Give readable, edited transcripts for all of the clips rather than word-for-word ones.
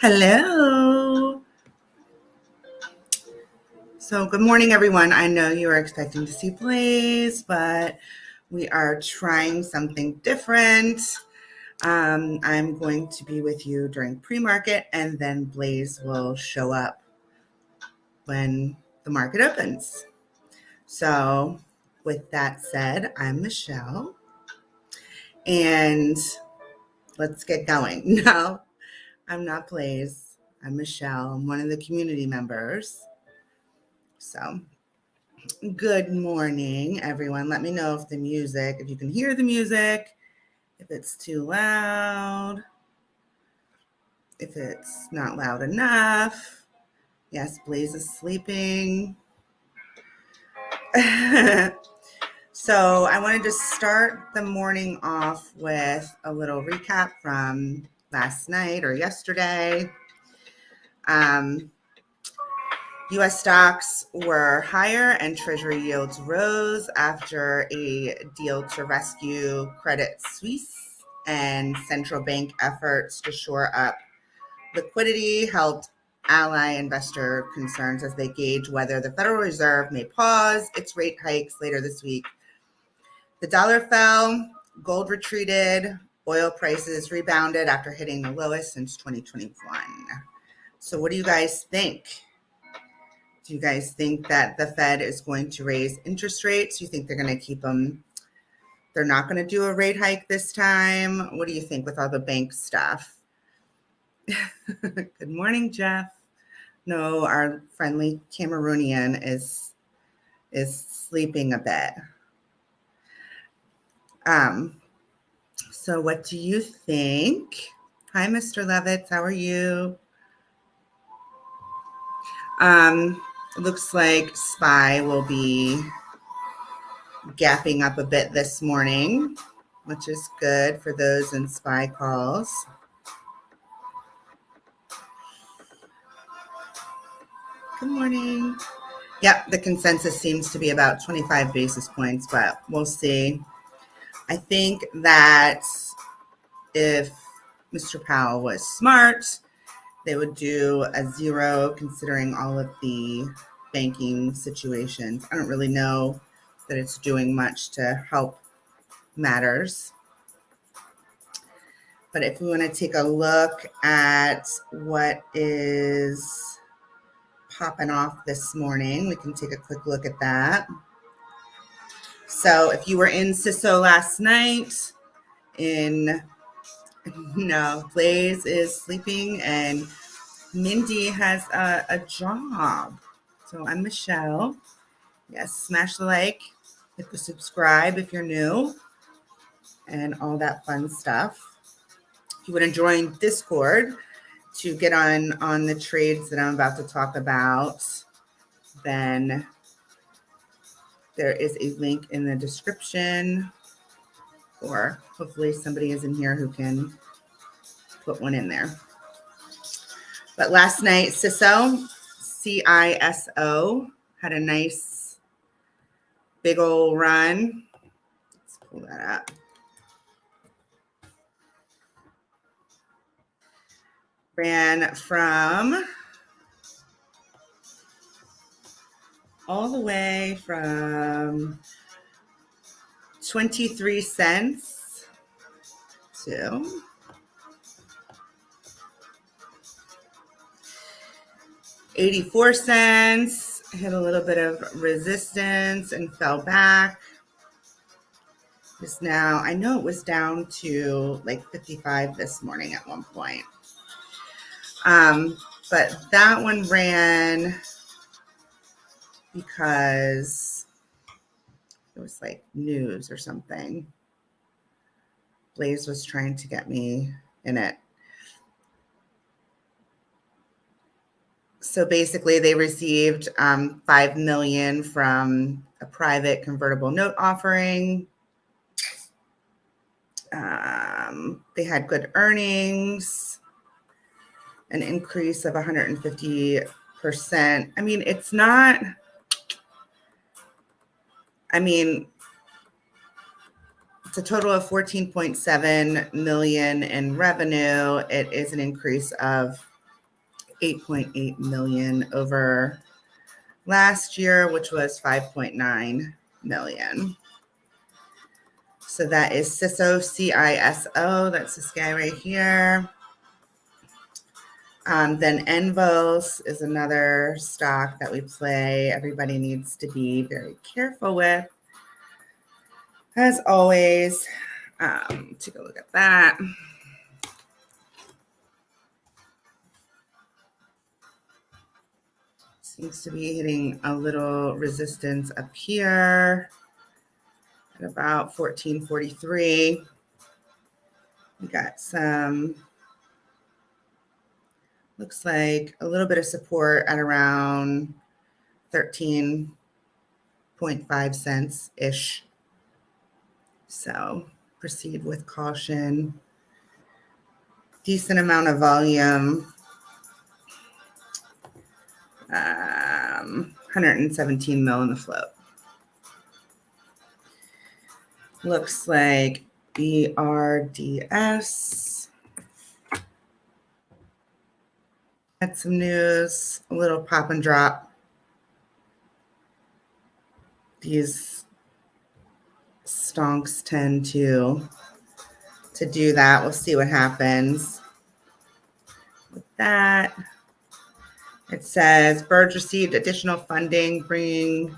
Hello. So good morning, everyone. I know you are expecting to see Blaze, but we are trying something different. I'm going to be with you during pre-market, and then Blaze will show up when the market opens. So with that said, I'm Michelle, and let's get going. No, I'm not Blaze. I'm Michelle. I'm one of the community members. So good morning, everyone. Let me know if you can hear the music, if it's too loud, if it's not loud enough. Yes, Blaze is sleeping. So I wanted to start the morning off with a little recap from last night or yesterday. U.S. stocks were higher and Treasury yields rose after a deal to rescue Credit Suisse and central bank efforts to shore up liquidity helped allay investor concerns as they gauge whether the Federal Reserve may pause its rate hikes later this week. The dollar fell, gold retreated, oil prices rebounded after hitting the lowest since 2021. So what do you guys think? Do you guys think that the Fed is going to raise interest rates? Do you think they're going to keep them? They're not going to do a rate hike this time? What do you think with all the bank stuff? Good morning, Jeff. No, our friendly Cameroonian is sleeping a bit. So what do you think? Hi, Mr. Levitz. How are you? Looks like SPY will be gapping up a bit this morning, which is good for those in SPY calls. Good morning. Yep, the consensus seems to be about 25 basis points, but we'll see. I think that if Mr. Powell was smart, they would do a zero considering all of the banking situations. I don't really know that it's doing much to help matters. But if we want to take a look at what is popping off this morning, we can take a quick look at that. So if you were in CISO last night, Blaze is sleeping and Mindy has a job. So I'm Michelle. Yes, smash the like, hit the subscribe if you're new, and all that fun stuff. If you want to join Discord to get on the trades that I'm about to talk about, then there is a link in the description, or hopefully somebody is in here who can put one in there. But last night, CISO had a nice big old run. Let's pull that up. Ran from all the way from 23 cents to 84 cents, hit a little bit of resistance and fell back. Just now, I know it was down to like 55 this morning at one point. But that one ran because it was like news or something. Blaze was trying to get me in it. So basically they received $5 million from a private convertible note offering. They had good earnings, an increase of 150%. I mean, it's a total of 14.7 million in revenue. It is an increase of 8.8 million over last year, which was 5.9 million. So that is CISO, CISO. That's this guy right here. Then NVOS is another stock that we play. Everybody needs to be very careful with. As always, take a look at that. Seems to be hitting a little resistance up here at about 1443. We got some, looks like a little bit of support at around 13.5 cents-ish. So proceed with caution. Decent amount of volume. 117 mil in the float. Looks like BRDS had some news, a little pop and drop. These stonks tend to do that. We'll see what happens with that. It says Burge received additional funding, bringing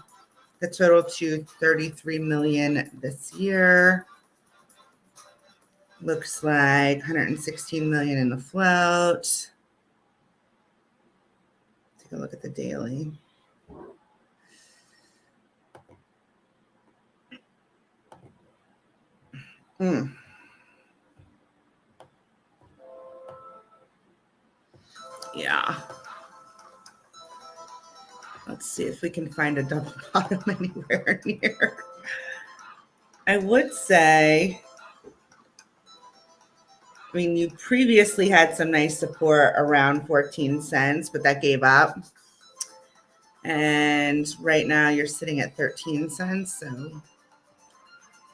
the total to 33 million this year. Looks like 116 million in the float. Take a look at the daily. Yeah. Let's see if we can find a double bottom anywhere near. I would say, I mean, you previously had some nice support around 14 cents, but that gave up. And right now you're sitting at 13 cents. So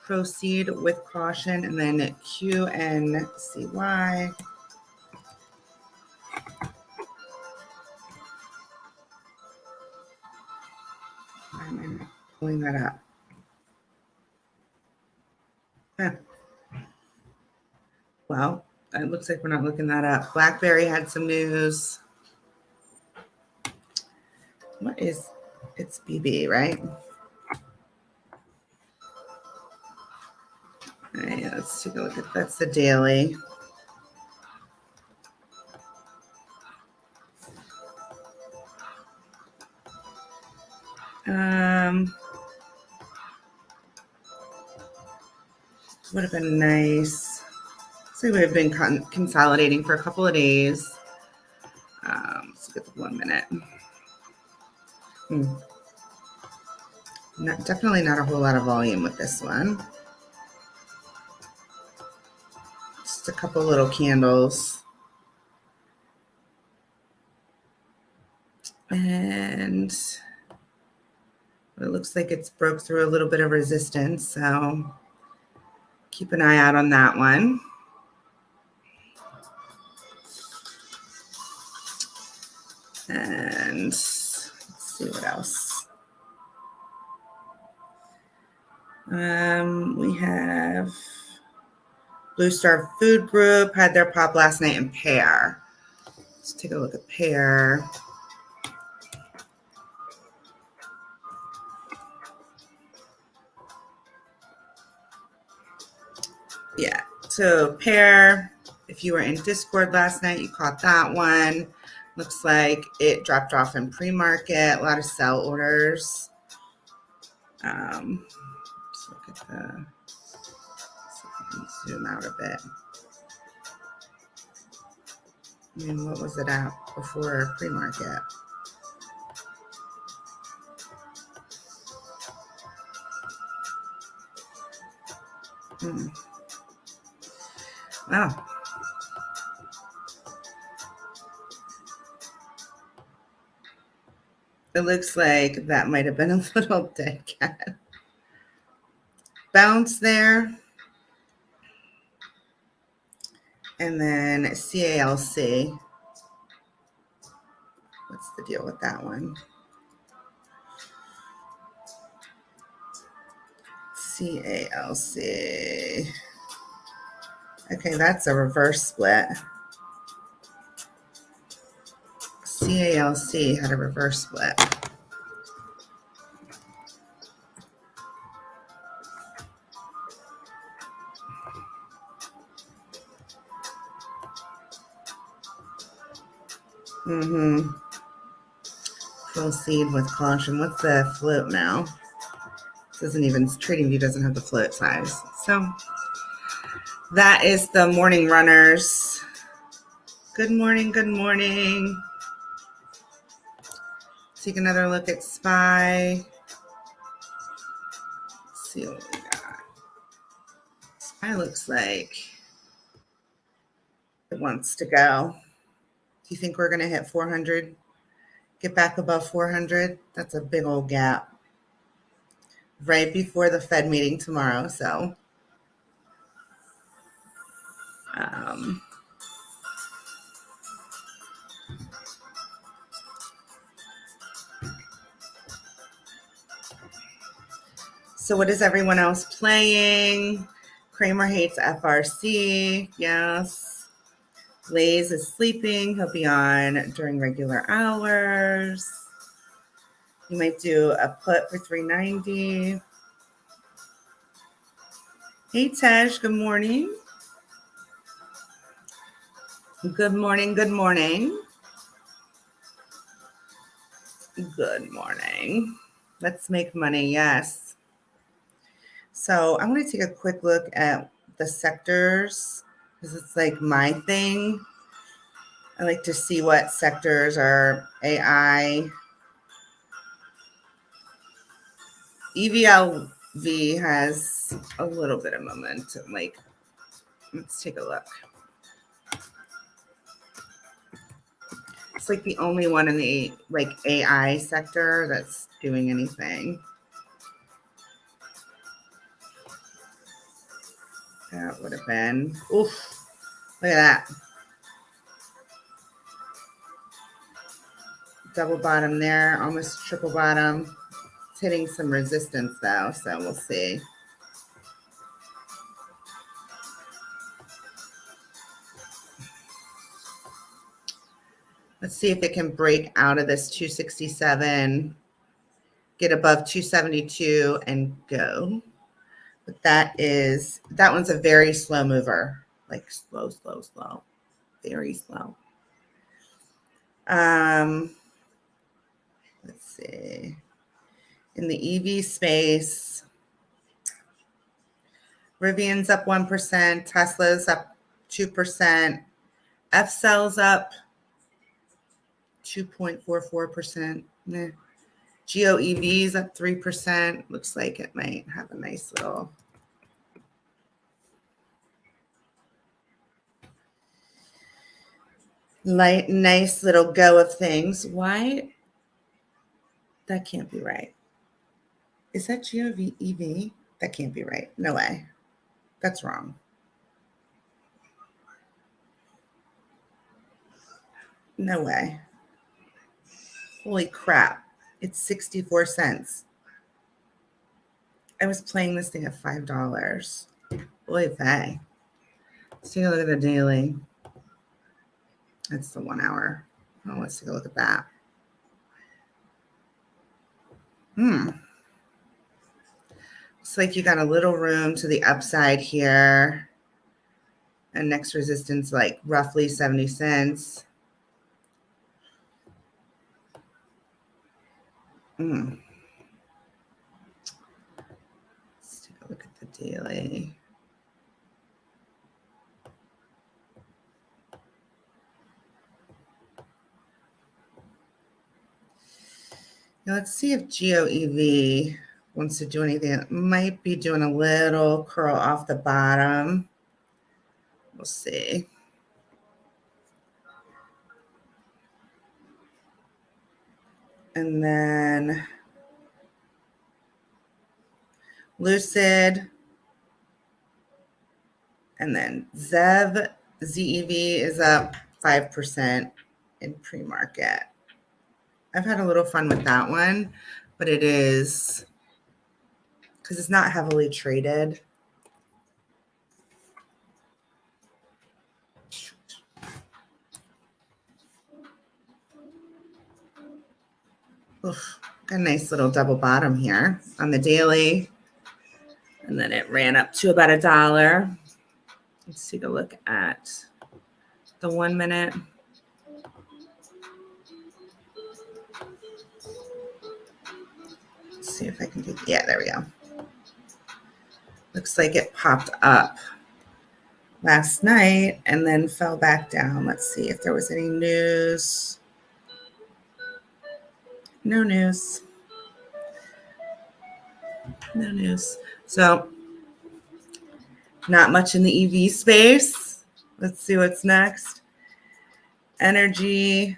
proceed with caution. And then QNCY. Why am I not pulling that up? Huh. Well, it looks like we're not looking that up. BlackBerry had some news. What is, it's BB, right? All right, let's take a look at, that's the daily. Would have been nice. So we've been consolidating for a couple of days. Let's look at the 1 minute. Definitely not a whole lot of volume with this one. Just a couple little candles. And it looks like it's broke through a little bit of resistance. So keep an eye out on that one. And let's see what else. We have Blue Star Food Group had their pop last night in pair. Let's take a look at pair. Yeah, so pair, if you were in Discord last night, you caught that one. Looks like it dropped off in pre-market, a lot of sell orders. Let's look at the, see if I can zoom out a bit. I mean, what was it at before pre-market? Wow. It looks like that might have been a little dead cat. Bounce there. And then CALC. What's the deal with that one? CALC. Okay, that's a reverse split. CALC had a reverse split. Proceed with caution. What's the float now? Doesn't even, TradingView doesn't have the float size. So that is the morning runners. Good morning, good morning. Take another look at SPY. Let's see what we got. SPY looks like it wants to go. Do you think we're going to hit 400? Get back above 400? That's a big old gap. Right before the Fed meeting tomorrow. So so what is everyone else playing? Kramer hates FRC. Yes. Blaze is sleeping. He'll be on during regular hours. You might do a put for 390. Hey, Tej. Good morning. Good morning. Good morning. Good morning. Let's make money. Yes. So I'm going to take a quick look at the sectors because it's like my thing. I like to see what sectors are AI. EVLV has a little bit of momentum. Like, let's take a look. It's like the only one in the like AI sector that's doing anything. That would have been, oof, look at that. Double bottom there, almost triple bottom. It's hitting some resistance though, so we'll see. Let's see if it can break out of this 267, get above 272 and go. But that one's a very slow mover, like slow, very slow. Let's see. In the EV space, Rivian's up 1%, Tesla's up 2%, F-Cell's up 2.44%. GOEV's up 3%. Looks like it might have a nice little go of things. Why? That can't be right. Is that GOEV? That can't be right. No way. That's wrong. No way. Holy crap. It's 64 cents. I was playing this thing at $5. Boy, vey. Let's take a look at the daily. That's the 1 hour. Oh, let's take a look at that. Looks like you got a little room to the upside here. And next resistance, like roughly 70 cents. Let's take a look at the daily. Now let's see if GOEV wants to do anything. It might be doing a little curl off the bottom. We'll see. And then Lucid. And then ZEV is up 5% in pre-market. I've had a little fun with that one, but it is because it's not heavily traded. Oof, got a nice little double bottom here on the daily. And then it ran up to about $1. Let's take a look at the 1 minute. Let's see if I can do, yeah, there we go. Looks like it popped up last night and then fell back down. Let's see if there was any news. No news. No news. So not much in the EV space. Let's see what's next. Energy,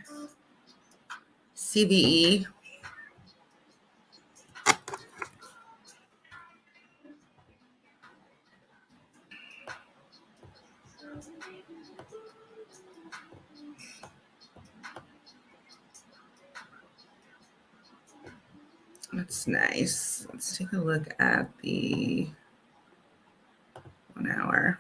CVE. That's nice. Let's take a look at the 1 hour.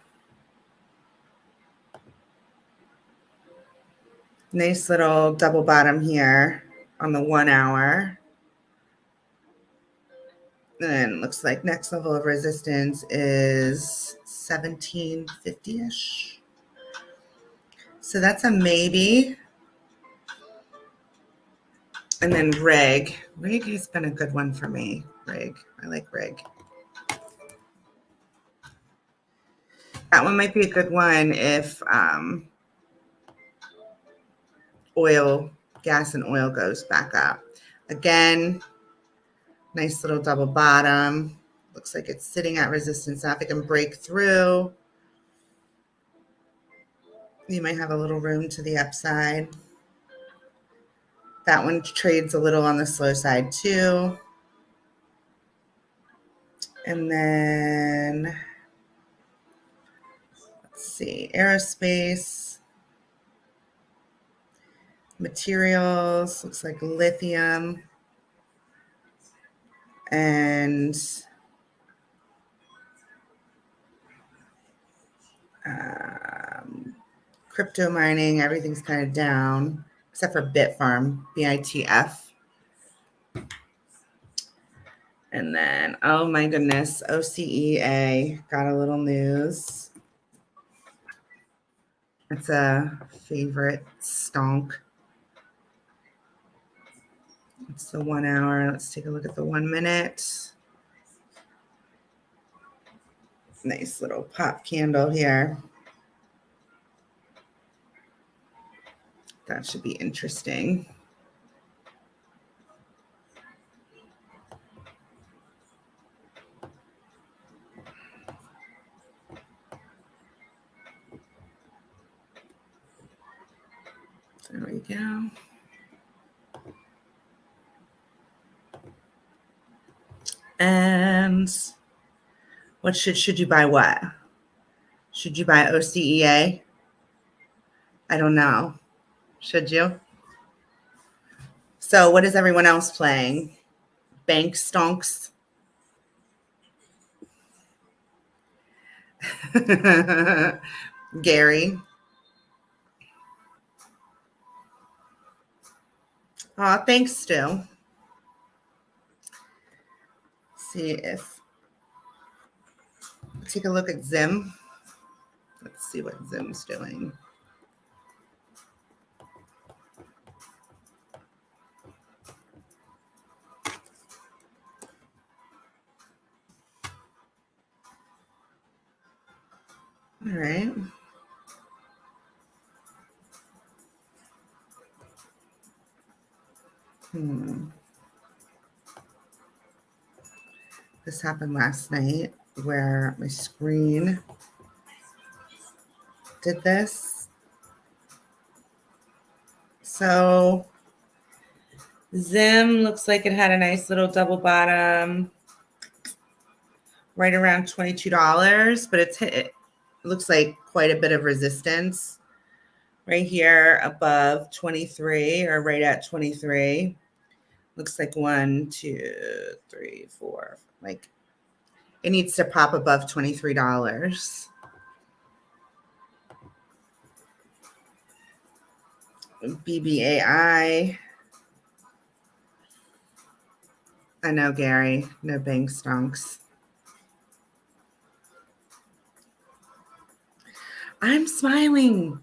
Nice little double bottom here on the 1 hour. And looks like next level of resistance is 1750-ish. So that's a maybe. And then Reg. Reg has been a good one for me. Reg. I like Reg. That one might be a good one if oil, gas and oil goes back up. Again, nice little double bottom. Looks like it's sitting at resistance. Now if it can break through, you might have a little room to the upside. That one trades a little on the slow side too. And then, let's see, aerospace, materials, looks like lithium, and crypto mining. Everything's kind of down, except for Bitfarm, BITF. And then, oh my goodness, OCEA got a little news. It's a favorite stonk. It's the 1 hour. Let's take a look at the 1 minute. Nice little pop candle here. That should be interesting. There we go. And what should you buy what? Should you buy OCEA? I don't know. Should you? So what is everyone else playing? Bank stonks? Gary. Oh, thanks, Stu. See if, take a look at Zim. Let's see what Zim's doing. All right. This happened last night where my screen did this. So Zim looks like it had a nice little double bottom right around $22, but it looks like quite a bit of resistance right here above 23 or right at 23. Looks like 1, 2, 3, 4. Like it needs to pop above $23. BBAI. I know, Gary. No bank stonks. I'm smiling.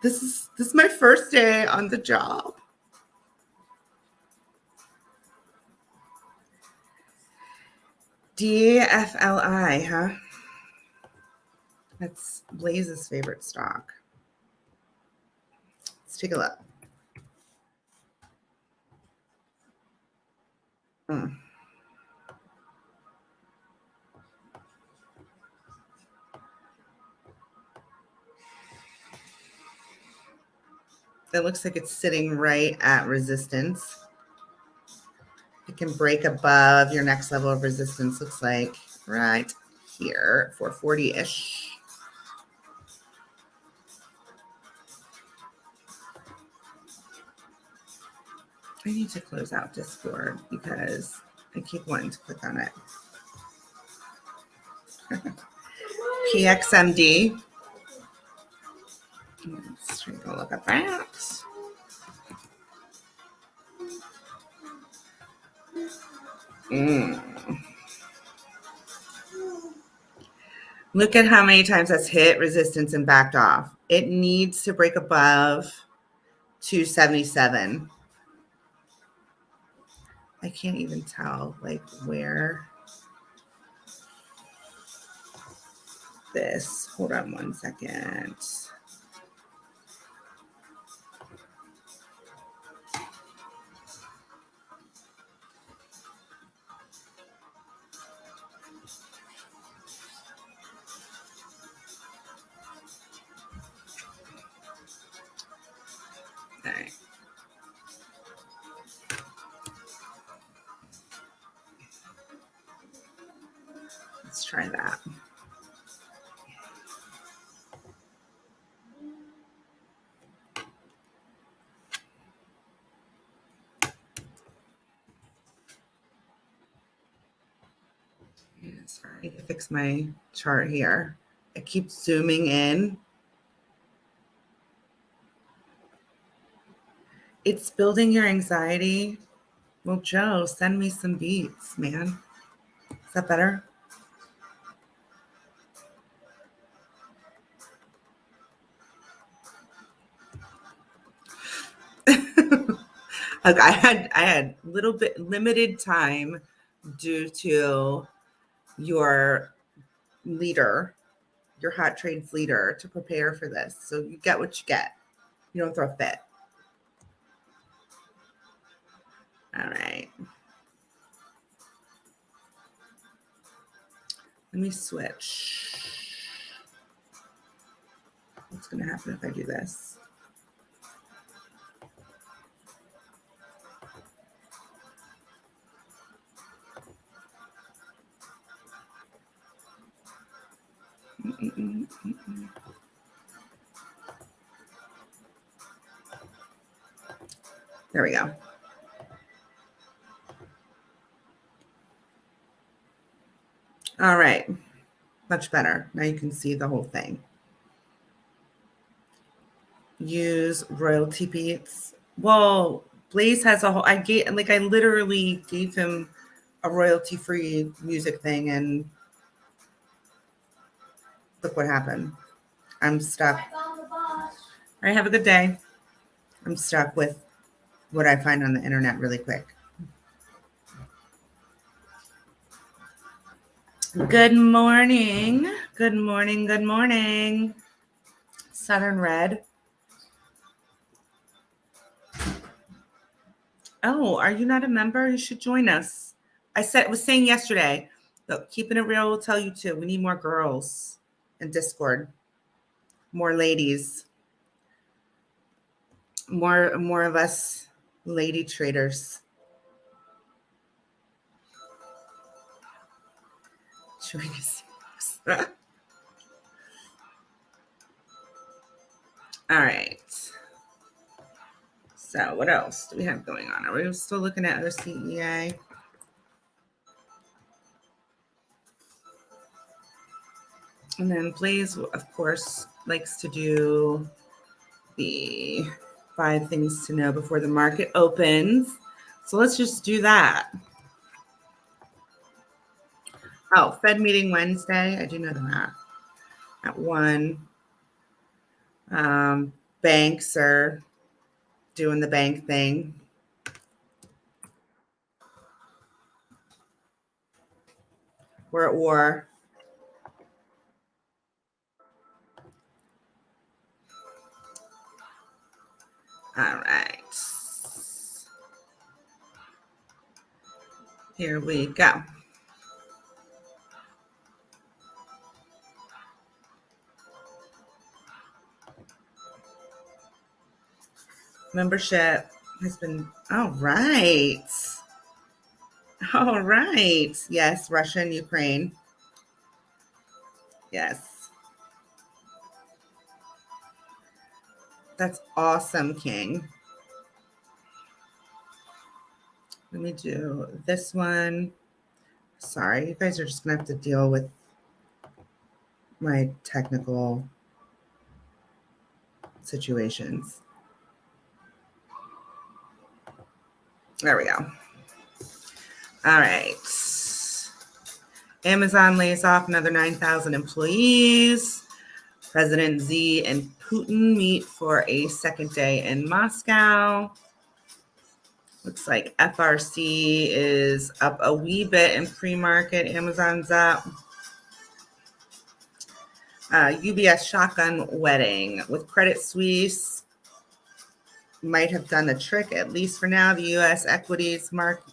This is my first day on the job. DFLI, huh? That's Blaze's favorite stock. Let's take a look. It looks like it's sitting right at resistance. It can break above your next level of resistance. Looks like right here, 440-ish. I need to close out Discord because I keep wanting to click on it. PXMD. Let's take a look at that. Look at how many times that's hit resistance and backed off. It needs to break above 277. I can't even tell like where this. Hold on 1 second. All right. Let's try that. Yeah, sorry, I fix my chart here. I keep zooming in. It's building your anxiety. Well, Joe, send me some beats, man. Is that better? Look, I had little bit limited time due to your leader, your hot trades leader, to prepare for this. So you get what you get. You don't throw a fit. All right. Let me switch. What's going to happen if I do this? There we go. All right. Much better. Now you can see the whole thing. Use royalty beats. Well, Blaze has a whole, I literally gave him a royalty-free music thing, and look what happened. I'm stuck. All right, have a good day. I'm stuck with what I find on the internet really quick. Good morning. Good morning. Good morning. Southern Red. Oh, are you not a member? You should join us. I was saying yesterday, look, keeping it real will tell you too. We need more girls in Discord, more ladies, more of us lady traders. Join us. All right. So what else do we have going on? Are we still looking at OCEA? And then Blaze, of course, likes to do the 5 things to know before the market opens. So let's just do that. Oh, Fed meeting Wednesday. I do know that at 1. Banks are doing the bank thing. We're at war. All right. Here we go. Membership has been, all right. All right. Yes, Russia and Ukraine. Yes. That's awesome, King. Let me do this one. Sorry, you guys are just going to have to deal with my technical situations. There we go. All right. Amazon lays off another 9,000 employees. President Xi and Putin meet for a second day in Moscow. Looks like FRC is up a wee bit in pre-market. Amazon's up. UBS shotgun wedding with Credit Suisse might have done the trick, at least for now. The U.S. equities market.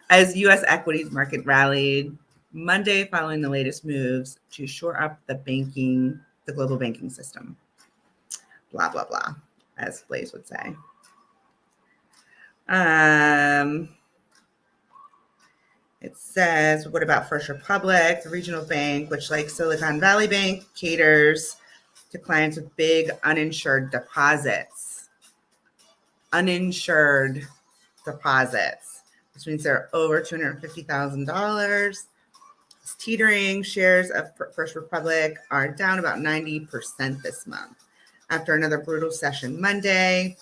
As U.S. equities market rallied Monday following the latest moves to shore up the global banking system. Blah, blah, blah, as Blaze would say. It says, what about First Republic, the regional bank, which like Silicon Valley Bank caters to clients with big uninsured deposits. Uninsured deposits, which means they're over $250,000. It's teetering. Shares of First Republic are down about 90% this month after another brutal session Monday.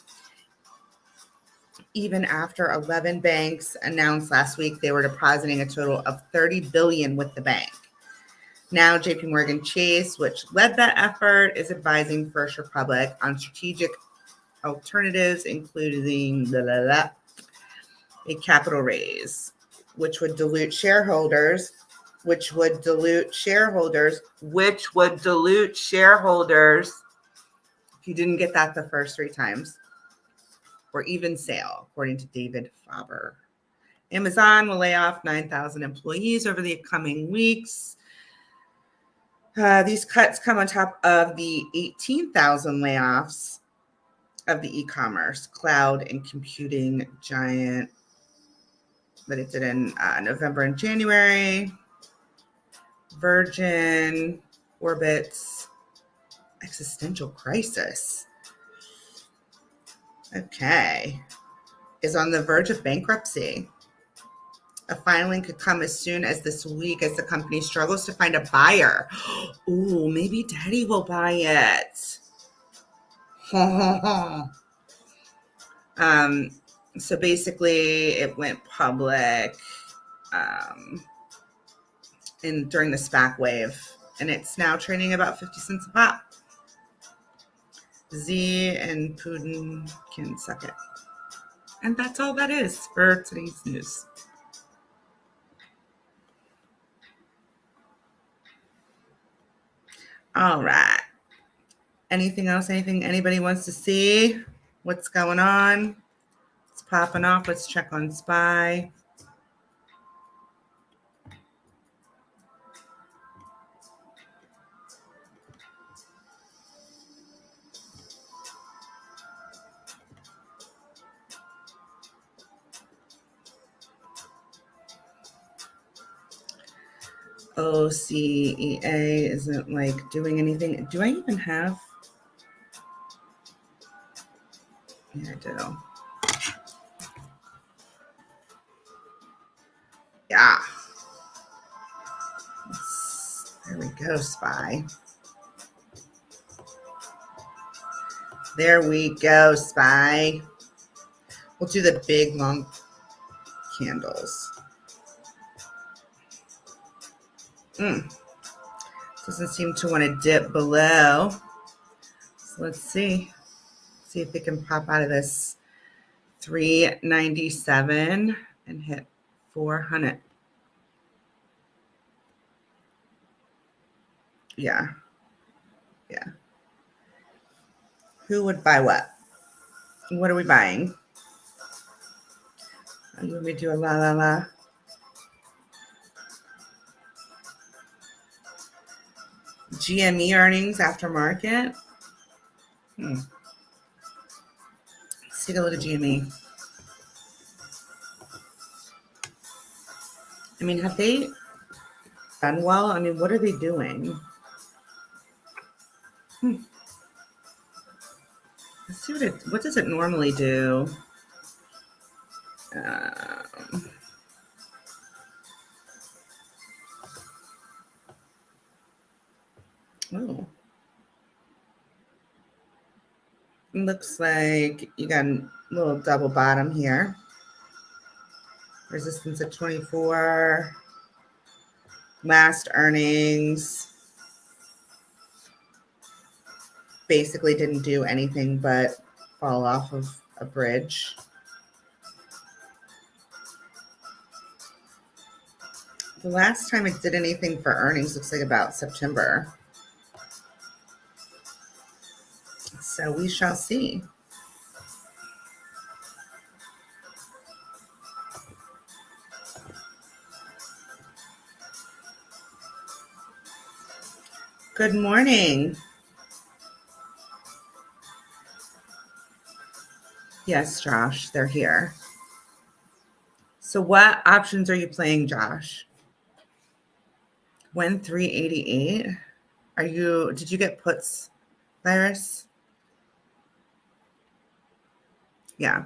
Even after 11 banks announced last week they were depositing a total of $30 billion with the bank. Now, JP Morgan Chase, which led that effort, is advising First Republic on strategic alternatives, including a capital raise, which would dilute shareholders, if you didn't get that the first 3 times, or even sale, according to David Faber. Amazon will lay off 9,000 employees over the coming weeks. These cuts come on top of the 18,000 layoffs of the e-commerce, cloud, and computing giant that it did in November and January. Virgin Orbit's existential crisis. Okay. Is on the verge of bankruptcy. A filing could come as soon as this week as the company struggles to find a buyer. Ooh, maybe Daddy will buy it. So basically, it went public during the SPAC wave, and it's now trading about 50 cents a pop. Z and Putin can suck it. And that's all that is for today's news. All right. Anything else? Anything anybody wants to see? What's going on? It's popping off. Let's check on SPY. OCEA isn't like doing anything. Do I even have do? Yeah. There we go, SPY. There we go, SPY. We'll do the big, long candles. Doesn't seem to want to dip below. So let's see. See if it can pop out of this 397 and hit 400. Yeah. Who would buy what? What are we buying? Let me do a la. GME earnings after market. Let's take a look at GME. I mean, have they done well? I mean, what are they doing? Let's see what does it normally do? Oh. Looks like you got a little double bottom here. Resistance at 24. Last earnings basically didn't do anything but fall off of a bridge. The last time it did anything for earnings looks like about September. So we shall see. Good morning. Yes, Josh, they're here. So what options are you playing, Josh? When 388? Did you get puts, Virus? Yeah.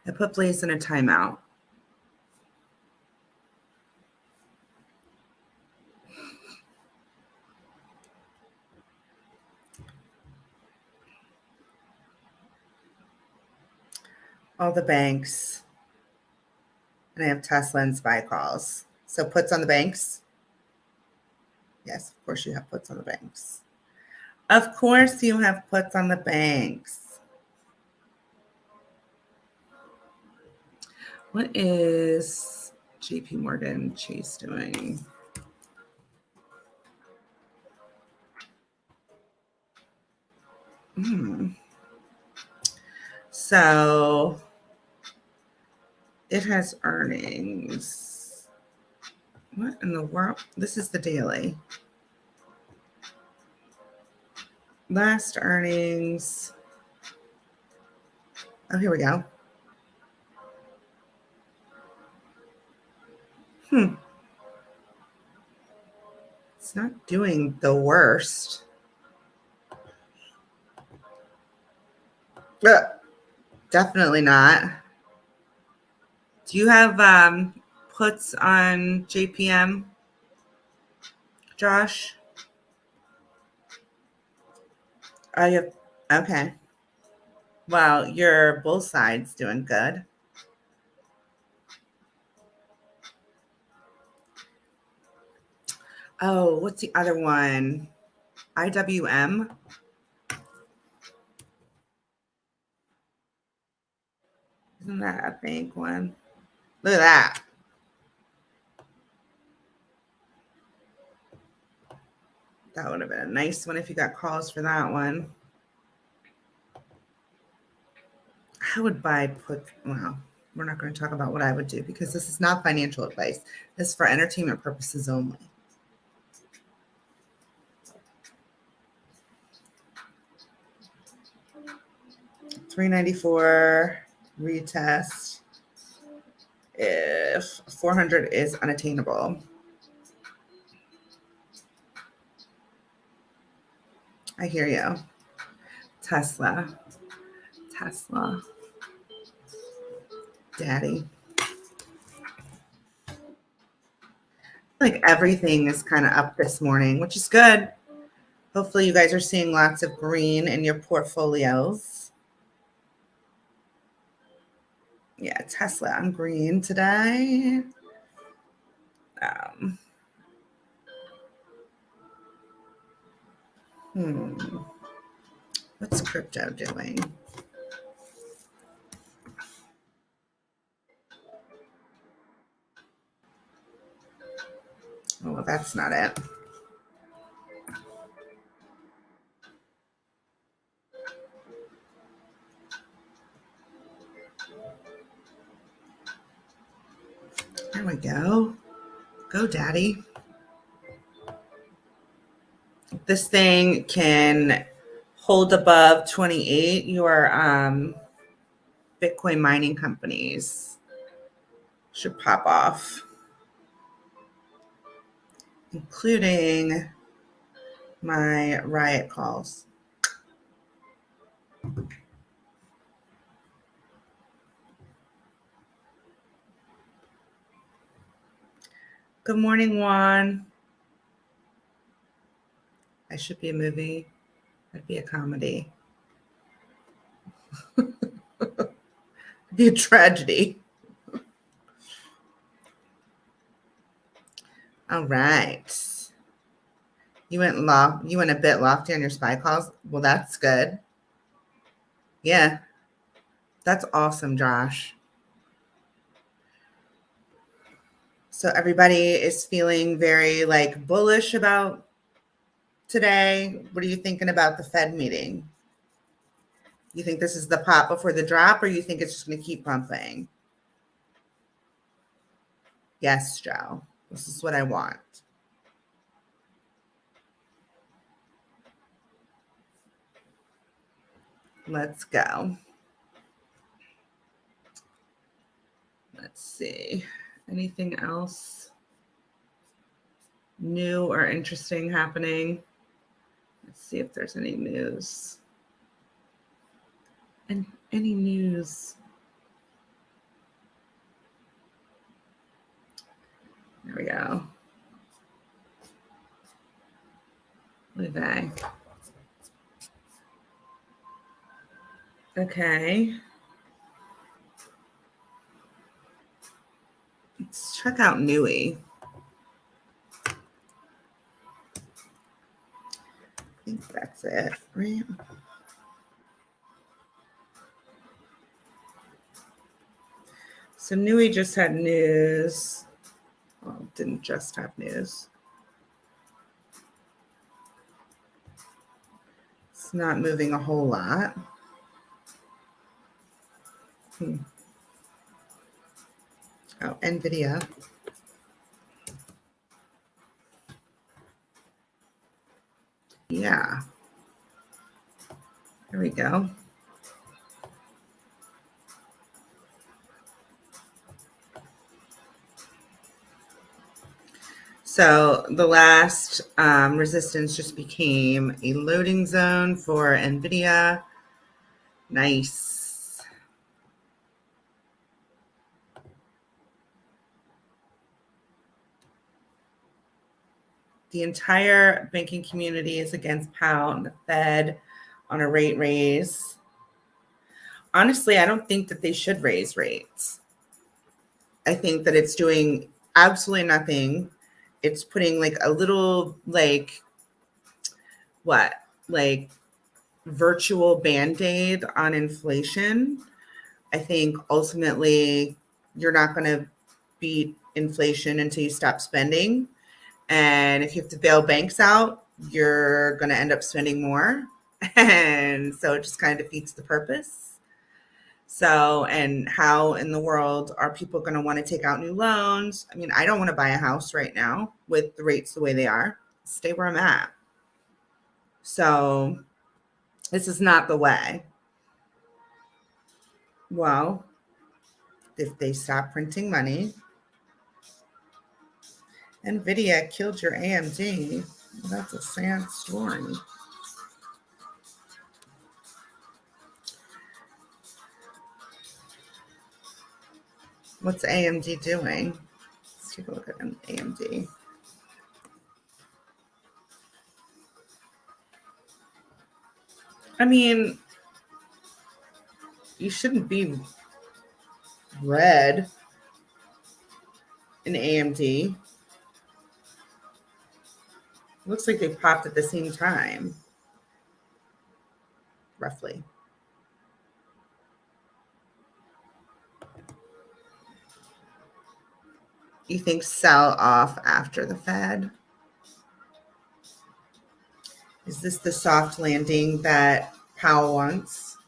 I put Blaze in a timeout. All the banks. And I have Tesla and SPY calls. So puts on the banks? Yes, of course you have puts on the banks. Of course you have puts on the banks. What is JP Morgan Chase doing? So it has earnings. What in the world? This is the daily. Last earnings. Oh, here we go. It's not doing the worst. Definitely not. Do you have puts on JPM, Josh? Oh, you have, okay. Well, your bull side's doing good. Oh, what's the other one? IWM? Isn't that a bank one? Look at that. That would have been a nice one if you got calls for that one. I would buy put. Well, we're not going to talk about what I would do because this is not financial advice. This is for entertainment purposes only. $394 retest if 400 is unattainable. I hear you. Tesla. Daddy. Like everything is kind of up this morning, which is good. Hopefully you guys are seeing lots of green in your portfolios. Yeah, Tesla on green today. What's crypto doing? Oh, well, that's not it. There we go. Go, Daddy. This thing can hold above 28. Your Bitcoin mining companies should pop off, including my riot calls. Good morning, Juan. I should be a movie. I'd be a comedy. It'd be a tragedy. All right. You went a bit lofty on your SPY calls. Well, that's good. Yeah. That's awesome, Josh. So everybody is feeling very bullish about today. What are you thinking about the Fed meeting? You think this is the pop before the drop, or you think it's just going to keep pumping? Yes, Joe. This is what I want. Let's go. Let's see. Anything else new or interesting happening? Let's see if there's any news. And any news? There we go. Look at that. Okay. Let's check out Nui. I think that's it, right? So Nui just had news. Well, didn't just have news. It's not moving a whole lot. Oh, NVIDIA. Yeah. There we go. So the last resistance just became a loading zone for NVIDIA. Nice. The entire banking community is against Powell and the Fed on a rate raise. Honestly, I don't think that they should raise rates. I think that it's doing absolutely nothing. It's putting a little virtual Band-Aid on inflation. I think ultimately you're not going to beat inflation until you stop spending. And if you have to bail banks out, you're going to end up spending more. And so it just kind of defeats the purpose. So, and how in the world are people going to want to take out new loans? I mean, I don't want to buy a house right now with the rates the way they are. Stay where I'm at. So this is not the way. Well, if they stop printing money, NVIDIA killed your AMD. That's a sad story. What's AMD doing? Let's take a look at AMD. I mean, you shouldn't be red in AMD. Looks like they popped at the same time, roughly. You think sell off after the Fed? Is this the soft landing that Powell wants?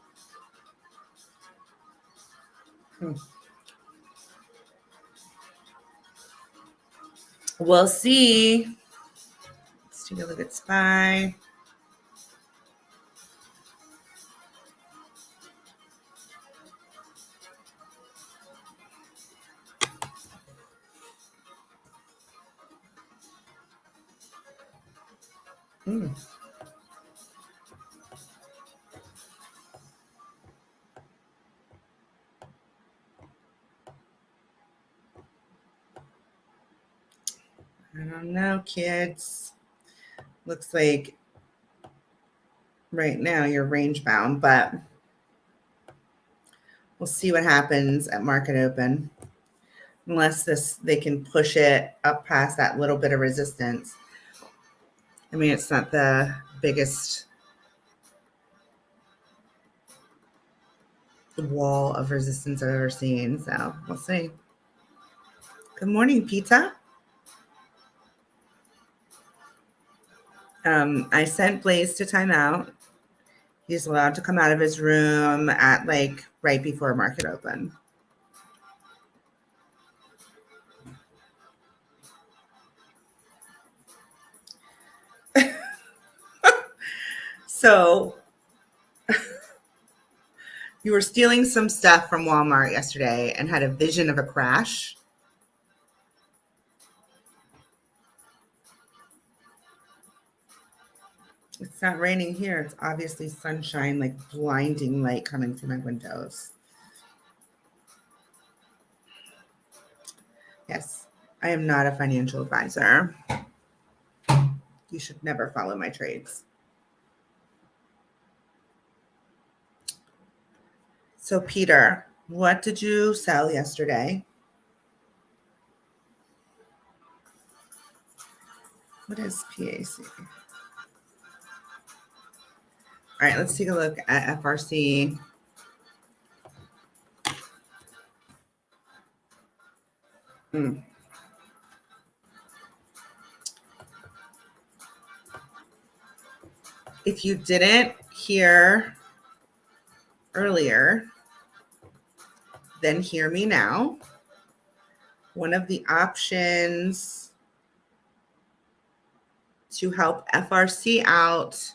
We'll see. Let's take a look at SPY. I don't know, kids. Looks like right now you're range bound, but we'll see what happens at market open. Unless they can push it up past that little bit of resistance. I mean, it's not the biggest wall of resistance I've ever seen, so we'll see. Good morning, Pizza. I sent Blaze to timeout. He's allowed to come out of his room at like right before market open. So you were stealing some stuff from Walmart yesterday and had a vision of a crash. It's not raining here. It's obviously sunshine, like blinding light coming through my windows. Yes, I am not a financial advisor. You should never follow my trades. So, Peter, what did you sell yesterday? What is PAC? All right, let's take a look at FRC. If you didn't hear earlier, then hear me now. One of the options to help FRC out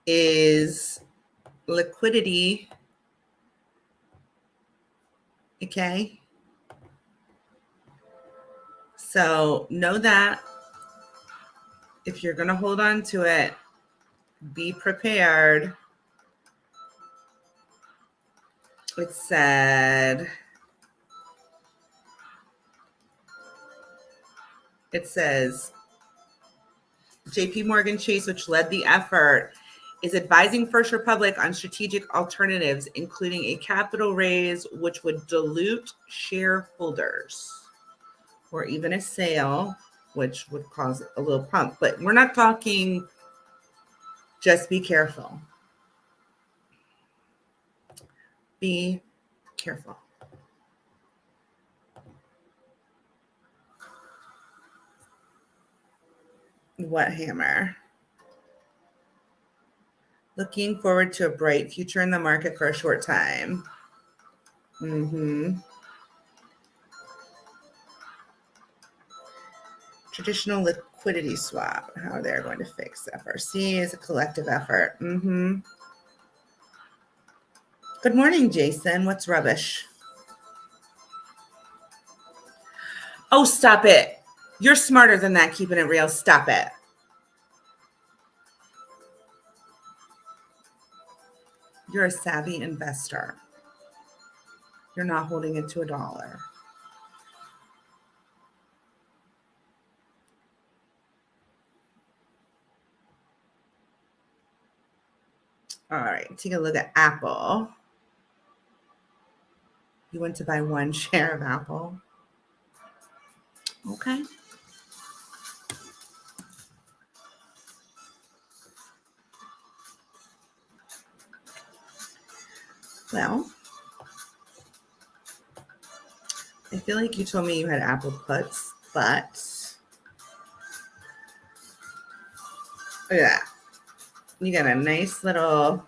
is liquidity. Okay. So know that if you're going to hold on to it, be prepared. It says JP Morgan Chase, which led the effort, is advising First Republic on strategic alternatives, including a capital raise, which would dilute shareholders, or even a sale, which would cause a little pump. But we're not talking, just be careful. Be careful. What hammer? Looking forward to a bright future in the market for a short time. Traditional liquidity swap, how they're going to fix FRC is a collective effort. Good morning, Jason. What's rubbish? Oh, stop it. You're smarter than that, keeping it real. Stop it. You're a savvy investor. You're not holding it to $1. All right, take a look at Apple. You want to buy 1 share of Apple? Okay. Well, I feel like you told me you had Apple puts, but look at that. You got a nice little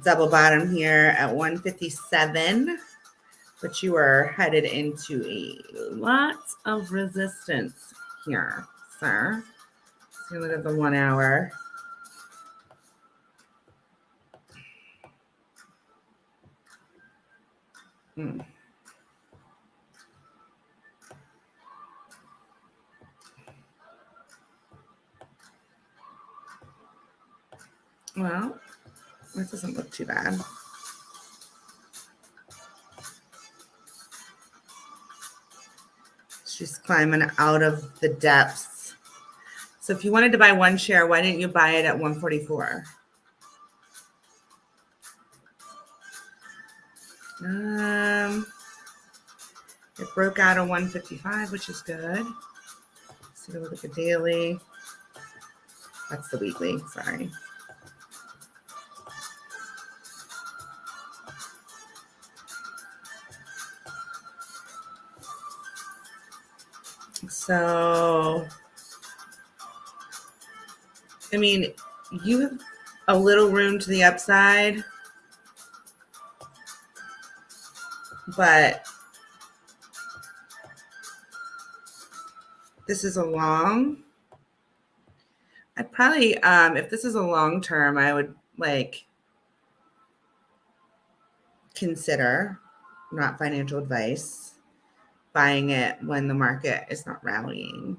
double bottom here at 157, but you are headed into a lot of resistance here, sir. So look at the 1 hour. Well, that doesn't look too bad. She's climbing out of the depths. So if you wanted to buy 1 share, why didn't you buy it at 144? It broke out of 155, which is good. Let's take a look at the daily. That's the weekly, sorry. So, I mean, you have a little room to the upside, but this is a long. I'd probably, if this is a long term, I would like consider, not financial advice, buying it when the market is not rallying.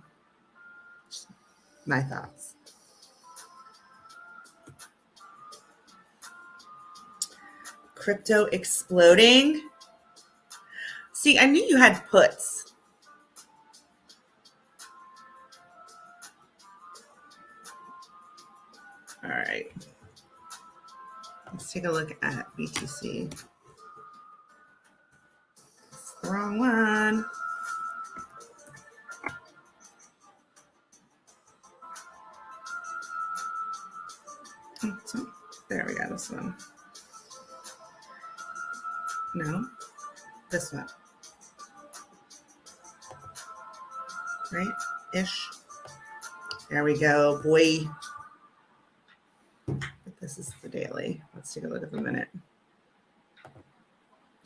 My thoughts. Crypto exploding. See, I knew you had puts. All right. Let's take a look at BTC. It's the wrong one. There we go, this one. No, this one. Right? Ish. There we go, boy. This is the daily. Let's take a look at the minute.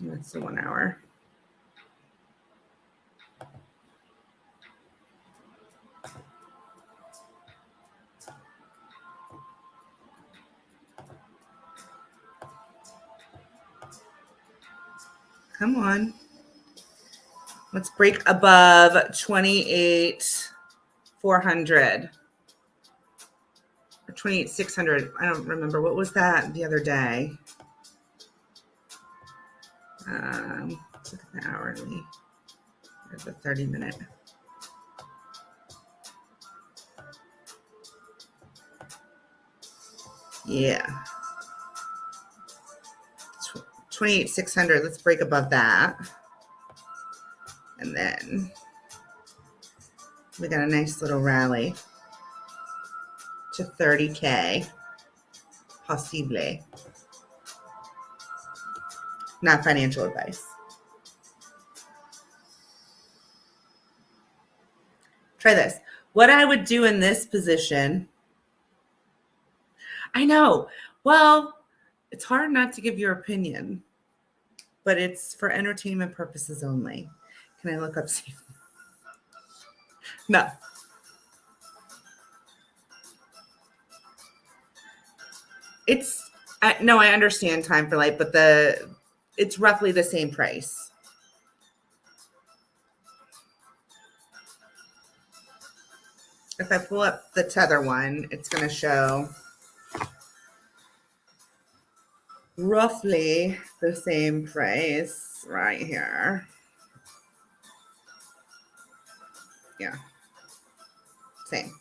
That's the 1 hour. Come on. Let's break above 28,400 or 28,600. I don't remember. What was that the other day? Let's look at the hourly or the 30-minute. Yeah. 28,600. Let's break above that. And then we got a nice little rally to 30K, possibly. Not financial advice. Try this. What I would do in this position, I know. Well, it's hard not to give your opinion, but it's for entertainment purposes only. Can I look up? No. It's no, I understand time for light, but it's roughly the same price. If I pull up the Tether one, it's going to show roughly the same price. right here. Yeah. Same.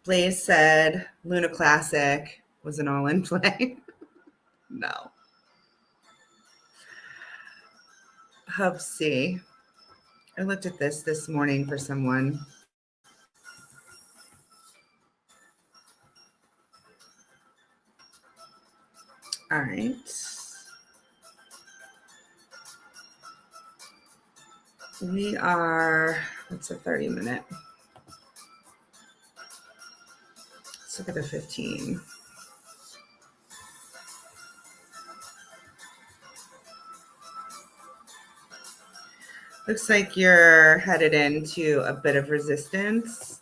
Blaze said Luna Classic was an all-in play. No. Hub C. I looked at this morning for someone. All right. We are, what's a 30-minute? Let's look at the 15. Looks like you're headed into a bit of resistance.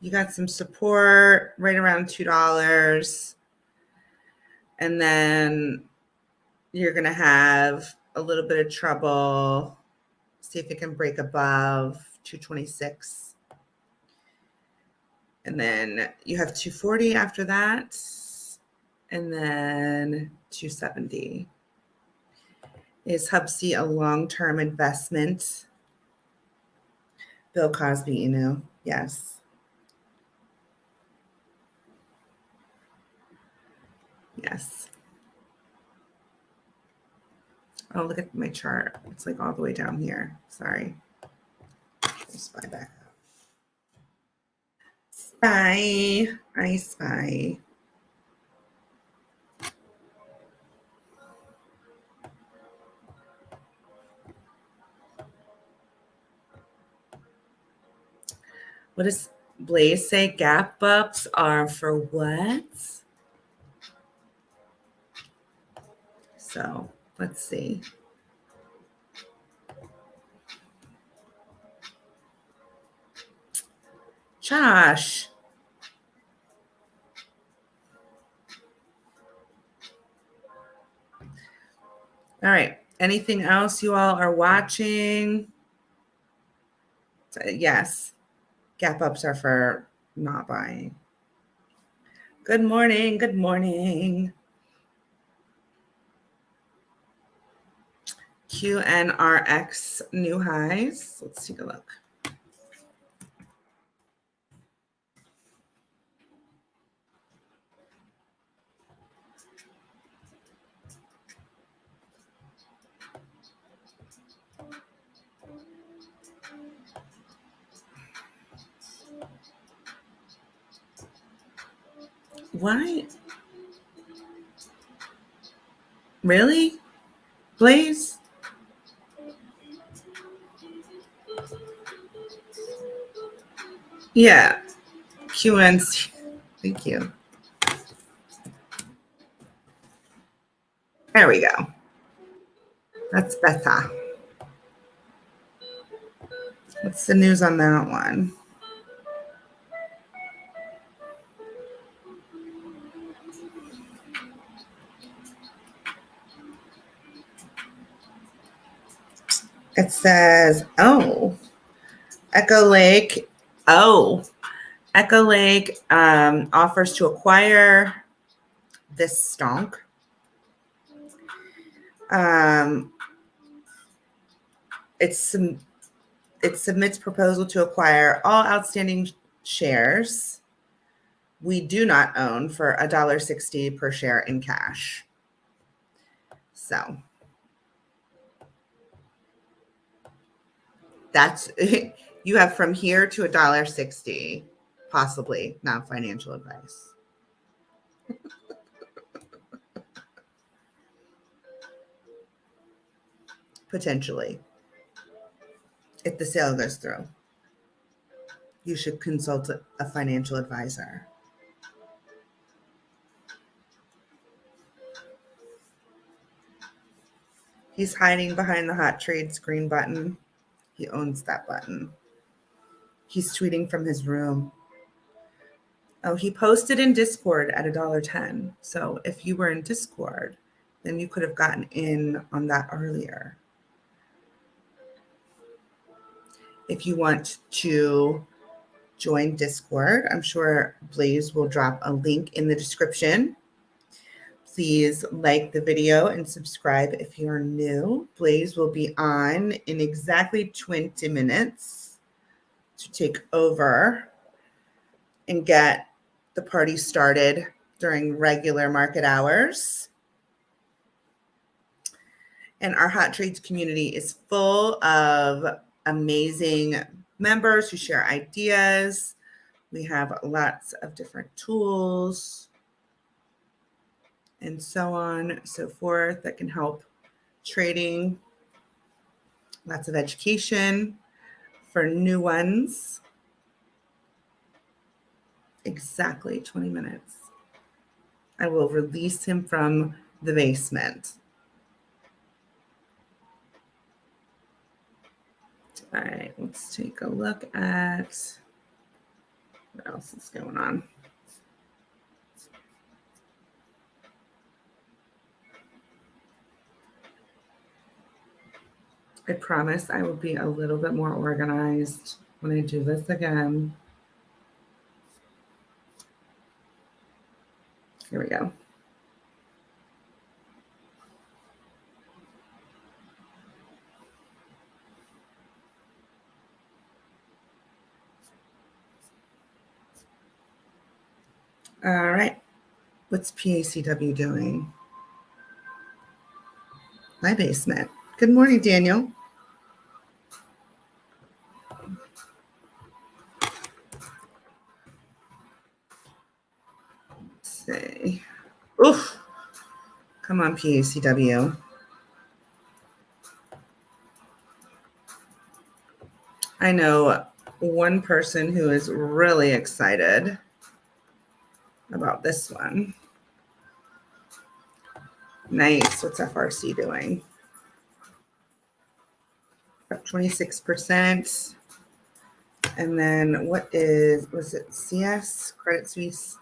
You got some support right around $2. And then you're going to have a little bit of trouble. See if it can break above 226. And then you have 240 after that. And then 270. Is Hub C a long-term investment? Bill Cosby, you know, yes. Yes. Oh, look at my chart. It's like all the way down here. Sorry. Spy back up. Spy. I spy. What does Blaze say? Gap ups are for what? So let's see. Josh. All right. Anything else you all are watching? Yes. Gap ups are for not buying. Good morning. Good morning. QNRX new highs. Let's take a look. Why? Really? Blaze? Yeah. QNC. Thank you. There we go. That's better. What's the news on that one? It says, Echo Lake. Echo Lake offers to acquire this stock. It submits proposal to acquire all outstanding shares we do not own for $1.60 per share in cash. So that's you have from here to $1.60, possibly, not financial advice. Potentially, if the sale goes through, you should consult a financial advisor. He's hiding behind the hot trades green button. He owns that button. He's tweeting from his room. Oh, he posted in Discord at $1.10. So if you were in Discord, then you could have gotten in on that earlier. If you want to join Discord, I'm sure Blaze will drop a link in the description. Please like the video and subscribe if you're new. Blaze will be on in exactly 20 minutes to take over and get the party started during regular market hours. And our Hot Trades community is full of amazing members who share ideas. We have lots of different tools and so on and so forth that can help trading. Lots of education for new ones. Exactly 20 minutes. I will release him from the basement. All right, let's take a look at what else is going on. I promise I will be a little bit more organized when I do this again. Here we go. All right. What's PACW doing? My basement. Good morning, Daniel. Let's see. Oof. Come on, PACW. I know one person who is really excited about this one. Nice. What's FRC doing? Up 26%. And then what was it CS? Credit Suisse?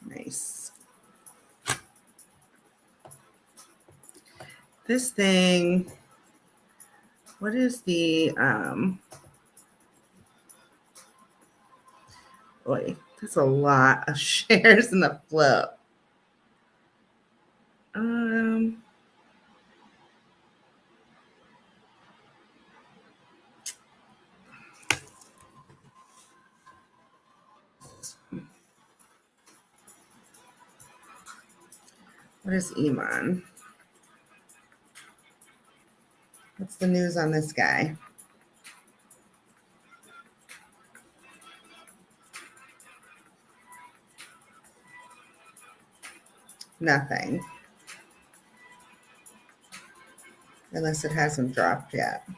Nice. This thing, what is the, boy, that's a lot of shares in the float. What is Iman? What's the news on this guy? Nothing. Unless it hasn't dropped yet.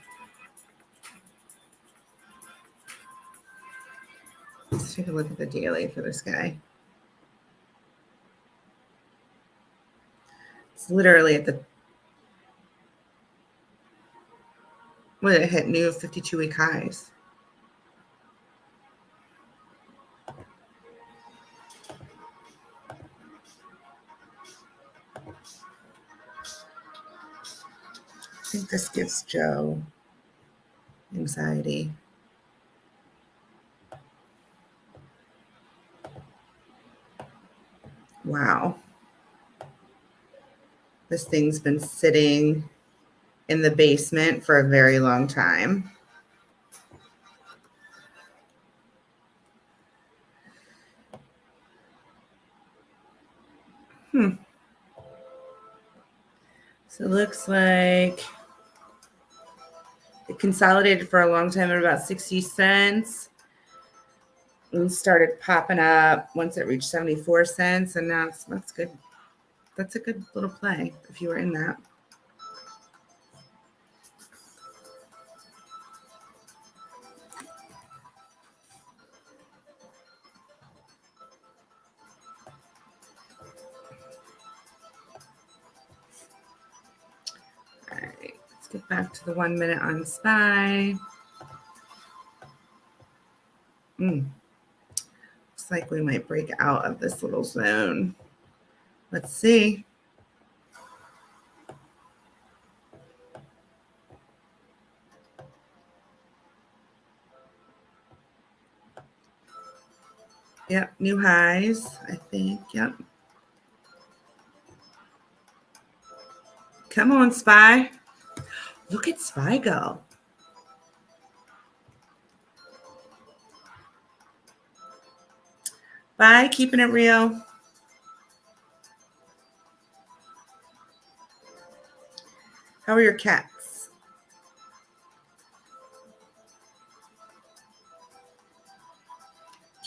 Let's take a look at the daily for this guy. It's literally at the, when it hit new 52-week highs. I think this gives Joe anxiety. Wow. This thing's been sitting in the basement for a very long time. So it looks like it consolidated for a long time at about 60 cents and started popping up once it reached 74 cents. And now that's good. That's a good little play if you were in that. All right, let's get back to the 1 minute on SPY. like we might break out of this little zone. Let's see. Yep, new highs, I think. Yep. Come on, SPY. Look at SPY go. Bye, keeping it real. How are your cats?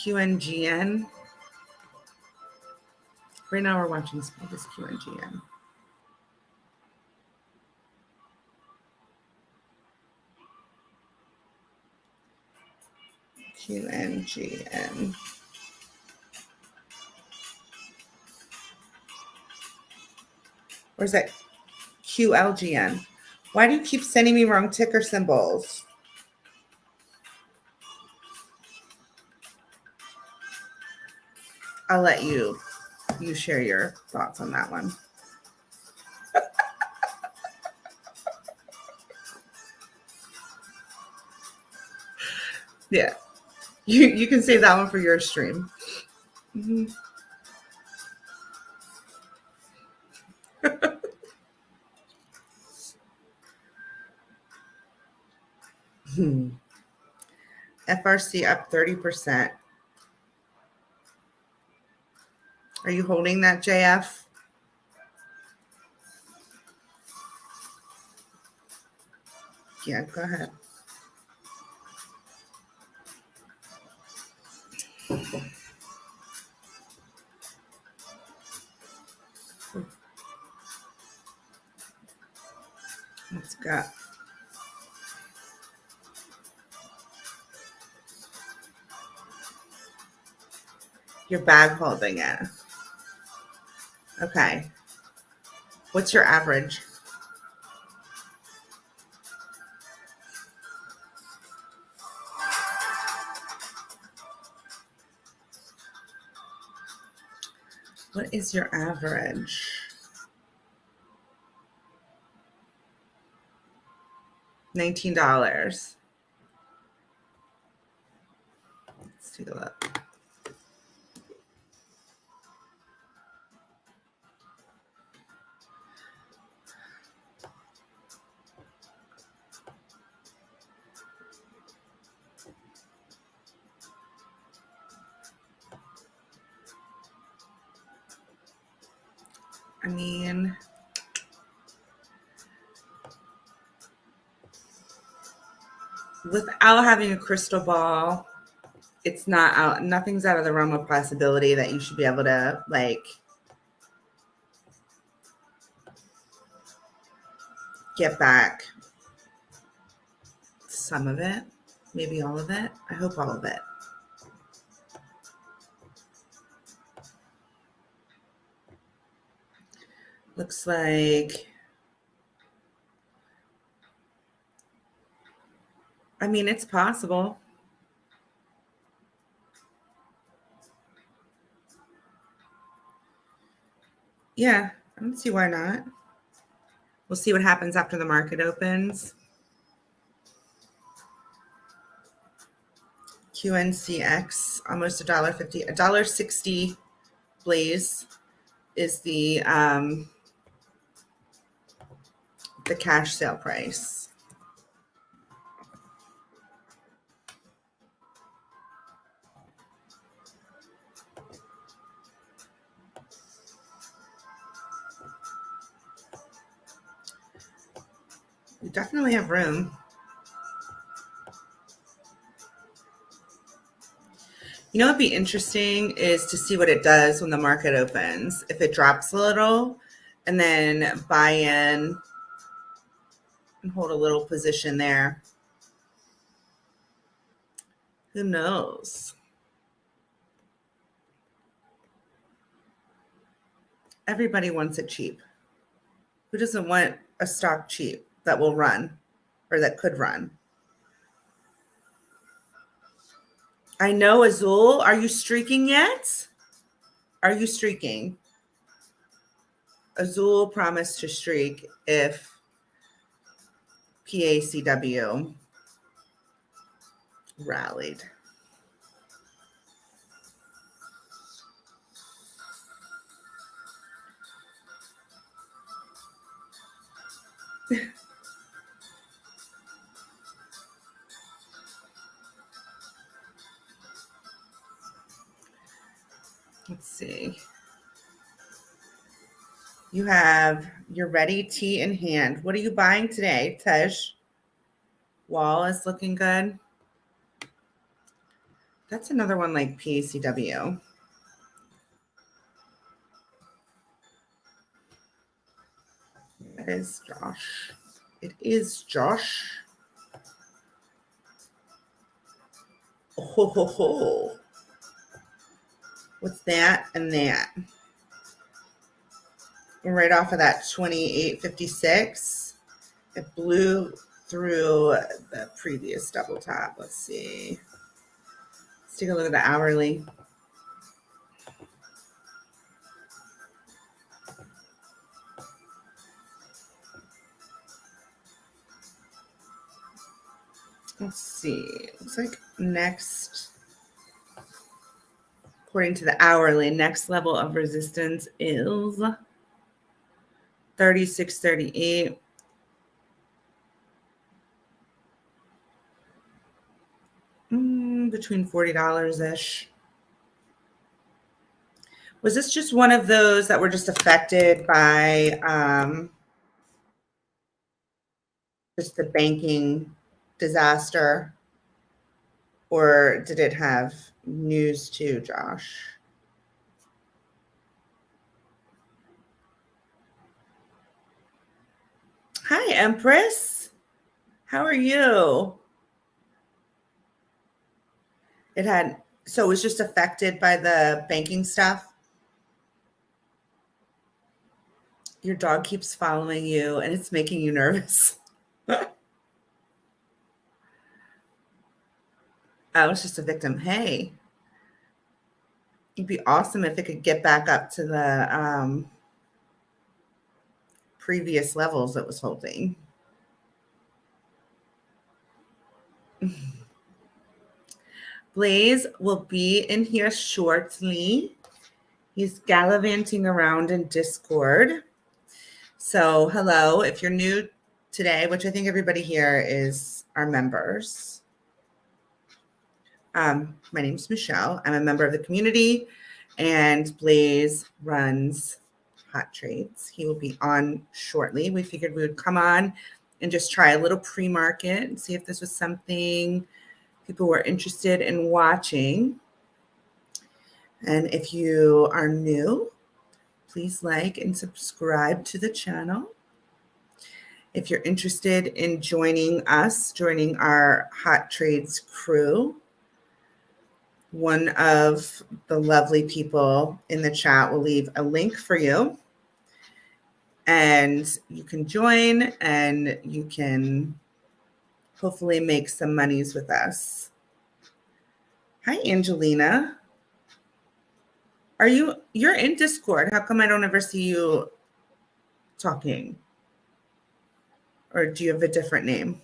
QNGN. Right now we're watching this QNGN. QNGN. Where's that? QLGN. Why do you keep sending me wrong ticker symbols? I'll let you share your thoughts on that one. Yeah, you can save that one for your stream. Mm-hmm. FRC up 30%. Are you holding that, JF? Yeah, go ahead. Let's go. You're bag holding it. Okay. What's your average? What is your average? $19. Let's take a look. I mean, without having a crystal ball, it's not out. Nothing's out of the realm of possibility that you should be able to get back some of it, maybe all of it. I hope all of it. Looks like, I mean, it's possible. Yeah, I don't see why not. We'll see what happens after the market opens. QNCX, almost $1.50, $1.60 Blaze is the cash sale price. We definitely have room. You know, what'd be interesting is to see what it does when the market opens. If it drops a little and then buy in and hold a little position there. Who knows? Everybody wants it cheap. Who doesn't want a stock cheap that will run or that could run? I know, Azul. Are you streaking yet? Are you streaking? Azul promised to streak if PACW rallied. Let's see. You have your ready tea in hand. What are you buying today, Tej? Wall is looking good. That's another one like PACW. It is Josh. It is Josh. Oh, ho, ho, ho. What's that and that? And right off of that 28.56, it blew through the previous double top. Let's see. Let's take a look at the hourly. Let's see. Looks like next, according to the hourly, next level of resistance is 36.38. Between $40-ish. Was this just one of those that were just affected by just the banking disaster? Or did it have news too, Josh? Hi, Empress. How are you? So it was just affected by the banking stuff? Your dog keeps following you and it's making you nervous. I was just a victim. Hey, it'd be awesome if it could get back up to the previous levels it was holding. Blaze will be in here shortly. He's gallivanting around in Discord. So hello, if you're new today, which I think everybody here is our members. My name is Michelle. I'm a member of the community, and Blaze runs Hot Trades. He will be on shortly. We figured we would come on and just try a little pre-market and see if this was something people were interested in watching. And if you are new, please like and subscribe to the channel. If you're interested in joining us, joining our Hot Trades crew, one of the lovely people in the chat will leave a link for you. And you can join and you can hopefully make some monies with us. Hi, Angelina. You're in Discord. How come I don't ever see you talking? Or do you have a different name?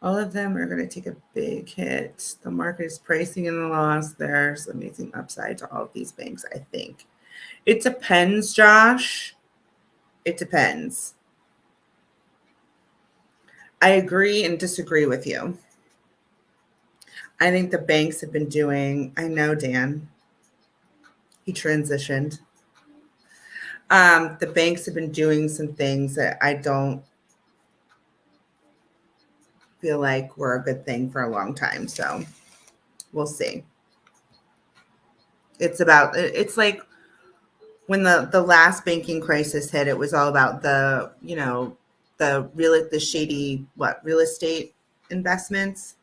All of them are going to take a big hit. The market is pricing in the loss. There's amazing upside to all of these banks, I think. It depends, Josh. It depends. I agree and disagree with you. I think the banks have been doing, I know Dan, he transitioned. The banks have been doing some things that I don't feel like were a good thing for a long time. So we'll see. It's like when the last banking crisis hit, it was all about the shady real estate investments.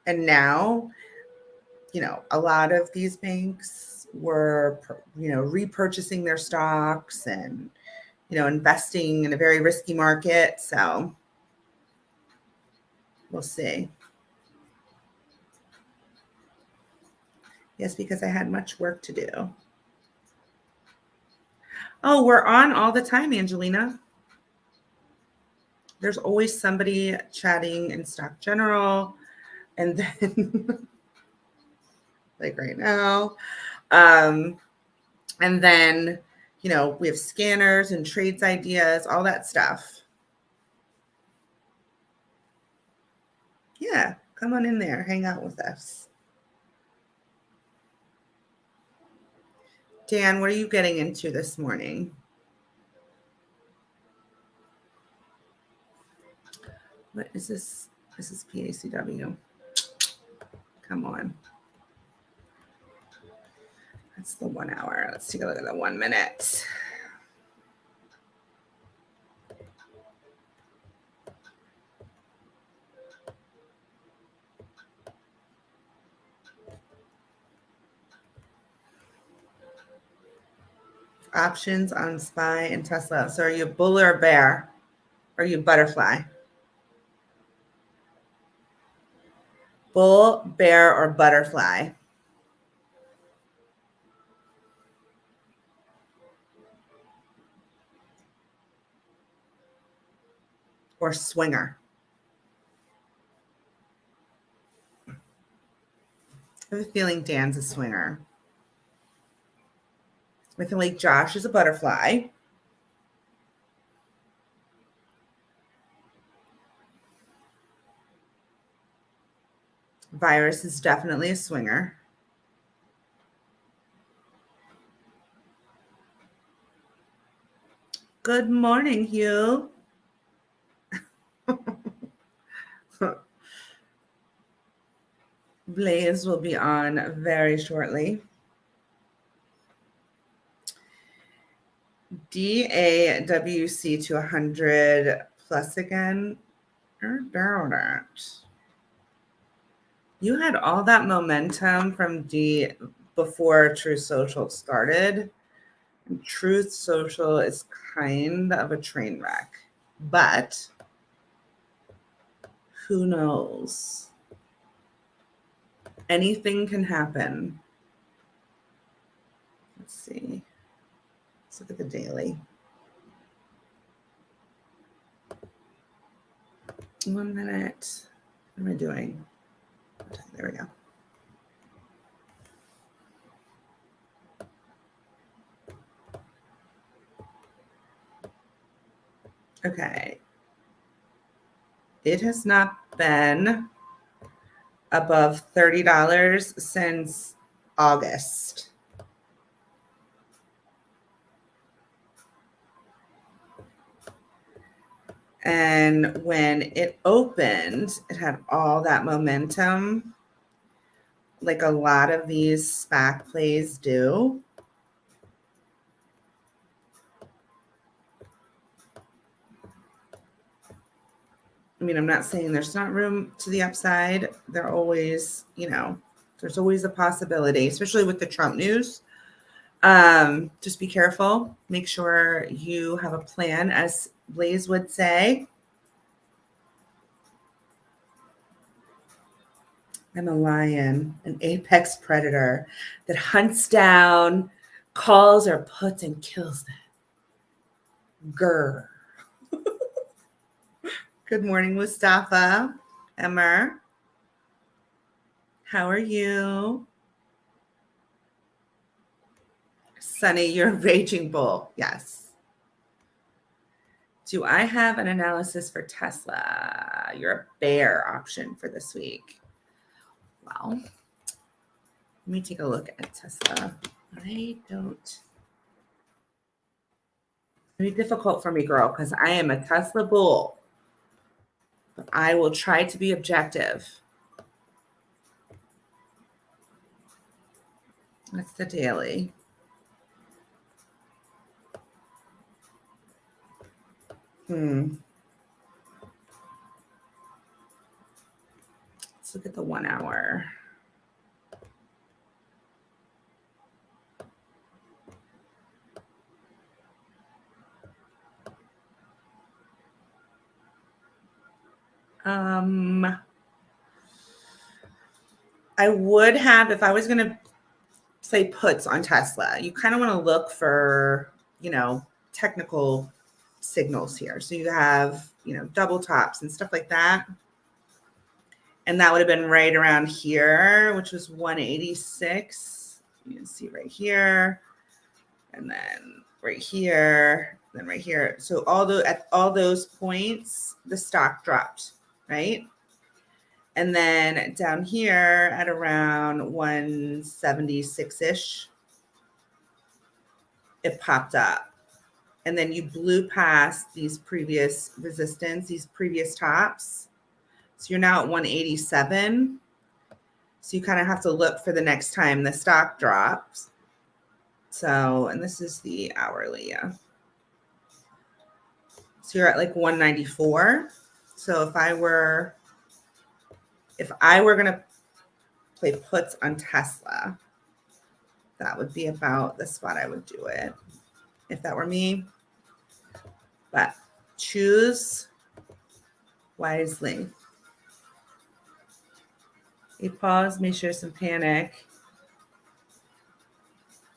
And now, a lot of these banks were, repurchasing their stocks and, investing in a very risky market. So We'll see. Yes, because I had much work to do. Oh, we're on all the time, Angelina. There's always somebody chatting in Stock General, and then like right now, and then we have scanners and trades ideas, all that stuff. Yeah, come on in there, hang out with us. Dan, what are you getting into this morning? What is this? This is PACW. Come on. That's the 1 hour. Let's take a look at the 1 minute. Options on SPY and Tesla. So are you bull or bear? Or are you butterfly? Bull, bear, or butterfly? Or swinger? I have a feeling Dan's a swinger. I feel like Josh is a butterfly. Virus is definitely a swinger. Good morning, Hugh. Blaze will be on very shortly. DAWC to 100 plus again. Darn it. You had all that momentum from before Truth Social started. And Truth Social is kind of a train wreck, but who knows? Anything can happen. Let's see. Let's look at the daily. 1 minute. What am I doing? There we go. Okay. It has not been above $30 since August. And when it opened, it had all that momentum, like a lot of these SPAC plays do. I mean, I'm not saying there's not room to the upside. There always, there's always a possibility, especially with the Trump news. Just be careful. Make sure you have a plan, as Blaze would say. I'm a lion, an apex predator that hunts down, calls or puts and kills them. Grr. Good morning, Mustafa. Emmer. How are you? Sunny, you're a raging bull. Yes. Do I have an analysis for Tesla? You're a bear option for this week. Well, let me take a look at Tesla. I don't. It's going to be difficult for me, girl, because I am a Tesla bull. But I will try to be objective. That's the daily. Let's look at the 1 hour. I would have, if I was going to play puts on Tesla, you kind of want to look for, technical signals here. So you have, double tops and stuff like that. And that would have been right around here, which was 186. You can see right here. And then right here, then right here. So at all those points, the stock dropped, right? And then down here at around 176-ish, it popped up. And then you blew past these previous resistance, these previous tops. So you're now at 187. So you kind of have to look for the next time the stock drops. So, and this is the hourly, yeah. So you're at like 194. So if I were going to play puts on Tesla, that would be about the spot I would do it if that were me. But choose wisely. A pause may show some panic.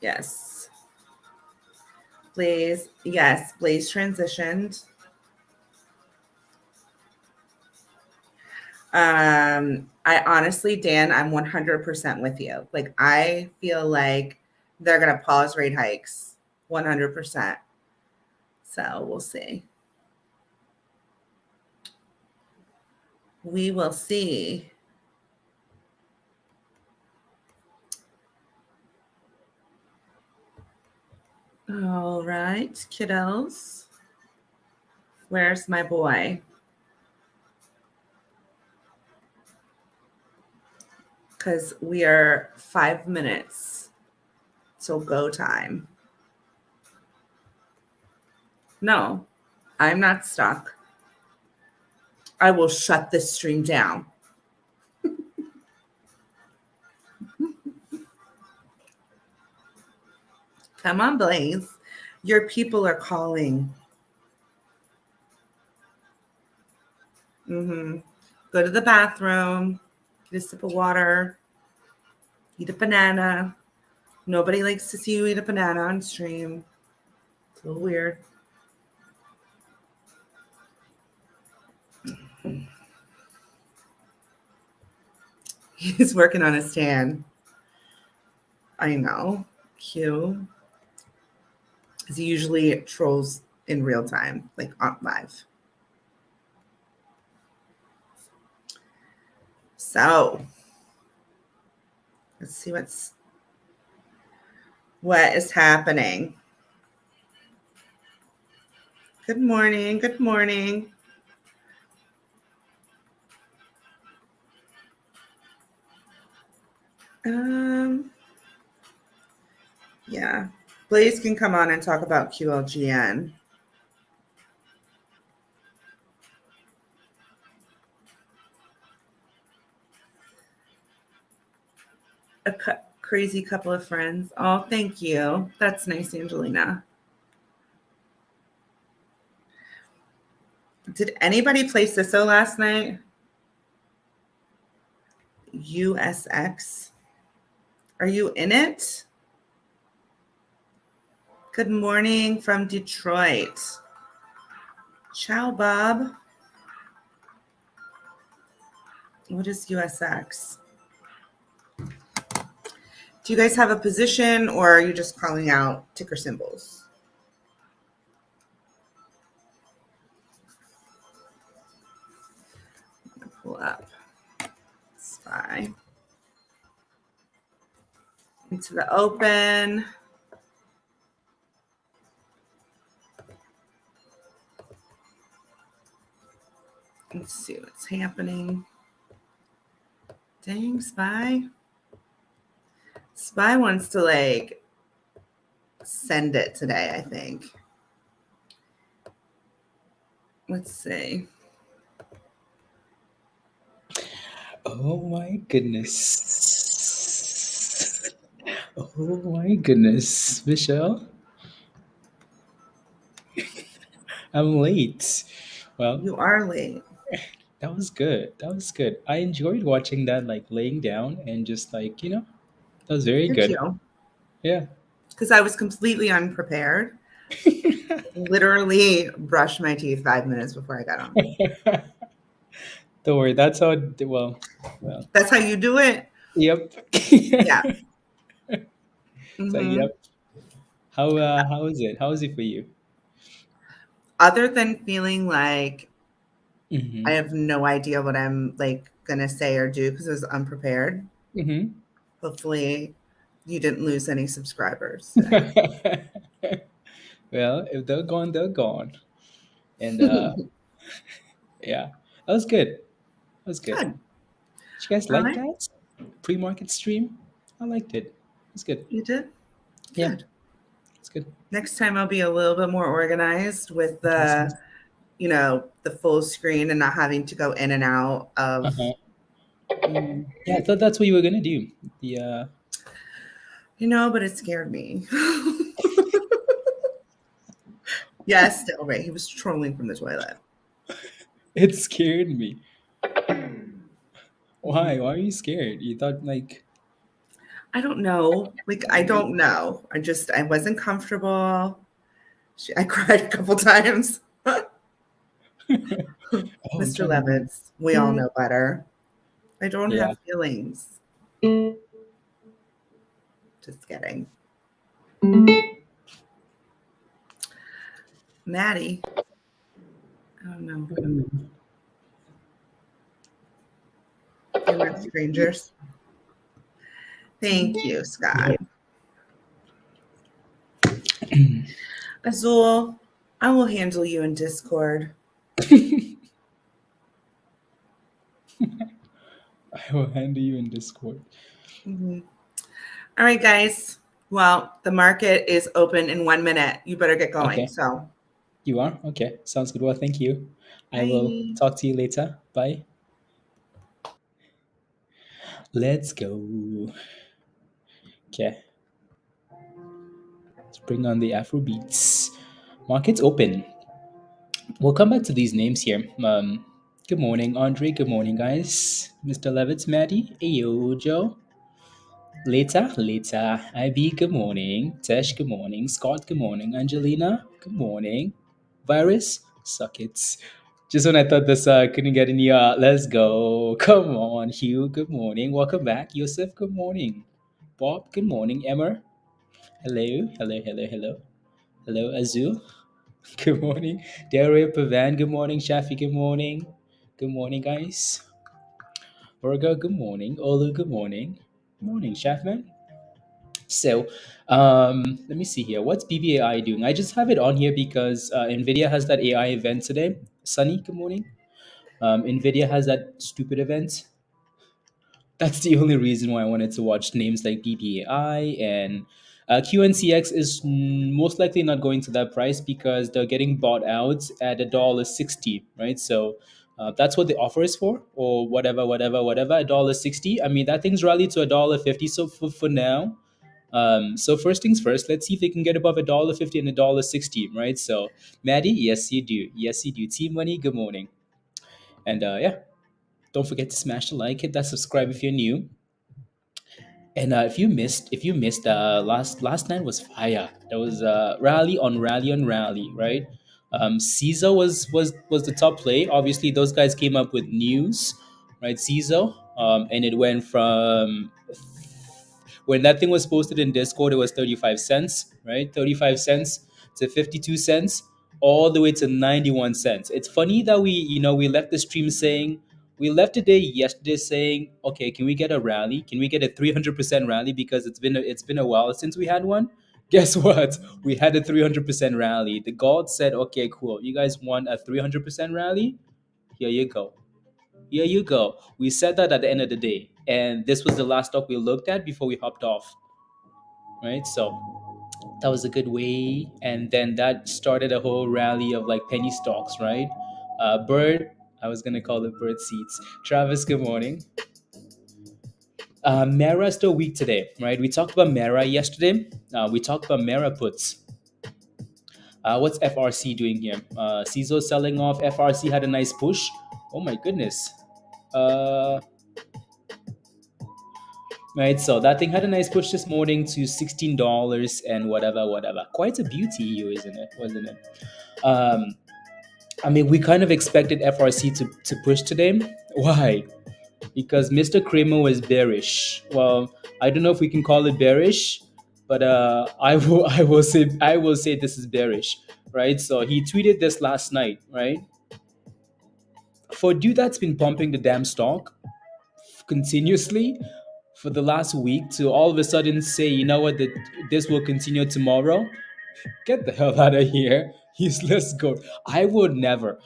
Yes. Blaze transitioned. I honestly, Dan, I'm 100% with you. Like, I feel like they're going to pause rate hikes 100%. So we'll see. We will see. All right, kiddos. Where's my boy? Because we are 5 minutes till go time. No, I'm not stuck. I will shut this stream down. Come on, Blaze. Your people are calling. Go to the bathroom, get a sip of water, eat a banana. Nobody likes to see you eat a banana on stream. It's a little weird. He's working on his tan. I know. Cute. Because he usually trolls in real time, like on live. So let's see what is happening. Good morning. Good morning. Yeah. Blaze can come on and talk about QLGN. A crazy couple of friends. Oh, thank you. That's nice, Angelina. Did anybody play CISO last night? USX. Are you in it? Good morning from Detroit. Ciao, Bob. What is USX? Do you guys have a position, or are you just calling out ticker symbols? I'm gonna pull up SPY into the open. Let's see what's happening. Dang, SPY. SPY wants to like send it today, I think. Let's see. Oh my goodness. Oh my goodness, Michelle. I'm late. Well, You are late. That was good. That was good. I enjoyed watching that, like laying down and just like, that was very Did good. you? Yeah. Because I was completely unprepared. Literally brushed my teeth 5 minutes before I got on. Don't worry. That's how, well, That's how you do it? yep. Yeah. So, Hmm. yep. How is it? How is it for you? Other than feeling like I Mm-hmm. have no idea what I'm like gonna say or do because I was unprepared. Mm-hmm. Hopefully, you didn't lose any subscribers today. Well, if they're gone, they're gone. And yeah, that was good. That was good. Good. Did you guys All like right. that pre-market stream? I liked it. It's good. You did? Yeah, Good. it's good. Next time I'll be a little bit more organized with Awesome. the full screen and not having to go in and out of. Uh-huh. Mm, Yeah, I thought that's what you were gonna do. The but it scared me. Yes, still right. He was trolling from the toilet. it scared me. Why? Mhm. Why are you scared? You thought like I don't know. Like, I don't know. I wasn't comfortable. I cried a couple times. oh, I'm Mr. trying to do. Levitz, we all know better. I don't Yeah. have feelings. Just kidding. Maddie, I don't know. They're not strangers. Thank you, Scott. Azul, I will handle you in Discord. I will handle you in Discord. Mhm. All right, guys. Well, the market is open in 1 minute. You better get going. Okay. So, You are? Okay. Sounds good. Well, thank you. I will bye. talk to you later. Bye. Let's go. Okay. Let's bring on the Afro beats. Markets open. We'll come back to these names here. Good morning, Andre. Good morning, guys. Mr. Levitz, Maddie. Ayo, Joe. Later. IB, good morning. Tesh, good morning. Scott, good morning. Angelina, good morning. Virus, suck it. Just when I thought this couldn't get any, let's go. Come on, Hugh, good morning. Welcome back. Yosef, good morning. Bob, good morning. Emmer, hello. Hello, Azul, good morning. Daria Pavan, good morning. Shafi, good morning. Good morning, guys. Virgo, good morning. Olu, good morning. Good morning, Shafman. So, let me see here. What's BBAI doing? I just have it on here because NVIDIA has that AI event today. Sunny, good morning. NVIDIA has that stupid event. That's the only reason why I wanted to watch names like BBAI and QNCX is most likely not going to that price because they're getting bought out at $1.60, right? So that's what the offer is for, or whatever, $1.60. I mean, that thing's rallied to $1.50. So for now, so first things first, let's see if they can get above $1.50 and $1.60, right? So Maddie, yes you do. Team Money, good morning, and yeah, don't forget to smash the like, hit that subscribe if you're new. And if you missed, last night was fire. There was rally, right? CISO was the top play. Obviously, those guys came up with news, right? CISO, and it went from when that thing was posted in Discord, it was 35 cents, right? 35 cents to 52 cents, all the way to 91 cents. It's funny that we left the stream saying we left the day yesterday saying, okay, can we get a rally? Can we get a 300% rally because it's been a while since we had one. Guess what? We had a 300% rally. The god said, okay, cool. You guys want a 300% rally? Here you go. Here you go. We said that at the end of the day, and this was the last stock we looked at before we hopped off, right? So that was a good way, and then that started a whole rally of like penny stocks, right? Bird, I was gonna call it bird seats. Travis, good morning. Mara is still weak today, right? We talked about Mara yesterday. We talked about Mara puts. What's FRC doing here? CISO selling off. FRC had a nice push. Oh my goodness. Uh, right. So that thing had a nice push this morning to $16 and whatever, whatever. Quite a beauty here, isn't it? Wasn't it? Um, I mean, we kind of expected FRC to push today. Why? Because Mr. Kramer was bearish. Well, I don't know if we can call it bearish, but I will say this is bearish, right? So he tweeted this last night, right? For a dude that's been pumping the damn stock continuously for the last week to all of a sudden say, you know what, that this will continue tomorrow. Get the hell out of here. Useless goat. I would never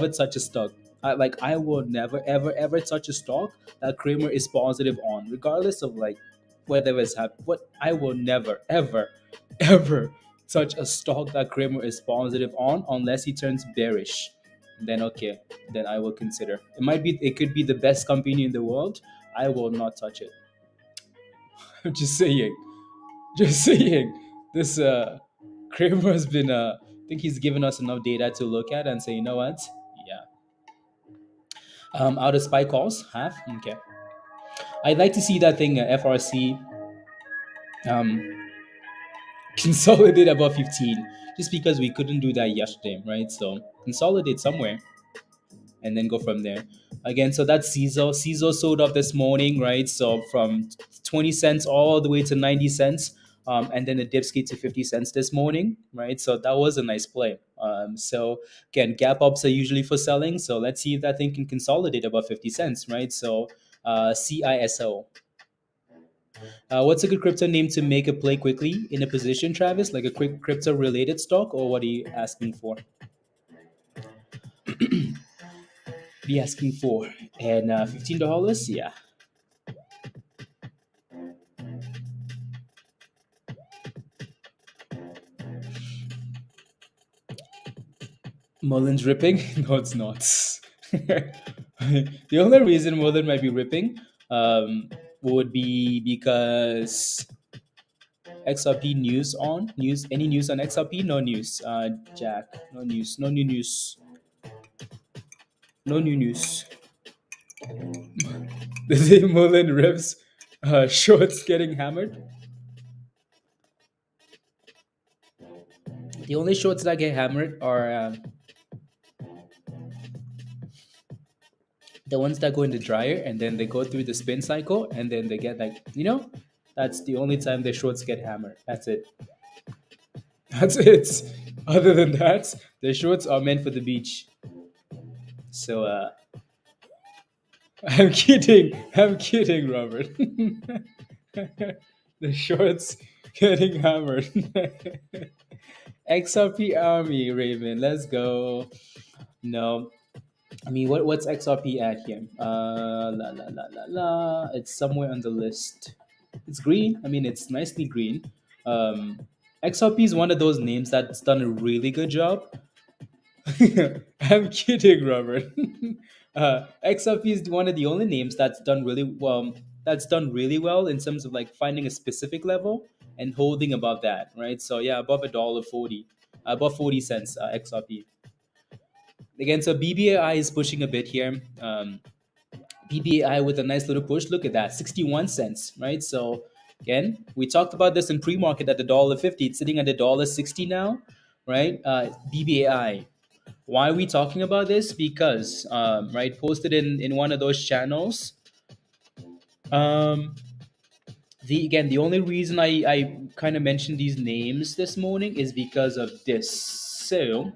touch a stock. I would never, ever, ever touch a stock that Kramer is positive on, regardless of like whether it's happening. What I will never, ever, ever touch a stock that Kramer is positive on unless he turns bearish. Then okay, then I will consider. It could be the best company in the world. I will not touch it. I'm just saying. Just saying. This Kramer has been I think he's given us enough data to look at and say, you know what? Yeah. Out of spy calls, half? Okay. I'd like to see that thing FRC um consolidate above 15. Just because we couldn't do that yesterday, right? So consolidate somewhere and then go from there. Again, so that's CISO. CISO sold off this morning, right? So from 20 cents all the way to 90 cents. And then the dipski to 50 cents this morning, right? So that was a nice play. So again, gap ups are usually for selling. So let's see if that thing can consolidate above 50 cents, right? So CISO. What's a good crypto name to make a play quickly in a position, Travis? Like a quick crypto related stock, or what are you asking for? Be asking for and $15, yeah. Mullen's ripping? No, it's not. The only reason Mullen might be ripping would be because XRP news on news. Any news on XRP? No news. Jack, no news. No new news. No new news. The day Mullen rips, shorts getting hammered. The only shorts that get hammered are the ones that go in the dryer and then they go through the spin cycle and then they get like, that's the only time the shorts get hammered. That's it. That's it. Other than that, the shorts are meant for the beach. So I'm kidding. I'm kidding, Robert. The shorts getting hammered. XRP Army, Raven. Let's go. No, I mean, what's XRP at here? La la la la la. It's somewhere on the list. It's green. I mean, it's nicely green. Um, XRP is one of those names that's done a really good job. I'm kidding, Robert. XRP is one of the only names that's done really well. That's done really well in terms of like finding a specific level and holding above that, right? So yeah, above $1.40, above 40 cents. XRP. Again, so BBAI is pushing a bit here. BBAI with a nice little push. Look at that, 61 cents, right? So again, we talked about this in pre-market at $1.50. It's sitting at $1.60 now, right? BBAI. Why are we talking about this? Because right, posted in one of those channels. Um, the only reason I kind of mentioned these names this morning is because of this. So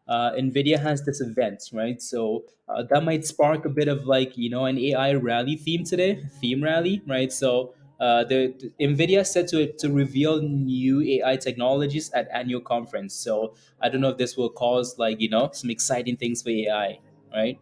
NVIDIA has this event, right? So that might spark a bit of like, an AI rally theme rally, right? So the NVIDIA said to reveal new AI technologies at annual conference. So I don't know if this will cause like, some exciting things for AI, right?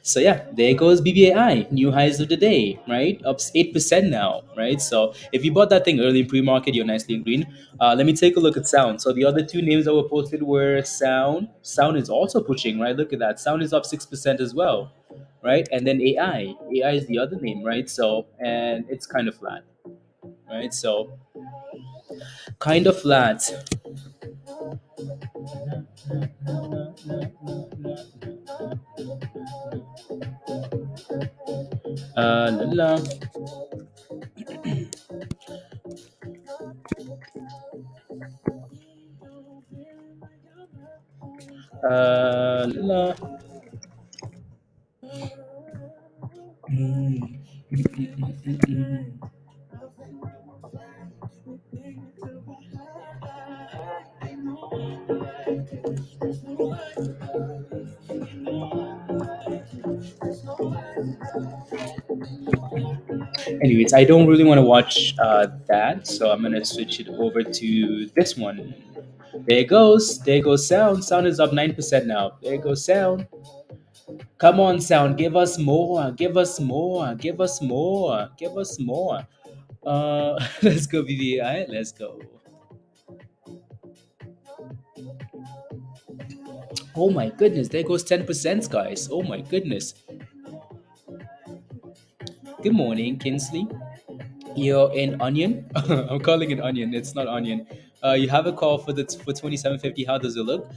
So yeah, there goes BBAI, new highs of the day, right? Up 8% now, right? So if you bought that thing early in pre-market, you're nicely in green. Let me take a look at SOUN. So the other two names that were posted were SOUN. SOUN is also pushing, right? Look at that. SOUN is up 6% as well, right? And then AI. AI is the other name, right? So, and it's kind of flat, right? So kind of flat. La, la. La. Mm. Anyways, I don't really want to watch that, so I'm gonna switch it over to this one. There it goes. There goes Sound. Sound is up 9% now. There goes Sound. Come on, Sound. Give us more. Give us more. Give us more. Give us more. Let's go, BBAI. Let's go. Oh my goodness. There goes 10%, guys. Oh my goodness. Good morning, Kinsley. You're in Onion. I'm calling it Onion. It's not Onion. You have a call for 2750. How does it look?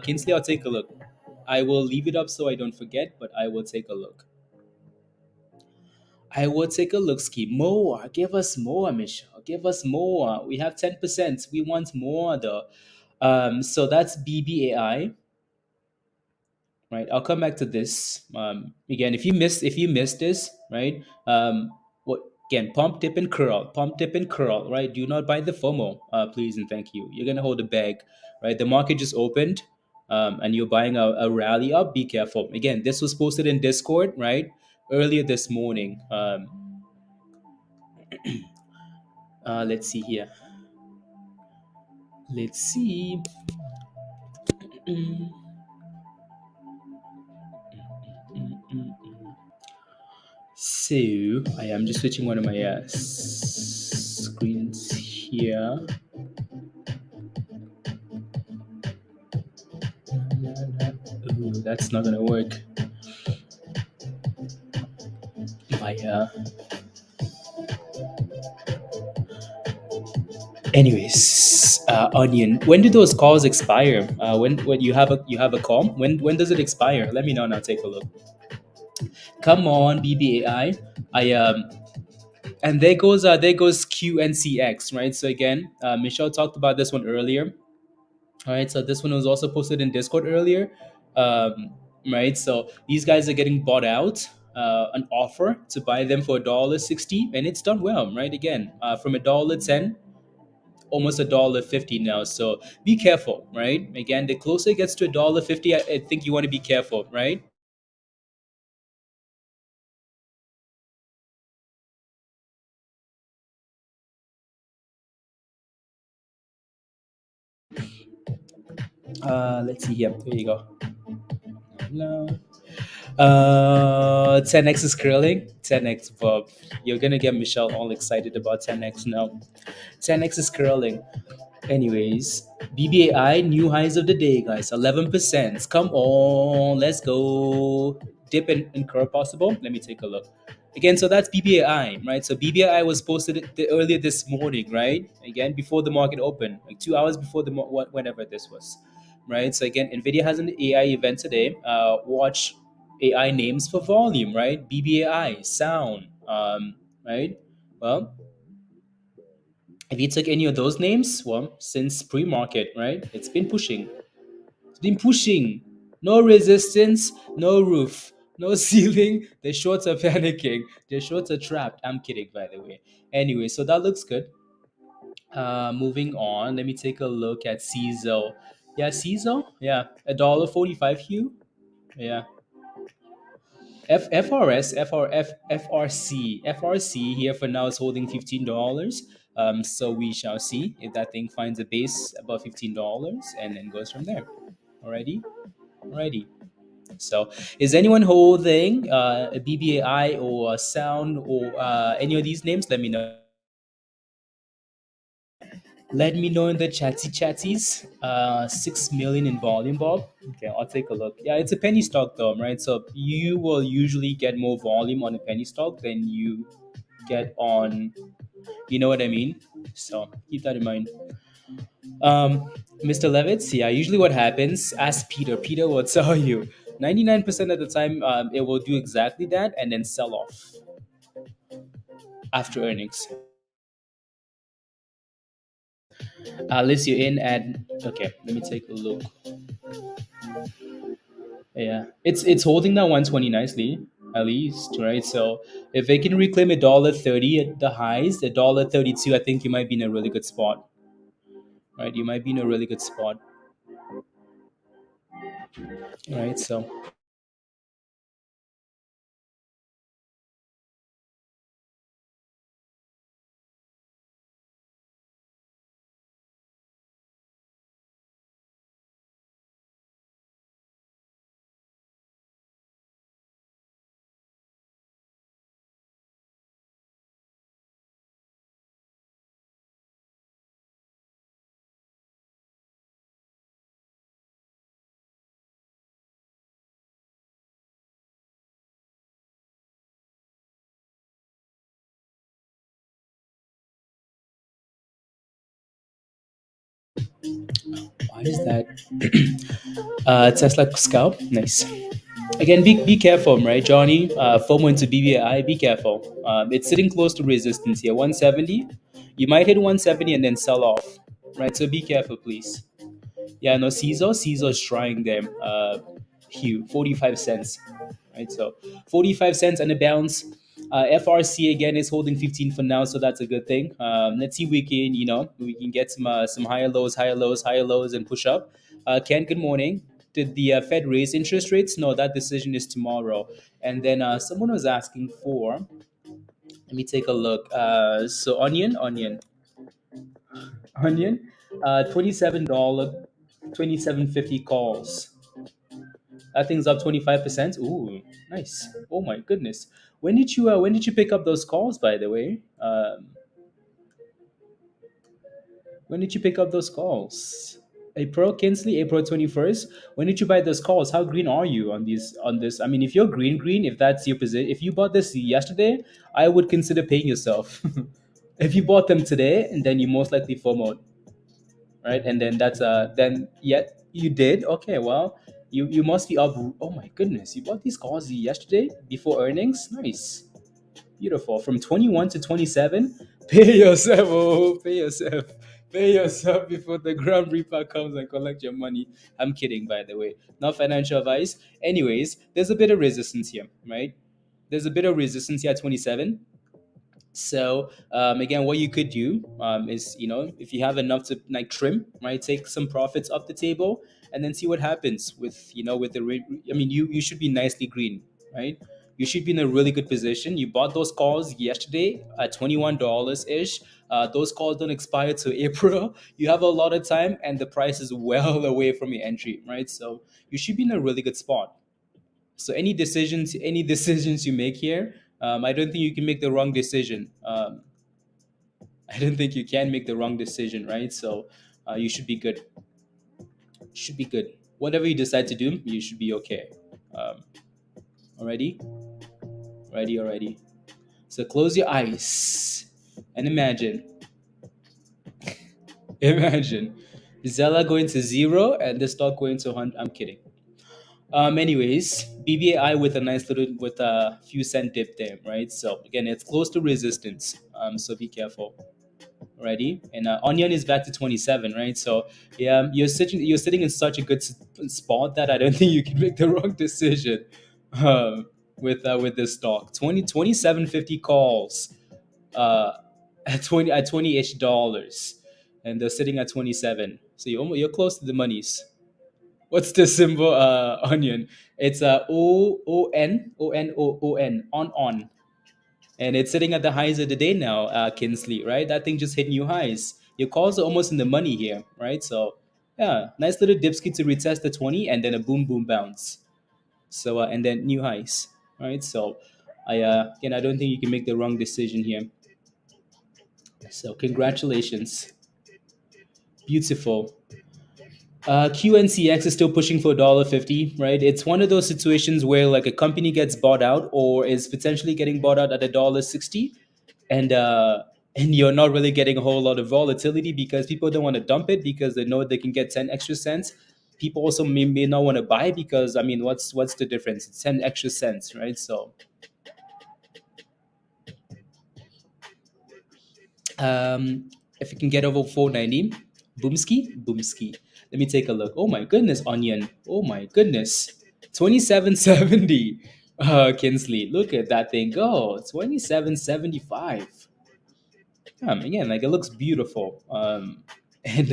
Kinsley, I'll take a look. I will leave it up so I don't forget, but I will take a look. I will take a look, Ski. More. Give us more, Michelle. Give us more. We have 10%. We want more, though. So that's BBAI, right? I'll come back to this. Again, if you missed this, right? What again? Pump, dip, and curl, right? Do not buy the FOMO, please and thank you. You're gonna hold a bag, right? The market just opened, and you're buying a rally up. Be careful. Again, this was posted in Discord, right? Earlier this morning. Let's see here. Let's see. Mm, mm, mm, mm. So I am just switching one of my screens here. Ooh, that's not gonna work. My anyways, Onion. When do those calls expire? When you have a call? When does it expire? Let me know and I'll take a look. Come on, BBAI. And there goes QNCX, right? So again, Michelle talked about this one earlier. All right, so this one was also posted in Discord earlier, um, right? So these guys are getting bought out. An offer to buy them for $1.60, and it's done well, right? Again, from $1.10, almost $1.50 now. So be careful, right? Again, the closer it gets to $1.50, I think you want to be careful, right? Let's see here. There you go. No. 10x is curling. 10x, Bob. You're gonna get Michelle all excited about 10x now. 10x is curling. Anyways, BBAI new highs of the day, guys. 11%. Come on, let's go. Dip and curl possible. Let me take a look. Again, so that's BBAI, right? So BBAI was posted earlier this morning, right? Again, before the market opened, like 2 hours before whenever this was, right? So again, Nvidia has an AI event today. Watch AI names for volume, right? BBAI, SOUN, right? Well, if you took any of those names, well, since pre-market, right, it's been pushing. It's been pushing. No resistance, no roof, no ceiling. The shorts are panicking. The shorts are trapped. I'm kidding, by the way. Anyway, so that looks good. Moving on, let me take a look at CISO. Yeah, CISO. Yeah, $1.45 Hugh. Yeah, FRS, FRC here for now is holding $15. So we shall see if that thing finds a base above $15 and then goes from there. Alrighty, alrighty. So, is anyone holding a BBAI or a Sound or any of these names? Let me know. Let me know in the chatties. 6 million in volume, Bob. Okay, I'll take a look. Yeah, it's a penny stock though, right? So you will usually get more volume on a penny stock than you get on, you know what I mean? So keep that in mind. Mr. Levitz, yeah, usually what happens, ask Peter. Peter will tell you 99% of the time it will do exactly that and then sell off after earnings. List you in at, okay, let me take a look. Yeah, it's holding that 120 nicely, at least, right? So if they can reclaim $1.30 at the highs, $1.32, I think you might be in a really good spot, right? You might be in a really good spot, right? So why is that? Tesla scalp, nice. Again, be careful, right, Johnny? FOMO into BBAI, be careful. It's sitting close to resistance here, 170. You might hit 170 and then sell off, right? So be careful, please. Yeah, no, CISO is trying them. Hugh, 45 cents, right? So 45 cents and a bounce. FRC again is holding 15 for now, so that's a good thing. Let's see if we can, we can get some higher lows, higher lows, higher lows, and push up. Ken, good morning. Did the Fed raise interest rates? No, that decision is tomorrow. And then someone was asking for. Let me take a look. So onion, $27, 27.50 calls. That thing's up 25%. Ooh, nice. Oh my goodness. When did you pick up those calls, by the way? When did you pick up those calls? April Kinsley, April 21st. When did you buy those calls? How green are you on this? I mean, if you're green, if that's your position, if you bought this yesterday, I would consider paying yourself. If you bought them today, and then you most likely FOMO, right? And then then yet you did. Okay, well, you must be up. Oh my goodness, you bought these calls yesterday before earnings. Nice, beautiful. From 21 to 27, pay yourself. Oh, pay yourself before the Grand Reaper comes and collect your money. I'm kidding, by the way. Not financial advice. Anyways, there's a bit of resistance here, right? There's a bit of resistance here at 27. So again, what you could do is, if you have enough to like trim, right, take some profits off the table, and then see what happens with the rate. I mean, you should be nicely green, right? You should be in a really good position. You bought those calls yesterday at $21 ish. Those calls don't expire till April. You have a lot of time, and the price is well away from your entry, right? So you should be in a really good spot. So any decisions you make here, I don't think you can make the wrong decision. I don't think you can make the wrong decision, right? So you should be good. Should be good. Whatever you decide to do, you should be okay. Um, already, already. So close your eyes and imagine, Zella going to zero and the stock going to 100. I'm kidding. Anyways, BBAI with a nice little with a few cent dip there, right? So again, it's close to resistance. So be careful. Ready? And onion is back to 27, right? So yeah, you're sitting in such a good spot that I don't think you can make the wrong decision with this stock. 27.50 calls at 20-ish dollars, and they're sitting at 27. So you're close to the monies. What's the symbol? Onion. It's on, and it's sitting at the highs of the day now. Kinsley, right? That thing just hit new highs. Your calls are almost in the money here, right? So yeah, nice little dipski to retest the 20, and then a boom boom bounce. So and then new highs, right? So I don't think you can make the wrong decision here. So congratulations, beautiful. QNCX is still pushing for $1.50, right? It's one of those situations where like a company gets bought out or is potentially getting bought out at $1.60, and and you're not really getting a whole lot of volatility because people don't want to dump it because they know they can get 10 extra cents. People also may not want to buy because I mean, what's the difference? It's 10 extra cents, right? So if you can get over 490, boomski. Let me take a look. Oh my goodness, onion. Oh my goodness, 2770. Kinsley, look at that thing go. 2775. Again, like it looks beautiful. And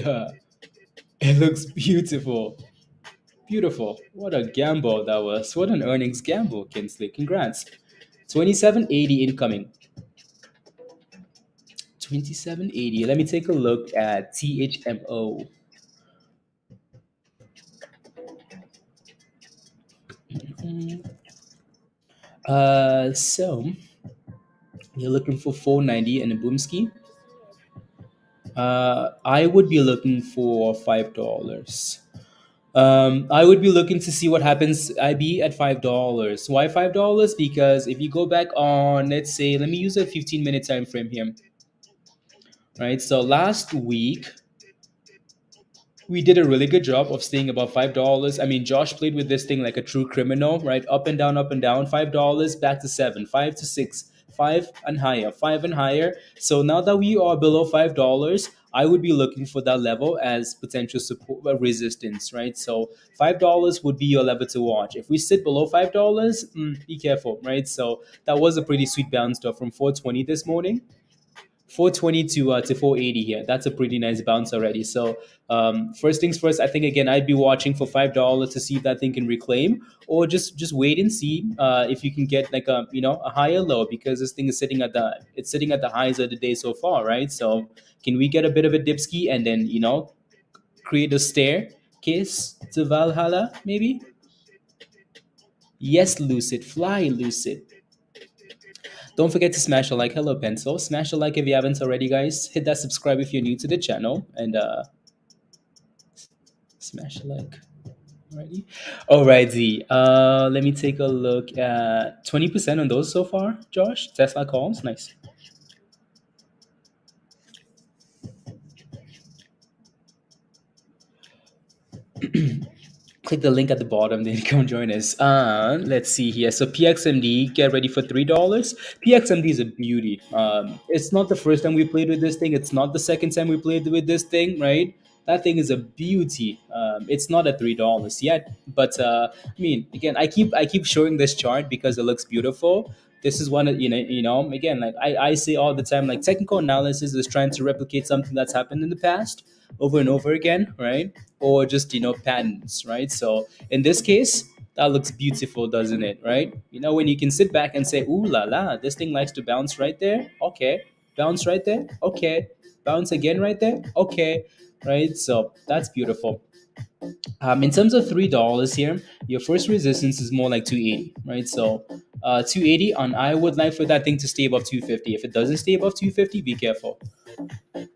it looks beautiful. Beautiful. What a gamble that was. What an earnings gamble, Kinsley. Congrats. 2780 incoming. 2780. Let me take a look at THMO. So you're looking for 490 and a boomski. I would be looking for $5. I would be looking to see what happens. IB at $5. Why $5? Because if you go back on, let's say, let me use a 15-minute time frame here. Right. So last week we did a really good job of staying above $5. I mean, Josh played with this thing like a true criminal, right? Up and down, $5 back to 7, 5 to 6, 5 and higher, 5 and higher. So now that we are below $5, I would be looking for that level as potential support resistance, right? So $5 would be your level to watch. If we sit below $5, be careful, right? So that was a pretty sweet bounce though from 420 this morning. 420 to 480 here. That's a pretty nice bounce already. So first things first, I think again I'd be watching for $5 to see if that thing can reclaim, or just wait and see if you can get like a higher low, because this thing is sitting at the highs of the day so far, right? So can we get a bit of a dipski and then create a staircase to Valhalla maybe? Yes, Lucid, fly Lucid. Don't forget to smash a like. Hello, Pencil. Smash a like if you haven't already, guys. Hit that subscribe if you're new to the channel, and smash a like. Alrighty. Alrighty. Let me take a look at 20% on those so far, Josh. Tesla calls. Nice. Click the link at the bottom, then come join us. Let's see here. So PXMD, get ready for $3. PXMD is a beauty. It's not the first time we played with this thing. It's not the second time we played with this thing, right? That thing is a beauty. It's not at $3 yet, but I mean, again, I keep showing this chart because it looks beautiful. This is one of again, like I say all the time, like technical analysis is trying to replicate something that's happened in the past over and over again, right? Or just patterns, right? So in this case, that looks beautiful, doesn't it? Right? When you can sit back and say, "Ooh la la, this thing likes to bounce right there." Okay, bounce right there. Okay, bounce again right there. Okay, right? So that's beautiful. In terms of $3 here, your first resistance is more like 280, right? So 280 on, I would like for that thing to stay above 250. If it doesn't stay above 250, be careful.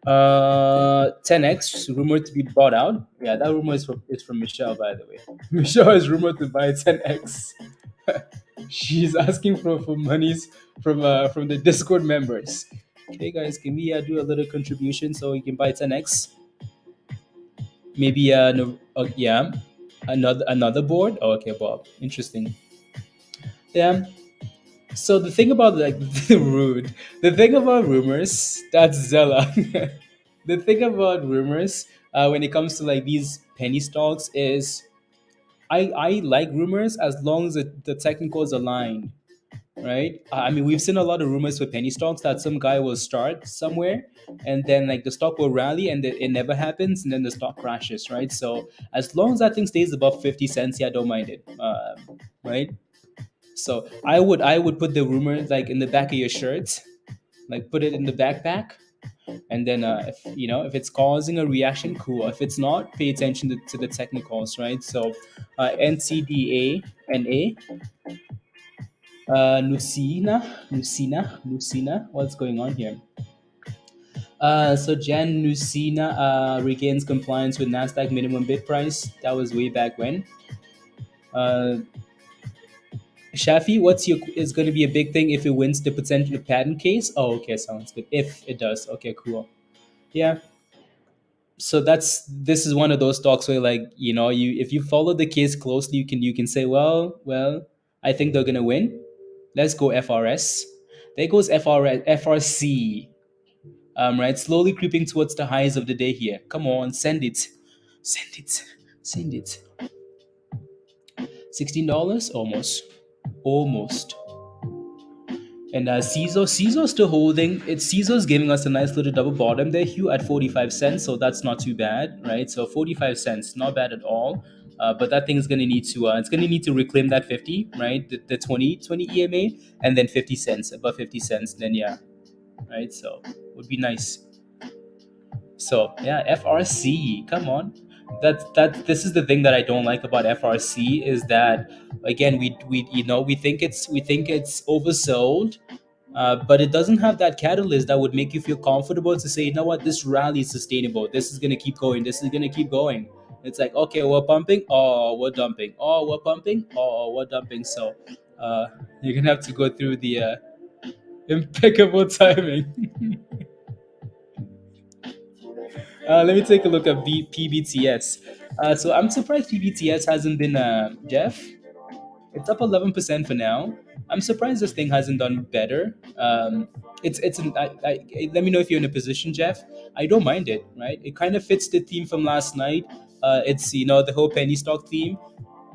10x rumored to be bought out. Yeah, that rumor is from Michelle, by the way. Michelle is rumored to buy 10x. She's asking for monies from the Discord members. Okay, guys, can we do a little contribution so we can buy 10x? Maybe no, yeah, another board. Oh, okay, Bob. Interesting. Yeah. So the thing about like rude, the thing about rumors, that's Zella. The thing about rumors, when it comes to like these penny stocks, is I like rumors as long as the technicals align, right? I mean, we've seen a lot of rumors for penny stocks that some guy will start somewhere and then like the stock will rally and it never happens and then the stock crashes, right? So as long as that thing stays above 50 cents, yeah, I don't mind it, right? So I would put the rumor like in the back of your shirt, like put it in the backpack, and then if it's causing a reaction, cool. If it's not, pay attention to the technicals, right? So NCDA NA, Lucina. What's going on here? So Jan Lucina regains compliance with Nasdaq minimum bid price. That was way back when. Uh, Shafi, what's your is going to be a big thing if it wins the potential patent case? Oh, okay, sounds good. If it does, okay, cool. Yeah. So this is one of those stocks where, like, you if you follow the case closely, you can say, well, I think they're gonna win. Let's go FRS. There goes FRC. Right, slowly creeping towards the highs of the day here. Come on, send it, send it. $16 almost, almost. And CISO still holding. CISO's giving us a nice little double bottom there, Hugh, at 45 cents. So that's not too bad, right? So 45 cents, not bad at all. But that thing is gonna need to reclaim that 50, right? The 20 EMA, and then 50 cents, above 50 cents. Then yeah, right. So would be nice. So yeah, FRC, come on. This is the thing that I don't like about FRC is that, again, we think it's oversold, but it doesn't have that catalyst that would make you feel comfortable to say, you know what, this rally is sustainable. This is gonna keep going. This is gonna keep going. It's like, okay, we're pumping. Oh, we're dumping. Oh, we're pumping. Oh, we're dumping. So you're gonna have to go through the impeccable timing. Let me take a look at PBTS. So I'm surprised PBTS hasn't been Jeff. It's up 11% for now. I'm surprised this thing hasn't done better. Let me know if you're in a position, Jeff. I don't mind it, right? It kind of fits the theme from last night. It's the whole penny stock theme.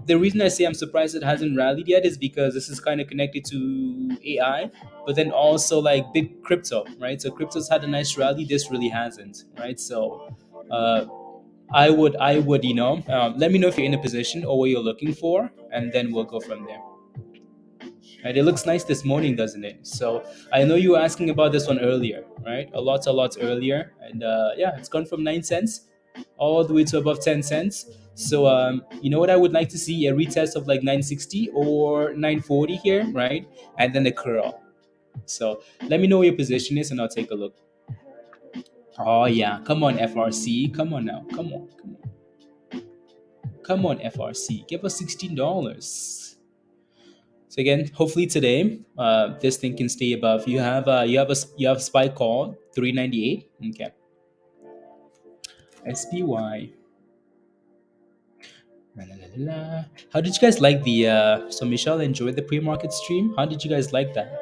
The reason I say I'm surprised it hasn't rallied yet is because this is kind of connected to AI, but then also like big crypto, right? So crypto's had a nice rally. This really hasn't, right? So uh, I would, let me know if you're in a position or what you're looking for, and then we'll go from there. Right? It looks nice this morning, doesn't it? So I know you were asking about this one earlier, right? A lot earlier, and yeah, it's gone from 9 cents all the way to above 10 cents. So you know what I would like to see, a retest of like 960 or 940 here, right? And then a curl. So let me know where your position is, and I'll take a look. Oh yeah, come on FRC, come on now, come on FRC, give us $16. So again, hopefully today, this thing can stay above. You have spike call 398. Okay. SPY. La, la, la, la, la. How did you guys like the? So Michelle enjoyed the pre-market stream. How did you guys like that?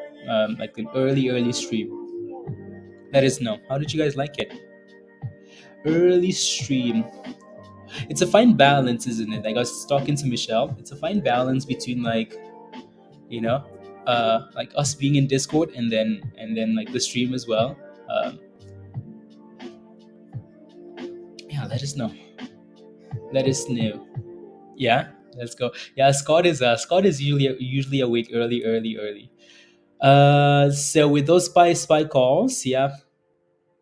Like an early stream. Let us know. How did you guys like it? Early stream. It's a fine balance, isn't it? Like I was talking to Michelle. It's a fine balance between you know, like us being in Discord and then like the stream as well. Um, yeah, let us know. Let us know. Yeah, let's go. Yeah, Scott is usually awake early. So with those spy calls, yeah,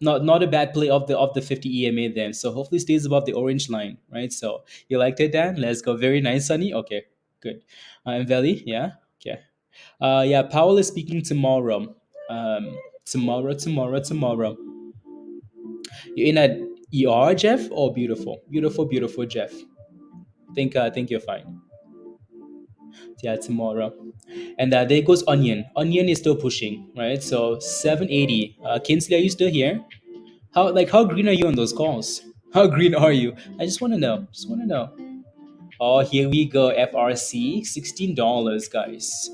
not a bad play of the 50 EMA then. So hopefully stays above the orange line, right? So you liked it, Dan? Let's go. Very nice, Sunny. Okay, good. And Valley, yeah, okay. Yeah, Powell is speaking tomorrow. Tomorrow. You're in at ER, Jeff? Oh, beautiful, Jeff. Think you're fine. Yeah, tomorrow. And there goes Onion. Onion is still pushing, right? So 780. Kinsley, are you still here? How green are you on those calls? How green are you? I just want to know. Oh, here we go. FRC, $16, guys.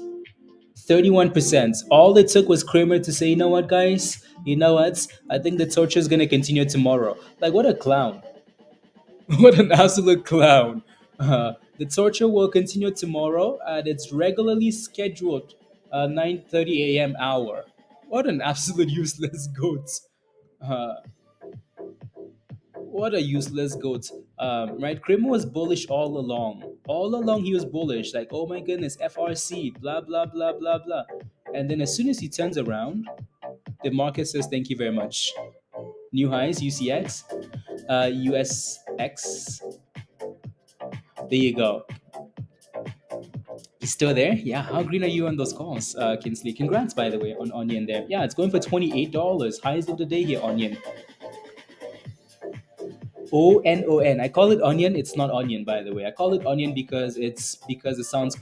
31%. All it took was Kramer to say, you know what, guys? You know what? I think the torture is gonna continue tomorrow. Like, what a clown. What an absolute clown. The torture will continue tomorrow at its regularly scheduled 9:30 a.m. hour. What an absolute useless goat. Uh, what a useless goat. Right? Kramer was bullish all along. All along he was bullish. Like, oh my goodness, FRC, blah, blah, blah, blah, blah. And then as soon as he turns around, the market says, thank you very much. New highs, UCX, USX. There you go. He's still there? Yeah. How green are you on those calls, Kinsley? Congrats, by the way, on Onion there. Yeah, it's going for $28. Highest of the day here, Onion. ONON. I call it onion. It's not onion, by the way. I call it onion because it sounds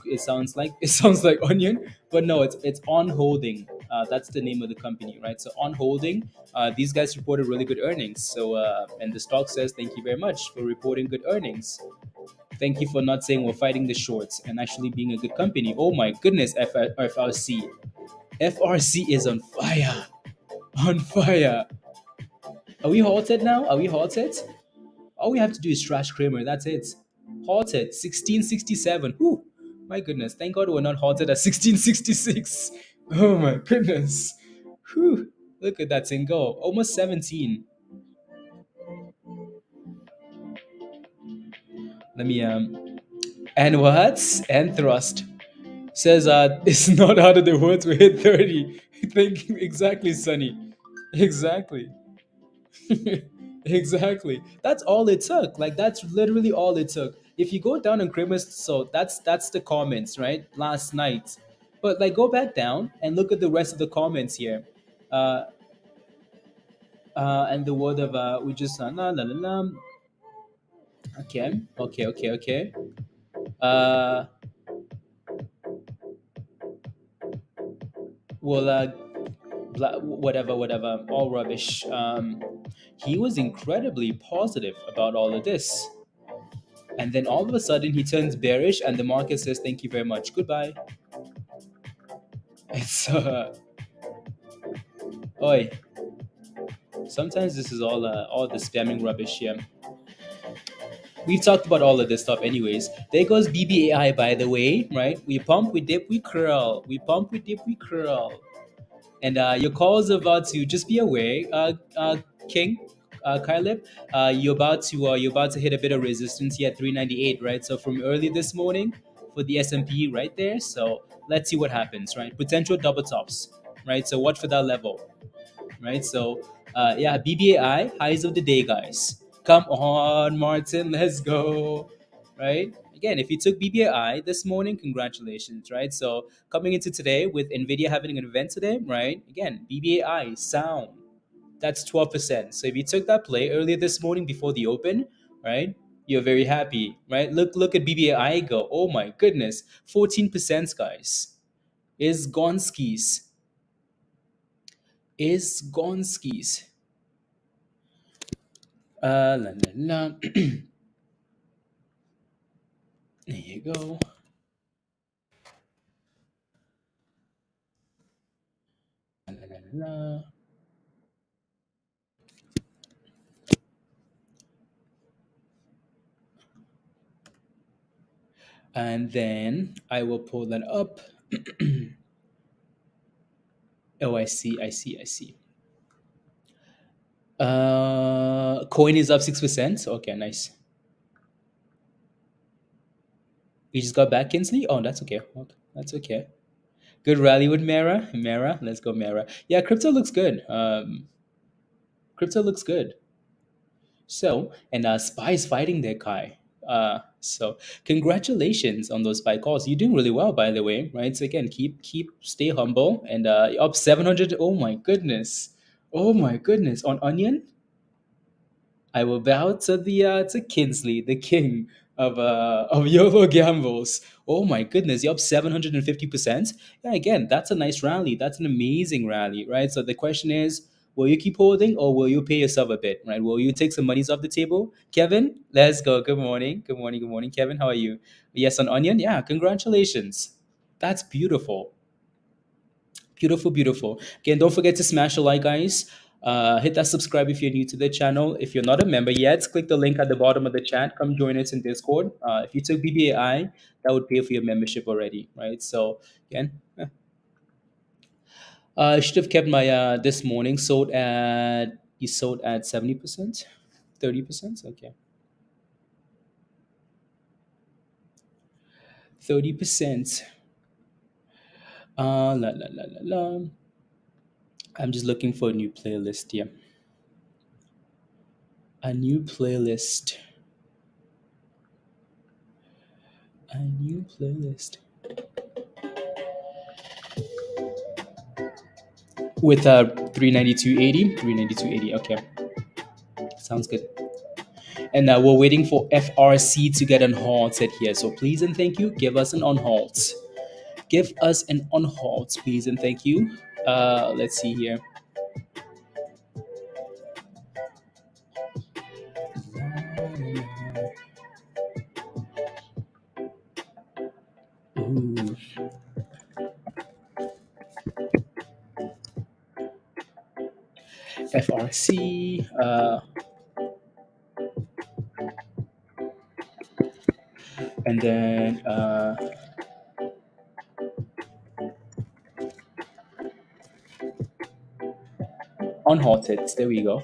like onion, but no, it's On Holding. That's the name of the company, right? So On Holding. These guys reported really good earnings. So and the stock says thank you very much for reporting good earnings. Thank you for not saying we're fighting the shorts and actually being a good company. Oh my goodness, FRC. FRC is on fire. On fire. Are we halted now? Are we halted? All we have to do is trash Kramer. That's it. Halted 1667. Whew. My goodness. Thank God we're not halted at 1666. Oh my goodness. Whew. Look at that thing go. Almost 17. Let me and what? And thrust. Says it's not out of the woods. We hit 30. Thank you. Exactly, Sonny. Exactly. Exactly. That's all it took. Like that's literally all it took. If you go down on Grimace, so that's the comments, right? Last night. But like go back down and look at the rest of the comments here. Uh and the word of we just la la la la. Okay, okay, okay, okay. Uh well whatever, whatever, all rubbish. He was incredibly positive about all of this. And then all of a sudden he turns bearish and the market says thank you very much, goodbye. It's oi. Sometimes this is all the spamming rubbish here. We've talked about all of this stuff anyways. There goes BBAI, by the way, right? We pump, we dip, we curl. We pump, we dip, we curl. And your call is about to just be aware, King, Kyleb, you're about to hit a bit of resistance here at 398, right? So from early this morning for the S&P right there. So let's see what happens, right? Potential double tops, right? So watch for that level, right? So yeah, BBAI highs of the day, guys. Come on, Martin, let's go, right? Again, if you took BBAI this morning, congratulations, right? So coming into today with Nvidia having an event today, right? Again, BBAI, SOUN, that's 12%. So if you took that play earlier this morning before the open, right? You're very happy, right? Look at BBAI go. Oh my goodness, 14%, guys. Is Gonskis. Is Gonskis. La, la, la. There you go. La, la, la, la. And then I will pull that up. Oh, I see, I see, I see. Coin is up 6%. Okay, nice. You just got back, Kinsley? Oh, that's okay. Okay, that's okay. Good rally with Mara. Mara, let's go, Mara. Yeah, crypto looks good. Crypto looks good. So, and Spy is fighting their Kai. So congratulations on those spy calls. You're doing really well, by the way, right? So again, stay humble and up 700. Oh my goodness. Oh my goodness. On Onion, I will bow to Kinsley, the king of YOLO gambles. Oh my goodness, you're up 750%. Yeah, again, that's a nice rally. That's an amazing rally, right? So the question is, will you keep holding or will you pay yourself a bit, right? Will you take some monies off the table? Kevin, let's go. Good morning. Good morning. Good morning, Kevin. How are you? Yes, on Onion. Yeah, congratulations. That's beautiful. Beautiful, beautiful. Again, don't forget to smash a like, guys. Hit that subscribe if you're new to the channel. If you're not a member yet, click the link at the bottom of the chat. Come join us in Discord. If you took BBAI, that would pay for your membership already, right? So again, I should have kept my this morning sold at you sold at 70%, 30%. Okay, 30%. La la la la la. I'm just looking for a new playlist here. A new playlist. A new playlist. With 392.80. 392.80. Okay. Sounds good. And we're waiting for FRC to get unhalted here. So please and thank you, give us an unhalt. Give us an unhalt, please and thank you. Let's see here. Ooh. FRC. And then unhalted. There we go.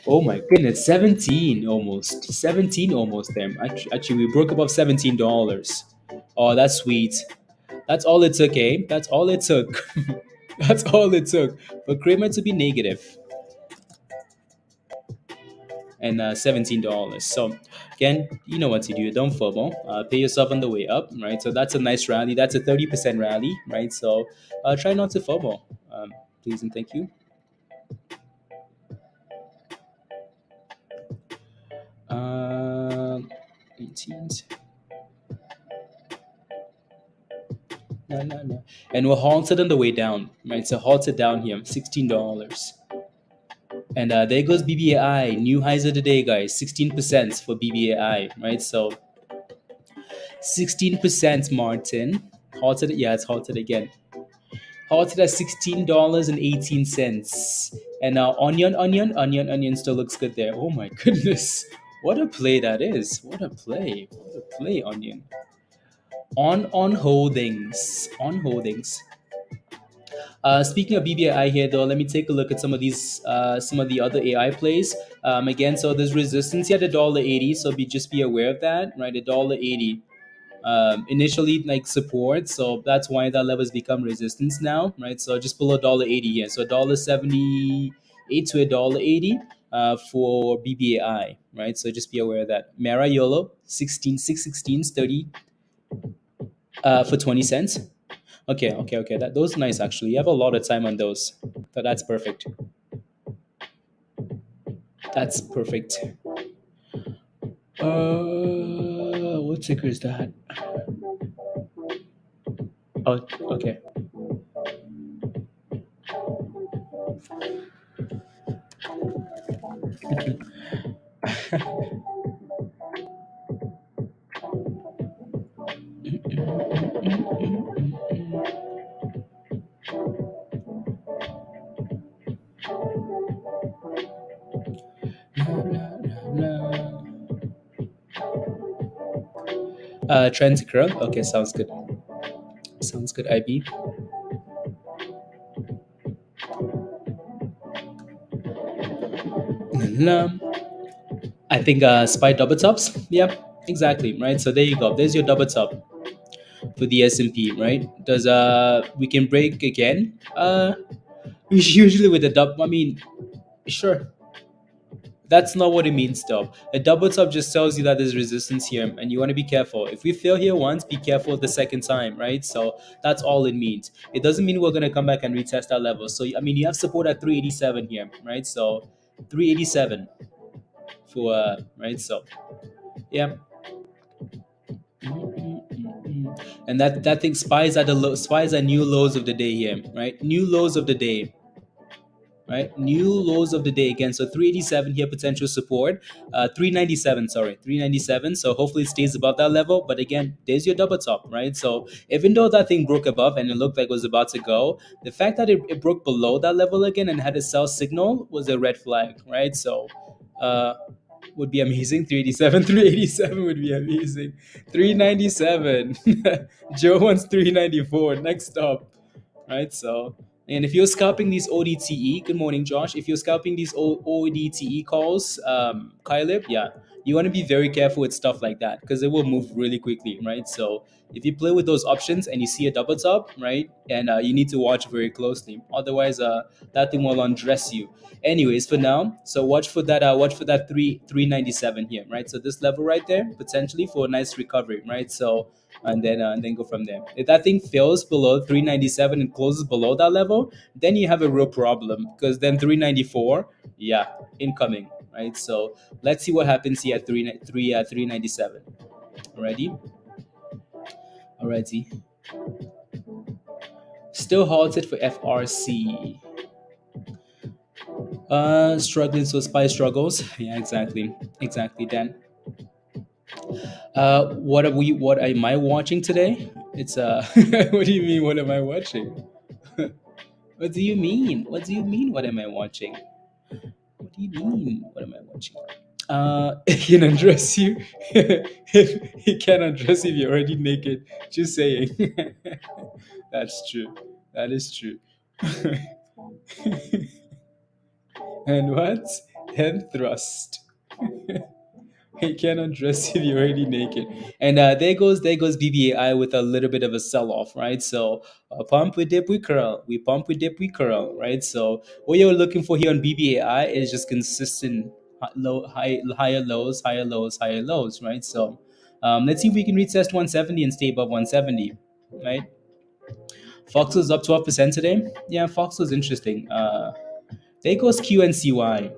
Oh my goodness, 17 almost. 17 almost there. Actually, we broke above $17. Oh, that's sweet. That's all it took, eh? That's all it took. That's all it took for Kramer to be negative. And $17. So again, you know what to do. Don't FOMO. Pay yourself on the way up, right? So that's a nice rally. That's a 30% rally, right? So try not to FOMO. Please and thank you. 18s. No. And we're halted on the way down, right? So halted down here, $16. And there goes BBAI, new highs of the day, guys. 16% for BBAI, right? So 16%, Martin. Halted, yeah, it's halted again. Halted at $16.18. And onion still looks good there. Oh my goodness. What a play that is. What a play, onion. On holdings. Speaking of BBAI here, though, let me take a look at some of the other AI plays. Again, so there's resistance here at $1.80, so just be aware of that, right? $1.80. Initially like support, so that's why that level has become resistance now, right? So just below $1.80 here, so $1.78 to $1.80 for BBAI, right? So just be aware of that. Mara YOLO 616s 30 for 20 cents. Okay. Those are nice actually. You have a lot of time on those, so that's perfect. What ticker is that? Oh, okay. Trend curl. Okay, sounds good. IB. I think SPY double tops. Yeah, exactly. Right. So there you go. There's your double top for the S&P. Right. Does we can break again? Usually with the double. I mean, sure. That's not what it means, though. A double top just tells you that there's resistance here, and you want to be careful. If we fail here once, be careful the second time, right? So that's all it means. It doesn't mean we're going to come back and retest that level. So, I mean, you have support at 387 here, right? So 387 for, right? So, yeah. And that thing, SPYs are new lows of the day here, right? New lows of the day. Right, new lows of the day again. So 387 here, potential support. 397, sorry, 397. So hopefully it stays above that level. But again, there's your double top, right? So even though that thing broke above and it looked like it was about to go, the fact that it broke below that level again and had a sell signal was a red flag, right? So would be amazing. 387 would be amazing. 397. Joe wants 394. Next up, right? So. And if you're scalping these ODTE, good morning, Josh. If you're scalping these ODTE calls, Kyleb, yeah, you want to be very careful with stuff like that because it will move really quickly, right? So if you play with those options and you see a double top, right, and you need to watch very closely, otherwise, that thing will undress you. Anyways, for now, so watch for that. Watch for that 397 here, right? So this level right there, potentially for a nice recovery, right? So. And then go from there. If that thing fails below 397 and closes below that level, then you have a real problem because then 394, yeah, incoming, right? So let's see what happens here at 397. Alrighty, alrighty. Still halted for FRC. Struggling, so SPY struggles. Yeah, exactly. Dan. What am I watching today? It's what do you mean? What am I watching? What do you mean? What do you mean? What am I watching? What do you mean? What am I watching? He can undress you. If he can undress you if you're already naked. Just saying. That's true. That is true. And what? Head thrust. He cannot dress if you're already naked. And there goes BBAI with a little bit of a sell off, right? So pump, we dip, we curl. We pump, we dip, we curl, right? So what you're looking for here on BBAI is just consistent higher lows, higher lows, higher lows, right? So let's see if we can retest 170 and stay above 170, right? FOXO's up 12% today. Yeah, FOXO's interesting. There goes QNCY.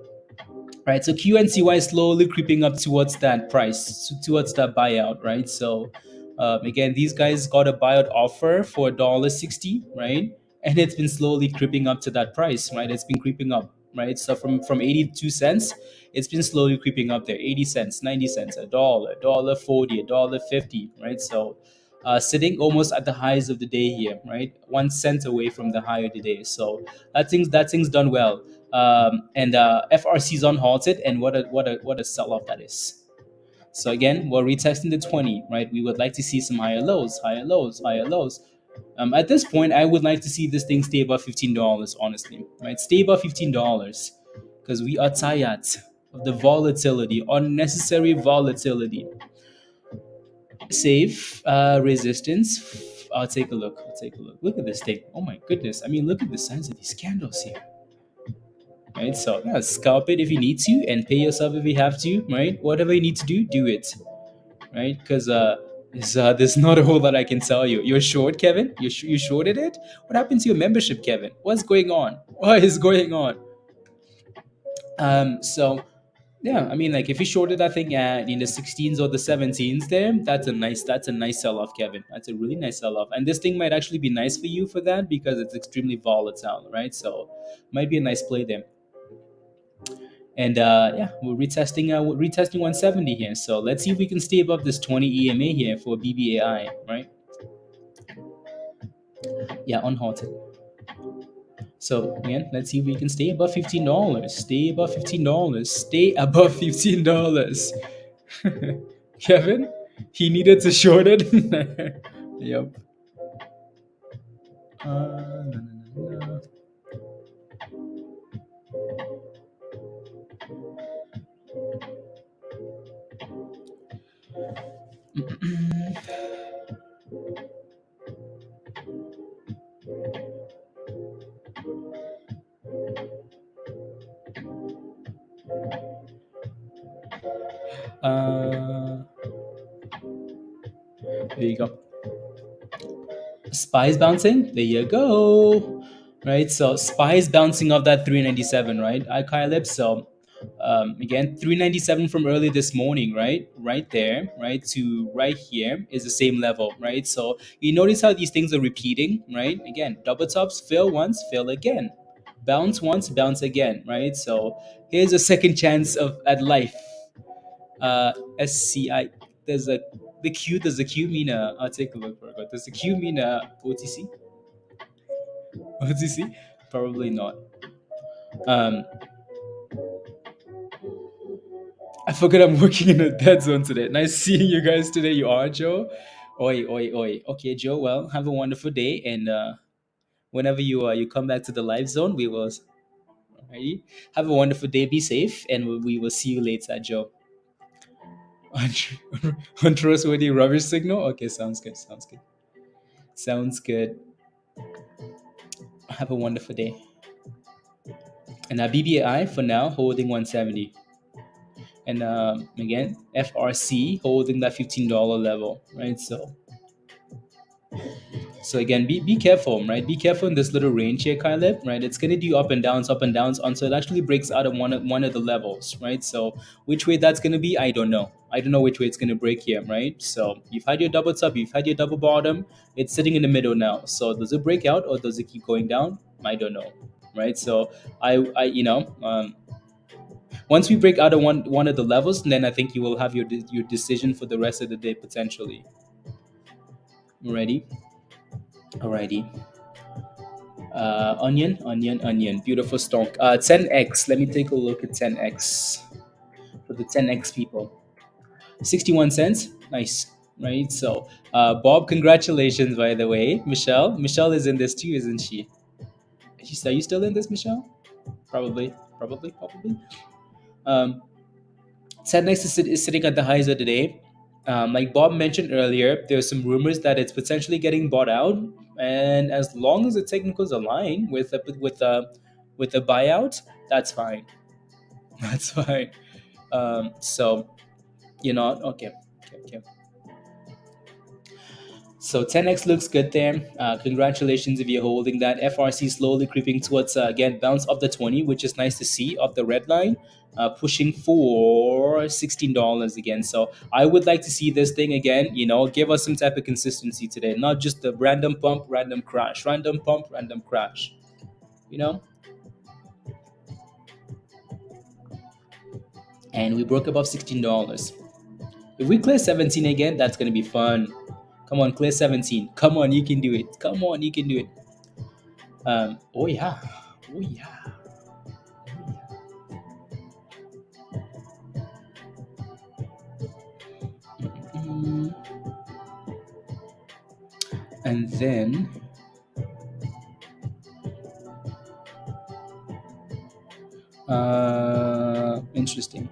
Right, so QNCY is slowly creeping up towards that price, towards that buyout, right? So again, these guys got a buyout offer for $1.60, right? And it's been slowly creeping up to that price, right? It's been creeping up, right? So from 82 cents, it's been slowly creeping up there. 80 cents, 90 cents, $1, 40, $1.50, right? So sitting almost at the highs of the day here, right? 1 cent away from the high of the day. So that thing's done well. And FRC's unhalted, and what a sell off that is. So again, we're retesting the 20, right? We would like to see some higher lows, higher lows, higher lows. At this point, I would like to see this thing stay above $15, honestly, right? Stay above $15 because we are tired of the volatility, unnecessary volatility. Safe resistance. I'll take a look. Look at this thing. Oh my goodness. I mean, look at the size of these candles here. Right, so yeah, scalp it if you need to, and pay yourself if you have to. Right, whatever you need to do it. Right, because there's not a whole lot I can tell you. You're short, Kevin. You shorted it. What happened to your membership, Kevin? What's going on? What is going on? So yeah, I mean, like if you shorted that thing at in the 16s or the 17s, there, that's a nice sell off, Kevin. That's a really nice sell off, and this thing might actually be nice for you for that because it's extremely volatile, right? So might be a nice play there. And yeah, we're retesting 170 here. So let's see if we can stay above this 20 EMA here for BBAI, right? Yeah, unhalted. So again, let's see if we can stay above $15. Stay above $15. Stay above $15. Kevin, he needed to short it. Yep. No. There you go. SPY's bouncing. There you go. Right. So SPY's bouncing off that 397. Right. Kyle. So again, 397 from early this morning. Right there. Right to right here is the same level. Right. So you notice how these things are repeating. Right. Again, double tops. Fail once. Fail again. Bounce once. Bounce again. Right. So here's a second chance at life. SCI. There's a Does the Q mean I'll take a look for it. Does the Q mean OTC? OTC? Probably not. I forgot I'm working in a dead zone today. Nice seeing you guys today. You are, Joe. Oi, oi, oi. Okay, Joe. Well, have a wonderful day, and whenever you come back to the live zone, we will. Alrighty. Have a wonderful day. Be safe, and we will see you later, Joe. Untrustworthy rubbish signal. Okay, sounds good. Sounds good. Have a wonderful day. And BBAI for now holding 170. And again, FRC holding that $15 level, right? So So again, be careful, right? Be careful in this little range here, Kyleb, right? It's gonna do up and downs until it actually breaks out of one of the levels, right? So which way that's gonna be, I don't know. I don't know which way it's gonna break here, right? So you've had your double top, you've had your double bottom. It's sitting in the middle now. So does it break out or does it keep going down? I don't know, right? So once we break out of one of the levels, then I think you will have your decision for the rest of the day potentially. Ready? Alrighty. Onion. Beautiful stock. 10x. Let me take a look at 10x for the 10x people. 61 cents. Nice. Right. So, Bob, congratulations, by the way. Michelle is in this too, isn't she? Are you still in this, Michelle? Probably. Um, 10x is sitting at the highs of the day. Like Bob mentioned earlier, there's some rumors that it's potentially getting bought out, and as long as the technicals align with a buyout, that's fine. That's fine. So okay. So 10x looks good there. Congratulations if you're holding that. FRC slowly creeping towards again bounce of the 20, which is nice to see of the red line, pushing for $16 again. So I would like to see this thing again. Give us some type of consistency today, not just the random pump, random crash, random pump, random crash. You know. And we broke above $16. If we clear 17 again, that's gonna be fun. Come on, clear 17. Come on, you can do it. Come on, you can do it. Oh yeah. Oh yeah. Mm. And then interesting.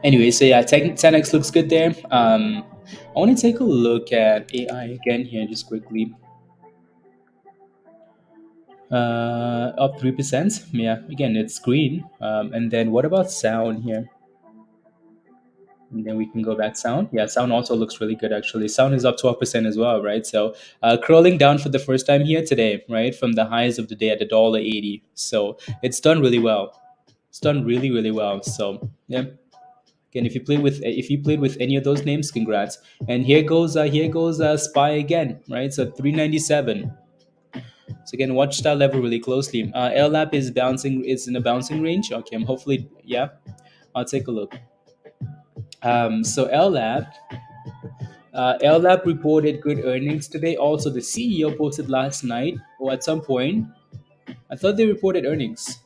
Anyway, so yeah, 10x looks good there. I want to take a look at AI again here just quickly. Up 3%. Yeah, again, it's green. And then what about SOUN here? And then we can go back SOUN. Yeah, SOUN also looks really good actually. SOUN is up 12% as well, right? So crawling down for the first time here today, right? From the highs of the day at $1.80. So it's done really well. It's done really, really well. So yeah. Again, if you played with any of those names, congrats. And here goes SPY again, right? So 397. So again, watch that level really closely. LLAP is in a bouncing range. Okay, I'm hopefully yeah. I'll take a look. So LLAB reported good earnings today. Also, the CEO posted last night or at some point. I thought they reported earnings.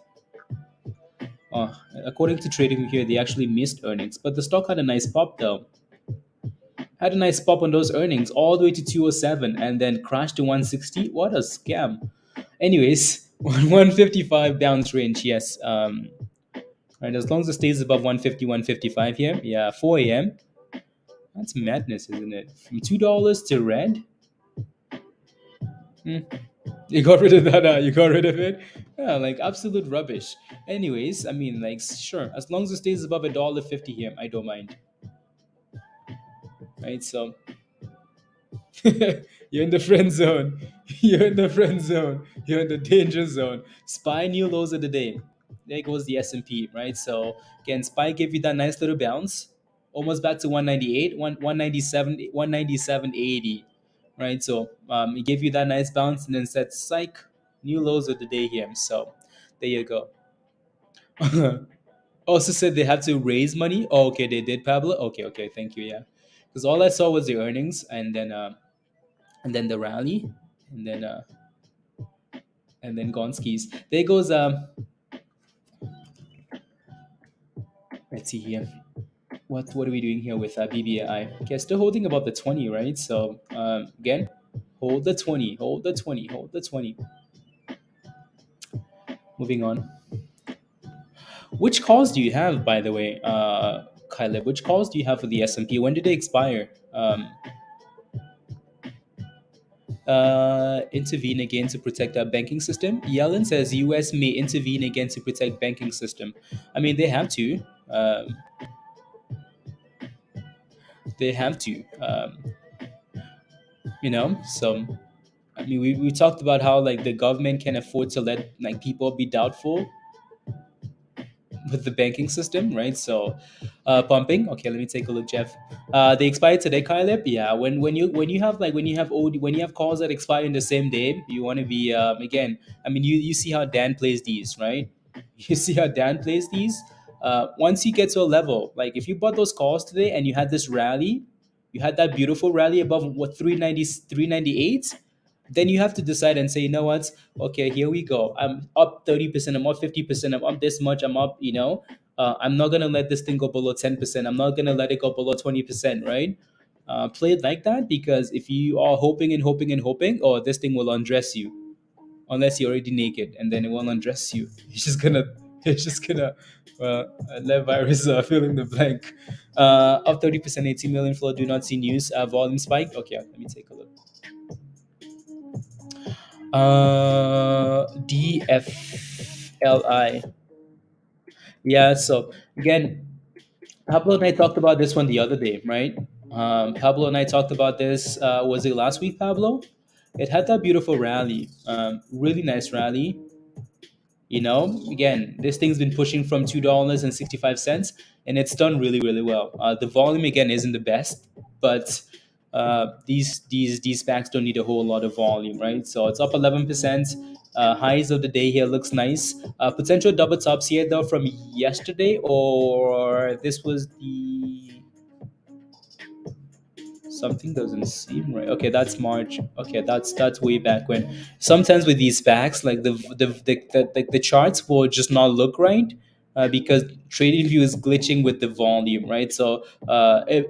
According to TradingView here, they actually missed earnings, but the stock had a nice pop though. Had a nice pop on those earnings, all the way to 207, and then crashed to 160. What a scam! Anyways, 155 bounce range. Yes. Right. As long as it stays above 150, 155 here. Yeah. 4 a.m. That's madness, isn't it? From $2 to red. Hmm. You got rid of that. You got rid of it. Yeah, like absolute rubbish. Anyways, I mean, like, sure, as long as it stays above $1.50 here, I don't mind. Right. So you're in the friend zone. You're in the friend zone. You're in the danger zone. SPY new lows of the day. There goes the S&P, right? So again, SPY gave you that nice little bounce, almost back to 198, 197, 197.80, right? So it gave you that nice bounce and then said, psych, new lows of the day here. So there you go. Also said they had to raise money. Oh, okay, they did, Pablo. Okay, thank you. Yeah, because all I saw was the earnings and then the rally, and then Gonskis. There goes let's see here. What are we doing here with BBAI? Okay, still holding about the 20, right? So again, hold the 20, hold the 20, hold the 20. Moving on. Which calls do you have, by the way, Caleb? Which calls do you have for the S&P? When did they expire? intervene again to protect our banking system. Yellen says U.S. may intervene again to protect banking system. I mean, they have to. Um, they have to. So I mean, we talked about how like the government can afford to let like people be doubtful with the banking system, right? So, pumping. Okay, let me take a look, Jeff. They expired today, Kyleb. Yeah, when you have when you have calls that expire in the same day, you want to be again. I mean, you see how Dan plays these, right? You see how Dan plays these. Once you get to a level, like if you bought those calls today and you had this rally, you had that beautiful rally above what 398. Then you have to decide and say, you know what? Okay, here we go. I'm up 30%. I'm up 50%. I'm up this much. I'm up. I'm not gonna let this thing go below 10%. I'm not gonna let it go below 20%. Right? Play it like that because if you are hoping and hoping and hoping, oh, this thing will undress you unless you're already naked, and then it will undress you. It's just gonna let virus fill in the blank. Up 30%, 18 million flow. Do not see news. Volume spike. Okay, let me take a look. DFLI. Yeah, so again, Pablo and I talked about this one the other day, right? Pablo and I talked about this, was it last week, Pablo? It had that beautiful rally, really nice rally. Again, this thing's been pushing from $2.65, and it's done really, really well. The volume again isn't the best, but these packs don't need a whole lot of volume, right? So it's up 11%. Highs of the day here looks nice. Potential double tops here though from yesterday, or this was the something doesn't seem right. Okay, that's March. Okay, that's way back when. Sometimes with these packs, like the charts will just not look right. Because TradingView is glitching with the volume, right? So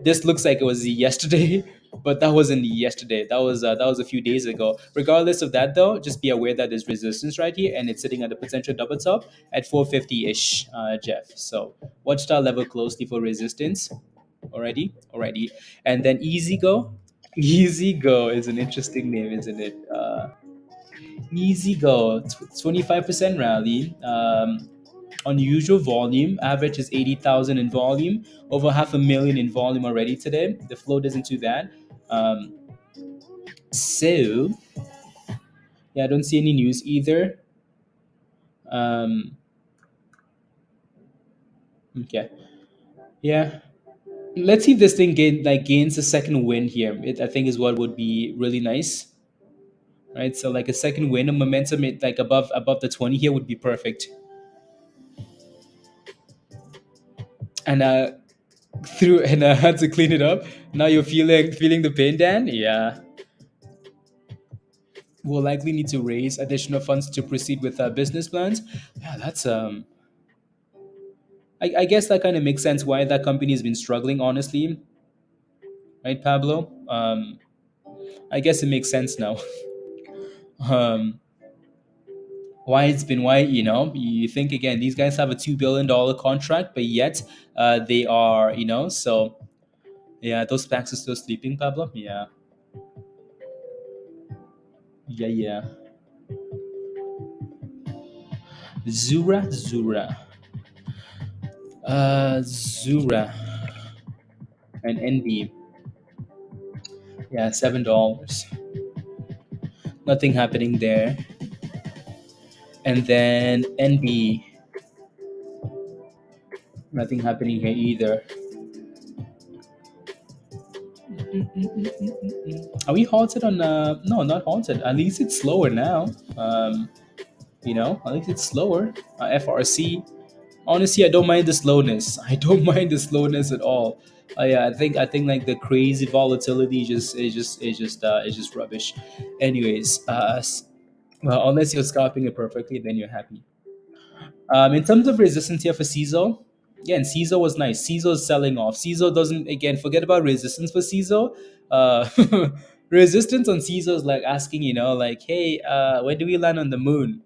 this looks like it was yesterday, but that wasn't yesterday. That was a few days ago. Regardless of that, though, just be aware that there's resistance right here, and it's sitting at a potential double top at 450 ish, Jeff. So watch that level closely for resistance. Already, and then Easy Go. Easy Go is an interesting name, isn't it? Easy Go, 25% rally. Unusual volume. Average is 80,000 in volume. Over half a million in volume already today. The float isn't too bad. Um, so yeah, I don't see any news either. Um, okay, yeah. Let's see if this thing gains a second win here. I think is what would be really nice. Right? So like a second win, a momentum like above the 20 here would be perfect. And through and had to clean it up. Now you're feeling the pain, Dan. Yeah, we'll likely need to raise additional funds to proceed with our business plans. Yeah, that's I guess that kind of makes sense why that company has been struggling, honestly, right, Pablo? I guess it makes sense now. um, why it's been why you think again these guys have a $2 billion contract, but yet they are so yeah, those packs are still sleeping, Pablo. Yeah, yeah. Zura and NB. Yeah, $7. Nothing happening there. And then NB, nothing happening here either. Are we halted on? No, not halted. At least it's slower now. At least it's slower. FRC. Honestly, I don't mind the slowness. I don't mind the slowness at all. Yeah, I think like the crazy volatility is just rubbish. Anyways, well, unless you're scalping it perfectly, then you're happy. In terms of resistance here for CISO, again, CISO was nice. CISO is selling off. CISO doesn't, again, forget about resistance for CISO. Resistance on CISO is like asking, like, hey, when do we land on the moon?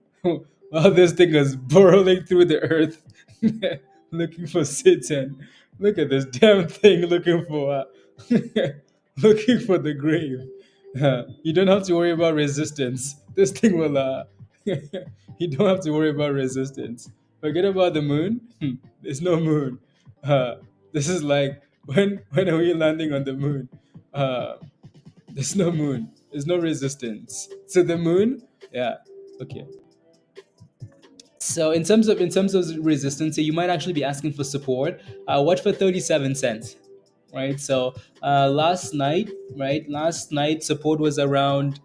Well, this thing is burrowing through the earth looking for Satan. Look at this damn thing looking for looking for the grave. You don't have to worry about resistance. This thing will. You don't have to worry about resistance. Forget about the moon. There's no moon. Uh, this is like when are we landing on the moon? Uh, there's no moon. There's no resistance. So the moon, yeah, okay. So in terms of resistance, so you might actually be asking for support. Watch for 37 cents, right? So last night, right? Last night support was around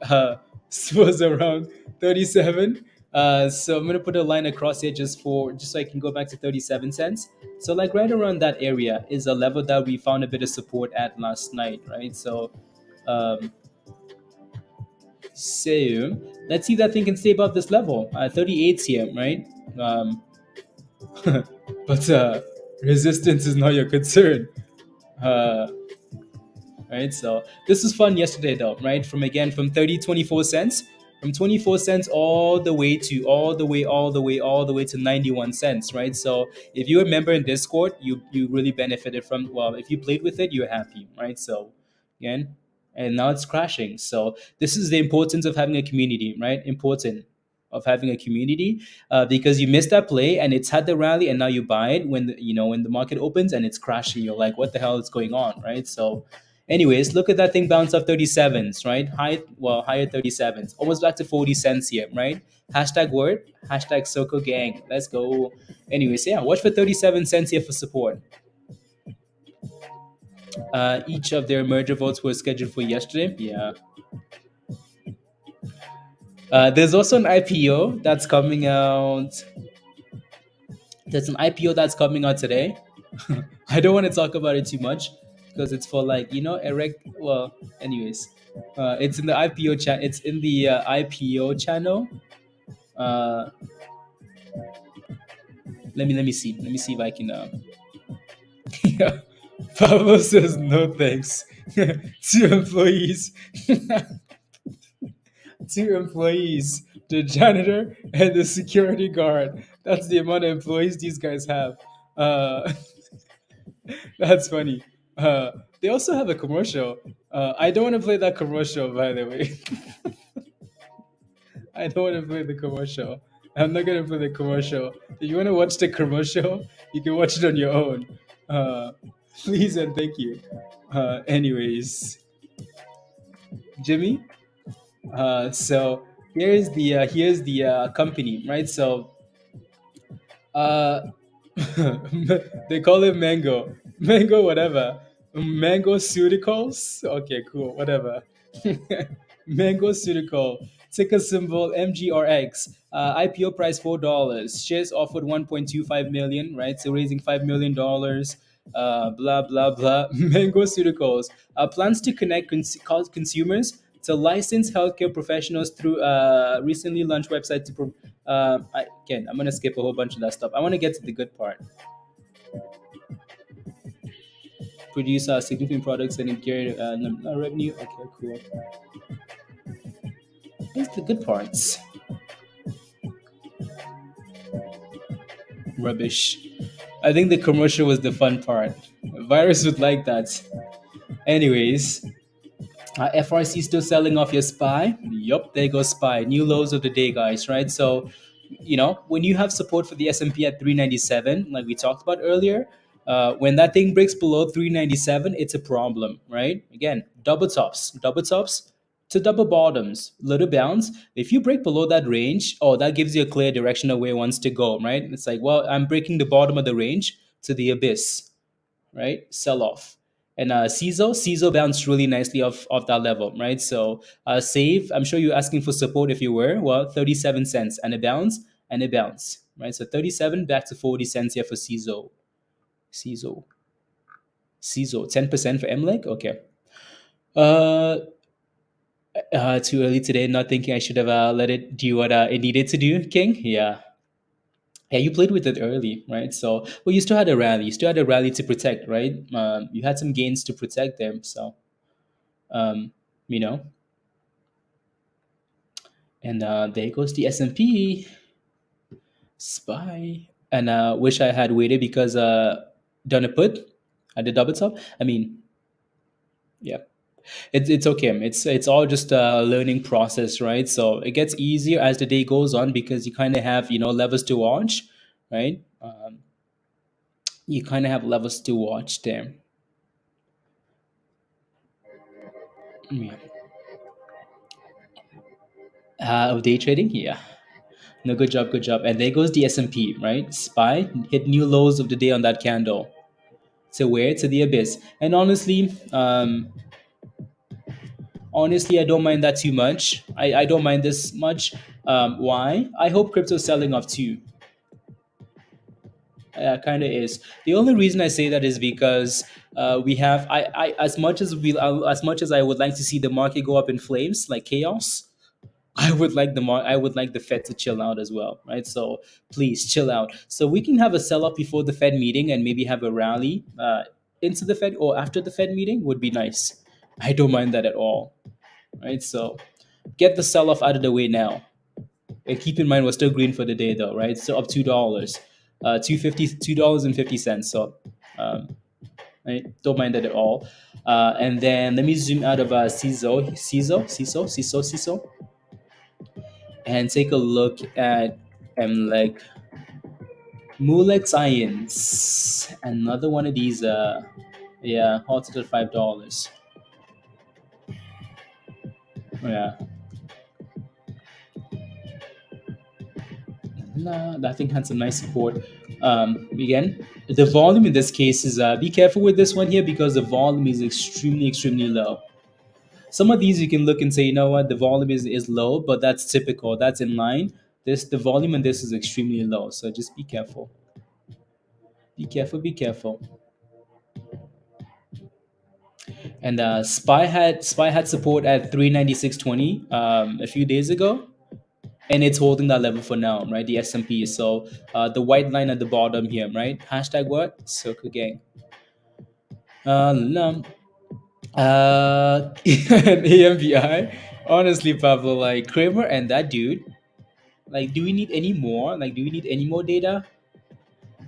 was around 37. So I'm gonna put a line across here just so I can go back to 37 cents. So like right around that area is a level that we found a bit of support at last night, right? Um, so let's see if that thing can stay above this level. 38 here, right? Um, but resistance is not your concern. Uh, right? So this was fun yesterday, though, right? From 24 cents, from 24 cents all the way to 91 cents, right? So if you're a member in Discord, you really benefited from. Well, if you played with it, you're happy, right? So again, and now it's crashing. So this is the importance of having a community, right? Important of having a community because you missed that play and it's had the rally and now you buy it when when the market opens and it's crashing. You're like, what the hell is going on, right? So anyways, look at that thing bounce off 37s, right? Higher 37s, almost back to 40 cents here, right? Hashtag word, hashtag Soko Gang. Let's go. Anyways, yeah, watch for 37 cents here for support. Each of their merger votes were scheduled for yesterday. Yeah. There's also an IPO that's coming out. There's an IPO that's coming out today. I don't want to talk about it too much because it's for like erect. Well, anyways, it's in the IPO chat. It's in the IPO channel. Uh, let me see. Let me see if I can. Pablo says no thanks to employees. Two employees, the janitor and the security guard. That's the amount of employees these guys have. Uh, that's funny. They also have a commercial. I don't want to play that commercial, by the way. I don't want to play the commercial. I'm not gonna play the commercial. If you want to watch the commercial, you can watch it on your own. Uh, please and thank you. Anyways, Jimmy. So here's the company, right? So uh, they call it Mango, Mango whatever, Mango Cuticals. Okay, cool, whatever. Mango Cutical, ticker symbol MGRX. IPO price $4. Shares offered 1.25 million, right? So raising $5 million. Blah blah blah. Mango Cuticals plans to connect consumers to licensed healthcare professionals through recently launched website to. Again, I'm gonna skip a whole bunch of that stuff. I want to get to the good part. Produce significant products and incur revenue. Okay, cool. Here's the good parts. Rubbish. I think the commercial was the fun part. Virus would like that. Anyways, FRC still selling off your SPY. Yup, there goes SPY. New lows of the day, guys. Right. So, when you have support for the S&P at 397, like we talked about earlier, when that thing breaks below 397, it's a problem, right? Again, double tops to double bottoms, little bounce. If you break below that range, oh, that gives you a clear direction of where it wants to go, right? It's like, well, I'm breaking the bottom of the range to the abyss, right? Sell off. And CISO bounced really nicely off that level, right? So save, I'm sure you're asking for support if you were. Well, 37 cents and a bounce, right? So 37 back to 40 cents here for CISO, CISO, 10% for MLEG. Okay. Uh, Too early today. Not thinking I should have let it do what it needed to do, King. Yeah. Yeah, you played with it early, right? So, well, you still had a rally. You still had a rally to protect, right? You had some gains to protect them. So, um, you know, and there goes the S&P SPY. And wish I had waited because done a put at the double top. I mean, yeah. It's okay. It's all just a learning process, right? So it gets easier as the day goes on because you kind of have levels to watch, right? You kind of have levels to watch there. Yeah. Of day trading, yeah. No, good job, good job. And there goes the S&P, right? SPY hit new lows of the day on that candle. To where? To the abyss. And honestly, I don't mind that too much. I don't mind this much. Why? I hope crypto's selling off too. Kind of is. The only reason I say that is because we have I as much as as much as I would like to see the market go up in flames like chaos. I would like the Fed to chill out as well, right? So please chill out. So we can have a sell off before the Fed meeting and maybe have a rally into the Fed or after the Fed meeting would be nice. I don't mind that at all, right? So get the sell off out of the way now. And keep in mind we're still green for the day though, right? So up $2, $2.50. So I don't mind that at all. And then let me zoom out of CISO, and take a look at like Molex Science. Another one of these. Yeah, halted at $5. Yeah, nah, that thing had some nice support. Again, the volume in this case is be careful with this one here because the volume is extremely low. Some of these you can look and say, you know what, the volume is low, but that's typical. That's in line. The volume in this is extremely low. So just be careful. Be careful, be careful. And Spy had support at 396.20 a few days ago, and it's holding that level for now, right? The S&P. So the white line at the bottom here, right? Hashtag what? Circle gang. No. AMBI. Honestly, Pablo, like Kramer and that dude, like, do we need any more? Like, do we need any more data?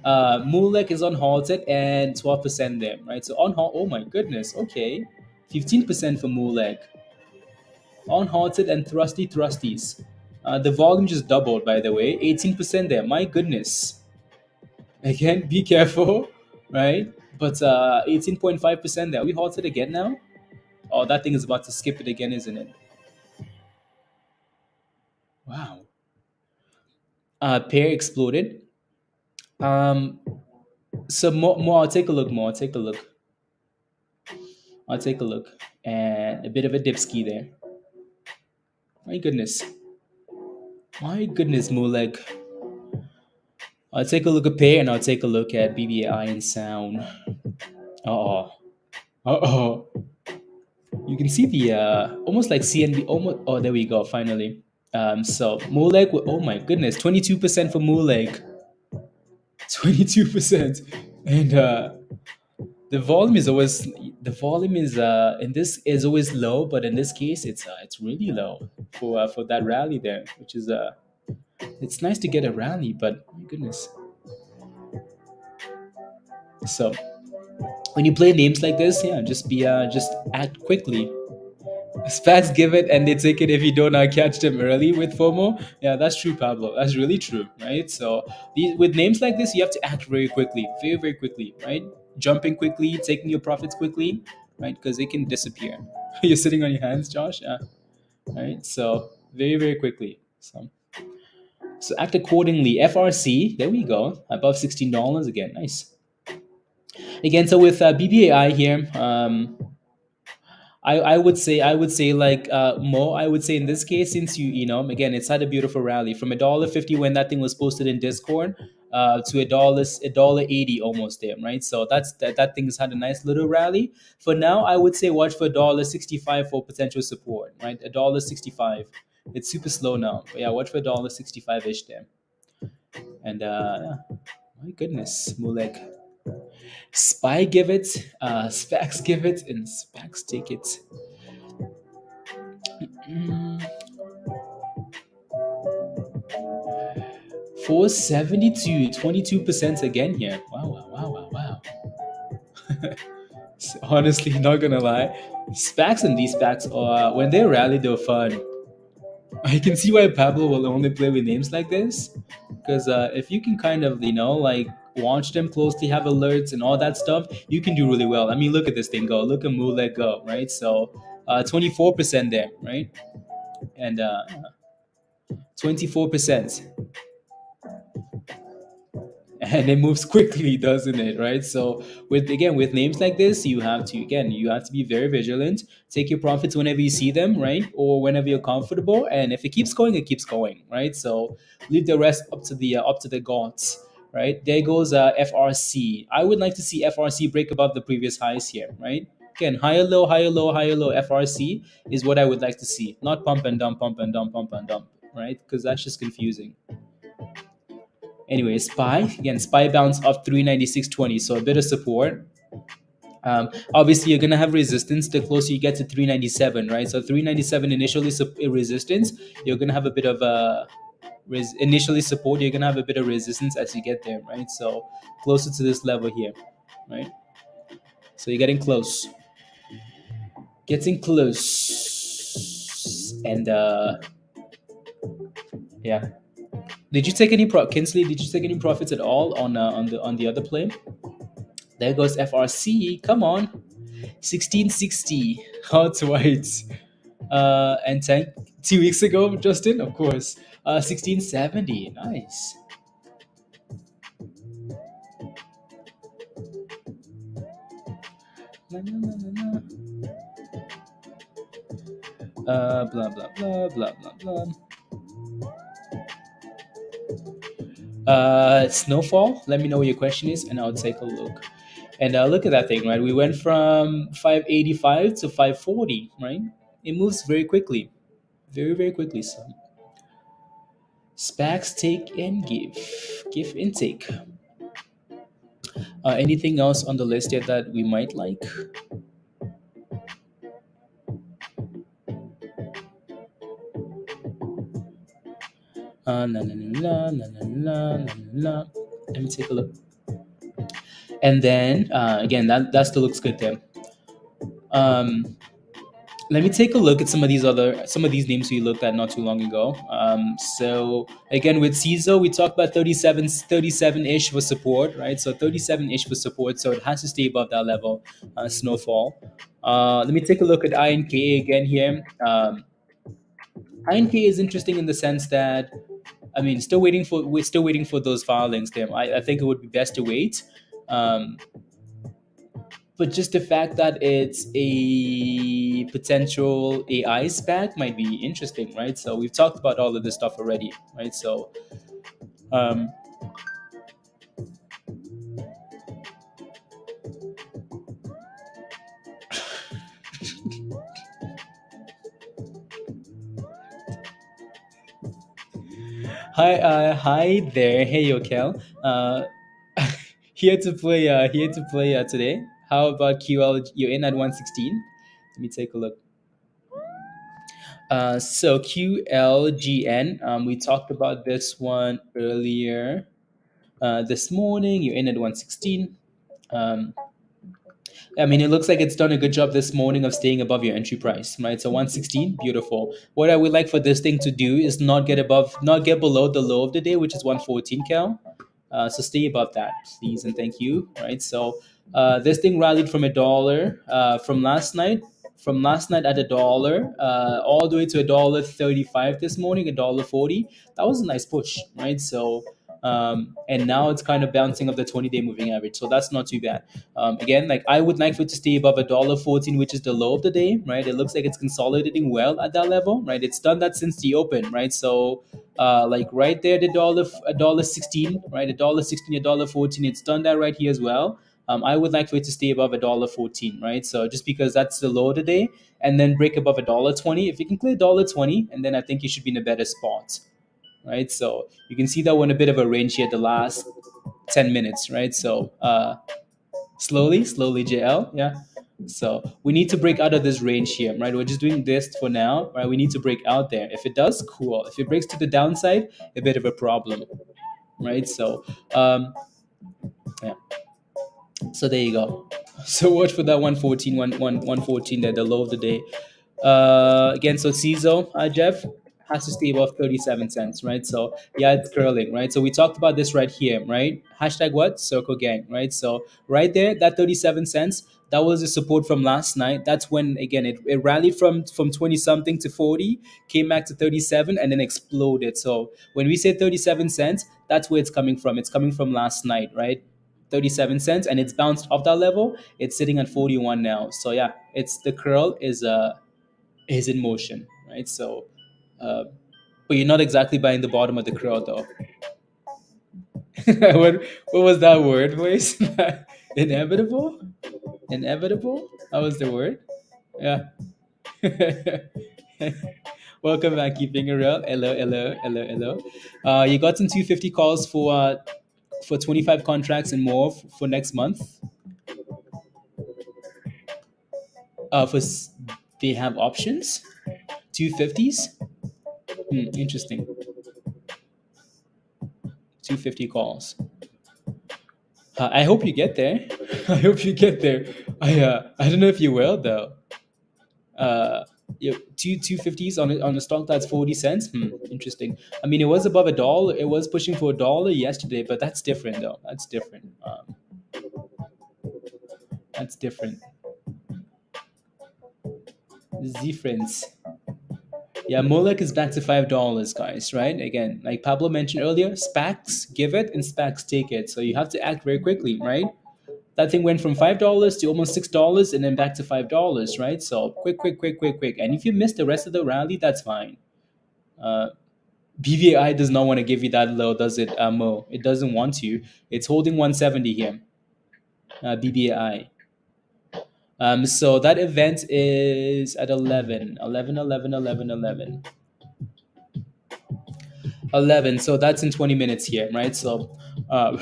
Mulek is on halted and 12% there, right? So on halt, oh my goodness, okay. 15% for Mulek. On halted and thrusties. The volume just doubled, by the way. 18% there, my goodness. Again, be careful, right? But 18.5% there. Are we halted again now? Oh, that thing is about to skip it again, isn't it? Wow. Pair exploded. Um, so more. I'll take a look. More. I'll take a look. I'll take a look. And a bit of a dipski there. My goodness. My goodness, Mulek. I'll take a look at pair and I'll take a look at BBAI and SOUN. Uh-oh. Uh-oh. You can see the almost like CNB. Almost. Oh, there we go. Finally. So Mulek. Oh my goodness. 22% for Mulek. 22%. And the volume is in this is always low, but in this case it's really low for that rally there, which is it's nice to get a rally, but my goodness. So when you play names like this, yeah, just act quickly. Spags give it and they take it if you don't catch them early with FOMO. Yeah, that's true, Pablo. That's really true, right? So with names like this, you have to act very quickly, very quickly, right? Jumping quickly, taking your profits quickly, right? Because they can disappear. You're sitting on your hands, Josh. Yeah, right. So very quickly. So act accordingly. FRC, there we go, above $16 again. Nice. Again, so with BBAI here, I would say like more. I would say in this case, since again, it's had a beautiful rally from $1.50 when that thing was posted in Discord to $1.80 almost there, right? So that thing has had a nice little rally. For now, I would say watch for $1.65 for potential support, right? $1.65. It's super slow now, but yeah, watch for $1.65 ish there. And yeah, my goodness, Mulek. Spy give it, Spax give it, and Spax take it. 472, 22% again here. Wow. Honestly, not gonna lie, SPACs and D-SPACs, when they rally, they're fun. I can see why Pablo will only play with names like this, because if you can kind of like watch them closely, have alerts and all that stuff, you can do really well. I mean, look at this thing go, look at Moonlight go, right? So 24% there, right? And 24%. And it moves quickly, doesn't it, right? So with names like this, you have to be very vigilant. Take your profits whenever you see them, right? Or whenever you're comfortable, and if it keeps going, it keeps going, right? So leave the rest up to the gods, right? There goes FRC. I would like to see FRC break above the previous highs here, right? Again, higher low, higher low, higher low. FRC is what I would like to see, not pump and dump, pump and dump, pump and dump, right? Because that's just confusing. Anyway, SPY bounce up 396.20, so a bit of support. Obviously, you're gonna have resistance the closer you get to 397, right? So 397 initially resistance, you're gonna have a bit of initially support. You're gonna have a bit of resistance as you get there, right? So closer to this level here, right? So you're getting close, and yeah. Did you take any Kinsley? Did you take any profits at all on the other play? There goes FRC. Come on, 1660 hot whites. And 2 weeks ago, Justin, of course, 1670. Nice. La, la, la, la, la. Blah blah blah blah blah blah. Snowfall. Let me know what your question is, and I'll take a look. And look at that thing, right? We went from 585 to 540, right? It moves very quickly, very very quickly. So SPACs take and give and take. Anything else on the list yet that we might like? Na, na, na, na, na, na, na, na. Let me take a look. And then again, that still looks good there. Let me take a look at some of these names we looked at not too long ago. So again, with CISO, we talked about 37-ish for support, right? So 37-ish for support, so it has to stay above that level. Snowfall. Let me take a look at INK again here. INK is interesting in the sense that, I mean, we're still waiting for those filings there. I think it would be best to wait. But just the fact that it's a potential AI SPAC might be interesting, right? So we've talked about all of this stuff already, right? So hi there, hey Yokel. Here to play today. How about QL? You're in at 116. Let me take a look. So QLGN, we talked about this one earlier this morning. You're in at 116. I mean, it looks like it's done a good job this morning of staying above your entry price, right? So 116, beautiful. What I would like for this thing to do is not get below the low of the day, which is 114 cal. So stay above that, please and thank you, right? So this thing rallied from $1 from last night. From last night at $1, all the way to $1.35 this morning, $1.40. That was a nice push, right? So and now it's kind of bouncing up the 20-day moving average, so that's not too bad. Again, like I would like for it to stay above $1.14, which is the low of the day, right? It looks like it's consolidating well at that level, right? It's done that since the open, right? So like right there, the $1.16, right? $1.16, $1.14, it's done that right here as well. I would like for it to stay above $1.14, right? So just because that's the low of the day, and then break above $1.20. If you can clear $1.20, and then I think you should be in a better spot, right? So you can see that we're in a bit of a range here the last 10 minutes, right? So slowly, JL, yeah. So we need to break out of this range here, right? We're just doing this for now, right? We need to break out there. If it does, cool. If it breaks to the downside, a bit of a problem, right? So yeah. So there you go. So watch for that 114, 114 there, the low of the day. Again, so CISO, Jeff, has to stay above 37 cents, right? So yeah, it's curling, right? So we talked about this right here, right? Hashtag what? Circle gang, right? So right there, that 37 cents, that was the support from last night. That's when again it rallied from 20 something to 40, came back to 37 and then exploded. So when we say 37 cents, that's where it's coming from. It's coming from last night, right? 37 cents and it's bounced off that level. It's sitting at 41 now. So yeah, it's the curl is in motion, right? So uh, but you're not exactly buying the bottom of the curl though. What was that word, please? Inevitable? Inevitable? That was the word? Yeah. Welcome back, keeping it real. Hello, hello, hello, hello. You got some 250 calls for 25 contracts and more for next month. For they have options, 250s. Interesting. 250 calls. I hope you get there. I hope you get there. I don't know if you will though. Uh, two fifties on a stock that's 40 cents. Interesting. I mean, it was above a dollar. It was pushing for a dollar yesterday, but that's different though. That's different. That's different. Difference. Yeah, Molek is back to $5, guys. Right? Again, like Pablo mentioned earlier, SPACs give it and SPACs take it. So you have to act very quickly, right? That thing went from $5 to almost $6 and then back to $5, right? So quick, quick, quick, quick, quick. And if you miss the rest of the rally, that's fine. Uh, BBAI does not want to give you that low, does it, Mo? It doesn't want to. It's holding 170 here. BBAI. So that event is at 11, 11, 11, 11, 11. 11. So that's in 20 minutes here, right? So uh,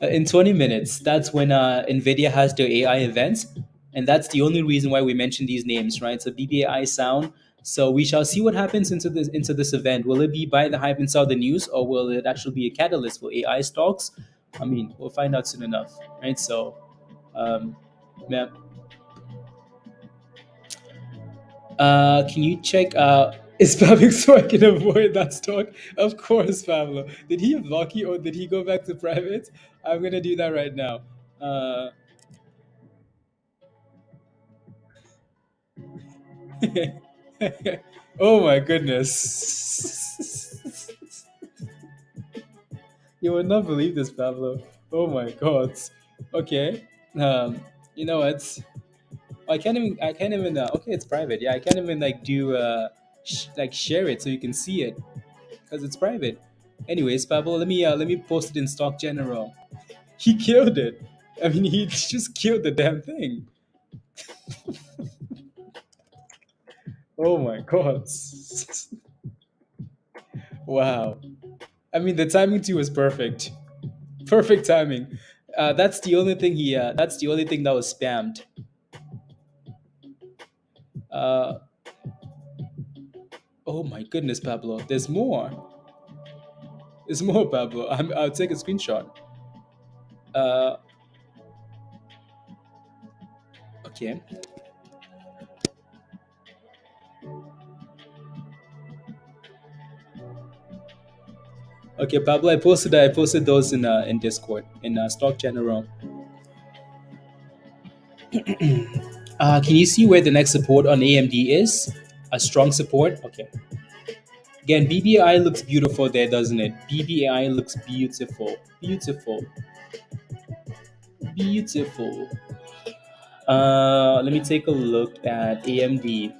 in 20 minutes, that's when NVIDIA has their AI events. And that's the only reason why we mention these names, right? So BBAI SOUN. So we shall see what happens into this event. Will it be buy the hype and sell the news, or will it actually be a catalyst for AI stocks? I mean, we'll find out soon enough, right? So, um, yeah. Can you check is Pavlik so I can avoid that stock? Of course, Pablo. Did he block you or did he go back to private? I'm gonna do that right now. Uh, oh my goodness. You would not believe this, Pablo. Oh my god. Okay. You know what? I can't even okay, it's private. Yeah, I can't even like do like share it so you can see it because it's private. Anyways, Pablo, let me post it in Stock General. He killed it. I mean, he just killed the damn thing. Oh my god. Wow. I mean, the timing too was perfect. Perfect timing. That's the only thing he. That's the only thing that was spammed. Uh, oh my goodness, Pablo. There's more. There's more, Pablo. I'll take a screenshot. Uh, okay. Okay, Pablo. I posted those in Discord in Stock General. Can you see where the next support on AMD is? A strong support. Okay. Again, BBI looks beautiful there, doesn't it? BBI looks beautiful. Beautiful. Beautiful. Let me take a look at AMD.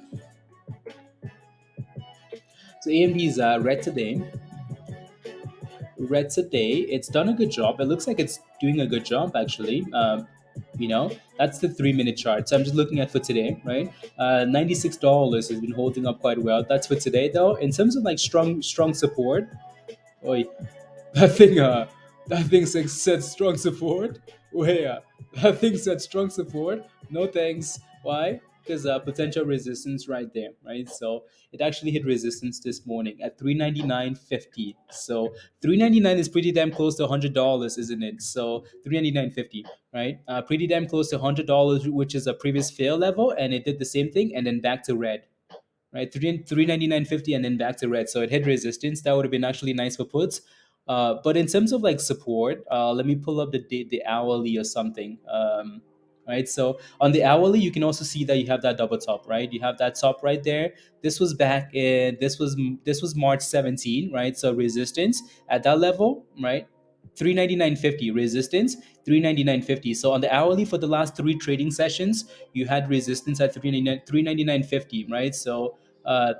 So AMD is red today. Red today. It's done a good job. It looks like it's doing a good job actually. That's the 3 minute chart. So I'm just looking at for today, right? $96 has been holding up quite well. That's for today though. In terms of like strong support, oi, that thing said strong support. Wait, that thing said strong support. No thanks. Why? because potential resistance right there, right? So it actually hit resistance this morning at 399.50. So 399 is pretty damn close to $100, isn't it? So 399.50, right? Pretty damn close to $100, which is a previous fail level, and it did the same thing and then back to red, right? 399.50 and then back to red. So it hit resistance. That would have been actually nice for puts. But in terms of like support, let me pull up the hourly or something. Right. So on the hourly, you can also see that you have that double top, right? You have that top right there. This was back in this was March 17, right? So resistance at that level, right? 399.50 resistance, 399.50. So on the hourly for the last three trading sessions, you had resistance at 399.50, right? So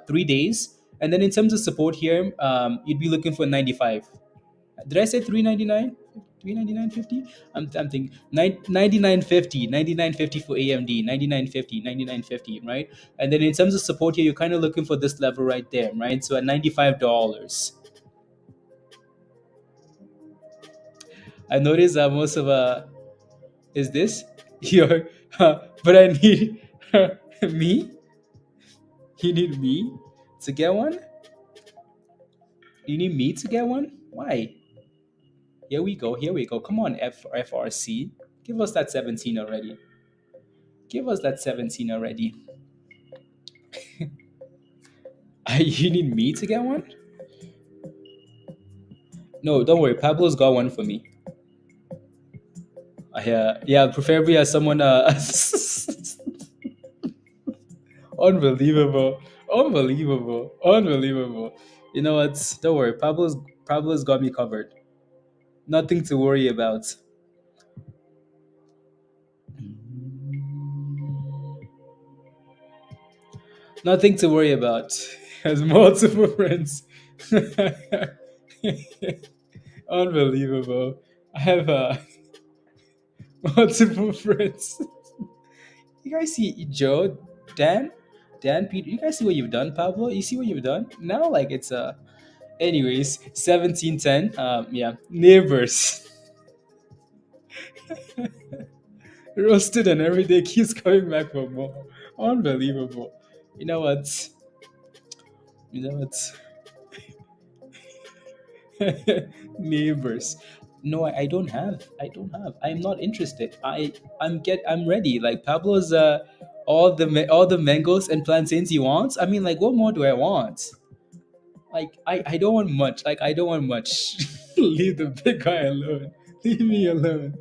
3 days. And then in terms of support here, you'd be looking for 95. Did I say 399? 399.50? I'm thinking 99.50, 99.50 for AMD, 99.50, 99.50, right? And then in terms of support here, you're kind of looking for this level right there, right? So at $95. I noticed that most of is this your but I need me? You need me to get one? You need me to get one? Why? Here we go. Here we go. Come on, FRC. Give us that 17 already. Give us that 17 already. You need me to get one? No, don't worry. Pablo's got one for me. Yeah, preferably as someone. Unbelievable, unbelievable, unbelievable. You know what? Don't worry. Pablo's got me covered. Nothing to worry about. Nothing to worry about. He has multiple friends. Unbelievable. I have multiple friends. You guys see Joe, Dan, Peter. You guys see what you've done, Pablo? You see what you've done? Now, like it's anyways, 1710. Yeah, neighbors. Roasted and every day keeps coming back for more. Unbelievable. You know what? You know what? Neighbors. No, I don't have. I don't have. I'm not interested. I'm ready. Like Pablo's all the mangoes and plantains he wants. I mean, like what more do I want? Like I don't want much. Like I don't want much. Leave the big guy alone. Leave me alone.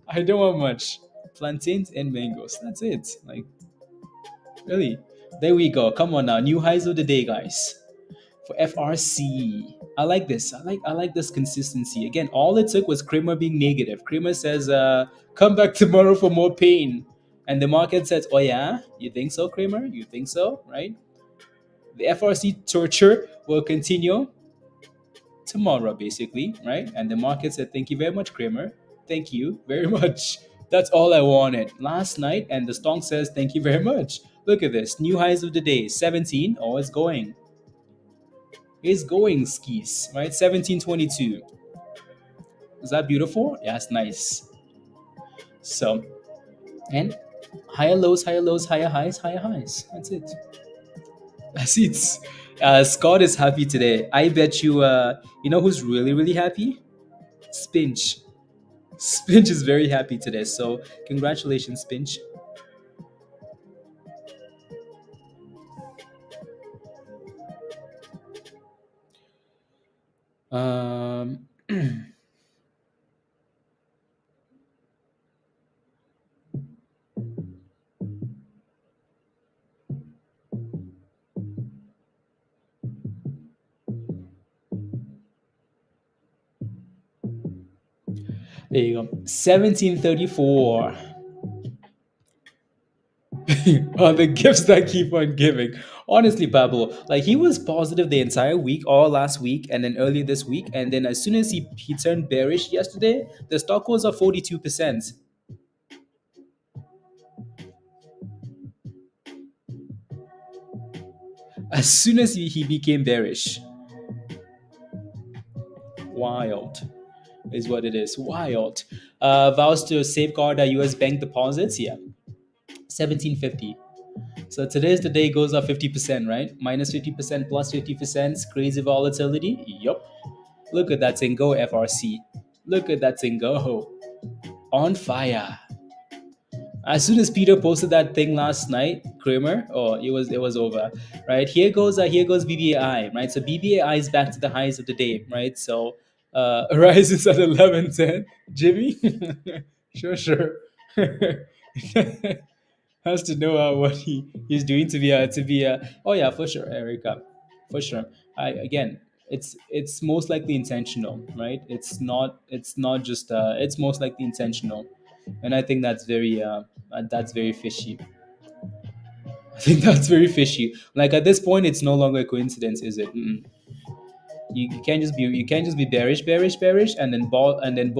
I don't want much. Plantains and mangoes. That's it. Like really. There we go. Come on now. New highs of the day, guys. For FRC. I like this. I like this consistency. Again, all it took was Kramer being negative. Kramer says, come back tomorrow for more pain. And the market says, oh yeah? You think so, Kramer? You think so? Right? The FRC torture will continue tomorrow, basically, right? And the market said, thank you very much, Kramer. Thank you very much. That's all I wanted last night. And the stock says, thank you very much. Look at this. New highs of the day. 17. Oh, it's going. It's going, skis, right? 1722. Is that beautiful? Yeah, it's nice. So, and higher lows, higher highs, higher highs. That's it. That's it. Scott is happy today. I bet you, you know who's really, really happy? Spinch. Spinch is very happy today. So, congratulations, Spinch. Um, there you go. 1734. Oh, the gifts that keep on giving. Honestly, Pablo, like he was positive the entire week, all last week, and then earlier this week, and then as soon as he turned bearish yesterday, the stock was up 42%. As soon as he became bearish, wild is what it is. Wild. Vows to safeguard our U.S. bank deposits. Yeah, 1750. So today's the day goes up 50%, right? Minus 50%, plus 50%, crazy volatility. Yup. Look at that thing go, FRC. Look at that thing go. On fire. As soon as Peter posted that thing last night, Kramer, oh, it was over, right? Here goes BBAI, right? So BBAI is back to the highs of the day, right? So rises at 11:10. Jimmy, sure. Has to know what he's doing to be. Oh yeah, for sure, Erica, for sure. I again, it's most likely intentional, right? It's not just it's most likely intentional, and I think that's very fishy. I think that's very fishy. Like at this point, it's no longer a coincidence, is it? Mm-mm. You can't just be bearish, and then bullish, and then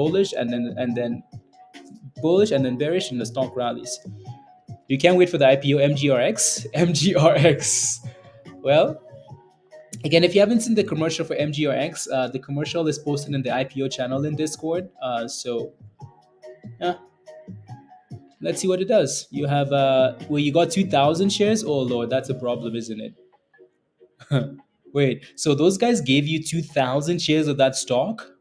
bullish, and then bearish, and the stock rallies. You can't wait for the IPO MGRX. MGRX. Well, again, if you haven't seen the commercial for MGRX, the commercial is posted in the IPO channel in Discord. So yeah, let's see what it does. You have well, you got 2,000 shares. Oh lord, that's a problem, isn't it? Wait, so those guys gave you 2,000 shares of that stock?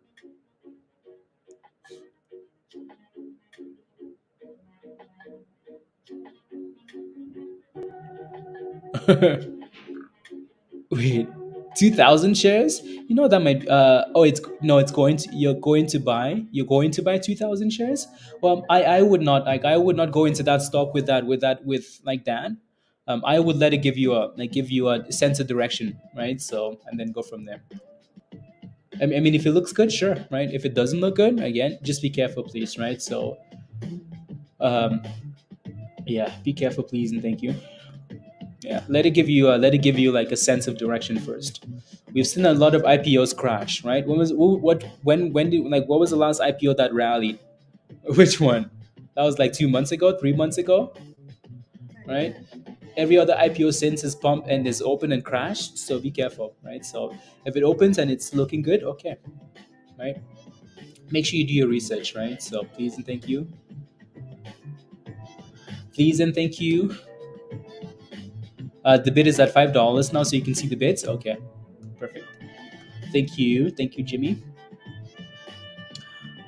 Wait, 2,000 shares? You know that might. Oh, it's no. It's going to. You're going to buy. You're going to buy 2,000 shares. Well, I would not like. I would not go into that stock with like that. I would let it give you a sense of direction, right? So and then go from there. I mean, if it looks good, sure, right? If it doesn't look good, again, just be careful, please, right? So, um, yeah, be careful, please, and thank you. Yeah, let it give you like a sense of direction first. We've seen a lot of IPOs crash, right? When did like what was the last IPO that rallied? Which one? That was like 2 months ago, 3 months ago, right? Every other IPO since is pumped and is open and crashed. So be careful, right? So if it opens and it's looking good, okay, right? Make sure you do your research, right? So please and thank you. Please and thank you. The bid is at $5 now, so you can see the bids. Okay, perfect. Thank you, Jimmy.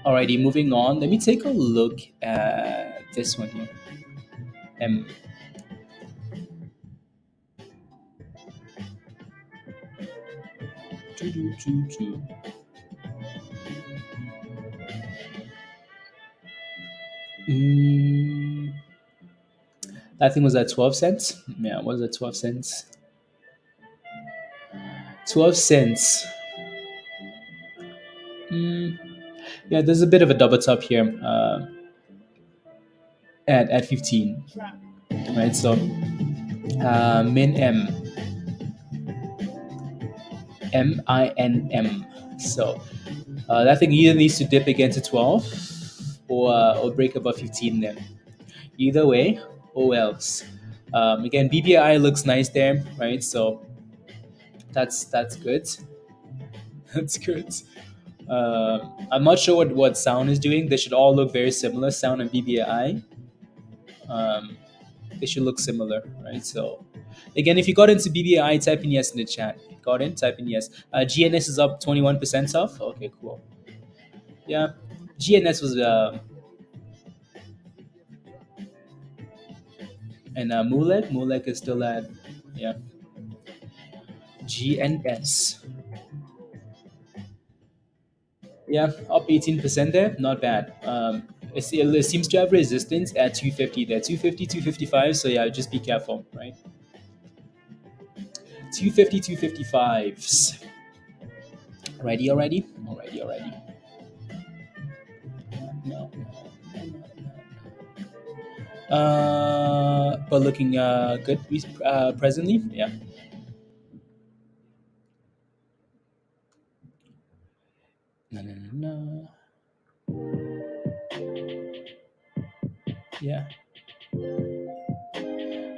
Alrighty, moving on. Let me take a look at this one here. Um, choo, choo, choo, choo. Mm, that thing was at 12 cents. Yeah, what was it? 12 cents. 12 cents. Mm, yeah, there's a bit of a double top here at 15. Right, so min MINM. So that thing either needs to dip again to 12 or break above 15 then. Either way, or else. Again, BBI looks nice there, right? So that's good. That's good. I'm not sure what SOUN is doing. They should all look very similar. SOUN and BBI. Um, they should look similar, right? So again, if you got into BBI, type in yes in the chat. Got in, type in yes. GNS is up 21% off. Okay, cool. Yeah, GNS was and Mulek is still at yeah. GNS. Yeah, up 18% there. Not bad. It seems to have resistance at 250 there. 250, 255. So yeah, just be careful, right? 250, 255s. Alrighty, alrighty. Alrighty, alrighty. No. But looking good presently. Yeah. No, no, no, no. Yeah.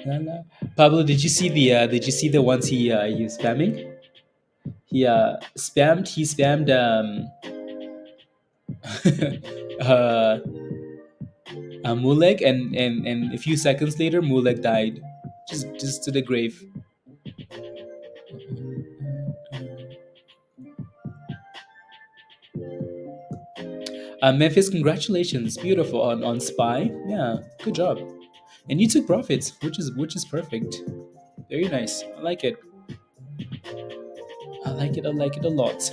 No, no. Pablo, did you see the ones he was spamming? He spammed uh Mulek, and a few seconds later Mulek died. just to the grave. Memphis, congratulations, beautiful on Spy. Yeah, good job. And you took profits, which is perfect. Very nice. I like it. I like it. I like it a lot.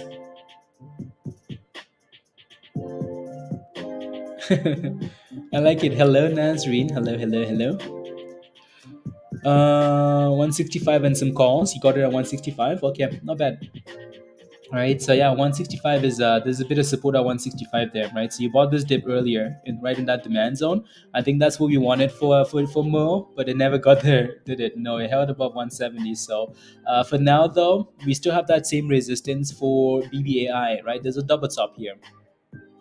I like it. Hello, Nazreen. Hello, hello, hello. 165 and some calls. You got it at 165. Okay, not bad. All right, so yeah, 165 is there's a bit of support at 165 there, right? So you bought this dip earlier, right in that demand zone. I think that's what we wanted for more, but it never got there, did it? No, it held above 170. So for now, though, we still have that same resistance for BBAI, right? There's a double top here,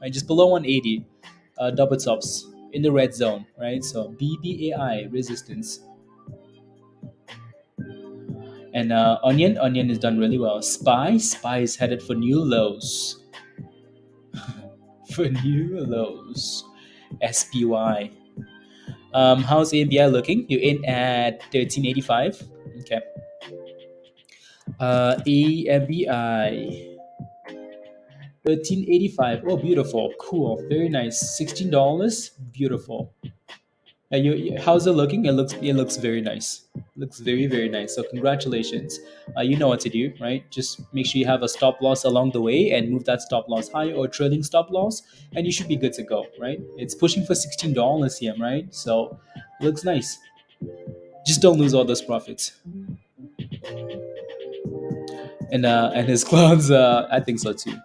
right, just below 180, double tops in the red zone, right? So BBAI resistance. And onion is done really well. Spy is headed for new lows. For new lows. SPY. How's AMBI looking? You're in at 1385. Okay. AMBI 1385. Oh, beautiful. Cool. Very nice. $16. Beautiful. How's it looking? It looks very nice. Looks very very nice. So congratulations. You know what to do, right? Just make sure you have a stop loss along the way and move that stop loss high or trailing stop loss, and you should be good to go, right? It's pushing for $16 here, right? So looks nice. Just don't lose all those profits. And his clouds, I think so too.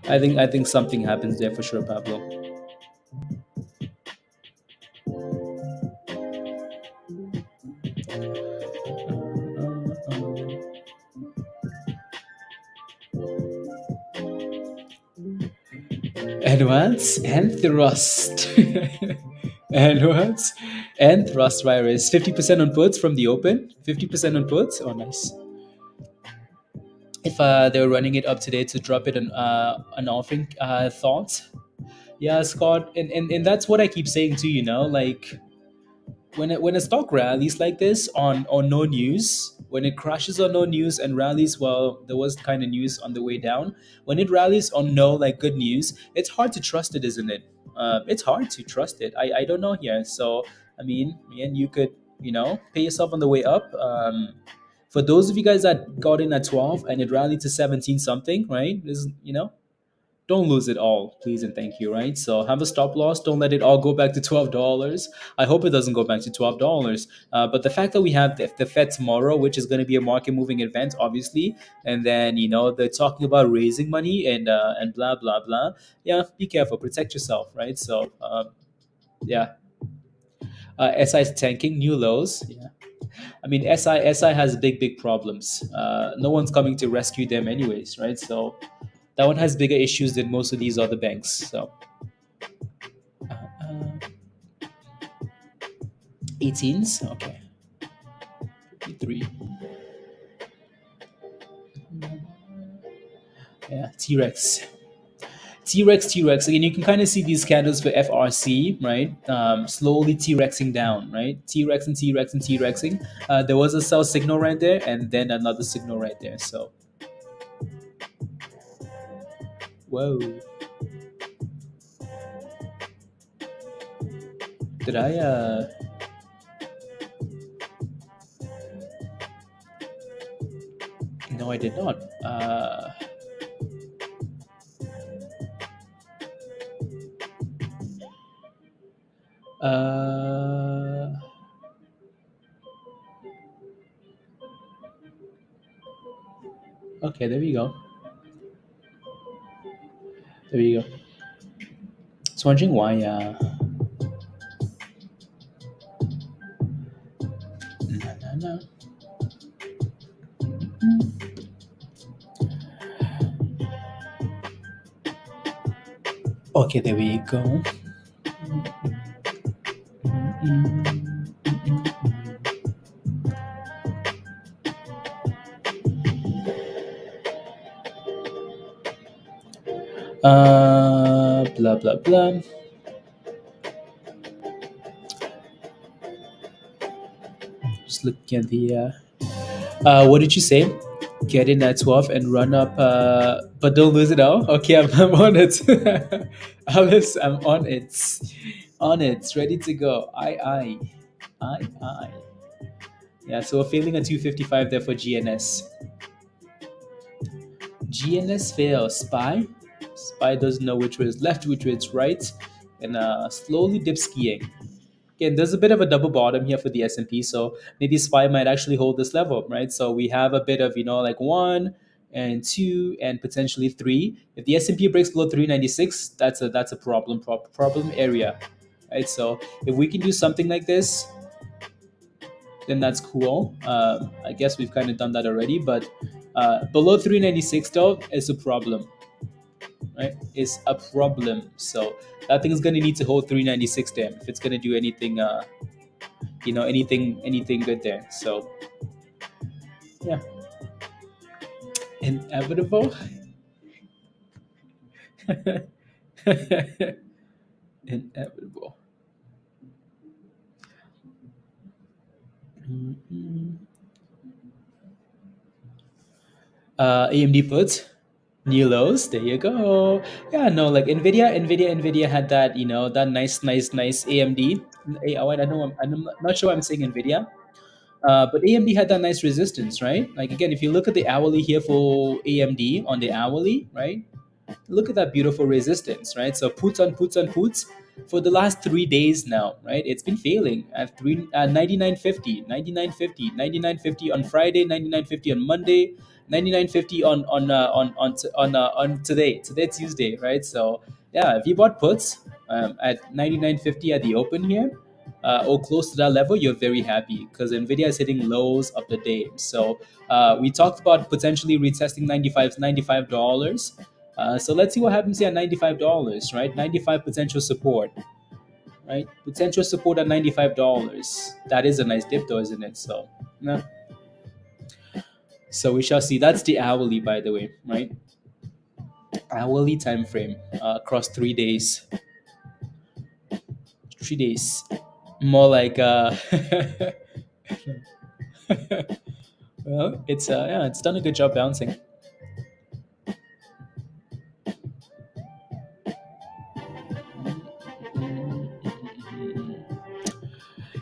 I think something happens there for sure, Pablo. Advance and thrust. Advance and thrust virus. 50% on puts from the open. 50% on puts. Oh, nice. If they were running it up today to drop it an offering thoughts. Yeah, Scott, and that's what I keep saying too. Like when a stock rallies like this on no news, when it crashes on no news and rallies, well, there was kind of news on the way down. When it rallies on no like good news, it's hard to trust it, isn't it? It's hard to trust it. I don't know here. So I mean, and you could pay yourself on the way up. For those of you guys that got in at 12 and it rallied to 17 something, right? Don't lose it all, please and thank you, right? So have a stop loss. Don't let it all go back to $12. I hope it doesn't go back to $12. But the fact that we have the Fed tomorrow, which is going to be a market moving event, obviously, and then they're talking about raising money and blah blah blah. Yeah, be careful, protect yourself, right? So yeah, SI is tanking new lows. Yeah. I mean, SI has big problems. No one's coming to rescue them anyways, right? So that one has bigger issues than most of these other banks. So, 18s, okay, 53. Yeah, T-Rex. T-Rex. Again, you can kind of see these candles for FRC, right? Slowly T-Rexing down, right? T-Rex and T-Rex and T-Rexing. There was a sell signal right there, and then another signal right there. So, whoa. Did I? No, I did not. Okay, there we go. There we go. I was wondering why. No. Okay, there we go. Blah blah blah. Just looking at the. What did you say? Get in at 12 and run up, but don't lose it all. Okay, I'm on it. Alice, I'm on it. On it, ready to go. I. Yeah, so we're feeling a 255 there for GNS. GNS fails. SPY. SPY doesn't know which way is left, which way is right, and slowly dip skiing. Again, there's a bit of a double bottom here for the S&P, so maybe SPY might actually hold this level, right? So we have a bit of, like 1 and 2 and potentially 3. If the S&P breaks below 396, that's a problem area, right? So if we can do something like this, then that's cool. I guess we've kind of done that already, but below 396 though is a problem, right? Is a problem. So that thing is going to need to hold 396 there if it's going to do anything. Anything good there. So yeah, inevitable. Inevitable. Mhm. AMD puts new lows. There you go. Yeah, no, like Nvidia had that, that nice AMD. Wait, I know I'm not sure why I'm saying Nvidia. But AMD had that nice resistance, right? Like again, if you look at the hourly here for AMD on the hourly, right? Look at that beautiful resistance, right? So puts on puts on puts for the last 3 days now, right? It's been failing at 99.50, 99.50, 99.50 on Friday, 99.50 on Monday, 99.50 on today. Today Tuesday, right? So yeah, if you bought puts at 99.50 at the open here, or close to that level, you're very happy because Nvidia is hitting lows of the day. So we talked about potentially retesting $95. So let's see what happens here at $95, right? 95 potential support, right? Potential support at $95. That is a nice dip, though, isn't it? So, no. So we shall see. That's the hourly, by the way, right? Hourly time frame across 3 days. 3 days. More like well, it's done a good job bouncing.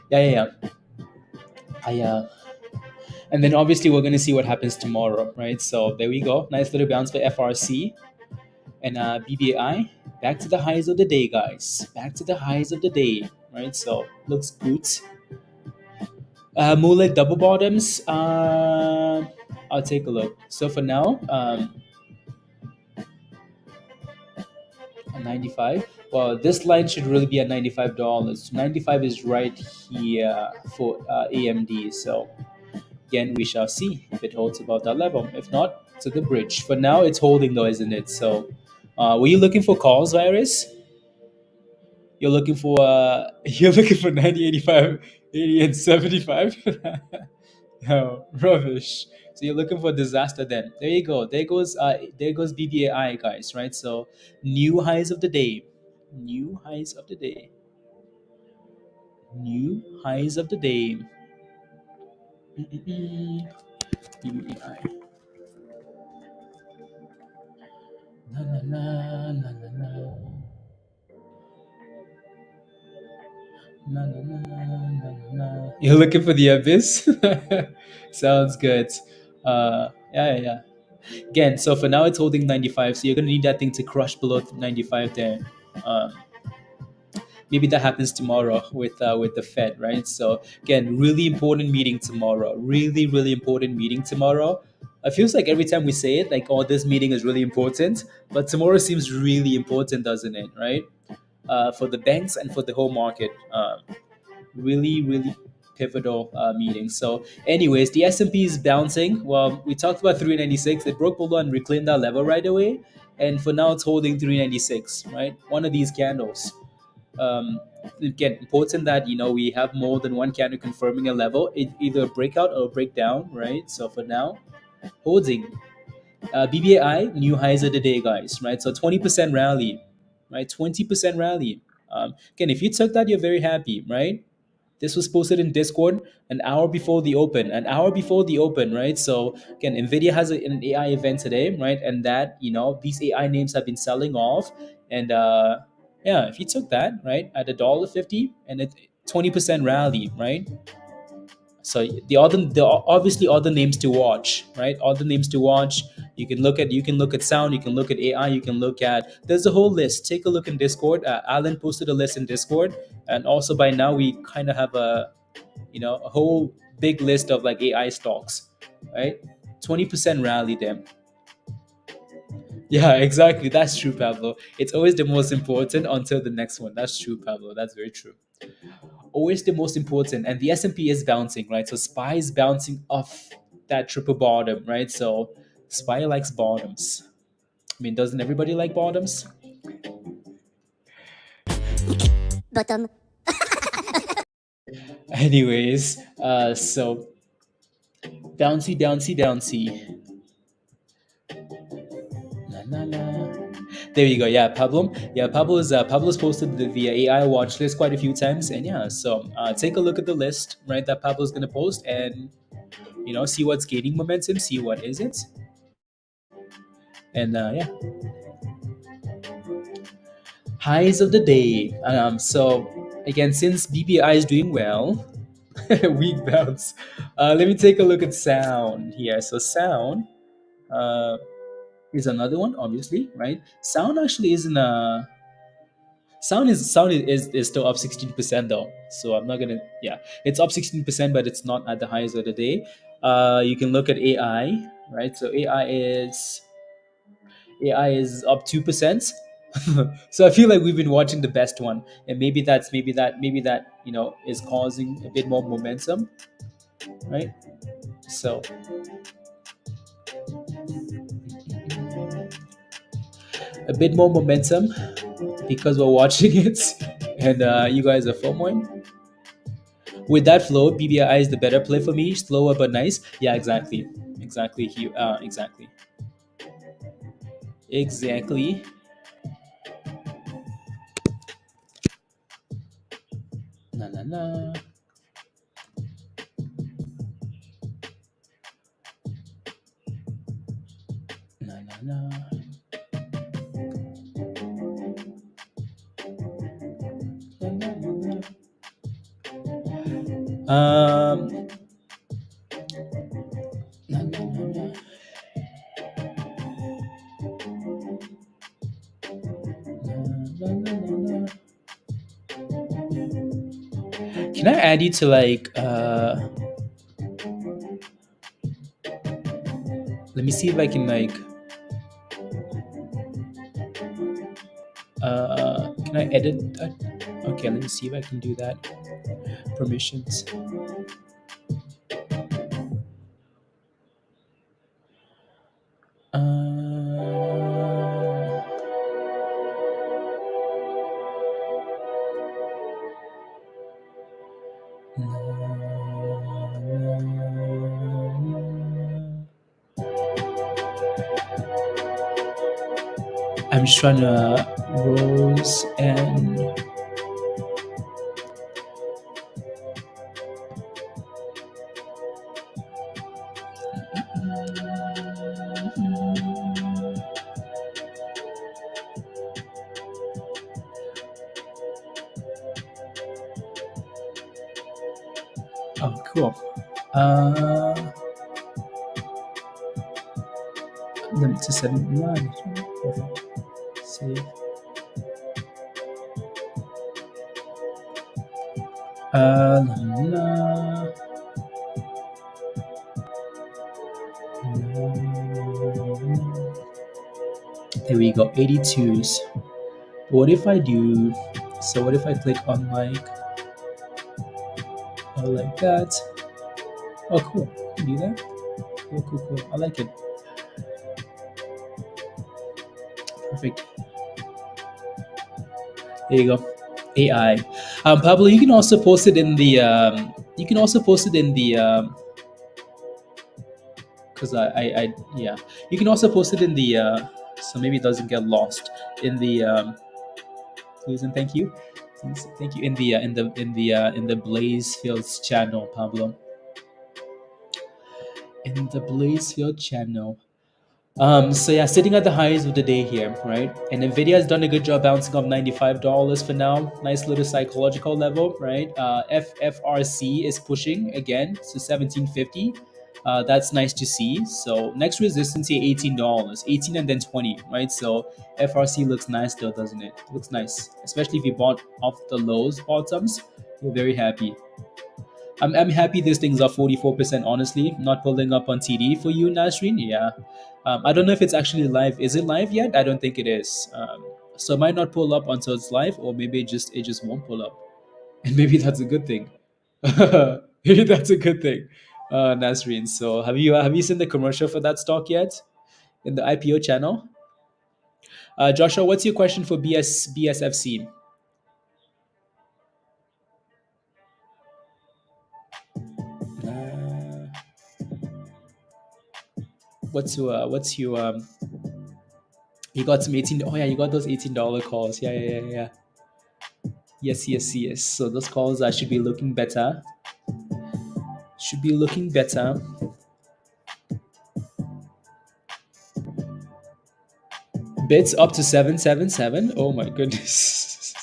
Yeah, yeah, yeah. And then obviously we're going to see what happens tomorrow, right? So there we go. Nice little bounce for FRC and BBAI. Back to the highs of the day, guys. Back to the highs of the day, right? So looks good. More like double bottoms. I'll take a look. So for now, 95. Well, this line should really be at $95. 95 is right here for AMD. So again, we shall see if it holds above that level. If not, to the bridge. For now, it's holding though, isn't it? So, were you looking for calls, Virus? You're looking for you're looking for 90, 85, 80, and 75. No, rubbish. So you're looking for disaster then. There you go. There goes BBAI, guys, right? So new highs of the day. New highs of the day. New highs of the day. Mm-mm-mm. BBAI. La la la la la la. La la la la la la. You're looking for the abyss? Sounds good. Yeah, yeah, yeah. Again, so for now it's holding 95, so you're gonna need that thing to crush below 95 there. Um, Maybe that happens tomorrow with the Fed, right? So again, really important meeting tomorrow. Really, really important meeting tomorrow. It feels like every time we say it, like, oh, this meeting is really important, but tomorrow seems really important, doesn't it? Right? For the banks and for the whole market. Really, really pivotal meeting. So, anyways, the S&P is bouncing. Well, we talked about 396. It broke below and reclaimed that level right away, and for now, it's holding 396. Right, one of these candles. Again, important that we have more than one candle confirming a level, either a breakout or a breakdown, right? So for now, holding. BBAI new highs of the day, guys, right? So 20% rally, right? 20% rally. Again, if you took that, you're very happy, right? This was posted in Discord an hour before the open, right? So again, Nvidia has an AI event today, right? And that, these AI names have been selling off. And yeah, if you took that, right, at $1.50 and it 20% rally, right? So the obviously other names to watch, right? Other names to watch. You can look at SOUN, you can look at AI, you can look at, there's a whole list. Take a look in Discord. Alan posted a list in Discord, and also by now we kind of have a whole big list of like AI stocks, right? 20% rally them. Yeah, exactly. That's true, Pablo. It's always the most important until the next one. That's true, Pablo. That's very true. Always the most important. And the S&P is bouncing, right? So SPY is bouncing off that triple bottom, right? So SPY likes bottoms. I mean, doesn't everybody like bottoms? Bottom. Anyways, so bouncy, bouncy, bouncy. La, la, la. There you go. Yeah, Pablo. Yeah, Pablo's posted the AI watch list quite a few times, and yeah, so take a look at the list, right? That Pablo's gonna post, and see what's gaining momentum, see what isn't, and yeah, highs of the day. So again, since BBI is doing well, weak bounce. Let me take a look at SOUN here. So SOUN is another one, obviously, right? SOUN actually isn't a Sound is still up 16% though. So I'm not gonna, yeah, it's up 16%, but it's not at the highs of the day. You can look at AI, right? So AI is up 2%. So I feel like we've been watching the best one, and maybe that is causing a bit more momentum, right? So a bit more momentum because we're watching it, and you guys are FOMOing. With that flow, BBI is the better play for me. Slower but nice. Yeah, exactly, exactly. Exactly. Na na na na na na. Na, na, na, na. Na, na, na, na. Na, na, na, na. Can I add you to like let me see if I can like can I edit that? Okay, let me see if I can do that. Permissions. I'm just trying to Rose and oh, cool. Let me just set it live. Perfect. Save. La, la. There we go, 82s. What if I do? So what if I click on like, oh, like that? Oh, cool. You can do that. Cool, cool, cool. I like it. Perfect. There you go. AI. Pablo, you can also post it in the. You can also post it in the. Because yeah. You can also post it in the. So maybe it doesn't get lost in the. Susan, thank you. Thank you in the Blazefields channel, Pablo. In the Blazefield channel. So yeah, sitting at the highs of the day here, right? And Nvidia has done a good job bouncing off $95 for now. Nice little psychological level, right? FRC is pushing again to 1750. That's nice to see. So next resistance here, $18, 18 and then 20, right? So FRC looks nice still, doesn't it? Looks nice, especially if you bought off the lows bottoms. You're very happy. I'm happy this thing's up 44%, honestly. Not pulling up on TD for you, Nasreen. Yeah. I don't know if it's actually live. Is it live yet? I don't think it is. So it might not pull up until it's live, or maybe it just won't pull up. And maybe that's a good thing. Maybe that's a good thing, Nasreen. So have you seen the commercial for that stock yet in the IPO channel? Joshua, what's your question for BSFC? What's your you got some 18. Oh yeah, you got those $18 calls. Yeah. Yes. So those calls should be looking better. Should be looking better. Bids up to 777. Oh my goodness.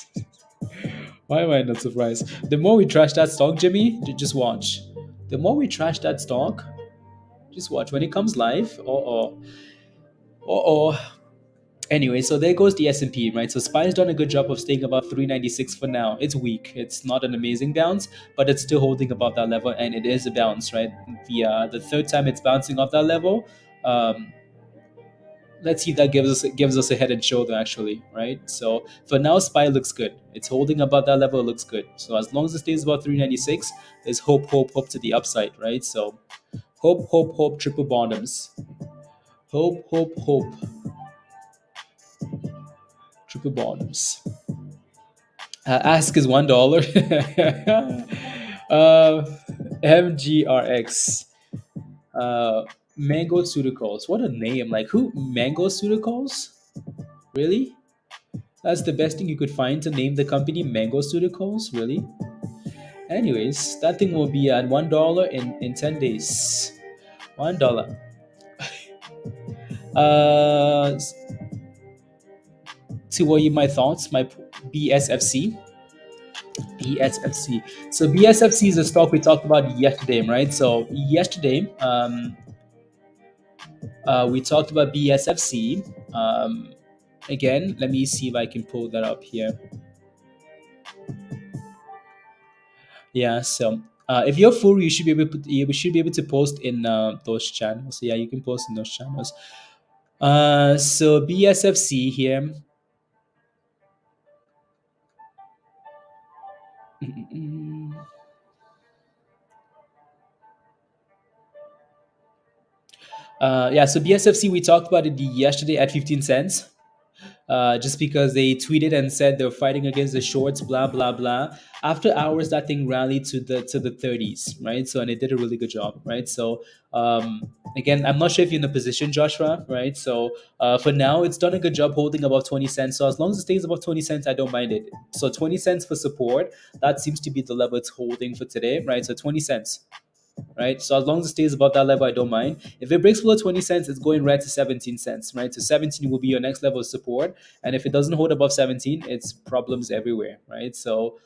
Why am I not surprised? The more we trash that stock, Jimmy, just watch. The more we trash that stock, just watch. When it comes live, Anyway, so there goes the S&P, right? So SPY's done a good job of staying above 396 for now. It's weak. It's not an amazing bounce, but it's still holding above that level, and it is a bounce, right? The third time it's bouncing off that level. Let's see if that gives us a head and shoulder, actually, right? So for now, SPY looks good. It's holding above that level. It looks good. So as long as it stays above 396, there's hope to the upside, right? So hope, triple bottoms. Hope. Triple bottoms. Ask is $1. MGRX. Mango Pharmaceuticals. What a name! Like who? Mango Pharmaceuticals? Really? That's the best thing you could find to name the company Mango Pharmaceuticals? Really? Anyways, that thing will be at $1 in 10 days. $1. To what you my thoughts? My BSFC. BSFC. So BSFC is a stock we talked about yesterday, right? So yesterday, we talked about BSFC. Again, let me see if I can pull that up here. Yeah. So if you're full, you should be able to post in those channels. So yeah, you can post in those channels. So BSFC here. So BSFC, we talked about it yesterday at 15 cents. Just because they tweeted and said they're fighting against the shorts, blah blah blah. After hours, that thing rallied to the 30s, right? So and it did a really good job, right? So again, I'm not sure if you're in a position, Joshua, right? So for now, it's done a good job holding above 20 cents. So as long as it stays above 20 cents, I don't mind it. So 20 cents for support. That seems to be the level it's holding for today, right? So 20 cents. Right, so as long as it stays above that level, I don't mind. If it breaks below 20 cents, it's going right to 17 cents, right? So 17 will be your next level of support, and if it doesn't hold above 17, it's problems everywhere, right? So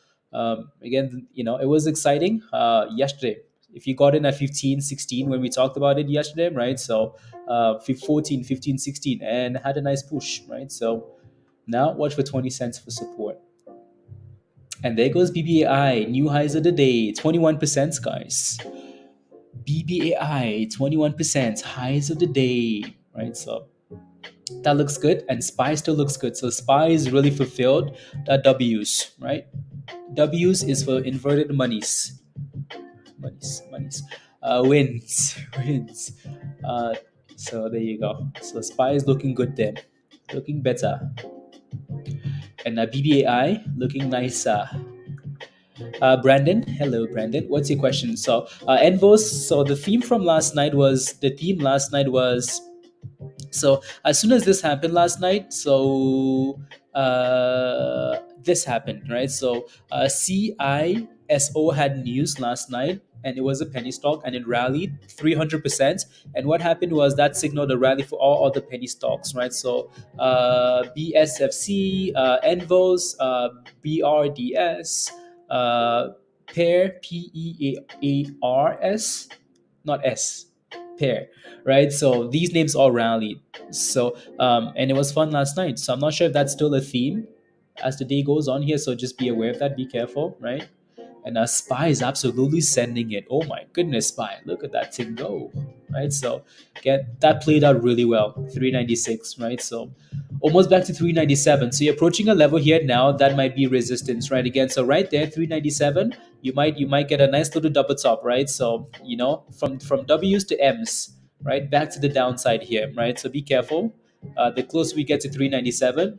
again, it was exciting yesterday. If you got in at 15, 16 when we talked about it yesterday, right? So 14, 15, 16, and had a nice push, right? So now watch for 20 cents for support. And there goes BBAI, new highs of the day, 21%, guys. BBAI 21%, highs of the day, right? So that looks good, and SPY still looks good. So SPY is really fulfilled the W's, right? W's is for inverted monies. Wins. So there you go. So SPY is looking good there, looking better, and BBAI looking nicer. Brandon, hello, Brandon. What's your question? So, NVOS. So the theme last night was. So as soon as this happened last night, so this happened, right? So CISO had news last night, and it was a penny stock, and it rallied 300%. And what happened was that signaled a rally for all other penny stocks, right? So BSFC, NVOS, BRDS, PEARS, not S, pair, right? So these names all rallied. So and it was fun last night. So I'm not sure if that's still a theme as the day goes on here. So just be aware of that. Be careful, right? And Spy is absolutely sending it. Oh my goodness, Spy! Look at that thing go, right? So get that played out really well. 396, right? So almost back to 397. So you're approaching a level here now that might be resistance, right? Again, so right there, 397. You might get a nice little double top, right? So from W's to M's, right? Back to the downside here, right? So be careful. The closer we get to 397,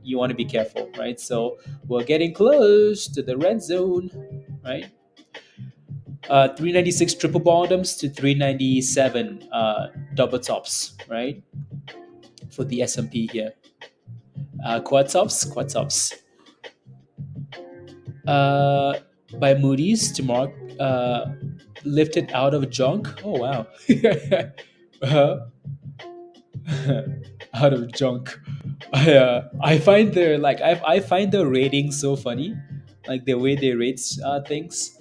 you want to be careful, right? So we're getting close to the red zone, right? 396 triple bottoms to 397 double tops, right? For the S&P here. Quad tops. By Moody's to mark lifted out of junk. Oh wow. uh, out of junk. I find I find the ratings so funny, like the way they rate things.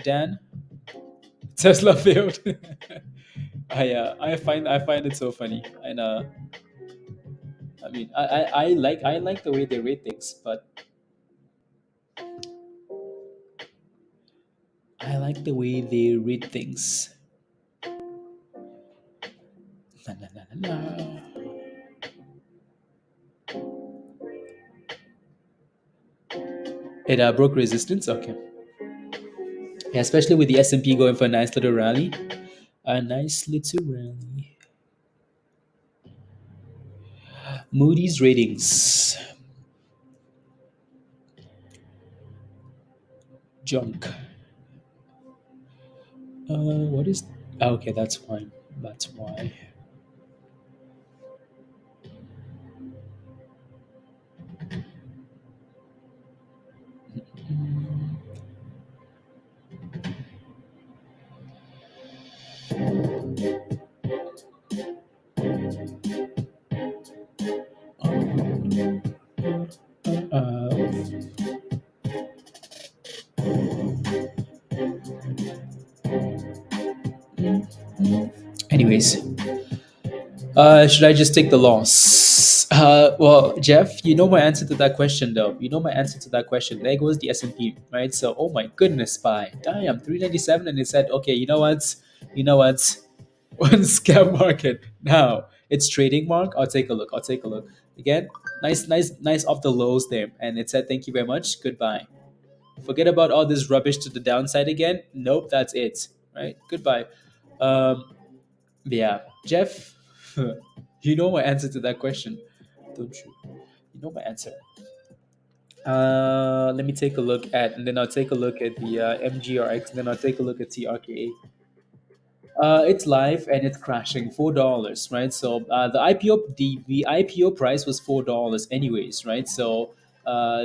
Dan, Tesla failed. I find it so funny, and I mean I like the way they rate things, but I like the way they rate things. Na, na, na, na, na. It broke resistance. Okay. Yeah, especially with the S&P going for a nice little rally. A nice little rally. Moody's ratings. Junk. What is... okay, that's fine. That's why. Anyways, should I just take the loss? Well, Jeff, you know my answer to that question, though. You know my answer to that question. There goes the S&P, right? So, oh my goodness, Spy. Damn, 397, and it said, okay, you know what? You know what? One scam market. Now, it's trading mark. I'll take a look. I'll take a look. Again, nice off the lows there. And it said, thank you very much. Goodbye. Forget about all this rubbish to the downside again. Nope, that's it. Right? Goodbye. Um, yeah, Jeff, you know my answer to that question, don't you? You know my answer. Let me take a look at, and then I'll take a look at the MGRX, and then I'll take a look at TRKA. It's live and it's crashing $4, right? So the IPO price was $4 anyways, right? So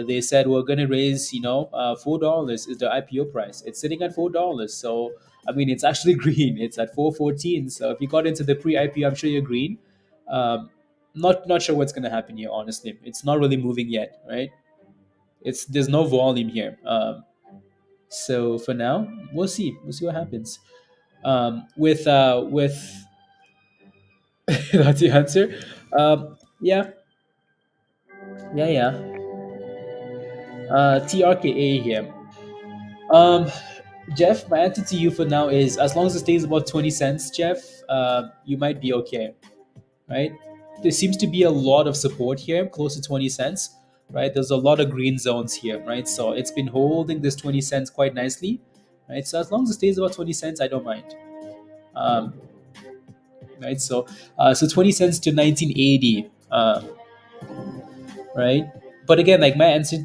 they said we're gonna raise, $4 is the IPO price. It's sitting at $4. So I mean, it's actually green. It's at 414. So if you got into the pre-IPO, I'm sure you're green. Not sure what's gonna happen here. Honestly, it's not really moving yet, right? There's no volume here. So for now, we'll see. We'll see what happens. With that's the answer. Yeah, yeah. TRKA here. Um, Jeff, my answer to you for now is as long as it stays about 20 cents, Jeff, you might be okay, right? There seems to be a lot of support here, close to 20 cents, right? There's a lot of green zones here, right? So it's been holding this 20 cents quite nicely, right? So as long as it stays about 20 cents, I don't mind. Um, right? So 20 cents to 1980, right? But again, like my answer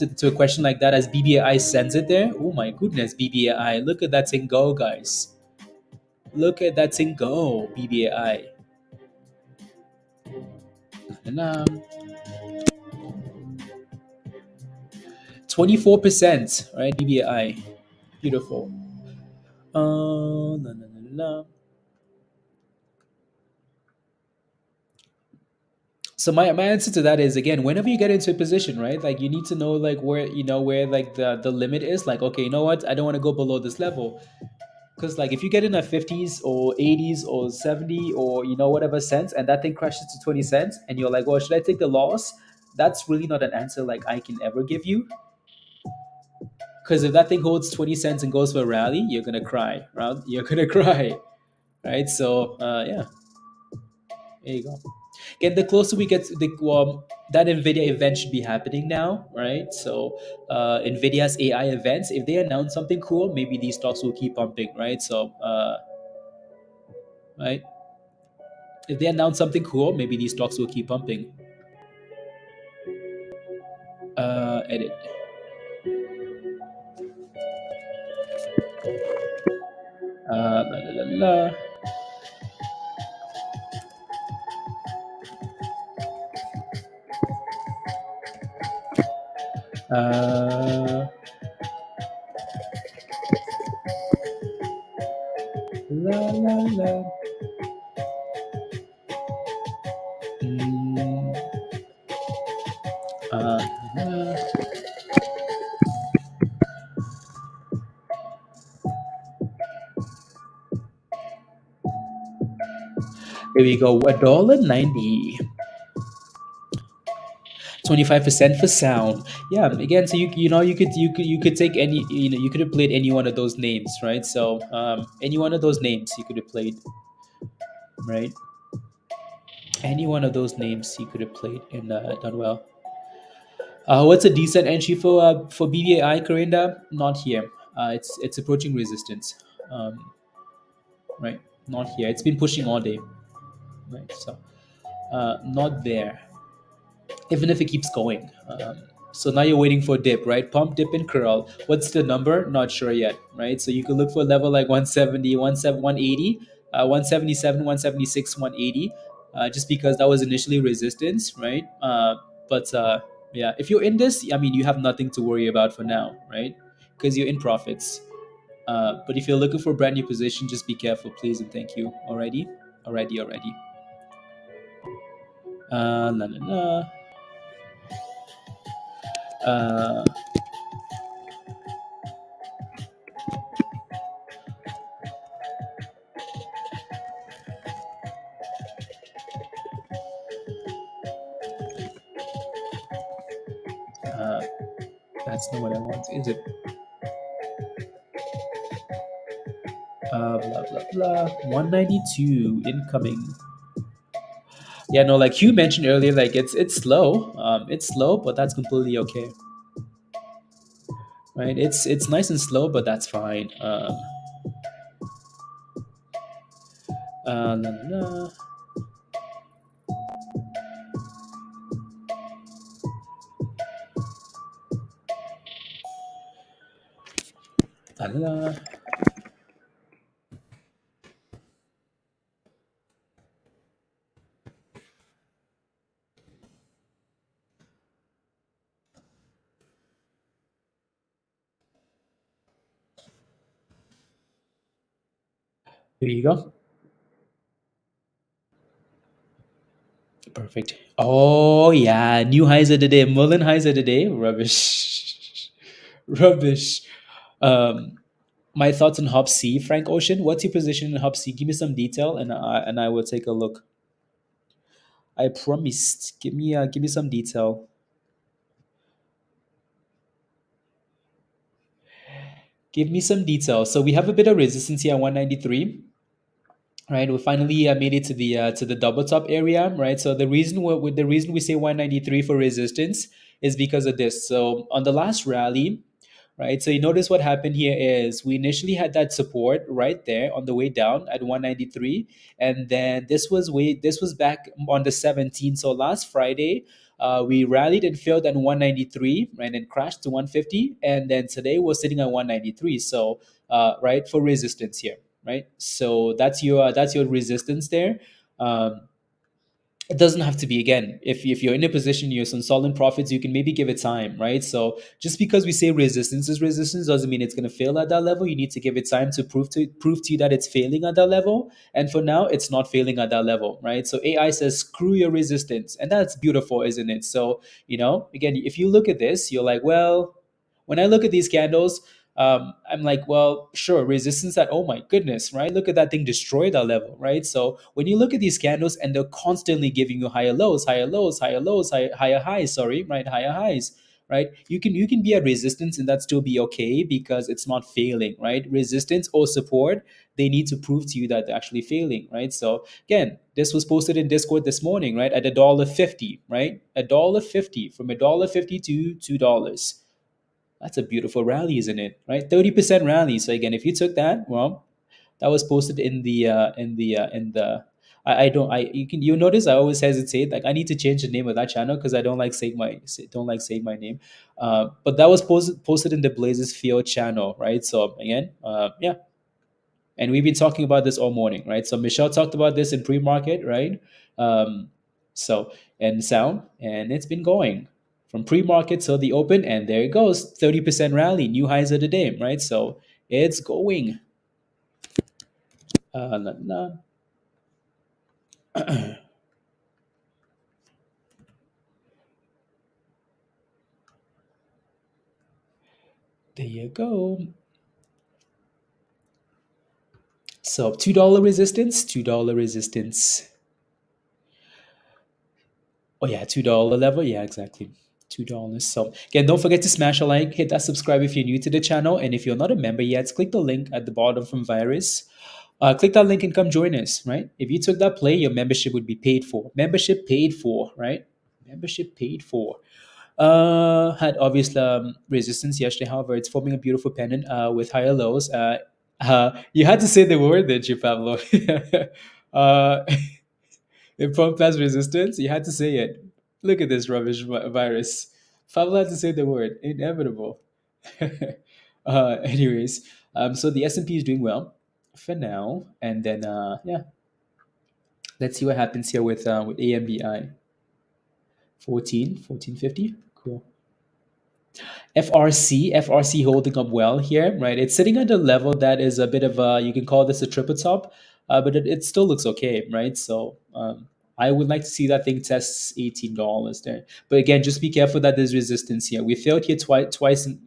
to a question like that, as BBAI sends it there. Oh my goodness, BBAI! Look at that thing go, guys! Look at that thing go, BBAI! And 24%, right? BBAI. Beautiful. La, la, la, la. So my answer to that is, again, whenever you get into a position, right, like you need to know like where, where like the limit is, like, okay, you know what, I don't want to go below this level. Because like if you get in at 50s or 80s or 70 or whatever cents, and that thing crashes to 20 cents, and you're like, well, should I take the loss? That's really not an answer like I can ever give you. Because if that thing holds 20 cents and goes for a rally, you're gonna cry, right? You're gonna cry, right? So yeah, there you go. Again, the closer we get to the that NVIDIA event should be happening now, right? So NVIDIA's AI events, if they announce something cool, maybe these stocks will keep pumping, right? So right, if they announce something cool, maybe these stocks will keep pumping. Edit. La, la, la, la. La, la, la. Mm, la. There we go. $1.90. 25% for SOUN. Yeah, again, so you could take any, you could have played any one of those names, right? So any one of those names you could have played, right? Any one of those names you could have played and done well. What's a decent entry for BBAI, Corinda? Not here. It's approaching resistance, right? Not here. It's been pushing all day, right? So not there. Even if it keeps going. So now you're waiting for a dip, right? Pump, dip, and curl. What's the number? Not sure yet, right? So you could look for a level like 170, 180, 177, 176, 180, just because that was initially resistance, right? But yeah, if you're in this, I mean, you have nothing to worry about for now, right? Because you're in profits. But if you're looking for a brand new position, just be careful, please, and thank you. Alrighty, alrighty. La la la. Uh, uh, that's not what I want, is it? Blah blah blah. 192 incoming. Yeah, no, like you mentioned earlier, like it's slow. It's slow, but that's completely okay, right? It's nice and slow, but that's fine. La, la, la, la, la. Here you go. Perfect. Oh yeah, new highs of the day. Mullen highs of the day. Rubbish. Rubbish. Um, my thoughts on Hop C, Frank Ocean. What's your position in Hop C? Give me some detail, and I will take a look. I promised. Give me some detail. Give me some detail. So we have a bit of resistance here at 193. Right, we finally made it to the double top area, right? So the reason we say 193 for resistance is because of this. So on the last rally, right? So you notice what happened here is we initially had that support right there on the way down at 193, and then this was back on the 17th. So last Friday, we rallied and failed at 193, right, and crashed to 150, and then today we're sitting at 193. So right, for resistance here, right? So that's your resistance there. Um, it doesn't have to be. Again, if you're in a position, you're some solid profits, you can maybe give it time, right? So just because we say resistance is resistance doesn't mean it's going to fail at that level. You need to give it time to prove to you that it's failing at that level. And for now, it's not failing at that level, right? So AI says screw your resistance, and that's beautiful, isn't it? So again, if you look at this, you're like, well, when I look at these candles, I'm like, well, sure, resistance at, oh my goodness, right? Look at that thing destroy that level, right? So when you look at these candles and they're constantly giving you higher lows, higher lows, higher lows, higher highs, sorry, right? Higher highs, right? You can be at resistance and that still be okay because it's not failing, right? Resistance or support, they need to prove to you that they're actually failing, right? So again, this was posted in Discord this morning, right? At $1.50, right? $1.50, from $1.50 to $2. That's a beautiful rally, isn't it? Right, 30% rally. So again, if you took that, well, that was posted in the. I don't. You notice I always hesitate. Like I need to change the name of that channel because I don't like saying my name. But that was posted in the Blazes Field channel, right? So again, yeah, and we've been talking about this all morning, right? So Michelle talked about this in pre-market, right? Um, so and SOUN, and it's been going from pre-market till the open, and there it goes, 30% rally, new highs of the day, right? So it's going. La, la. There you go. So $2 resistance, $2 resistance. Oh yeah, $2 level. Yeah, exactly. $2. So again, don't forget to smash a like, hit that subscribe if you're new to the channel, and if you're not a member yet, click the link at the bottom from Virus. Click that link and come join us. Right? If you took that play, your membership would be paid for. Membership paid for. Right? Membership paid for. Had obvious resistance yesterday. However, it's forming a beautiful pennant with higher lows. You had to say the word, didn't you, Pablo? uh, it formed past resistance. You had to say it. Look at this rubbish virus. Pablo had to say the word. Inevitable. Anyways, so the S&P is doing well for now, and then yeah, let's see what happens here with AMBI. 1450. Cool. FRC holding up well here, right? It's sitting at a level that is a bit of a, you can call this a triple top, but it still looks okay, right? So I would like to see that thing test $18 there. But again, just be careful that there's resistance here. We failed here twice, and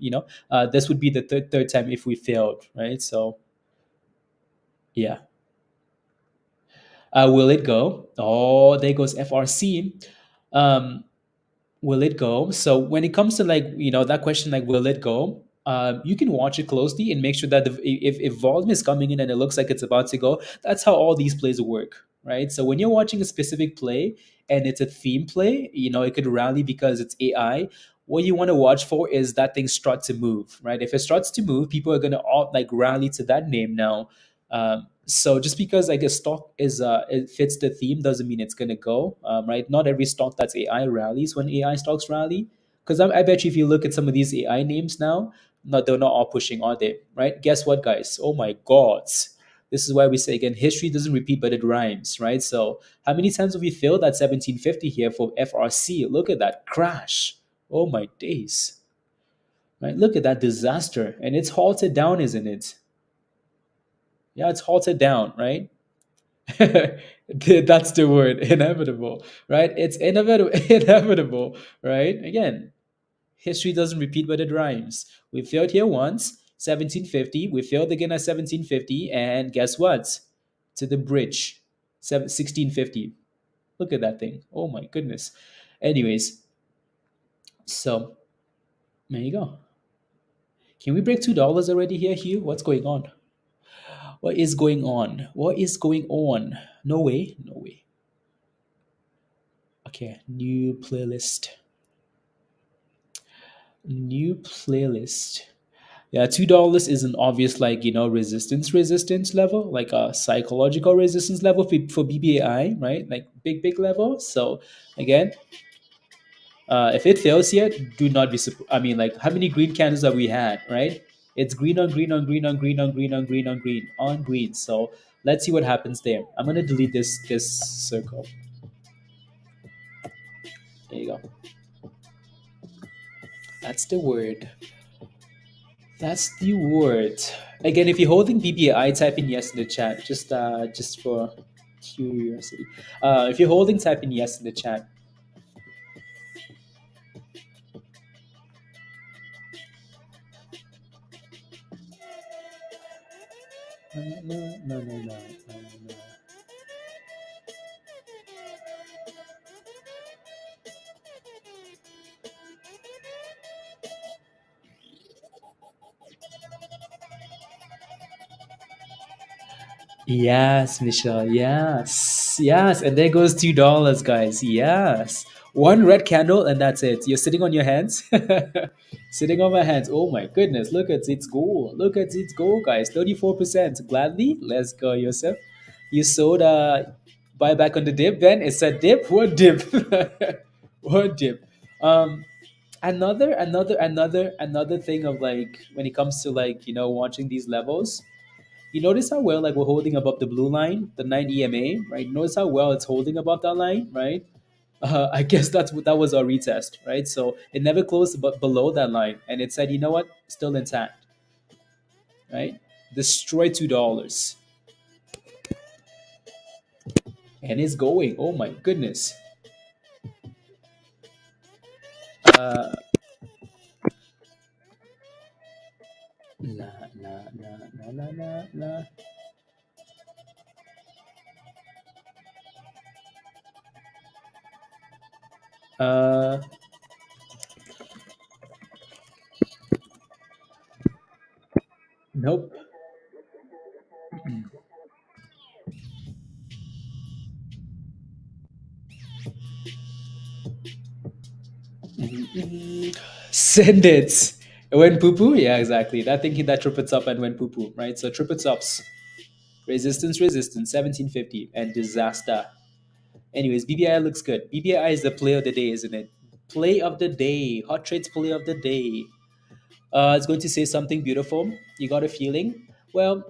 this would be the third time if we failed, right? So yeah. Will it go? Oh, there goes FRC. Um, will it go? So when it comes to that question, like will it go, you can watch it closely and make sure that if volume is coming in and it looks like it's about to go, that's how all these plays work, right? So when you're watching a specific play and it's a theme play, it could rally because it's AI. What you want to watch for is that thing start to move, right? If it starts to move, people are going to all like rally to that name now. So just because like a stock is it fits the theme doesn't mean it's gonna go, right? Not every stock that's AI rallies when AI stocks rally. Because I bet you if you look at some of these AI names now, no, they're not all pushing, are they? Right? Guess what, guys? Oh my God. This is why we say again, history doesn't repeat, but it rhymes, right? So how many times have we failed at 1750 here for FRC? Look at that crash. Oh my days. Right? Look at that disaster. And it's halted down, isn't it? Yeah, it's halted down, right? That's the word, inevitable, right? It's inevitable, inevitable, right? Again, history doesn't repeat, but it rhymes. We failed here once, 1750. We failed again at 1750, and guess what? To the bridge, 1650. Look at that thing. Oh my goodness. Anyways, so there you go. Can we break $2 already here, Hugh? What's going on? What is going on? What is going on? No way. No way. Okay, new playlist. New playlist. Yeah, $2 is an obvious resistance level, like a psychological resistance level for BBAI, right? Like big level. So again, if it fails here, do not be. I mean, like how many green candles have we had, right? It's green on green on green on green on green on green on green on green. So let's see what happens there. I'm gonna delete this circle. There you go. That's the word. That's the word. Again, if you're holding BBAI, type in yes in the chat. Just for curiosity. If you're holding, type in yes in the chat. No, no, no, no, no, no. Yes, Michelle. Yes. Yes. And there goes $2, guys. Yes. One red candle and that's it. You're sitting on your hands. Sitting on my hands. Oh my goodness. Look at its goal. Look at its goal, guys. 34%. Gladly. Let's go, Yosef. You sold buy back on the dip, Ben. It's a dip. What dip? What dip? Um another thing of like when it comes to like, watching these levels, you notice how well like we're holding above the blue line, the 9 EMA, right? Notice how well it's holding above that line, right? I guess that was our retest, right? So it never closed but below that line, and it said, you know what, still intact, right? Destroy $2, and it's going. Oh my goodness. Uh, la la la la la la la. Uh, nope. Send it. It went poo poo. Yeah, exactly. That thinking that triples up and went poo poo, right? So triples ups. Resistance, 1750, and disaster. Anyways, BBI looks good. BBI is the play of the day, isn't it? Play of the day. Hot trades play of the day. It's going to say something beautiful. You got a feeling? Well,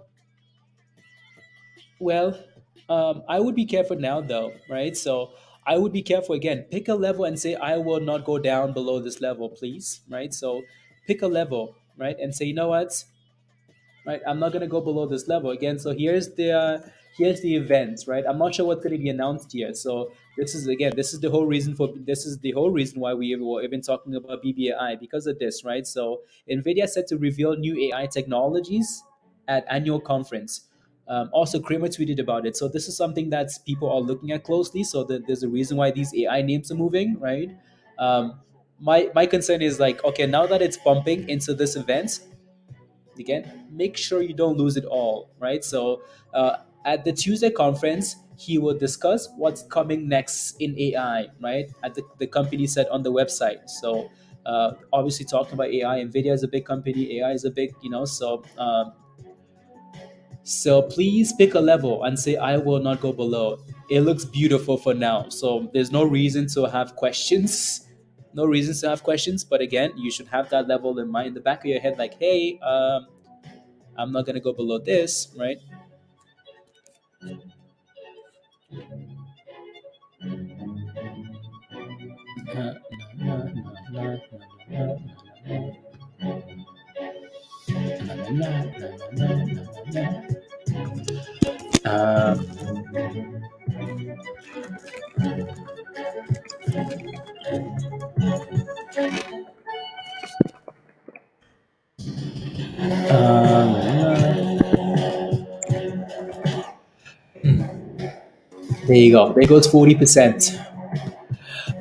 I would be careful now, though, right? So I would be careful again. Pick a level and say, I will not go down below this level, please, right? So pick a level, right? And say, you know what? Right, I'm not going to go below this level again. So here's the event, right? I'm not sure what's going to be announced here. So this is the whole reason why we were even talking about BBAI, because of this, right? So Nvidia said to reveal new AI technologies at annual conference. Also, Kramer tweeted about it. So this is something that people are looking at closely. So there's a reason why these AI names are moving, right? My concern is like, okay, now that it's bumping into this event, again, make sure you don't lose it all, right? So at the Tuesday conference, he will discuss what's coming next in AI, right? At the company said on the website. So obviously talking about AI, Nvidia is a big company, AI is a big, so please pick a level and say, I will not go below. It looks beautiful for now. So there's no reason to have questions. No reasons to have questions. But again, you should have that level in mind, in the back of your head, like, hey, I'm not gonna go below this, right? Um, there you go. There goes 40%.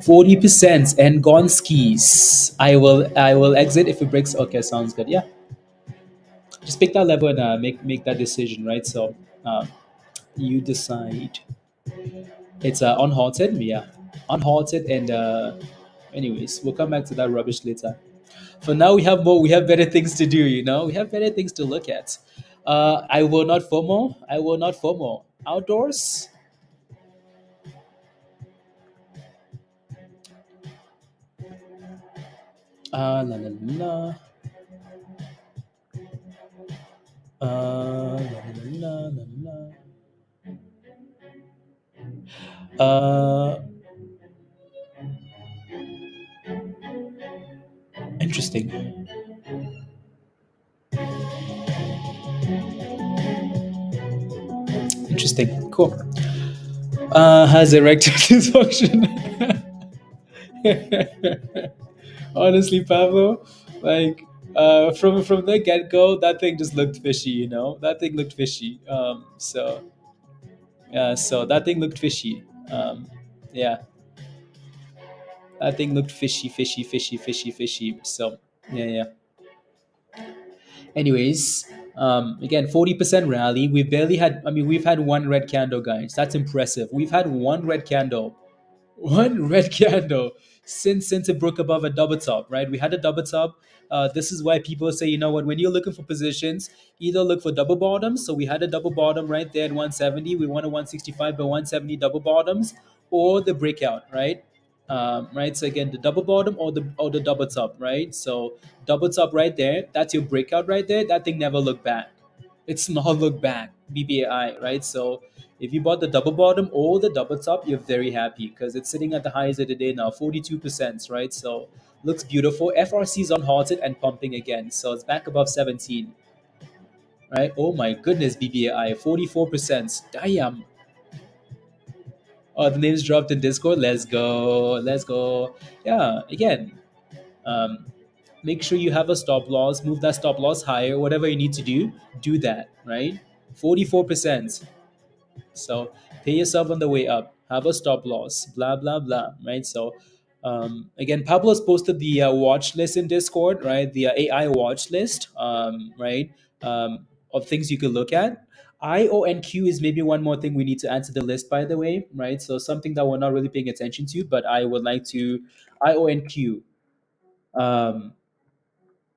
40% and gone skis. I will exit if it breaks. Okay, sounds good. Yeah, just pick that level and make that decision, right? So you decide. It's unhalted, yeah, unhalted, and anyways, we'll come back to that rubbish later. For now, we have more. We have better things to do. We have better things to look at. I will not FOMO. I will not FOMO. Outdoors. La la la. La la la la. Uh, Interesting. Interesting. Cool. Has erectile dysfunction. Honestly, Pablo, like from the get go, that thing just looked fishy. That thing looked fishy. So that thing looked fishy. Yeah, that thing looked fishy, fishy, fishy, fishy, fishy. So yeah, yeah. Anyways, again, 40% rally. We've barely had. I mean, we've had one red candle, guys. That's impressive. We've had one red candle. One red candle since it broke above a double top, right? We had a double top. This is why people say, you know what, when you're looking for positions, either look for double bottoms. So we had a double bottom right there at 170. We wanted 165 by 170 double bottoms, or the breakout, right? Right. So again, the double bottom or the double top, right? So double top right there. That's your breakout right there. That thing never looked back. It's not look back. BBAI, right? So if you bought the double bottom or the double top, you're very happy because it's sitting at the highs of the day now, 42%, right? So looks beautiful. FRC is unhalted and pumping again. So it's back above 17, right? Oh my goodness, BBAI, 44%. Damn. Oh, the names dropped in Discord. Let's go. Let's go. Yeah, again, um, make sure you have a stop loss, move that stop loss higher, whatever you need to do that, right? 44%. So pay yourself on the way up. Have a stop loss. Blah blah blah. Right. So again, Pablo's posted the watch list in Discord. Right. The AI watch list. Right. Of things you could look at. IONQ is maybe one more thing we need to add to the list. By the way. Right. So something that we're not really paying attention to, but I would like to IONQ.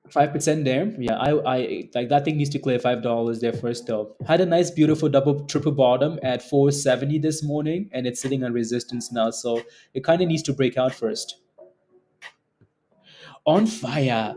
5% there. Yeah, I like that thing needs to clear $5 there first though. Had a nice beautiful double triple bottom at 470 this morning and it's sitting on resistance now. So it kind of needs to break out first. On fire.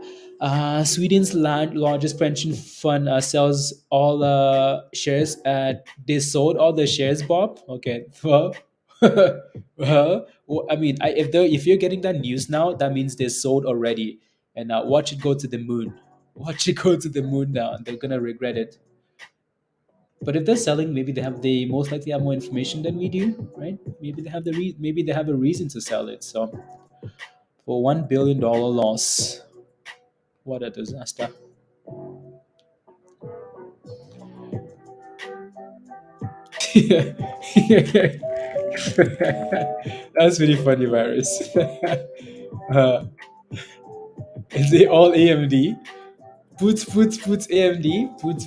Sweden's largest pension fund sells all shares at they sold all the shares, Bob. Okay. Well, I mean, if you're getting that news now, that means they sold already, and watch it go to the moon. Watch it go to the moon now, and they're gonna regret it. But if they're selling, maybe they most likely have more information than we do, right? Maybe maybe they have a reason to sell it. So for $1 billion loss. What a disaster. That's pretty funny, Virus. Is it all AMD? Puts AMD, puts.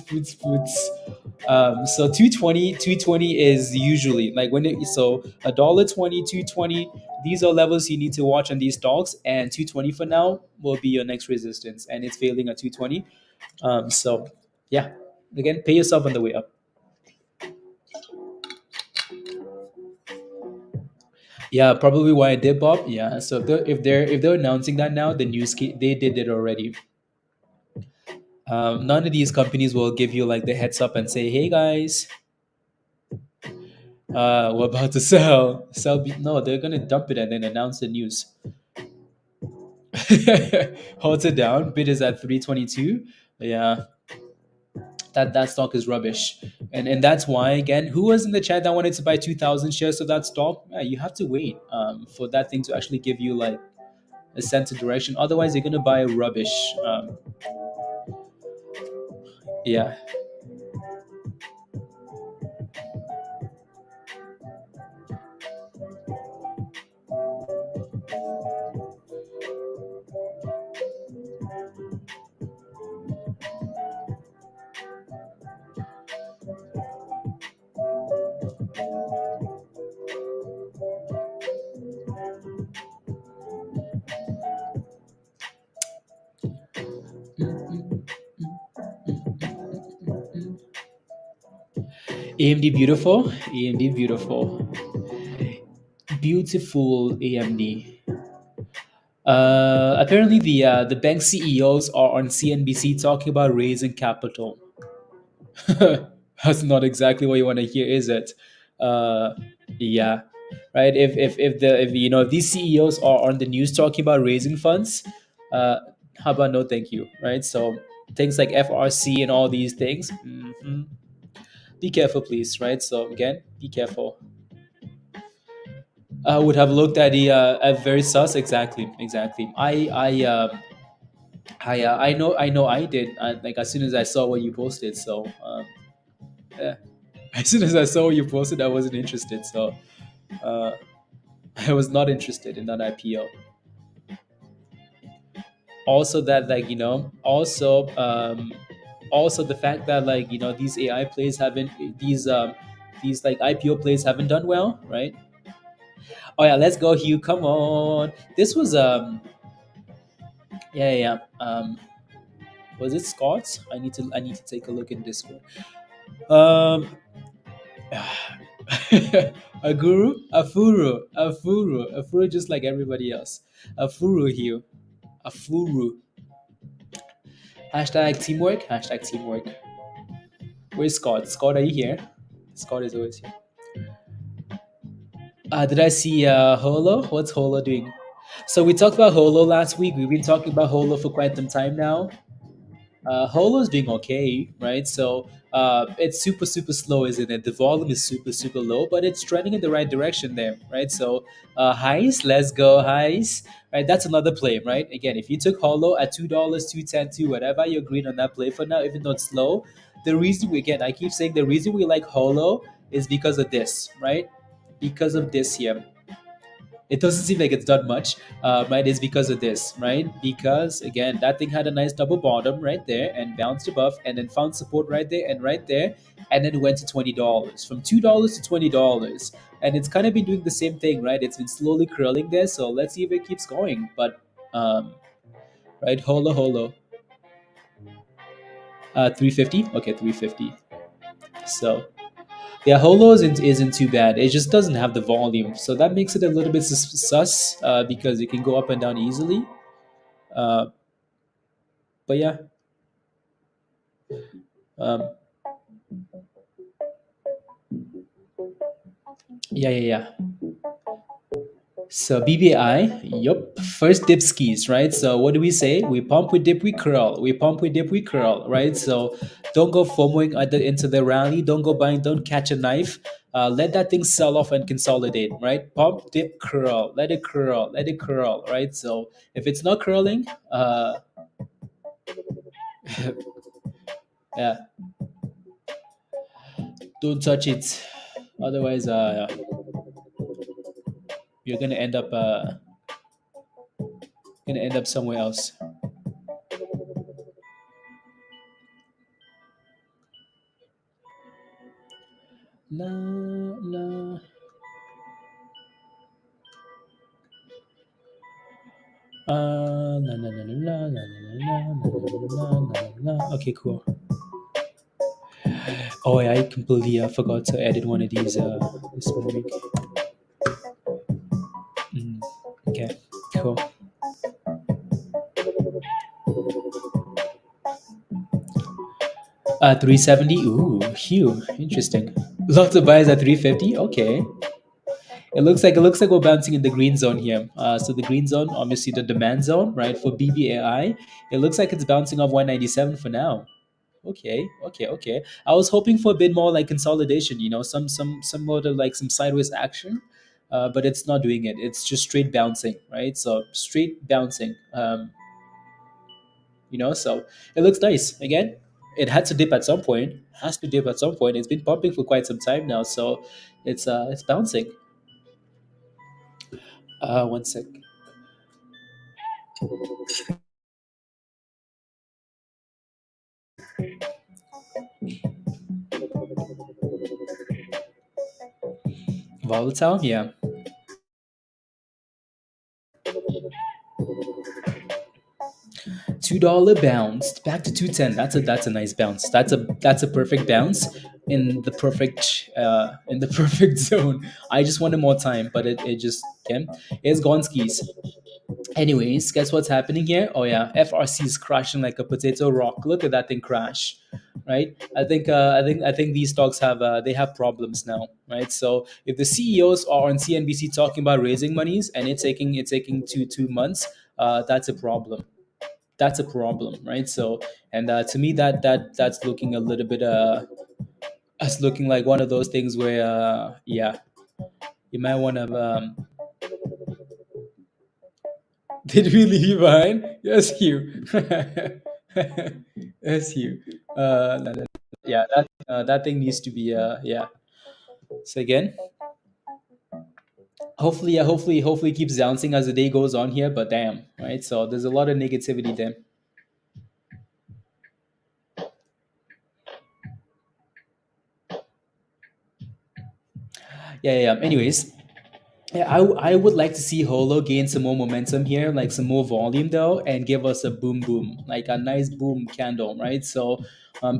So 220 is usually like so $1.20, 220. These are levels you need to watch on these stocks, and 220 for now will be your next resistance, and it's failing at 220. So yeah, again, pay yourself on the way up. Yeah, probably why I did, Bob. Yeah, so if they're announcing that now, the they did it already. None of these companies will give you like the heads up and say, "Hey guys, we're about to sell." No, they're gonna dump it and then announce the news. Hold it down. Bid is at 322. Yeah, that stock is rubbish, and that's why again, who was in the chat that wanted to buy 2,000 shares of that stock? Yeah, you have to wait for that thing to actually give you like a sense of direction. Otherwise, you're gonna buy rubbish. Yeah. AMD beautiful. AMD beautiful. Beautiful AMD. Apparently, the bank CEOs are on CNBC talking about raising capital. That's not exactly what you want to hear, is it? Uh, yeah, right. If these CEOs are on the news talking about raising funds, uh, How about no thank you, right? So things like FRC and all these things, be careful, please, right? So again, be careful. I would have looked at the at very sus. Exactly, exactly. I know I did. Like as soon as I saw what you posted, so yeah. As soon as I saw what you posted, I wasn't interested. So uh, I was not interested in that IPO. Also, that like also the fact that like these AI plays haven't these like IPO plays haven't done well, right? Oh yeah, let's go, Hugh. Come on. This was yeah, yeah, yeah. Was it Scott's? I need to take a look in Discord. Um, Afuru, just like everybody else. Afuru here, Afuru. Hashtag teamwork. Hashtag teamwork. Where's Scott? Scott, are you here? Scott is always here. Did I see Holo? What's Holo doing? So we talked about Holo last week. We've been talking about Holo for quite some time now. Holo's doing okay, right? So it's super super slow, isn't it? The volume is super super low, but it's trending in the right direction there, right? So highs, let's go highs, right? That's another play, right? Again, if you took Holo at $2, 210, two whatever, you agreed on that play for now, even though it's slow. The reason we again, I keep saying the reason we like Holo is because of this, right? Because of this here, it doesn't seem like it's done much, right? It's because of this, right? Because again, that thing had a nice double bottom right there and bounced above, and then found support right there and right there, and then it went to $20 from $2 to $20, and it's kind of been doing the same thing, right? It's been slowly curling there, so let's see if it keeps going. But right, holo holo, 350, okay, 350. So yeah, Holo isn't too bad. It just doesn't have the volume, so that makes it a little bit sus because it can go up and down easily. Uh, but yeah, um, yeah, yeah, yeah. So BBI, yup. First dip skis, right? So what do we say? We pump, we dip, we curl. We pump, we dip, we curl, right? So don't go FOMOing into the rally. Don't go buying. Don't catch a knife. Let that thing sell off and consolidate, right? Pump, dip, curl. Let it curl. Let it curl, right? So if it's not curling, yeah, don't touch it. Otherwise, you're gonna end up somewhere else. La la. La la la la la la la la la la. Okay, cool. Oh, yeah, I completely forgot to edit one of these this morning. Mm, okay, cool. 370. Ooh, Hugh. Interesting. Lots of buys at 350. Okay. It looks like we're bouncing in the green zone here. So the green zone, obviously the demand zone, right? For BBAI, it looks like it's bouncing off 197 for now. Okay, okay, okay. I was hoping for a bit more like consolidation, some more to like some sideways action, but it's not doing it. It's just straight bouncing, right? So straight bouncing. So it looks nice. Again, it had to dip at some point. Has to dip at some point. It's been pumping for quite some time now, so it's bouncing. One sec. Volatile, yeah. $2 bounce back to 210. That's a nice bounce. That's a perfect bounce in the perfect zone. I just wanted more time, but it just can. It's gone skis. Anyways, guess what's happening here? Oh yeah, FRC is crashing like a potato rock. Look at that thing crash, right? I think these stocks have problems now, right? So if the CEOs are on CNBC talking about raising monies and it's taking 2 months, that's a problem. that's a problem, right? So, and to me, that's looking a little bit it's looking like one of those things where yeah, you might want to did we leave behind? Yes, Hugh. Yes, Hugh. No, no, yeah, that thing needs to be yeah. So again, hopefully, yeah, hopefully it keeps bouncing as the day goes on here. But damn, right? So there's a lot of negativity there. Yeah, yeah, yeah. Anyways, yeah, I would like to see Holo gain some more momentum here, like some more volume though, and give us a boom boom, like a nice boom candle, right? So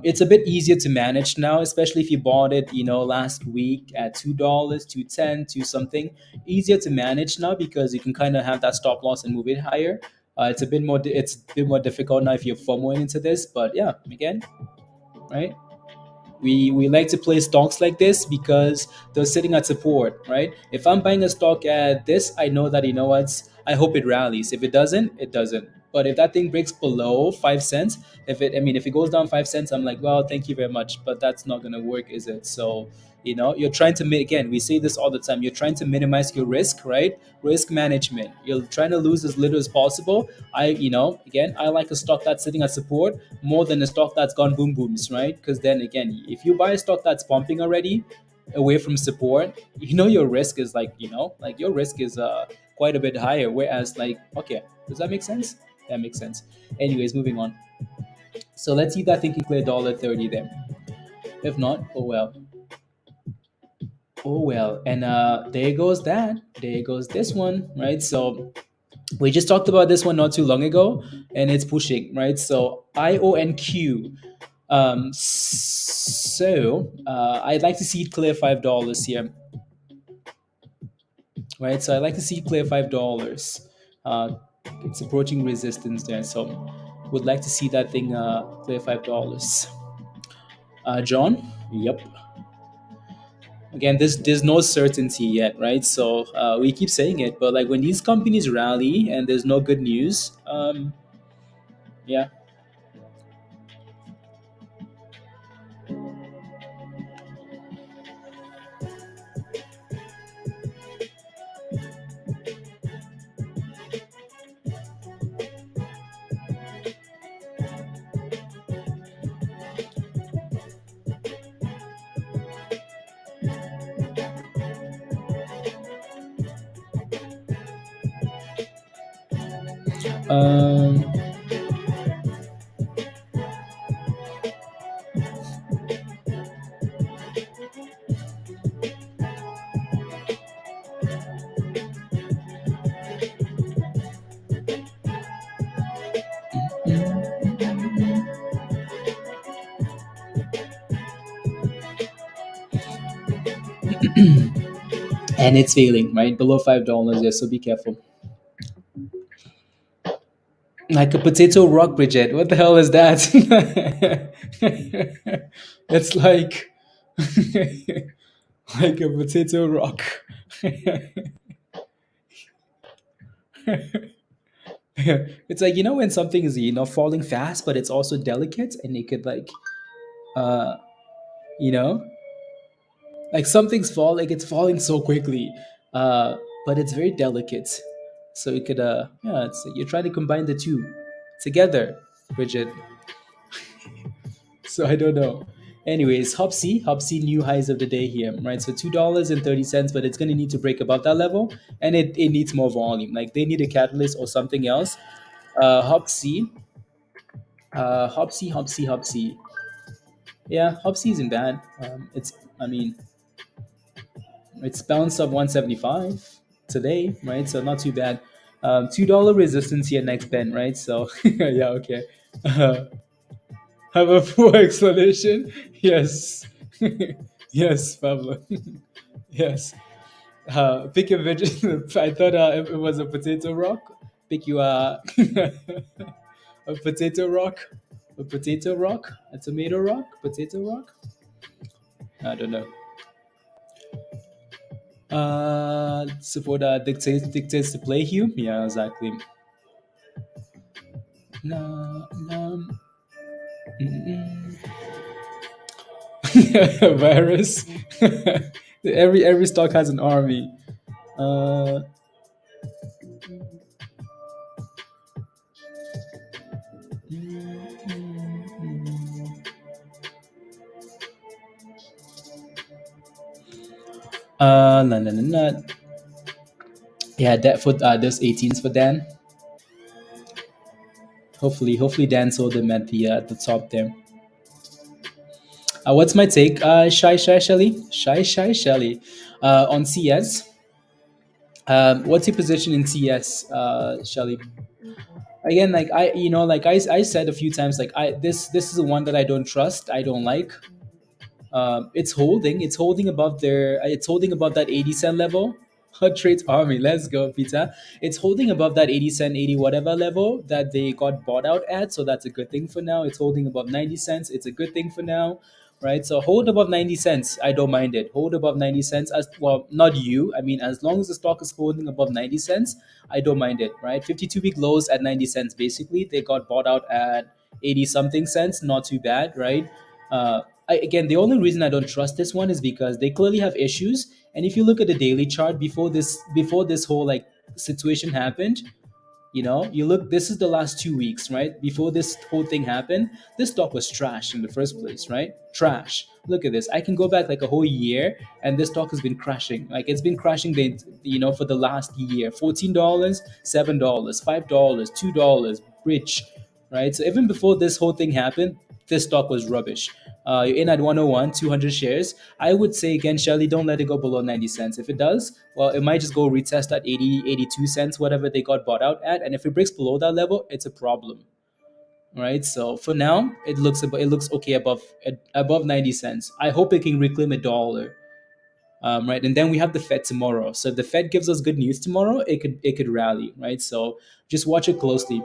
it's a bit easier to manage now, especially if you bought it, last week at $2, 2.10, two something. Easier to manage now because you can kind of have that stop loss and move it higher. It's a bit more difficult now if you're FOMOing into this, but yeah, again, right? We like to play stocks like this because they're sitting at support, right? If I'm buying a stock at this, I know that I hope it rallies. If it doesn't, it doesn't. But if that thing breaks below 5 cents, if it goes down 5 cents, I'm like, well, thank you very much. But that's not gonna work, is it? So you're trying to again, we say this all the time. You're trying to minimize your risk, right? Risk management. You're trying to lose as little as possible. Again, I like a stock that's sitting at support more than a stock that's gone boom booms, right? Because then again, if you buy a stock that's pumping already away from support, your risk is like your risk is quite a bit higher. Whereas okay, does that make sense? That makes sense. Anyways, moving on. So let's see that thing can clear $1.30 there. If not, oh well. Oh well. And there goes that. There goes this one, right? So we just talked about this one not too long ago, and it's pushing, right? So IONQ. I'd like to see it clear $5 here, right? So I'd like to see it clear $5. Uh, it's approaching resistance there, so would like to see that thing clear $5. John, yep. Again, there's no certainty yet, right? So we keep saying it, but like when these companies rally and there's no good news, yeah. Um, and it's failing, right? Below $5, yeah, so be careful. Like a potato rock, Bridget. What the hell is that? It's like like a potato rock. It's like when something is falling fast, but it's also delicate, and it could uh you know like something's fall like it's falling so quickly, uh but it's very delicate, so it could yeah, it's you're trying to combine the two together, Bridget. So I don't know. Anyways, Hopsy new highs of the day here, right? So $2.30, but it's gonna need to break above that level, and it needs more volume. Like they need a catalyst or something else. Hopsy, Hopsy. Yeah, Hopsy isn't bad. I mean, it's bounced up 175 today, right? So not too bad. $2 resistance here next bend, right? So yeah, okay. Have a full explanation? Yes. Yes, Pablo. Yes. Pick a vegetable. I thought it was a potato rock. Pick you a potato rock. A potato rock? A tomato rock? Potato rock? I don't know. Support dictates to play you. Yeah, exactly. La, la, mm, virus. Every stock has an army. Uh, no, no, no, no. Yeah, that for those 18s for Dan. Hopefully Dan sold them at the top there. What's my take, Shy Shelly, on CS? What's your position in CS, Shelly? Again, like I said a few times, like this is the one that I don't trust, I don't like. It's holding above that 80 cent level. Hot trades army, let's go, Peter. It's holding above that 80 cent, 80 whatever level that they got bought out at, so that's a good thing for now. It's holding above 90 cents, it's a good thing for now, right? So hold above 90 cents, I don't mind it. Hold above 90 cents, as well, not you, I mean, as long as the stock is holding above 90 cents, I don't mind it, right? 52-week lows at 90 cents, basically they got bought out at 80 something cents, not too bad, right? Again, the only reason I don't trust this one is because they clearly have issues. And if you look at the daily chart before this whole like situation happened, you look, this is the last 2 weeks, right? Before this whole thing happened, this stock was trash in the first place, right? Trash. Look at this. I can go back like a whole year and this stock has been crashing. Like it's been crashing for the last year. $14, $7, $5, $2, bridge, right? So even before this whole thing happened, this stock was rubbish. You're in at 101, 200 shares. I would say again, Shelly, don't let it go below 90 cents. If it does, well, it might just go retest at 80, 82 cents, whatever they got bought out at. And if it breaks below that level, it's a problem, right? So for now, it looks okay above 90 cents. I hope it can reclaim $1. Right, and then we have the Fed tomorrow. So if the Fed gives us good news tomorrow, it could rally, right? So just watch it closely,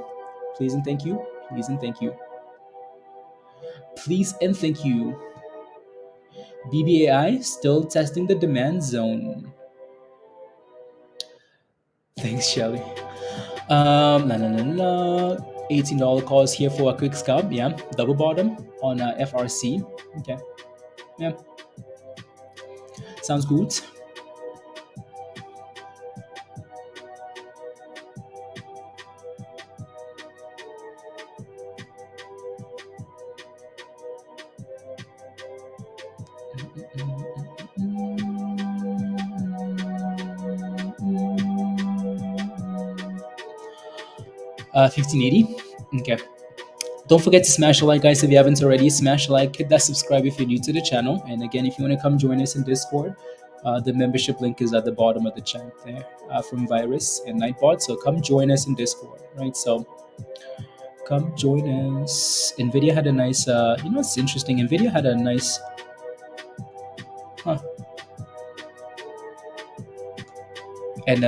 please and thank you. Please and thank you. Please and thank you. BBAI still testing the demand zone. Thanks, Shelly. La, la, la, la. $18 calls here for a quick scalp. Yeah, double bottom on FRC. Okay, yeah, sounds good. Uh, 1580. Okay. Don't forget to smash a like, guys, if you haven't already. Smash a like, hit that subscribe if you're new to the channel. And again, if you want to come join us in Discord, the membership link is at the bottom of the chat there from Virus and Nightbot. So come join us in Discord, right? So come join us. NVIDIA had a nice, it's interesting. NVIDIA had a nice, huh. And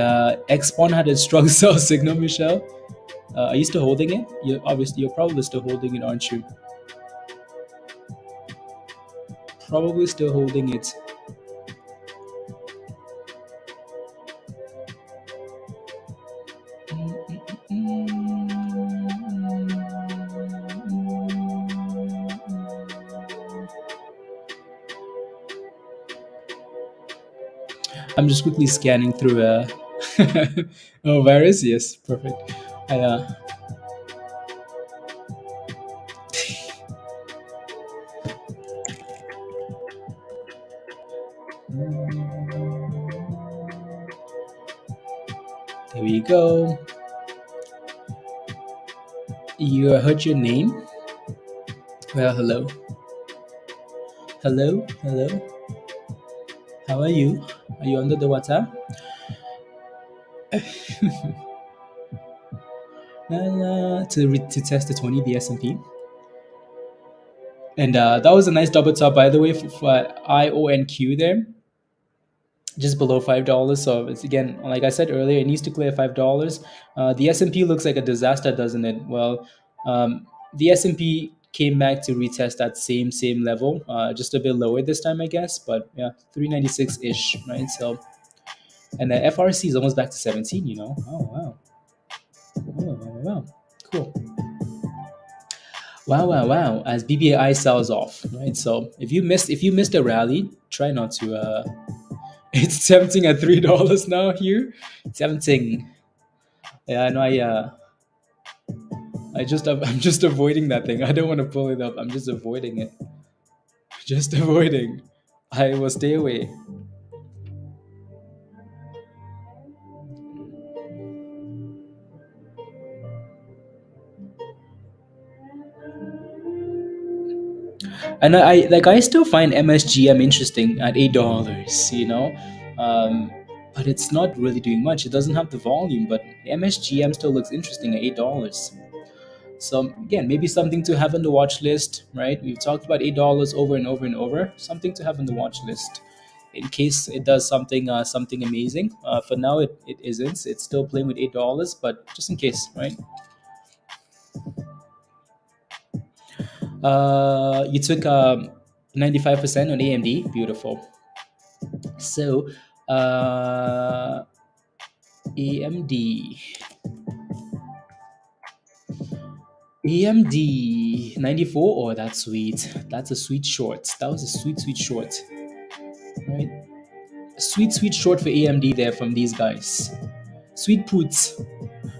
Xpon had a strong sell signal, Michelle. Are you still holding it? You're probably still holding it, aren't you? Probably still holding it. I'm just quickly scanning through oh, virus, yes, perfect. I there we go. You heard your name? Well, hello. Hello, hello. How are you? Are you under the water? To test the 20, the S&P. And that was a nice double top, by the way, for IONQ there, just below $5. So it's, again, like I said earlier, it needs to clear $5. The S&P looks like a disaster, doesn't it? Well, the S&P came back to retest that same level, just a bit lower this time, I guess. But yeah, 396 ish, right? So, and the FRC is almost back to 17. Oh wow, wow, wow, cool. Wow, wow, wow! As BBAI sells off, right? So if you missed a rally, try not to. It's tempting at $3 now here. Tempting. Yeah, I know. I'm just avoiding that thing. I don't want to pull it up. I'm just avoiding it. Just avoiding. I will stay away. And I still find MSGM interesting at $8. Um, but it's not really doing much. It doesn't have the volume, but MSGM still looks interesting at $8. So again, maybe something to have on the watch list, right? We've talked about $8 over and over and over. Something to have on the watch list in case it does something amazing. For now, it isn't. It's still playing with $8, but just in case, right? You took 95% on AMD. Beautiful. So AMD. AMD 94. Oh, that's sweet. That's a sweet short. That was a sweet, sweet short. Right? Sweet, sweet short for AMD there from these guys. Sweet puts.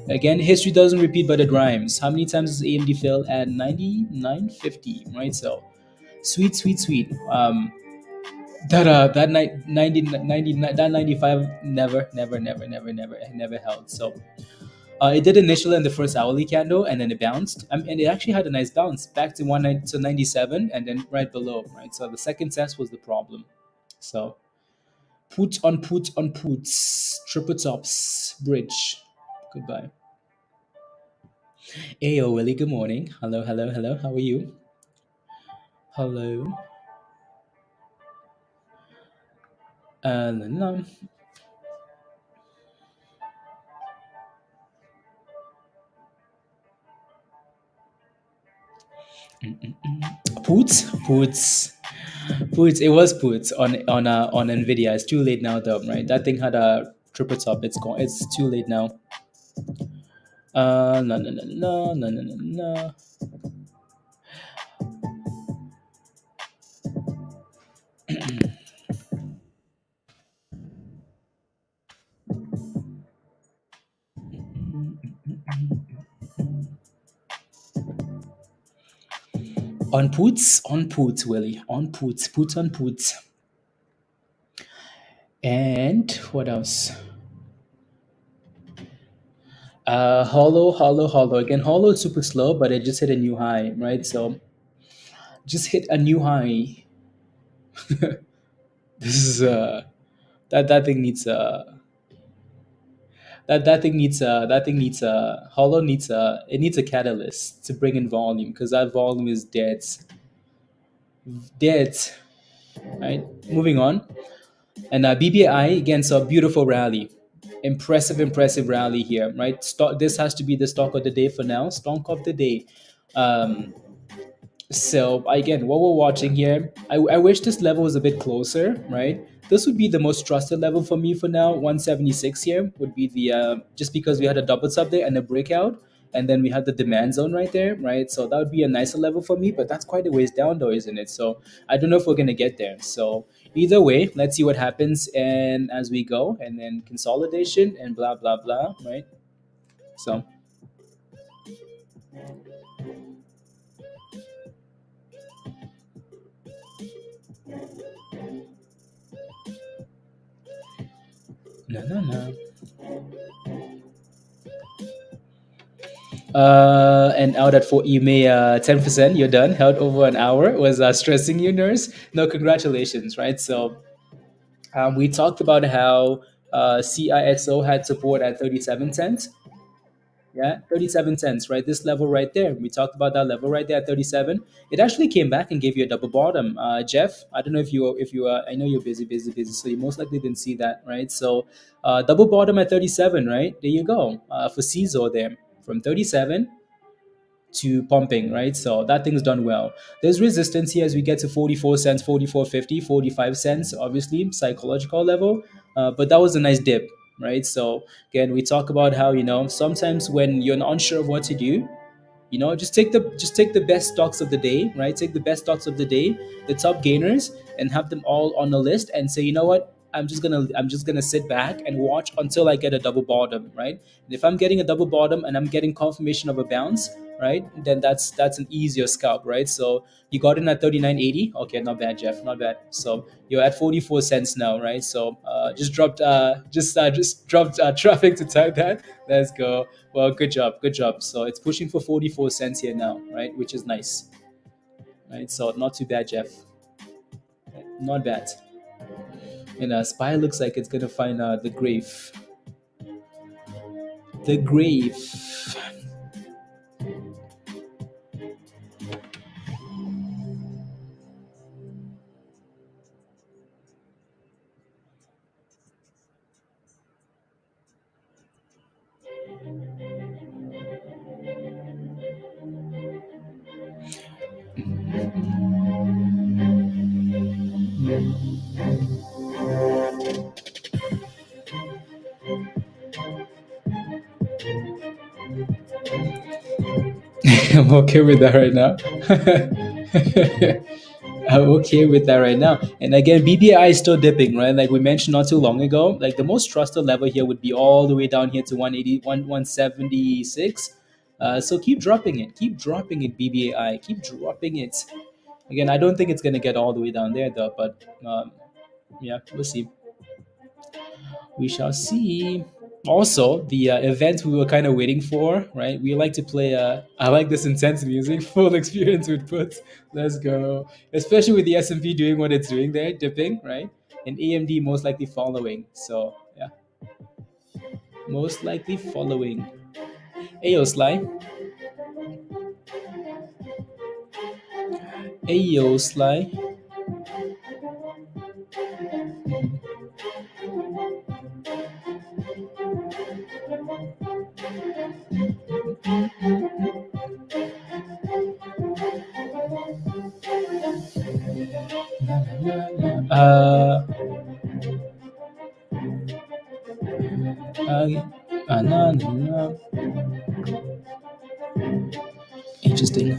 Again, history doesn't repeat, but it rhymes. How many times has AMD failed at 99.50? Right? So, sweet, sweet, sweet. That 90, that 95 never held. So, it did initially in the first hourly candle, and then it bounced. And it actually had a nice bounce back to 97, and then right below. Right? So the second test was the problem. So put on put on puts, triple tops, bridge. Goodbye. Ayo, Willie, good morning. Hello, hello, hello. How are you? Hello. No. Puts. It was puts on Nvidia. It's too late now, though, right? That thing had a triple top. It's gone. It's too late now. No, no, no, no, no, no, no, no. On puts, Willie. On puts on puts. And what else? Hollow. Again, hollow is super slow, but it just hit a new high, right? So just hit a new high. This is that thing needs that thing needs a hollow needs a it needs a catalyst to bring in volume because that volume is dead, right? Moving on. And BBI again saw a beautiful rally, impressive rally here, right? Stock. This has to be the stock of the day for now. Stock of the day. Um, so again, what we're watching here, I wish this level was a bit closer, right? This would be the most trusted level for me for now. 176 here would be the just because we had a double sub there and a breakout, and then we had the demand zone right there, right? So that would be a nicer level for me, but that's quite a ways down though, isn't it? So I don't know if we're gonna get there. So either way, let's see what happens and as we go, and then consolidation and blah blah blah, right? So no. And out at four, you may 10%. You're done. Held over an hour. Was stressing you, nurse? No, congratulations, right? So we talked about how CISO had support at 37 cents. Yeah, 37 cents, right? This level right there. We talked about that level right there at 37. It actually came back and gave you a double bottom. Jeff, I don't know if you I know you're busy, so you most likely didn't see that, right? So double bottom at 37, right? There you go. For CISO there from 37 to pumping, right? So that thing's done well. There's resistance here as we get to 44 cents, 44.50, 45 cents, obviously, psychological level. But that was a nice dip, right? So again, we talk about how, sometimes when you're not unsure of what to do, Just take the best stocks of the day, right? Take the best stocks of the day, the top gainers, and have them all on a list, and say, you know what, I'm just gonna sit back and watch until I get a double bottom, right? And if I'm getting a double bottom and I'm getting confirmation of a bounce, right, then that's an easier scalp, right? So you got in at 39.80. Okay, not bad, Jeff, not bad. So you're at 44 cents now, right? So just dropped traffic to type that. Let's go. Well, good job, good job. So it's pushing for 44 cents here now, right? Which is nice, right? So not too bad, Jeff. Not bad. And Spy looks like it's gonna find the grave. The grave. I'm okay with that right now. I'm okay with that right now. And again, BBI is still dipping, right? Like we mentioned not too long ago. Like the most trusted level here would be all the way down here to 180, 176. So keep dropping it. Keep dropping it, BBAI. Keep dropping it. Again, I don't think it's going to get all the way down there, though. But yeah, we'll see. We shall see. Also, the event we were kind of waiting for, right? We like to play. I like this intense music, full experience with puts. Let's go. Especially with the S&P doing what it's doing there, dipping, right? And AMD most likely following. So yeah, most likely following. Ayo Sly. Ayo Sly. Uh, no, no. Interesting.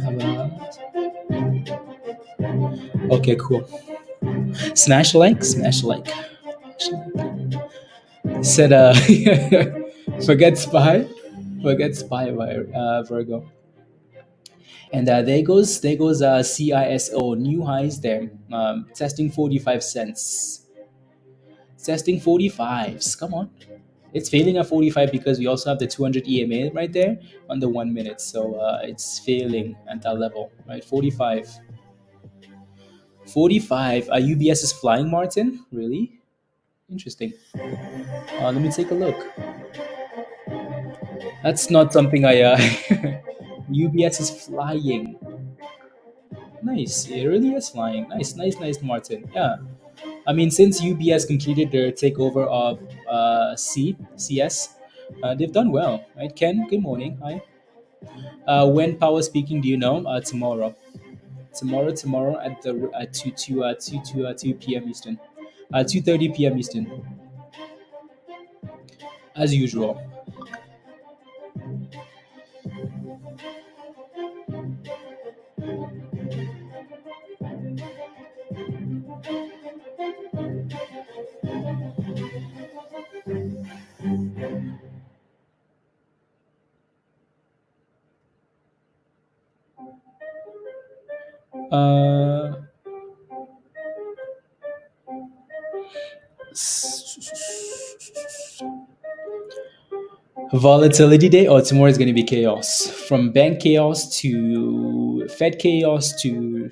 Okay, cool. Smash a like, smash a like. Said forget spy by Virgo. And there goes CISO, new highs there, testing 45 cents, testing 45s. Come on, it's failing at 45 because we also have the 200 EMA right there on the 1 minute, so it's failing at that level, right? 45. 45. UBS is flying, Martin. Really interesting. Let me take a look. That's not something I. UBS is flying. Nice. It really is flying. Nice, nice, nice, Martin. Yeah. I mean, since UBS completed their takeover of CS, they've done well, right? Ken, good morning. Hi. When power speaking, do you know? Tomorrow. Tomorrow at the at 2 p.m. Eastern. 2:30 p.m. Eastern. As usual. Uh, Volatility day, or tomorrow is going to be chaos. From bank chaos to Fed chaos to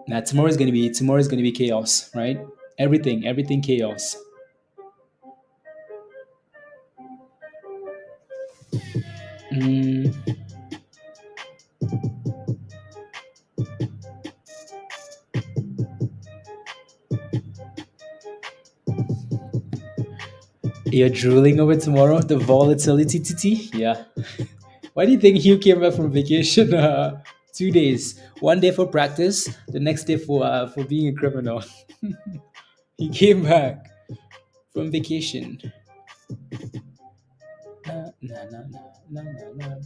tomorrow is going to be chaos, right? Everything chaos. Mm, you're drooling over tomorrow, the volatility TT? Yeah. Why do you think Hugh came back from vacation? 2 days, 1 day for practice, the next day for being a criminal. He came back from vacation. Na, na, na, na, na, na.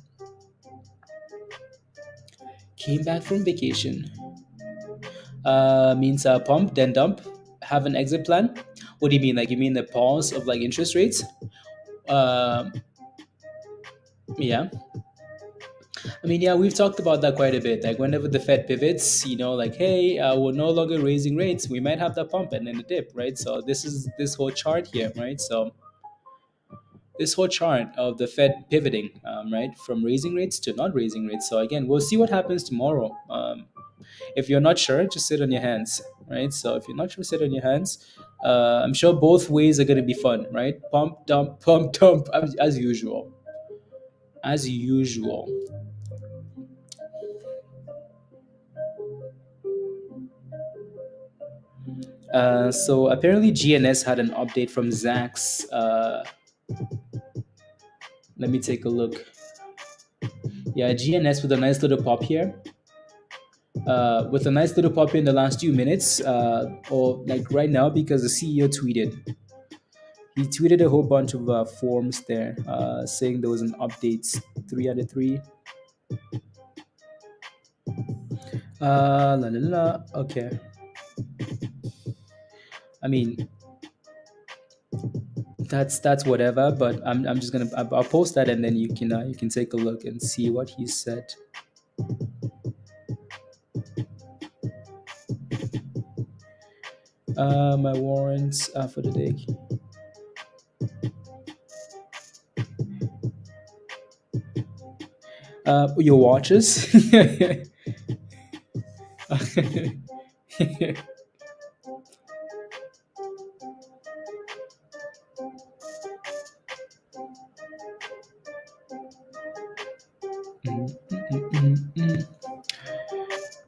Came back from vacation. Means pump, then dump. Have an exit plan. What do you mean? Like you mean the pause of like interest rates? Um, yeah. I mean, yeah, we've talked about that quite a bit. Like whenever the Fed pivots, like, hey, we're no longer raising rates. We might have that pump and then a dip, right? So this is this whole chart here, right? So this whole chart of the Fed pivoting, right, from raising rates to not raising rates. So again, we'll see what happens tomorrow. If you're not sure, just sit on your hands, right? So if you're not sure, sit on your hands. I'm sure both ways are going to be fun, right? Pump, dump, as usual. As usual. So apparently GNS had an update from Zach's. Let me take a look. Yeah, GNS with a nice little pop here. With a nice little pop here in the last 2 minutes, or like right now, because the CEO tweeted. He tweeted a whole bunch of forms there, saying there was an update 3 out of 3. La la la. Okay. I mean, that's whatever. But I'm just gonna I'll post that and then you can take a look and see what he said. My warrants for the day. Your watches.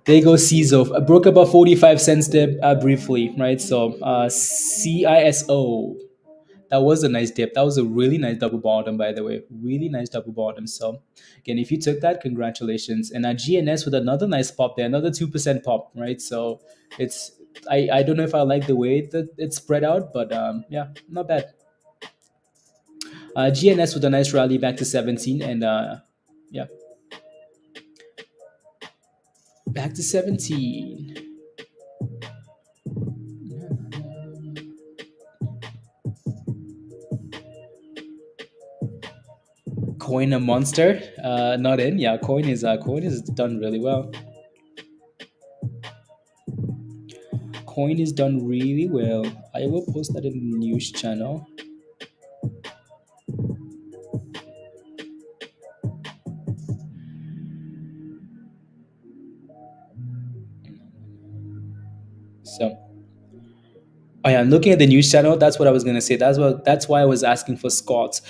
There you go, CISO. I broke about 45 cents there briefly, right? So CISO. That was a nice dip. That was a really nice double bottom, by the way. Really nice double bottom. So again, if you took that, congratulations. And GNS with another nice pop there, another 2% pop, right? So it's I don't know if I like the way that it's spread out, but yeah, not bad. GNS with a nice rally back to 17 and yeah. Back to 17. Coin a monster. Not in. Yeah, coin is done really well. Coin is done really well. I will post that in the news channel. So, oh yeah, I'm looking at the news channel. That's what I was gonna say. That's why I was asking for Scott.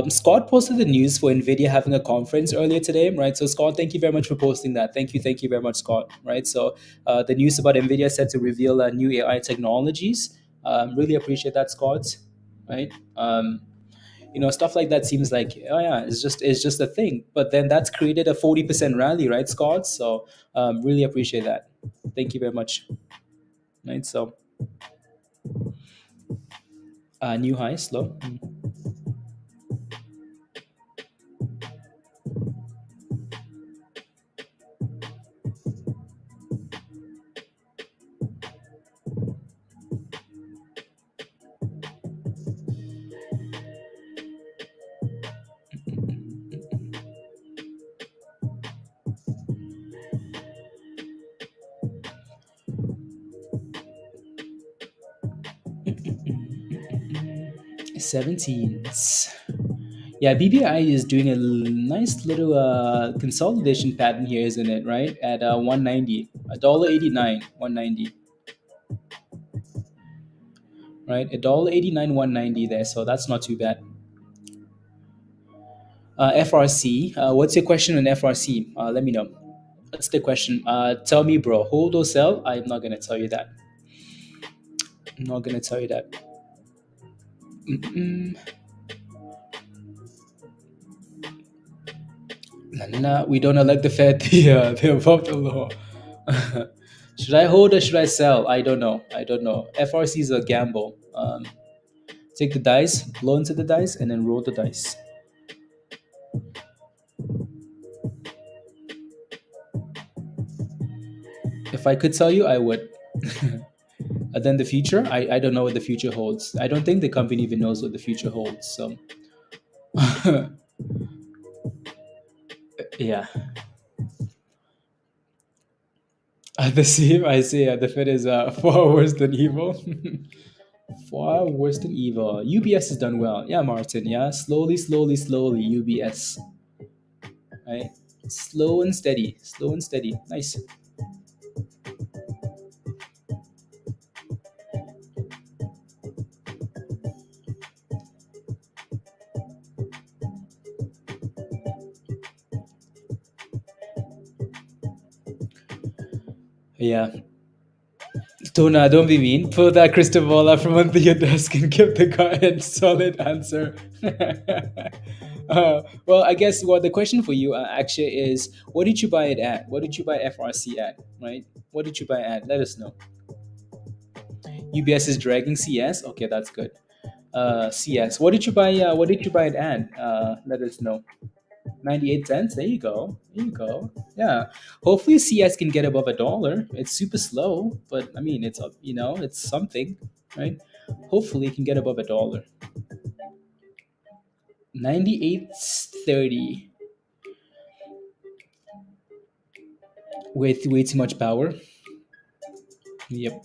Scott posted the news for Nvidia having a conference earlier today, right? So Scott, thank you very much for posting that. Thank you very much, Scott. Right. So the news about Nvidia set to reveal new AI technologies. Really appreciate that, Scott. Right. Stuff like that seems like, oh yeah, it's just a thing. But then that's created a 40% rally, right, Scott? So really appreciate that. Thank you very much. Right. So. New high, slow. 17s. Yeah, BBI is doing a nice little consolidation pattern here, isn't it? Right at 190, $1.89, 190. Right, $1.89, 190 there. So that's not too bad. FRC. What's your question on FRC? Let me know. What's the question? Tell me, bro. Hold or sell? I'm not gonna tell you that. I'm not gonna tell you that. Nah, we don't elect the Fed. They're above the law. Should I hold or should I sell? I don't know. FRC is a gamble. Take the dice, blow into the dice, and then roll the dice. If I could tell you, I would. Then the future, I don't know what the future holds. I don't think the company even knows what the future holds. So, yeah. The same, I say, the Fed is far worse than evil. Far worse than evil. UBS has done well. Yeah, Martin. Yeah, slowly, slowly, slowly. UBS. Right? Slow and steady. Slow and steady. Nice. Yeah. Don't be mean. Pull that crystal ball out from under your desk and give the guy a solid answer. Well, I guess the question for you actually is, what did you buy it at? What did you buy FRC at? Right? What did you buy at? Let us know. UBS is dragging CS. Okay, that's good. CS. What did you buy? What did you buy it at? Let us know. 98 cents. There you go. There you go. Yeah. Hopefully CS can get above $1. It's super slow, but I mean, it's it's something, right? Hopefully it can get above $1. 98.30. Way too much power. Yep.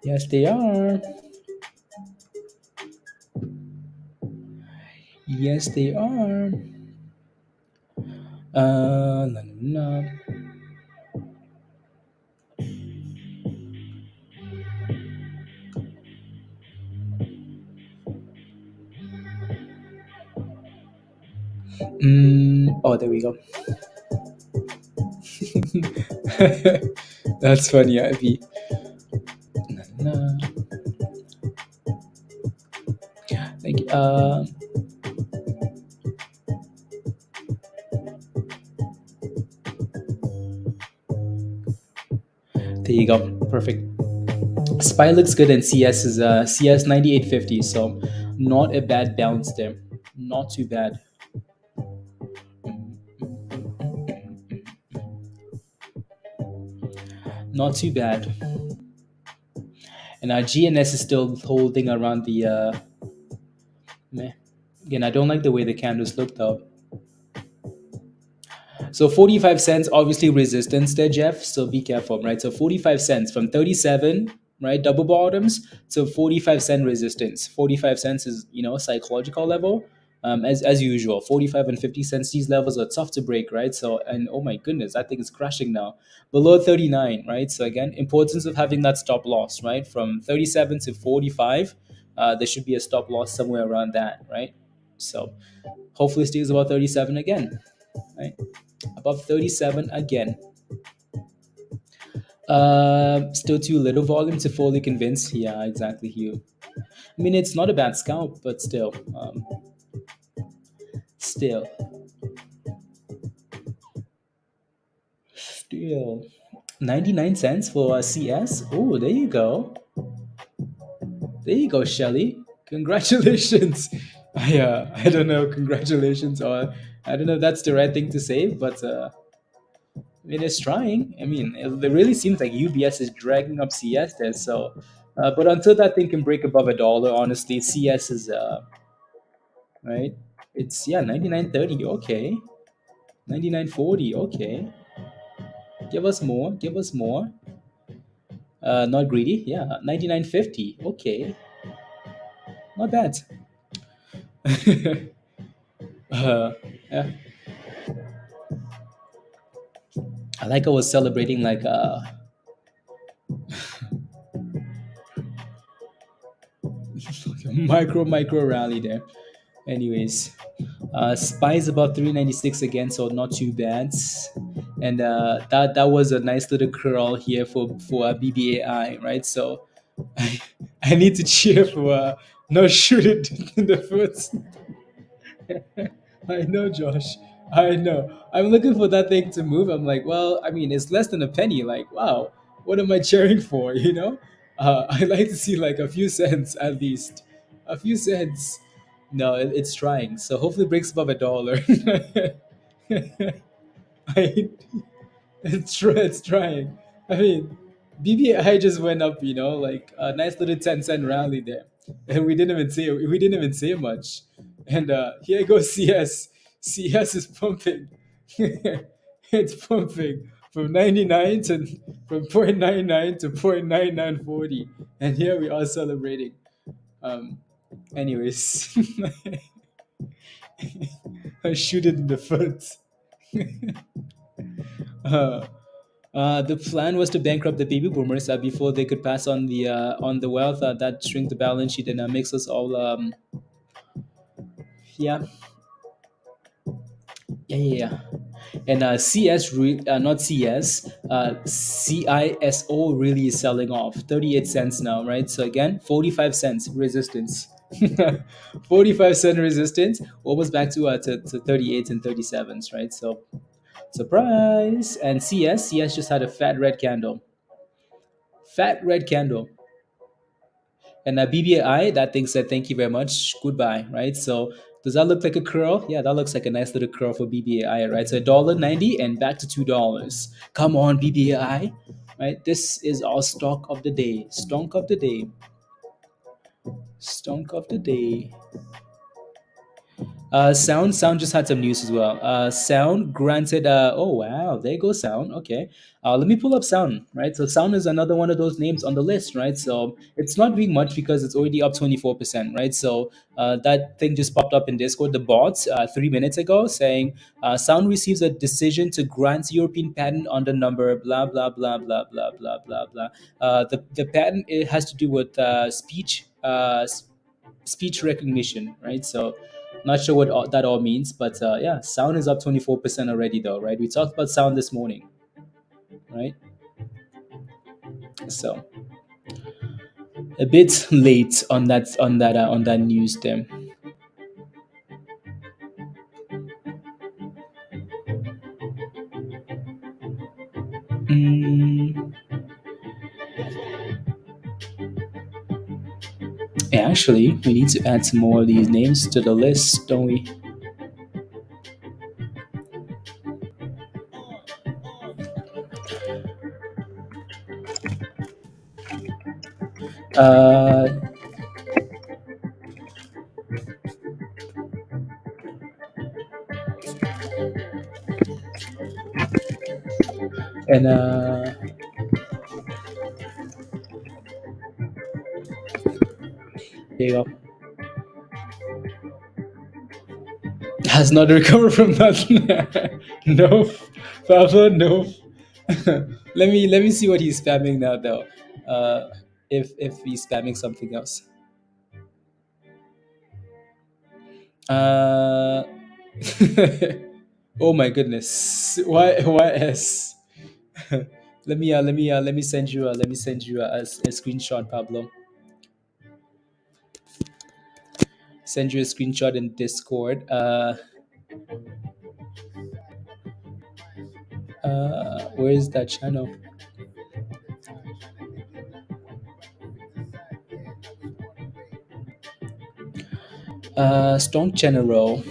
Yes, they are. Yes, they are. La, la, la. Oh, there we go. That's funny, Ivy. La, la. Like, there you go. Perfect. SPY looks good and CS is CS 98.50, so not a bad bounce there. Not too bad. Not too bad. And our GNS is still holding around the meh. Again, I don't like the way the candles look though. So 45 cents, obviously resistance there, Jeff. So be careful, right? So 45 cents from 37, right? Double bottoms to 45-cent resistance. 45 cents is, psychological level. As usual, 45 and 50 cents, these levels are tough to break, right? So, and oh my goodness, I think it's crashing now. Below 39, right? So again, importance of having that stop loss, right? From 37 to 45, there should be a stop loss somewhere around that, right? So hopefully stays about 37 again, right? Above 37 again. Still too little volume to fully convince. Yeah, exactly, Hugh. I mean, it's not a bad scalp, but still. Still. 99 cents for a CS. Oh, there you go. There you go, Shelly. Congratulations. I don't know. Congratulations, or I don't know if that's the right thing to say, but I mean, it's trying. I mean, it really seems like UBS is dragging up CS there. So, but until that thing can break above $1, honestly, CS is right. It's 99.30. Okay, 99.40. Okay, give us more. Give us more. Not greedy. Yeah, 99.50. Okay, not bad. Yeah, I like I was celebrating like micro rally there. Anyways, SPY is about 396 again, so not too bad. And that was a nice little curl here for BBAI, right? So I need to cheer for no shoot it in the foot. I know, Josh. I know. I'm looking for that thing to move. I'm like, well, I mean, it's less than a penny. Like, wow, what am I cheering for? I like to see like a few cents at least. A few cents. No, it's trying. So hopefully it breaks above a dollar. I, it's trying. I mean, BBAI just went up, like a nice little 10-cent rally there, and we didn't even say much. And here goes CS. CS is pumping. It's pumping from 99 to from 0.99 to 0.9940, and here we are celebrating. Um, anyways, I shoot it in the foot. Uh, the plan was to bankrupt the baby boomers before they could pass on the wealth that shrink the balance sheet and makes us all yeah, yeah. And not CS, CISO really is selling off 38 cents now, right? So again, 45 cents resistance. 45-cent resistance, almost back to 38s and 37s, right? So surprise. And CS just had a fat red candle. And BBAI, that thing said, thank you very much, goodbye, right? So does that look like a curl? Yeah, that looks like a nice little curl for BBAI, right? So $1.90 and back to $2. Come on, BBAI, right? This is our stock of the day. Stonk of the day. Stonk of the day. Sound just had some news as well. Sound granted. Oh wow, there goes Sound. Okay, let me pull up Sound. Right, so Sound is another one of those names on the list. Right, so it's not doing much because it's already up 24%. Right, so that thing just popped up in Discord, the bots, 3 minutes ago, saying Sound receives a decision to grant European patent on the number blah blah blah blah blah blah blah blah. The patent, it has to do with speech recognition, right? So not sure what that all means, but yeah, Sound is up 24% already, though, right? We talked about Sound this morning, right? So a bit late on that news there. Mm, yeah, actually, we need to add some more of these names to the list, don't we? Uh, and there you go. Has not recovered from that. No, Pablo, no. let me see what he's spamming now, though. If he's spamming something else. Uh, oh my goodness. Why S? Let me send you a screenshot, Pablo. Send you a screenshot in Discord. Where is that channel? Strong General.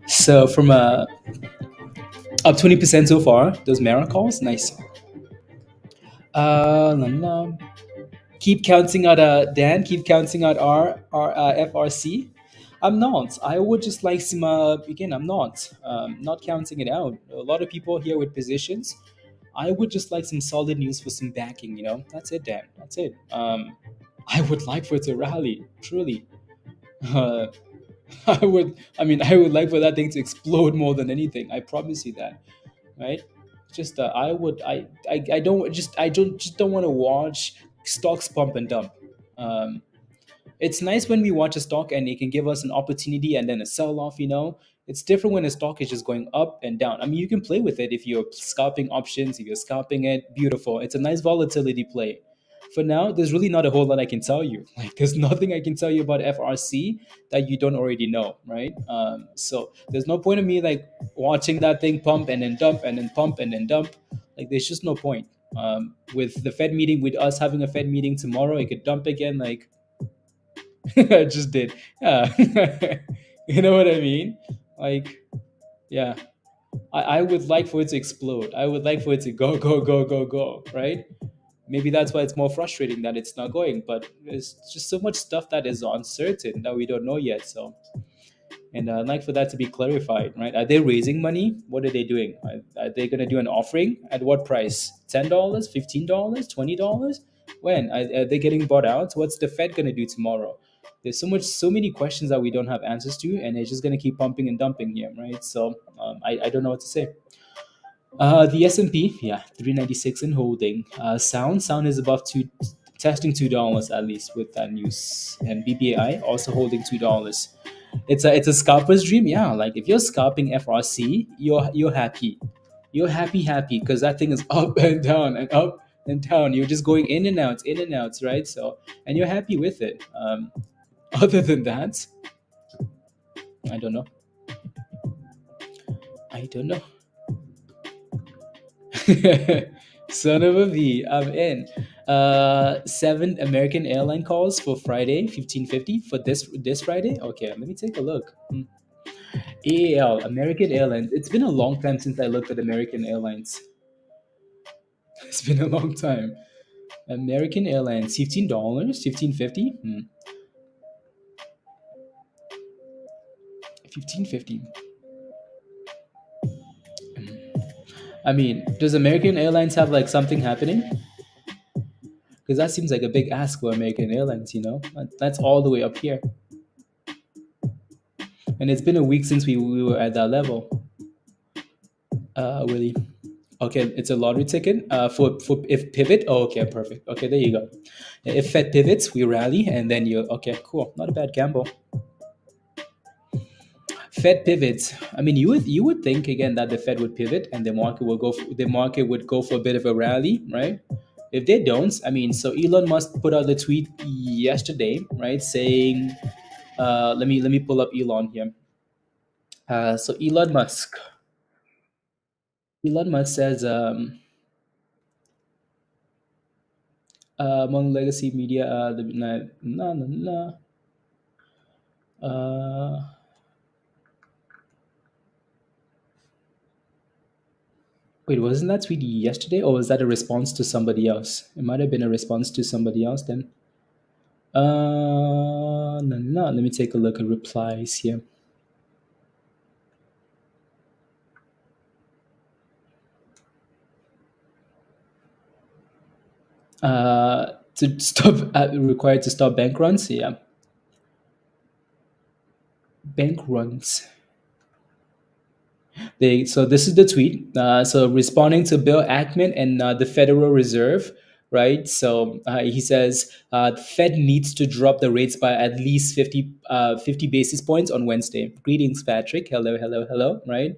So from up 20% so far. Those Mara calls, nice. La, la. Keep counting out Dan. Keep counting out our FRC. I'm not. I would just like some. Again, I'm not counting it out. A lot of people here with positions. I would just like some solid news for some backing. That's it, Dan. That's it. I would like for it to rally. Truly. Uh, I would like for that thing to explode more than anything. I promise you that, right? Just I don't want to watch stocks pump and dump. Um, it's nice when we watch a stock and it can give us an opportunity and then a sell off. It's different when a stock is just going up and down. I mean, you can play with it if you're scalping options, if you're scalping it. Beautiful. It's a nice volatility play. for now, there's really not a whole lot I can tell you. Like, there's nothing I can tell you about FRC that you don't already know, right? So there's no point of me like watching that thing pump and then dump and then pump and then dump. Like, there's just no point. With the Fed meeting, with us having a Fed meeting tomorrow, it could dump again. Like, I just did. Yeah. You know what I mean? Like, yeah. I would like for it to explode. I would like for it to go, go, go, go, go, right? Maybe that's why it's more frustrating that it's not going, but there's just so much stuff that is uncertain that we don't know yet. So, and I'd like for that to be clarified, right? Are they raising money? What are they doing? Are they going to do an offering? At what price? $10, $15, $20? When? Are they getting bought out? What's the Fed going to do tomorrow? There's so many questions that we don't have answers to, and it's just going to keep pumping and dumping here, right? So I don't know what to say. The S&P, yeah, 396 in holding. SOUN is above testing $2 at least with that news, and BBAI also holding $2. It's a scalper's dream, yeah. Like, if you're scalping FRC, you're happy, happy because that thing is up and down and up and down. You're just going in and out, right? So, and you're happy with it. Other than that, I don't know. Son of a V, I'm in. 7 American airline calls for Friday, 1550 for this Friday. Okay, let me take a look. AAL, American Airlines. It's been a long time since I looked at American Airlines. It's been a long time. American Airlines, $15, 1550. 1550. I mean, does American Airlines have like something happening? Because that seems like a big ask for American Airlines, you know? That's all the way up here. And it's been a week since we were at that level. Willie. Okay, it's a lottery ticket for if pivot. Oh, okay, perfect. Okay, there you go. If Fed pivots, we rally, and then you. Okay, cool. Not a bad gamble. Fed pivots. I mean, you would think again that the Fed would pivot and the market will would go for a bit of a rally, right? If they don't, I mean, so Elon Musk put out the tweet yesterday, right, saying, let me pull up Elon here. So Elon Musk says, among legacy media, wait, wasn't that tweet yesterday, or was that a response to somebody else? It might have been a response to somebody else then. No. Let me take a look at replies here. To stop, required to stop bank runs. Yeah, bank runs. So this is the tweet. So responding to Bill Ackman and the Federal Reserve, right? So he says the Fed needs to drop the rates by at least 50 basis points on Wednesday. Greetings, Patrick. Hello, right?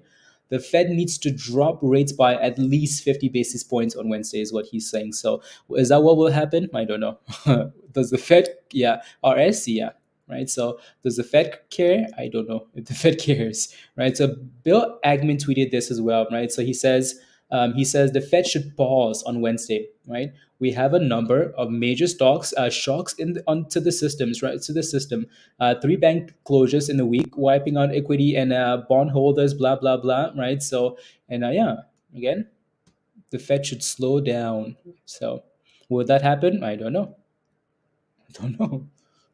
The Fed needs to drop rates by at least 50 basis points on Wednesday is what he's saying. So is that what will happen? I don't know. Does the Fed, yeah, RS, yeah, right? So does the Fed care? I don't know if the Fed cares, right? So Bill Ackman tweeted this as well, right? So he says the Fed should pause on Wednesday, right? We have a number of major shocks onto the systems, right? To the system, 3 bank closures in a week, wiping out equity and bond holders, blah blah blah, right? So and yeah, again, the Fed should slow down. So will that happen? I don't know.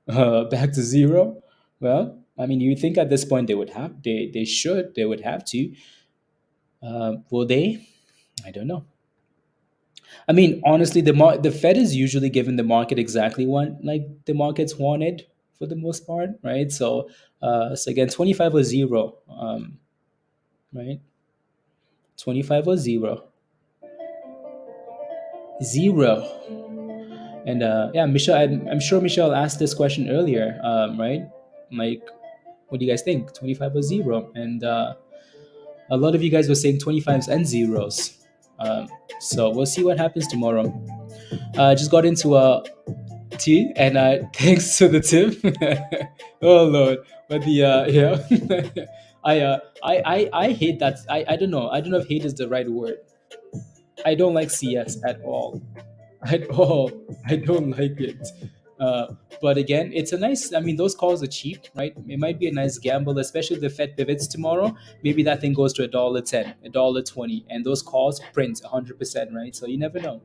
Back to zero. Well, I mean, you think at this point they would have to. Will they? I don't know. I mean, honestly, the Fed is usually giving the market exactly what like the markets wanted for the most part, right? So, so again, 25 or zero, right? 25 or zero, zero, and yeah, Michelle. I'm sure Michelle asked this question earlier, right? Like, what do you guys think? 25 or zero, and a lot of you guys were saying 25s and zeros. So we'll see what happens tomorrow. Just got into a tea, and thanks to the tip. Oh Lord, but the yeah, I hate that. I don't know. I don't know if hate is the right word. I don't like CS at all. At all. I don't like it. Uh, but again, it's a nice. I mean, those calls are cheap, right? It might be a nice gamble, especially if the Fed pivots tomorrow. Maybe that thing goes to $1.10, $1.20, and those calls print 100%, right? So you never know.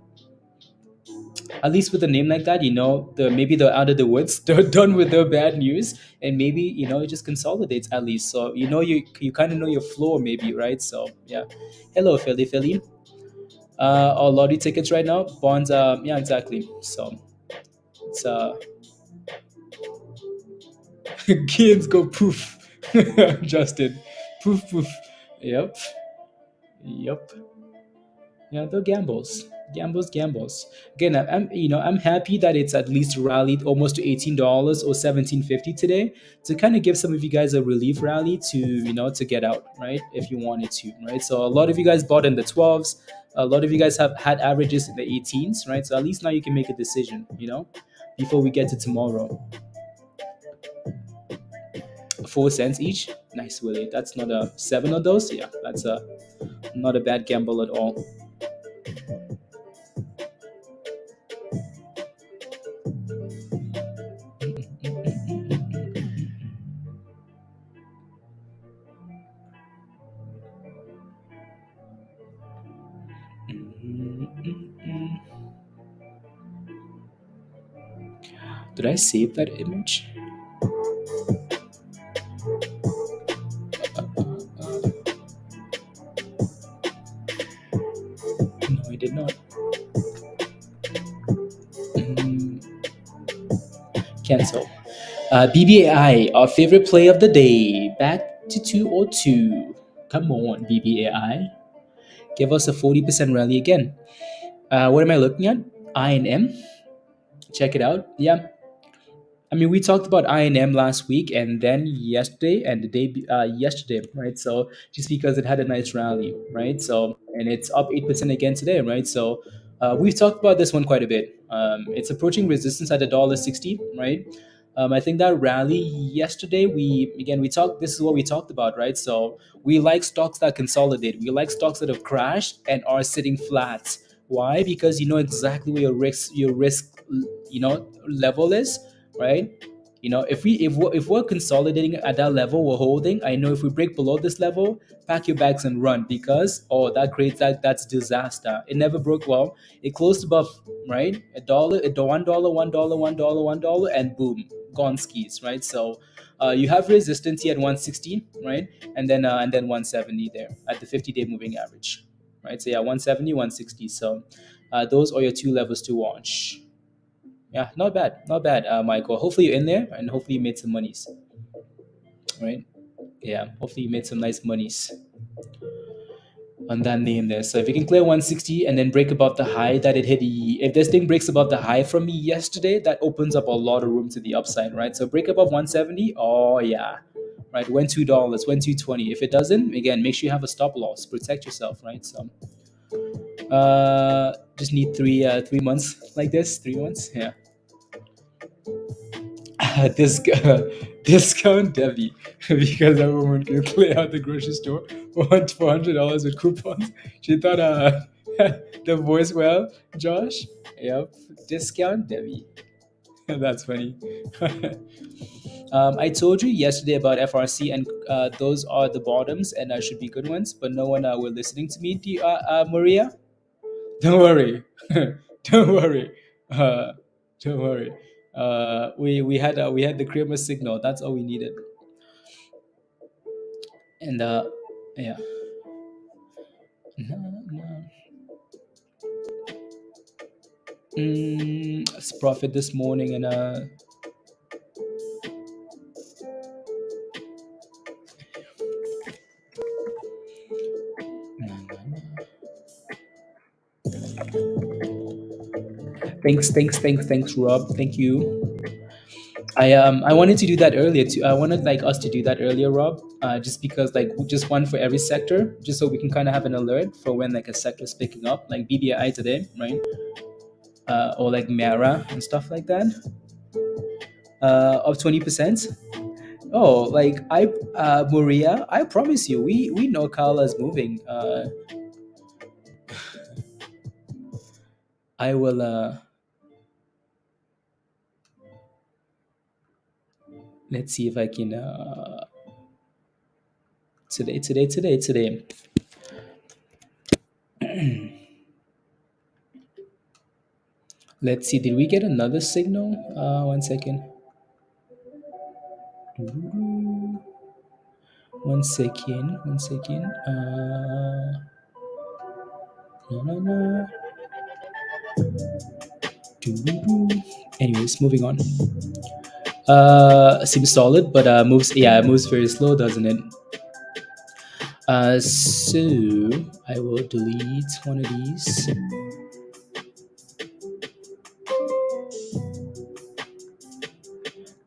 At least with a name like that, the maybe they're out of the woods, they're done with their bad news, and maybe it just consolidates at least. So you kind of know your floor, maybe, right? So yeah. Hello, Philly. Our lottery tickets right now, bonds. Yeah, exactly. So it's gains go poof. Justin, poof. Yep, yep. Yeah, the gambles. Again, I'm happy that it's at least rallied almost to $18 or 17.50 today, to kind of give some of you guys a relief rally to get out, right? If you wanted to, right? So a lot of you guys bought in the 12s. A lot of you guys have had averages in the 18s, right? So at least now you can make a decision, before we get to tomorrow. 4 cents each, nice, Willie. That's not a 7 of those. Yeah, that's not a bad gamble at all. Did I save that image? No, I did not. Cancel. BBAI, our favorite play of the day. Back to 202. Come on, BBAI. Give us a 40% rally again. What am I looking at? INM. Check it out. Yeah. I mean, we talked about INM last week, and then yesterday, and the day yesterday, right? So just because it had a nice rally, right? So, and it's up 8% again today, right? So we've talked about this one quite a bit. It's approaching resistance at $1.60, right? I think that rally yesterday, we talked. This is what we talked about, right? So we like stocks that consolidate. We like stocks that have crashed and are sitting flat. Why? Because you know exactly where your risk level is, right? If we're consolidating at that level, we're holding. I know if we break below this level, pack your bags and run, because that's disaster. It never broke. Well, it closed above, right, $1, $1, $1, and boom, gone skis, right? So you have resistance here at 160, right, and then 170 there at the 50-day moving average, right? So yeah, 170, 160. So those are your two levels to watch. Yeah, not bad, Michael. Hopefully you're in there, and hopefully you made some monies, right? Yeah, hopefully you made some nice monies on that name there. So if you can clear 160 and then break above the high that it hit, if this thing breaks above the high from me yesterday, that opens up a lot of room to the upside, right? So break above 170, oh yeah, right? When $2, when 220. If it doesn't, again, make sure you have a stop loss, protect yourself, right? So just need 3 months like this, 3 months, yeah. this discount Debbie because everyone can play out the grocery store for $400 with coupons. She thought the voice well, Josh. Yep, discount Debbie. That's funny. I told you yesterday about FRC, and those are the bottoms, and should be good ones. But no one were listening to me. Maria, don't worry, don't worry. Don't worry. We had the Kramer signal. That's all we needed. And yeah. It's profit this morning, and thanks, Rob. Thank you. I wanted to do that earlier too. I wanted like us to do that earlier, Rob. Just because like just one for every sector, just so we can kind of have an alert for when like a sector is picking up, like BBI today, right? or like Mara and stuff like that, of 20%. Oh, like Maria, I promise you, we know Carla's moving. I will. Let's see if I can. Today. Let's see. Did we get another signal? 1 second. One second. 1 second. No, no. Anyways, moving on. Seems solid, but moves. Yeah, it moves very slow, doesn't it? So I will delete one of these.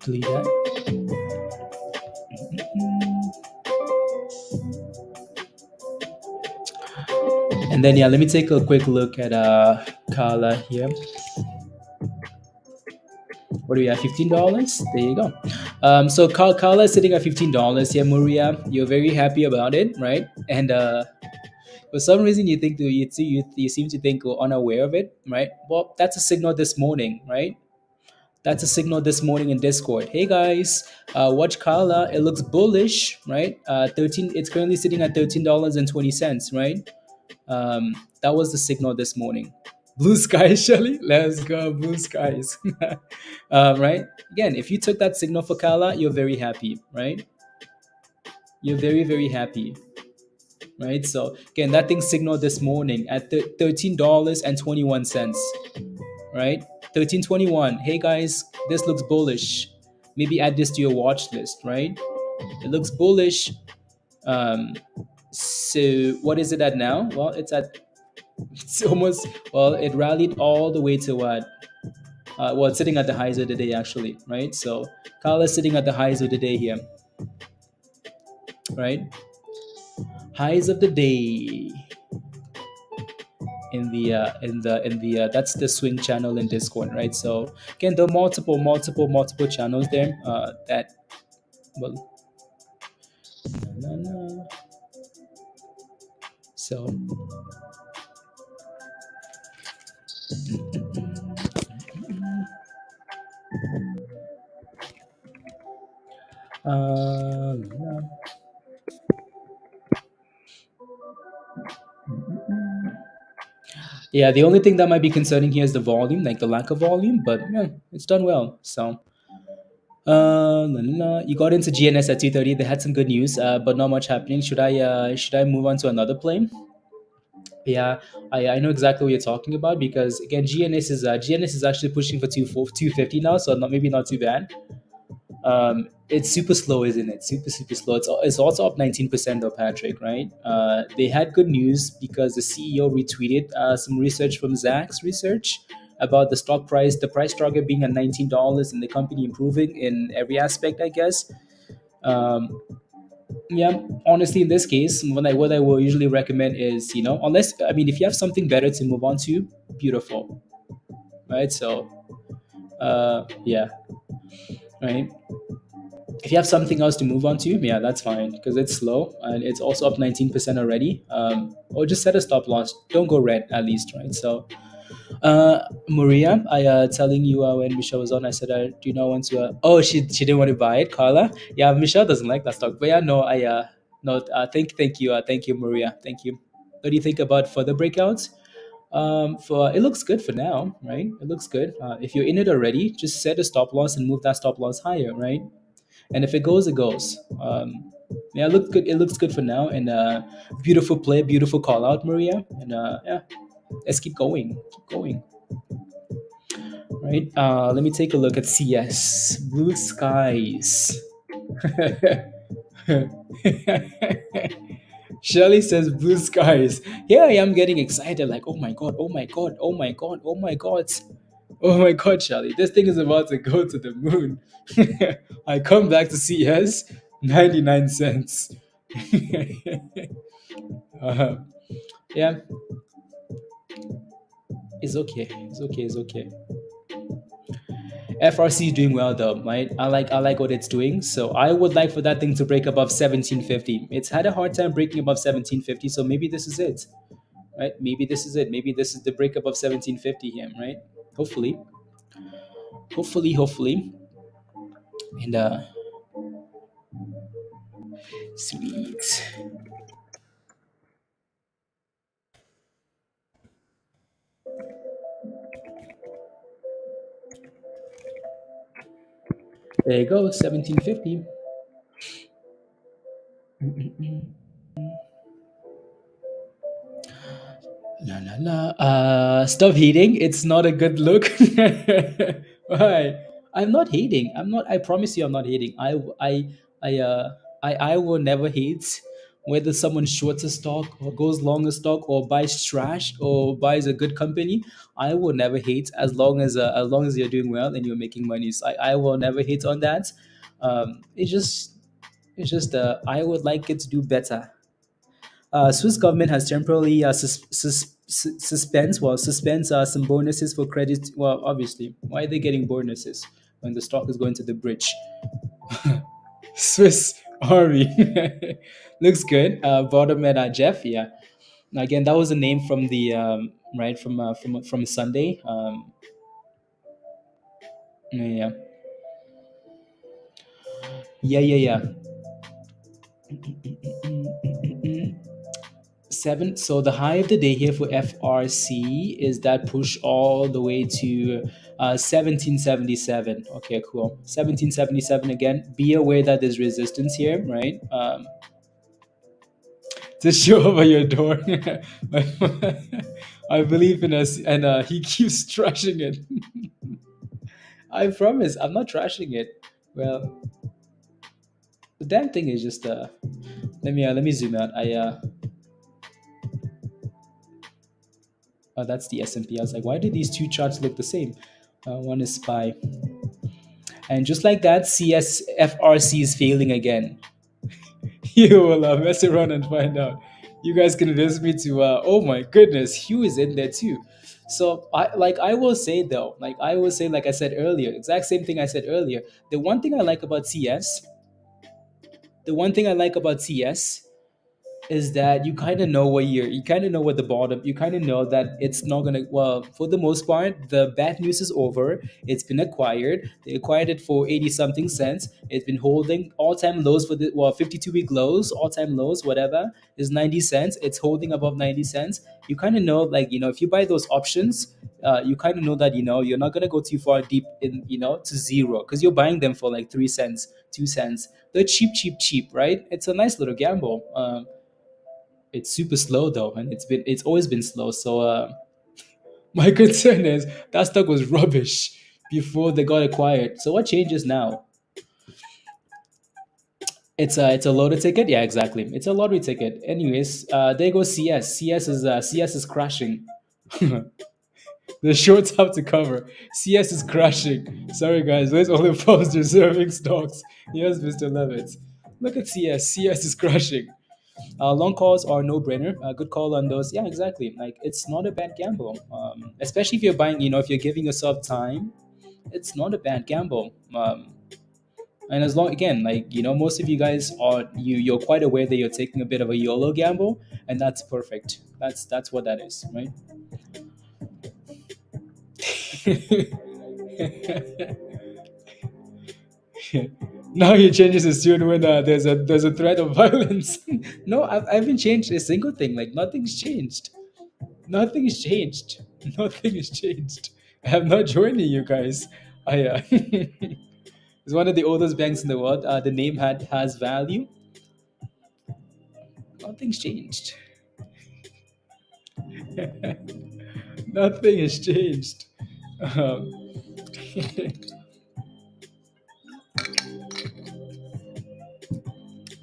Delete that. And then yeah, let me take a quick look at Carla here. What do we have? $15. There you go. So Carla is sitting at $15. Yeah, Maria, you're very happy about it, right? And for some reason you seem to think we're unaware of it, right? Well, that's a signal this morning, right? That's a signal this morning in Discord. Hey guys, watch Carla. It looks bullish, right? 13. It's currently sitting at $13.20, right? That was the signal this morning. Blue skies, Shelly. Let's go, blue skies. Right? Again, if you took that signal for Carla, you're very happy, right? You're very, very happy, right? So again, that thing signaled this morning at $13.21, right? 13.21. Hey guys, this looks bullish. Maybe add this to your watch list, right? It looks bullish. So what is it at now? Well, it's almost, well, it rallied all the way to what? Well, it's sitting at the highs of the day actually, right? So Carla is sitting at the highs of the day here, right? Highs of the day in the that's the swing channel in Discord, right? So again, there are multiple channels there that, well, so yeah, the only thing that might be concerning here is the volume, like the lack of volume, but yeah, it's done well. So you got into GNS at 2:30. They had some good news, but not much happening. Should I move on to another plane? Yeah, I know exactly what you're talking about, because again, GNS is actually pushing for 250 now, so maybe not too bad. It's super slow, isn't it? Super slow. It's also up 19% though, Patrick, right? They had good news because the CEO retweeted some research from Zacks Research about the stock price, the price target being at $19 and the company improving in every aspect, I guess. Yeah, honestly, in this case, what I will usually recommend is, unless, I mean, if you have something better to move on to, beautiful, right? So, yeah, right. If you have something else to move on to, yeah, that's fine, because it's slow and it's also up 19% already. Or just set a stop loss. Don't go red at least, right? So, Maria, I telling you when Michelle was on, I said, do you not want to? Oh, she didn't want to buy it, Carla. Yeah, Michelle doesn't like that stock, but yeah, no, no, thank you, Maria, thank you. What do you think about further breakouts? For it looks good for now, right? It looks good. If you're in it already, just set a stop loss and move that stop loss higher, right? And if it goes, it goes. Yeah, it looks good. It looks good for now. And beautiful play, beautiful call out, Maria. And yeah, let's keep going. Keep going. Right. Let me take a look at CS. Blue skies. Shelly says blue skies. Here I am getting excited, like, oh my god, oh my god, oh my god, oh my god. Oh my god, Shelly, this thing is about to go to the moon. I come back to CS, 99 cents. uh, yeah. It's okay. It's okay. It's okay. FRC is doing well though, right? I like what it's doing. So I would like for that thing to break above 1750. It's had a hard time breaking above 1750, so maybe this is it, right? Maybe this is it. Maybe this is the break above 1750 here, right? Hopefully, hopefully, and sweet. There you go, 1750. La la la. Stop hating. It's not a good look. Why? I'm not hating. I'm not. I promise you, I'm not hating. I will never hate whether someone shorts a stock or goes long a stock or buys trash or buys a good company. I will never hate as long as you're doing well and you're making money. So I will never hate on that. It's just I would like it to do better. Swiss government has temporarily suspends some bonuses for credit. Well, obviously, why are they getting bonuses when the stock is going to the bridge? Swiss Army looks good. Bottom at Jeff, yeah. Now, again, that was a name from the right from Sunday. Yeah, yeah, yeah, yeah. Seven. So the high of the day here for FRC is that push all the way to 1777. Okay, cool. 1777 again. Be aware that there's resistance here, right? Just show over your door. I believe in us, and he keeps trashing it. I promise, I'm not trashing it. Well, the damn thing is just let me zoom out. That's the S&P. I was like, why do these two charts look the same? One is SPY. And just like that, CSFRC is failing again. You will mess around and find out. You guys convinced me to, oh my goodness, Hugh is in there too. So I will say though, like I said earlier, exact same thing I said earlier. The one thing I like about CS, the one thing I like about CS is that you kind of know what the bottom, you kind of know that it's not gonna, well, for the most part the bad news is over. It's been acquired. They acquired it for 80 something cents. It's been holding all-time lows for the, well, 52-week lows, all-time lows, whatever, is 90 cents. It's holding above 90 cents. You kind of know, like, if you buy those options, you kind of know that you're not going to go too far deep in, to zero, because you're buying them for like 3 cents, 2 cents. They're cheap, cheap, cheap, right? It's a nice little gamble. It's super slow though, and it's always been slow. So my concern is that stock was rubbish before they got acquired. So what changes now? It's a lottery ticket. Yeah, exactly. It's a lottery ticket. Anyways, there goes CS. CS is crashing. The shorts have to cover. CS is crashing. Sorry guys, where's all the folks reserving stocks? Yes, Mr. Levitt. Look at CS. CS is crashing. Long calls are no brainer. Good call on those. Yeah, exactly. Like, it's not a bad gamble. Especially if you're buying, if you're giving yourself time, it's not a bad gamble. And as long, again, like, most of you guys you're quite aware that you're taking a bit of a YOLO gamble, and that's perfect. That's what that is, right? Now he changes his tune when there's a threat of violence. No, I haven't changed a single thing. Like, nothing's changed. Nothing's changed. Nothing has changed. I am not joining you guys. It's one of the oldest banks in the world. The name has value. Nothing's changed. Nothing has changed. Um,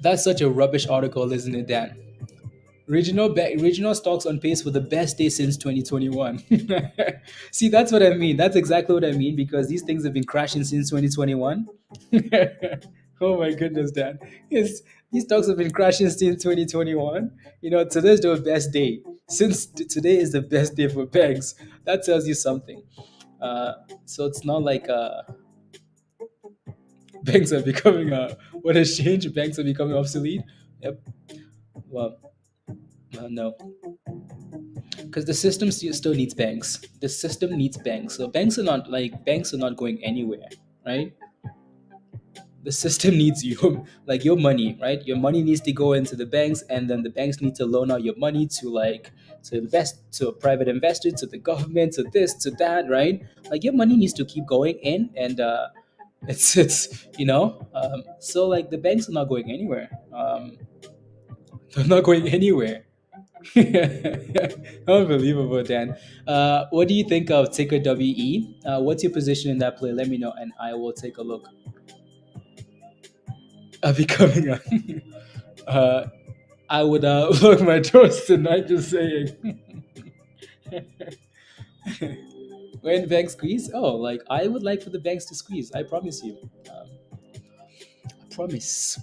that's such a rubbish article, isn't it, Dan? Regional stocks on pace for the best day since 2021. See, that's what I mean. That's exactly what I mean, because these things have been crashing since 2021. Oh my goodness, Dan. Yes, these stocks have been crashing since 2021. Today's the best day. Since today is the best day for banks, that tells you something. Uh, so it's not like banks are becoming what has changed. Banks are becoming obsolete. Yep. Well, no, because the system still needs banks. The system needs banks. So banks are not going anywhere, right? The system needs you, like your money, right? Your money needs to go into the banks, and then the banks need to loan out your money to invest to a private investor, to the government, to this, to that, right? Like your money needs to keep going in, and so like the banks are not going anywhere. They're not going anywhere. Unbelievable, Dan. What do you think of ticker WE? What's your position in that play? Let me know, and I will take a look. Becoming a uh, I would look my toes tonight, just saying. When banks squeeze, oh, like I would like for the banks to squeeze. I promise you. Promise.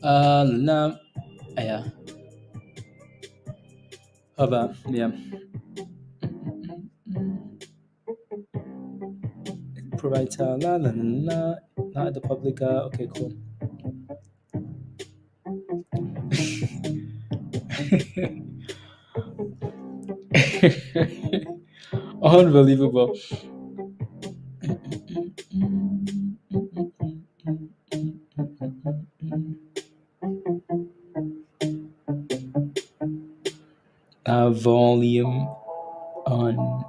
Nah, yeah, yeah. Provide not the public. Okay, cool. Unbelievable. Volume on.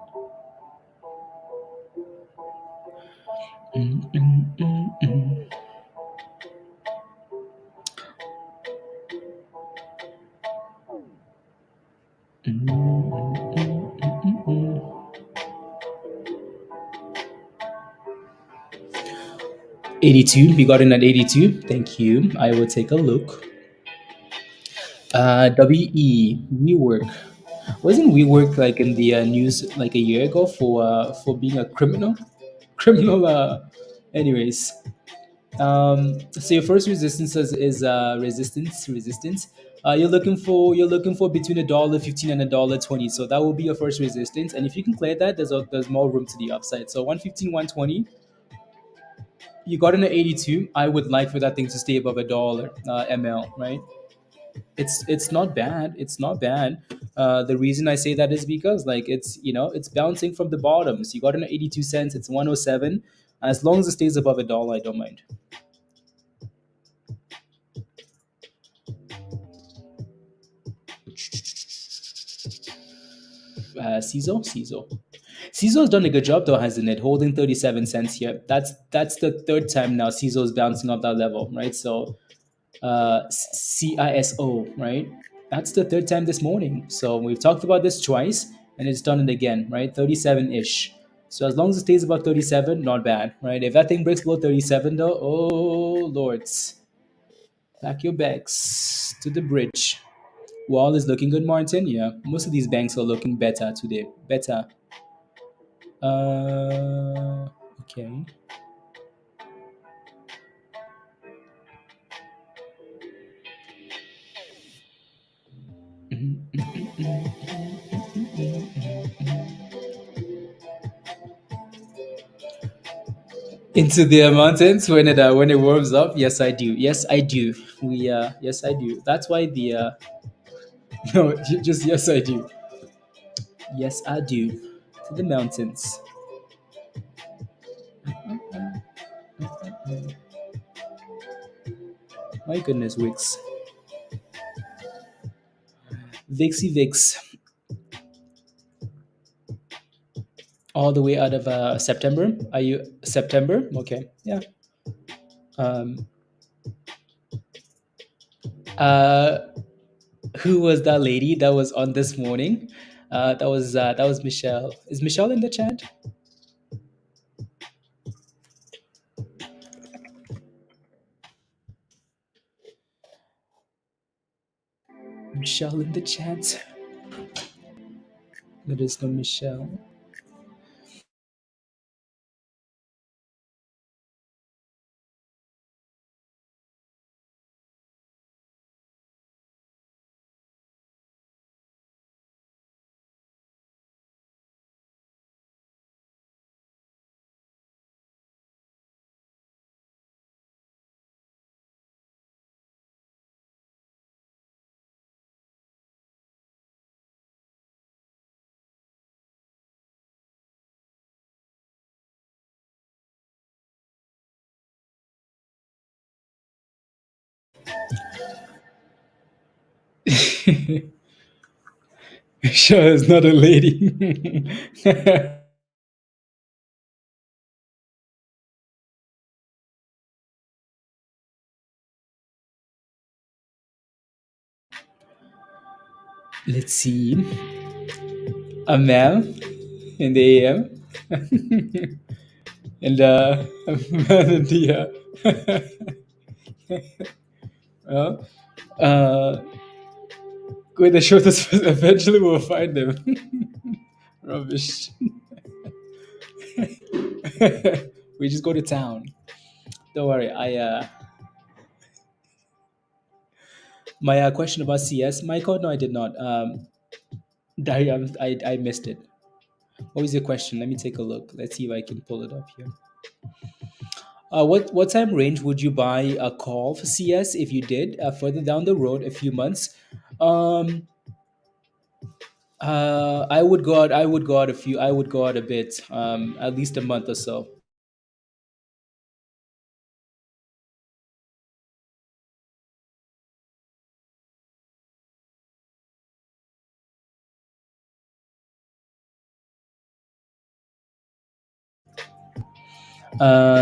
Mm, mm, mm, mm. 82. We got in at 82. Thank you. I will take a look. WE WeWork. Wasn't WeWork like in the news like a year ago for being a criminal? Criminal. Anyways, so your first resistance is resistance. You're looking for between $1.15 and $1.20. So that will be your first resistance. And if you can clear that, there's more room to the upside. So 115, 120. You got in at 82. I would like for that thing to stay above $1 ml, right? It's not bad. It's not bad. The reason I say that is because like it's bouncing from the bottoms. You got in at 82 cents. It's 107. As long as it stays above $1, I don't mind. CISO has done a good job though, hasn't it? Holding 37 cents here. That's the third time now CISO is bouncing off that level, right? So CISO, right? That's the third time this morning. So we've talked about this twice, and it's done it again, right? 37 ish. So as long as it stays above 37, not bad, right? If that thing breaks below 37, though, oh lords, pack your bags to the bridge. Wall is looking good, Martin. Yeah, most of these banks are looking better today. Better. Okay. Into the mountains when it warms up. Yes, I do. Yes, I do. Yes, I do. That's why the no, just yes, I do. Yes, I do. To the mountains. My goodness, Wix. Vixie Vix. All the way out of September. Are you September? Okay. Yeah. Um. Uh. Who was that lady that was on this morning? That was Michelle. Is Michelle in the chat? Michelle in the chat. There is no Michelle. Sure, it's not a lady. Let's see. A ma'am in the AM and a man in the well, uh, with the shortest eventually we'll find them. Rubbish. We just go to town. Don't worry. My question about CS, Michael? No, I did not. I missed it. What was your question? Let me take a look. Let's see if I can pull it up here. What time range would you buy a call for CS if you did further down the road a few months? Um, I would go out. I would go out a few. I would go out a bit. At least a month or so.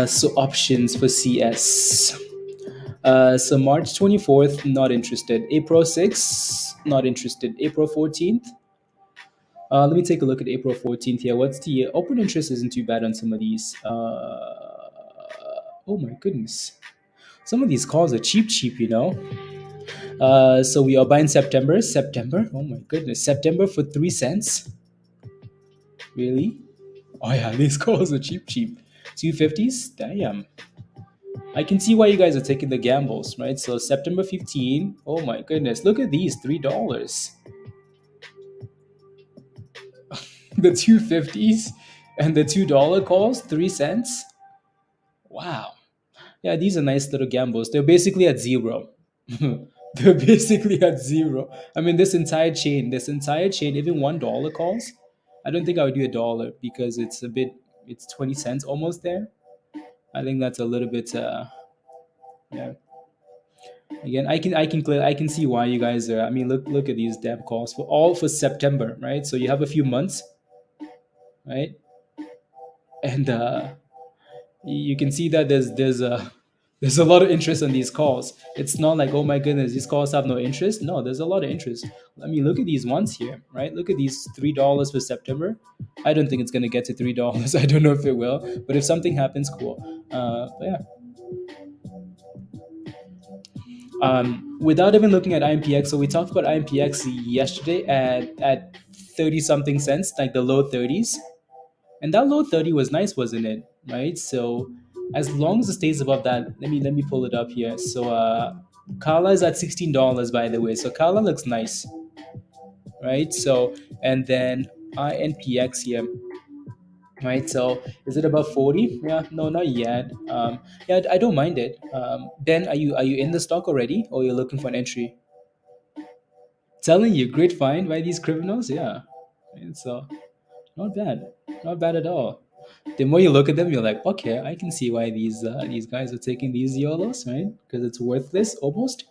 So options for CS. So March 24th, not interested. April 6th, not interested. April 14th. Let me take a look at April 14th here. What's the open interest? Isn't too bad on some of these. Oh my goodness. Some of these calls are cheap, cheap, you know. So we are buying September. September. Oh my goodness. September for 3 cents. Really? Oh yeah, these calls are cheap, cheap. 250s. Damn. I can see why you guys are taking the gambles, right? So September 15. Oh my goodness. Look at these $3. The 250s and the $2 calls, 3 cents. Wow. Yeah, these are nice little gambles. They're basically at zero. They're basically at zero. I mean, this entire chain, even $1 calls. I don't think I would do a dollar because it's 20 cents almost there. I think that's a little bit, yeah. Again, I can see why you guys are. I mean, look at these damn calls for all for September, right? So you have a few months, right? And you can see that there's a lot of interest on these calls. It's not like, oh my goodness, these calls have no interest. No, there's a lot of interest. I mean, look at these ones here, right? Look at these $3 for September. I don't think it's gonna get to $3. I don't know if it will, but if something happens, cool. But yeah. Without even looking at IMPX, so we talked about IMPX yesterday at 30 something cents, like the low 30s. And that low 30 was nice, wasn't it? Right? So as long as it stays above that, let me pull it up here. So Kala is at $16, by the way. So Kala looks nice, right? So and then INPX here, right? So is it above 40? Yeah, no, not yet. Yeah, I don't mind it. Ben, are you in the stock already, or you're looking for an entry? Telling you, great find by these criminals. Yeah, and so not bad, not bad at all. The more you look at them, you're like, okay, I can see why these guys are taking these YOLOs, right? Because it's worthless almost.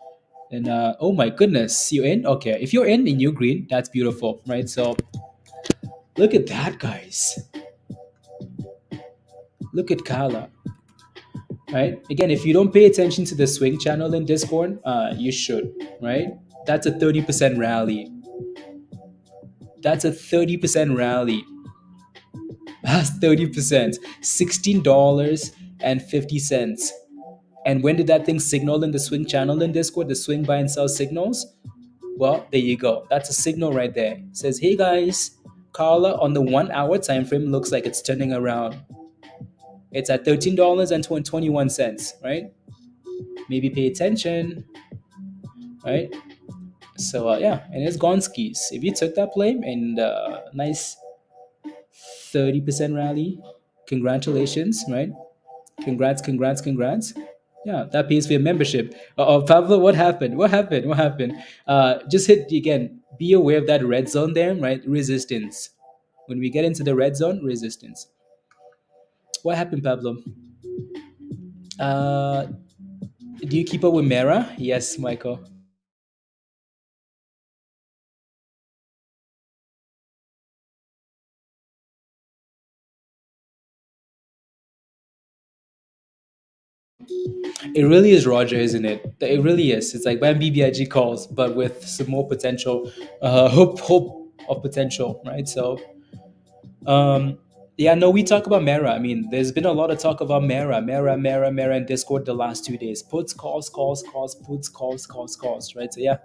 And oh my goodness, you in? Okay, if you're in and you're green, that's beautiful, right? So look at that, guys. Look at Kala, right? Again, if you don't pay attention to the swing channel in Discord, you should, right? That's a 30% rally. That's a 30% rally. That's 30%. $16.50. And when did that thing signal in the swing channel in Discord? The swing buy and sell signals? Well, there you go. That's a signal right there. It says, hey guys, Carla on the 1 hour time frame looks like it's turning around. It's at $13.21, right? Maybe pay attention, right? So yeah, and it's gone skis. If you took that play and nice 30% rally, congratulations, right? Congrats, congrats, congrats. Yeah, that pays for your membership. Oh, Pablo, what happened? What happened? What happened? Just hit again. Be aware of that red zone there, right? Resistance. When we get into the red zone, resistance. What happened, Pablo? Uh, do you keep up with Mera? Yes, Michael. It really is, Roger, isn't it? It really is. It's like when BBIG calls, but with some more potential, hope of potential, right? So, um, yeah, no, we talk about Mara. I mean, there's been a lot of talk about Mara in Discord the last 2 days. Puts, calls, puts, calls, right? So yeah,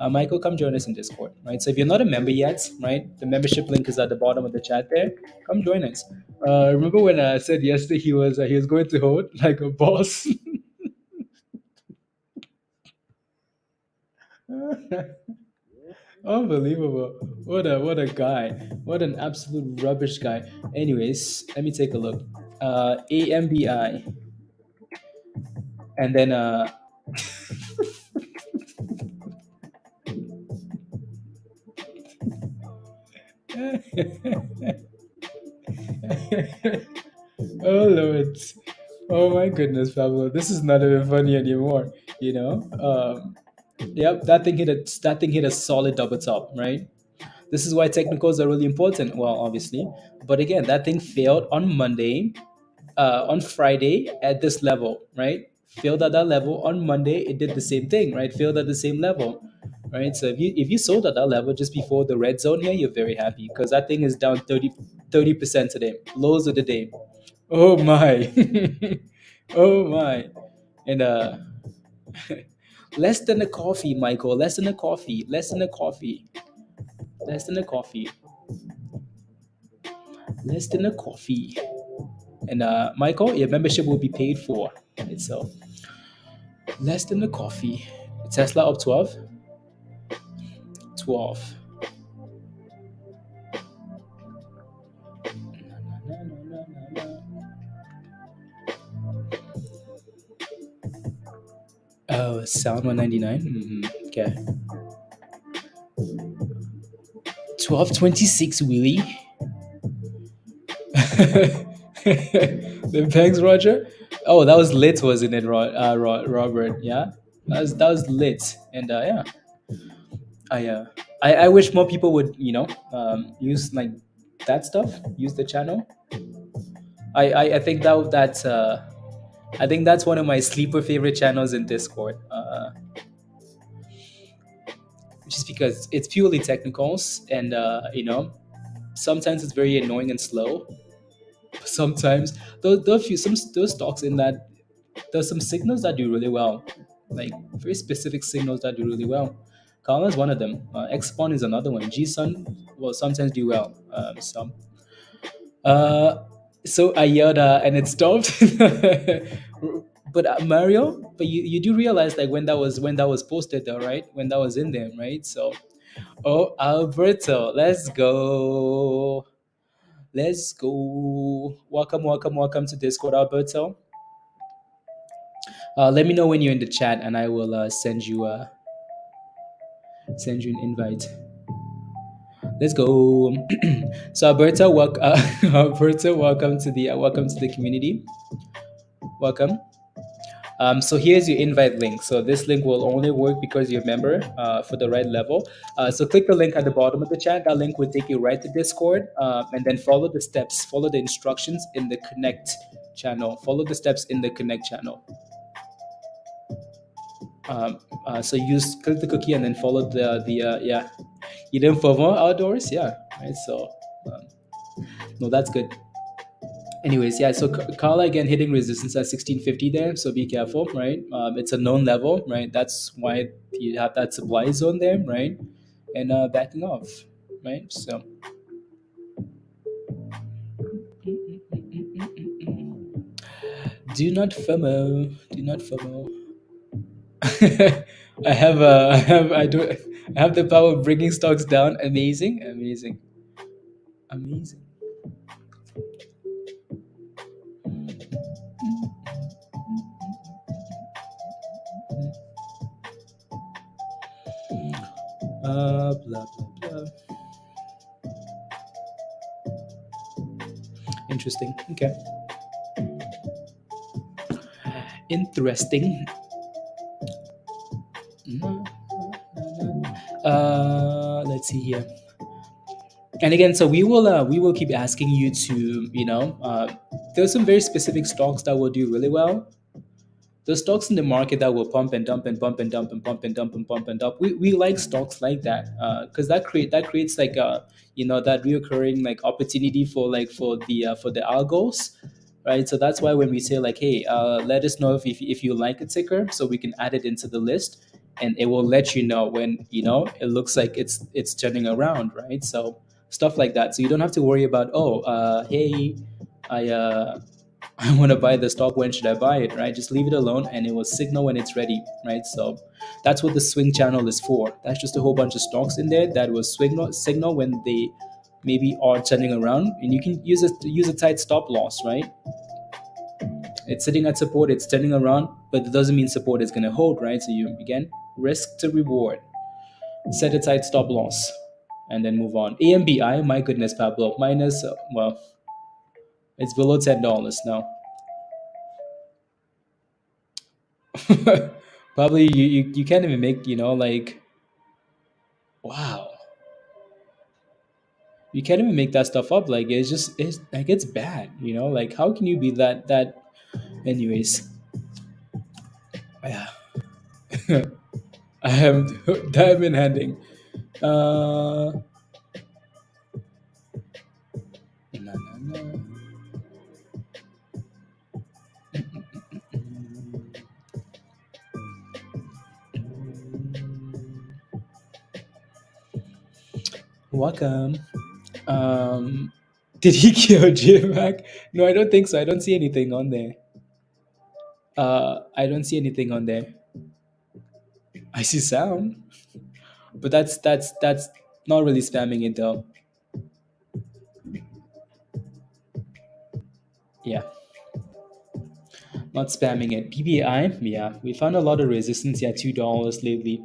Michael, come join us in Discord, right? So if you're not a member yet, right, the membership link is at the bottom of the chat there. Come join us. Remember when I said yesterday he was going to hold like a boss? Unbelievable. What a guy. What an absolute rubbish guy. Anyways, let me take a look. AMBI. And then oh Lord. Oh my goodness, Pablo. This is not even funny anymore, you know? Yep, that thing hit a solid double top, right? This is why technicals are really important. Well, obviously. But again, that thing failed on Monday, on Friday at this level, right? Failed at that level. On Monday, it did the same thing, right? Failed at the same level, right? So if you sold at that level just before the red zone here, you're very happy because that thing is down 30% today. Lows of the day. Oh my. Oh my. And less than a coffee, Michael. Less than a coffee. Less than a coffee. Less than a coffee. Less than a coffee. And Michael, your membership will be paid for. Right, so less than a coffee. Tesla up 12. 12. Oh, SOUN 199. Okay. 1226, Willie. The banks, Roger. Oh, that was lit, wasn't it, Robert? Yeah, that was lit, and yeah, I, uh, I wish more people would use like that stuff, use the channel. I think I think that's one of my sleeper favorite channels in Discord. Just because it's purely technicals, and sometimes it's very annoying and slow. Sometimes those stocks in that there's some signals that do really well, like very specific signals that do really well. Kala is one of them. Xpon is another one. GSUN will sometimes do well. Uh, so I yelled and it stopped. But Mario, but you do realize like when that was posted though, right? When that was in there, right? So, oh Alberto, let's go. Let's go. Welcome to Discord, Alberto. Let me know when you're in the chat, and I will send you an invite. Let's go. So Alberta, Alberta, welcome to the community. Welcome. So here's your invite link. So this link will only work because you're a member for the right level. So click the link at the bottom of the chat. That link will take you right to Discord, and then follow the steps, follow the instructions in the Connect channel. Follow the steps in the Connect channel. So click the cookie and then follow the yeah. You didn't FOMO outdoors, yeah, right. So no, that's good. Anyways, yeah. So Kala again hitting resistance at 1650 there. So be careful, right? It's a known level, right? That's why you have that supply zone there, right? And backing off, right? So. Do not FOMO. Do not FOMO. I have the power of bringing stocks down. Amazing. Blah blah blah. Interesting. Okay. Interesting. Let's see here. And again, so we will keep asking you to, there's some very specific stocks that will do really well. The stocks in the market that will pump and dump and pump and dump and pump and dump and pump and dump. We like stocks like that because that creates like that reoccurring like opportunity for the algos, right? So that's why when we say like, hey, let us know if you like a ticker, so we can add it into the list, and it will let you know when it looks like it's turning around, right? So stuff like that. So you don't have to worry about hey, I I want to buy the stock. When should I buy it? Right? Just leave it alone, and it will signal when it's ready. Right? So that's what the swing channel is for. That's just a whole bunch of stocks in there that will signal when they maybe are turning around, and you can use a tight stop loss. Right? It's sitting at support. It's turning around, but it doesn't mean support is going to hold. Right? So you again risk to reward. Set a tight stop loss, and then move on. AMBI. My goodness, Pablo. Minus. Well, it's below $10 now. Probably you can't even make like, wow, you can't even make that stuff up. Like it's like it's bad, like how can you be that anyways. Yeah. I am diamond handing. Na, na, na. Welcome. Did he kill JMac? No, I don't think so. I don't see anything on there. I don't see anything on there. I see sound, but that's not really spamming it though. Yeah, not spamming it. BBAI, yeah, we found a lot of resistance at $2 lately.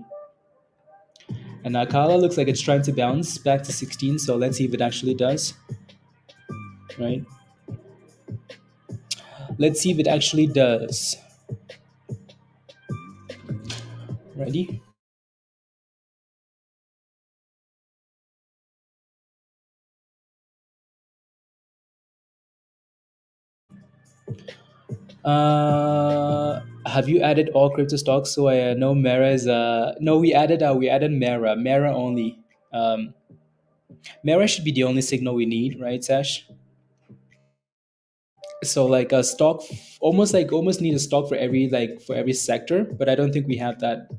And Akala looks like it's trying to bounce back to 16, so let's see if it actually does. Right? Let's see if it actually does. Ready? Have you added all crypto stocks? So I know Mara is no, we added Mara only. Mara should be the only signal we need, right, Sash? So like a stock, almost need a stock for every sector, but I don't think we have that.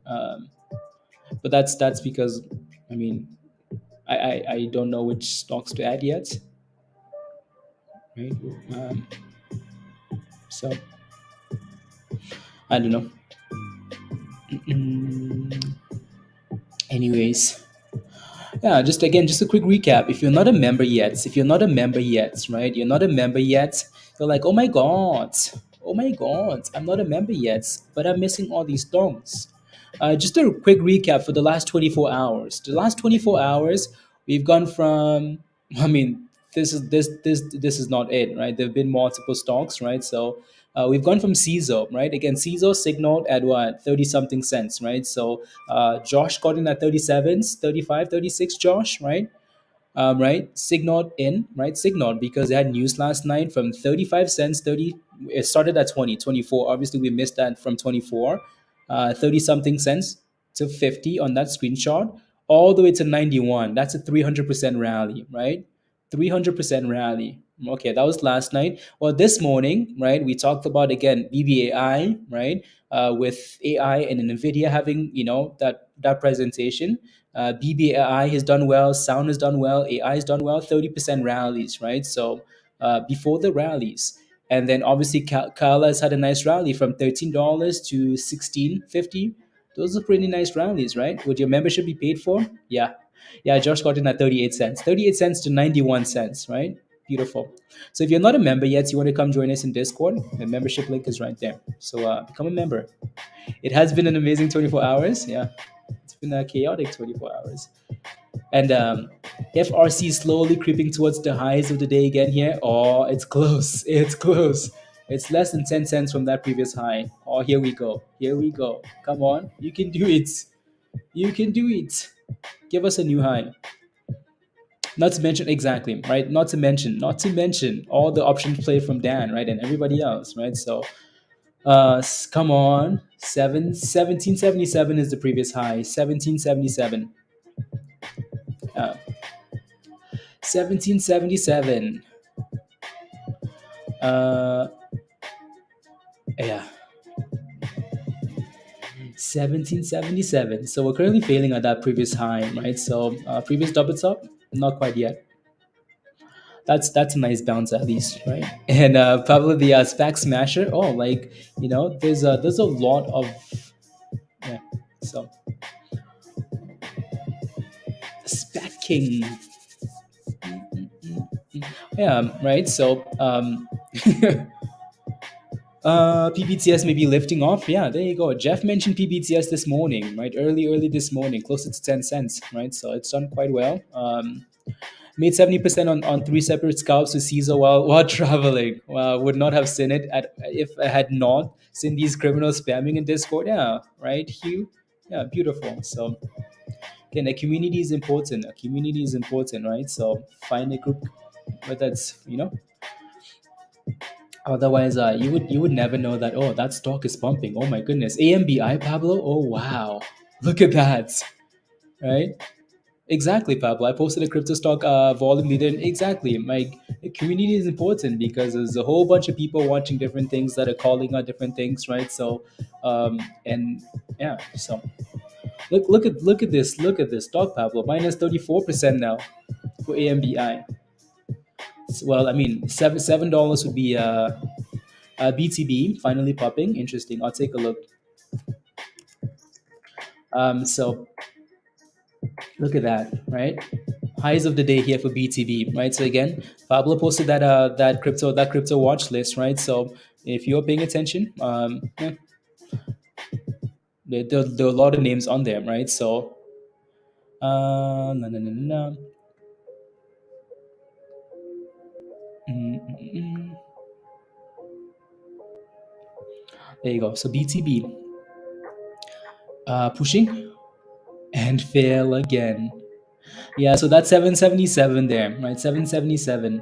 But that's because, I mean, I don't know which stocks to add yet, right? So I don't know. Anyways, yeah, just a quick recap. If you're not a member yet, right? You're not a member yet. You're like, oh my god, I'm not a member yet, but I'm missing all these dongs. Just a quick recap for the last 24 hours. The last 24 hours, we've gone from. I mean, this is not it, right? There've been multiple stocks, right? So we've gone from CISO, right? Again, CISO signaled at what 30 something cents, right? So Josh got in at 37, 35, 36. Josh, right? Right? Signaled in, right? Signaled because they had news last night from 35 cents, 30, it started at 20, 24. Obviously, we missed that from 24, 30 something cents to 50 on that screenshot, all the way to 91. That's a 300% rally, right? 300% rally. Okay, that was last night. Well, this morning, right, we talked about again BBAI, right, with AI and NVIDIA having, that presentation. BBAI has done well, SOUN has done well, AI has done well, 30% rallies, right? So before the rallies. And then obviously Kala has had a nice rally from $13 to 16.50. Those are pretty nice rallies, right? Would your membership be paid for? Yeah. Yeah, Josh got in at 38 cents. 38 cents to 91 cents, right? Beautiful. So if you're not a member yet, you want to come join us in Discord, the membership link is right there. So become a member. It has been an amazing 24 hours. Yeah, it's been a chaotic 24 hours. And FRC slowly creeping towards the highs of the day again here. Oh, it's close. It's close. It's less than 10 cents from that previous high. Oh, here we go. Here we go. Come on. You can do it. You can do it. Give us a new high. Not to mention, exactly, right? Not to mention all the options played from Dan, right? And everybody else, right? So Come on. 1777 is the previous high. 1777. 1777. Yeah. 1777. So we're currently failing at that previous high, right? So previous double top, not quite yet. That's a nice bounce at least, right? And probably the SPAC smasher. Oh, like there's a lot of yeah. So SPACing, yeah, right. So PBTS may be lifting off. Yeah, there you go. Jeff mentioned PBTS this morning, right? Early this morning, closer to 10 cents, right? So it's done quite well. Made 70% on three separate scalps with CISO while traveling. Would not have seen it if I had not seen these criminals spamming in Discord. Yeah, right, Hugh? Yeah, beautiful. So again, a community is important. A community is important, right? So find a group, whether it's otherwise, you would never know that. Oh, that stock is pumping. Oh my goodness, AMBI Pablo. Oh wow, look at that, right? Exactly, Pablo. I posted a crypto stock volume leader. Exactly, my community is important because there's a whole bunch of people watching different things that are calling out different things, right? So, and yeah, so look at this stock, Pablo, minus 34% now for AMBI. Well, I mean, $7 would be BTB finally popping. Interesting. I'll take a look. So look at that, right? Highs of the day here for BTB, right? So again, Pablo posted that crypto watch list, right? So if you're paying attention, yeah, there are a lot of names on there, right? So no, no, no, no, no. Mm, mm, mm. There you go. So BTB pushing and fail again. Yeah, so that's 777 there, right? 777.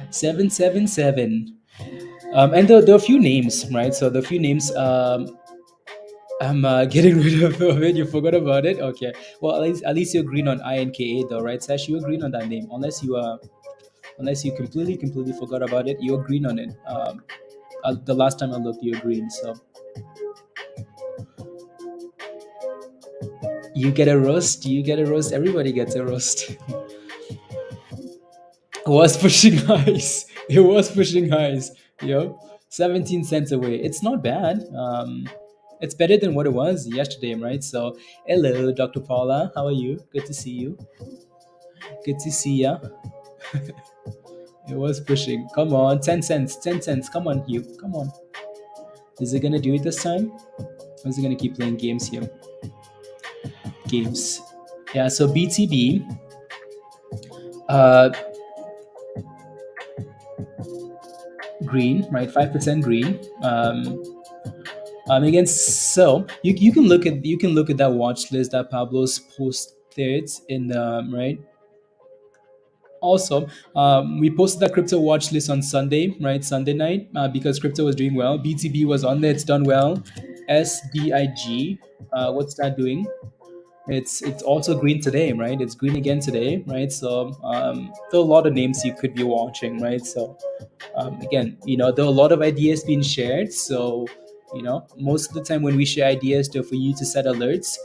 777. And there are a few names, right? So the few names I'm getting rid of it. You forgot about it. Okay. Well, at least you're green on INKA though, right? Sash, you're green on that name. Unless you completely forgot about it, you're green on it. The last time I looked, you're green. So you get a roast. You get a roast. Everybody gets a roast. Was pushing highs. It was pushing highs. Yep. 17 cents away. It's not bad. It's better than what it was yesterday, right? So, hello, Dr. Paula. How are you? Good to see you. Good to see ya. It was pushing. Come on, 10 cents. 10 cents. Come on, Hugh. Come on. Is it gonna do it this time? Or is it gonna keep playing games here? Games. Yeah. So BTB. Uh, green, right? 5% green. Again, so you can look at that watch list that Pablo's posted in the right. Also, we posted that crypto watch list on Sunday, right? Sunday night, because crypto was doing well. BTB was on there; it's done well. SBIG, what's that doing? It's also green today, right? It's green again today, right? So there are a lot of names you could be watching, right? So again, there are a lot of ideas being shared. So most of the time when we share ideas, for you to set alerts.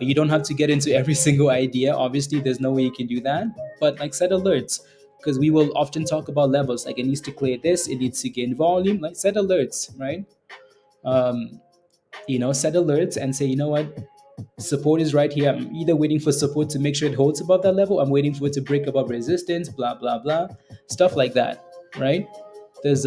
You don't have to get into every single idea. Obviously, there's no way you can do that. But like set alerts, because we will often talk about levels. Like it needs to clear this, it needs to gain volume. Like set alerts, right? Um, set alerts and say, you know what, support is right here. I'm either waiting for support to make sure it holds above that level. I'm waiting for it to break above resistance. Blah blah blah, stuff like that, right? There's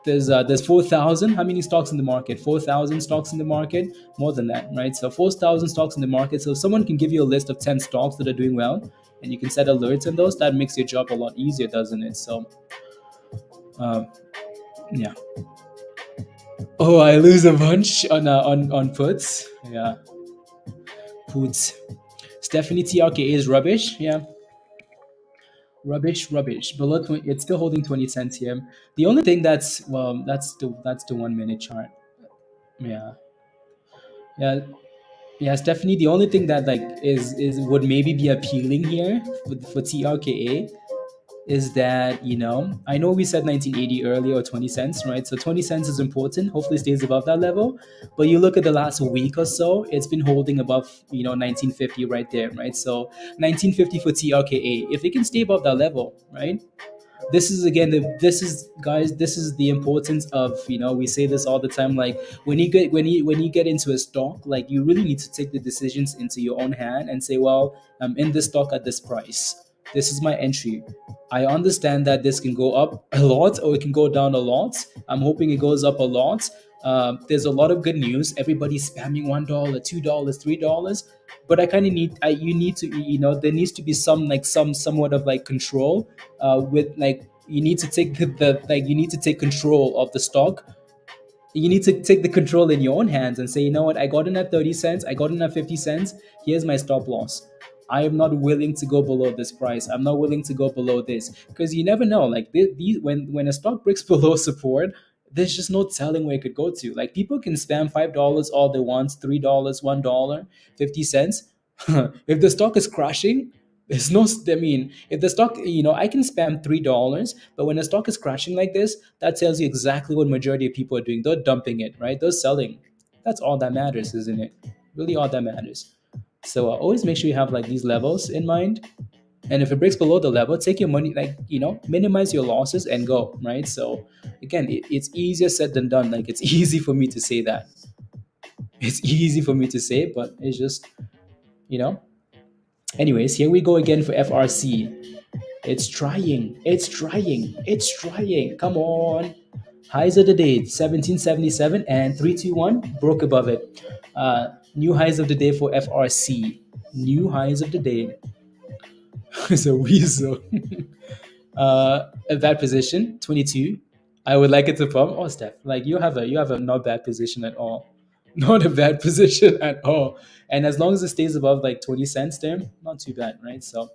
there's 4,000. How many stocks in the market? 4,000 stocks in the market. More than that, right? So 4,000 stocks in the market. So if someone can give you a list of 10 stocks that are doing well, and you can set alerts on those, that makes your job a lot easier, doesn't it? So, yeah. Oh, I lose a bunch on puts. Yeah, puts. Stephanie TRKA is rubbish. Yeah. rubbish. Below 20, it's still holding 20 cents here. The only thing that's well, that's the 1 minute chart. Yeah, yeah, yeah. Stephanie, the only thing that like is would maybe be appealing here for TRKA is that I know we said 1980 earlier or 20 cents, right? So 20 cents is important. Hopefully it stays above that level. But you look at the last week or so, it's been holding above 1950 right there, right? So 1950 for TRKA. If it can stay above that level, right? This is again this is guys, this is the importance of, we say this all the time, like when you get into a stock, like you really need to take the decisions into your own hand and say, well, I'm in this stock at this price, this is my entry. I understand that this can go up a lot or it can go down a lot. I'm hoping it goes up a lot. There's a lot of good news. Everybody's spamming $1, $2, $3, but I kind of need. You need to, there needs to be some like somewhat of like control. With like you need to take you need to take control of the stock. You need to take the control in your own hands and say, you know what, I got in at 30 cents, I got in at 50 cents, here's my stop loss. I am not willing to go below this price. I'm not willing to go below this. Because you never know. Like when a stock breaks below support, there's just no telling where it could go to. Like people can spam $5 all they want, $3, $1, 50 cents. If the stock is crashing, there's no, I mean, if the stock, I can spam $3, but when a stock is crashing like this, that tells you exactly what majority of people are doing. They're dumping it, right? They're selling. That's all that matters, isn't it? Really, all that matters. So always make sure you have like these levels in mind. And if it breaks below the level, take your money, like, minimize your losses and go, right? So again, it's easier said than done. Like it's easy for me to say that. It's easy for me to say, but it's just, you know. Anyways, here we go again for FRC. It's trying. It's trying. It's trying. Come on. Highs of the day, 1777 and 321 broke above it. New highs of the day for FRC. New highs of the day. It's a weasel. A bad position, 22. I would like it to pump. Oh, Steph, like you have a not bad position at all. Not a bad position at all. And as long as it stays above like 20 cents there, not too bad, right? So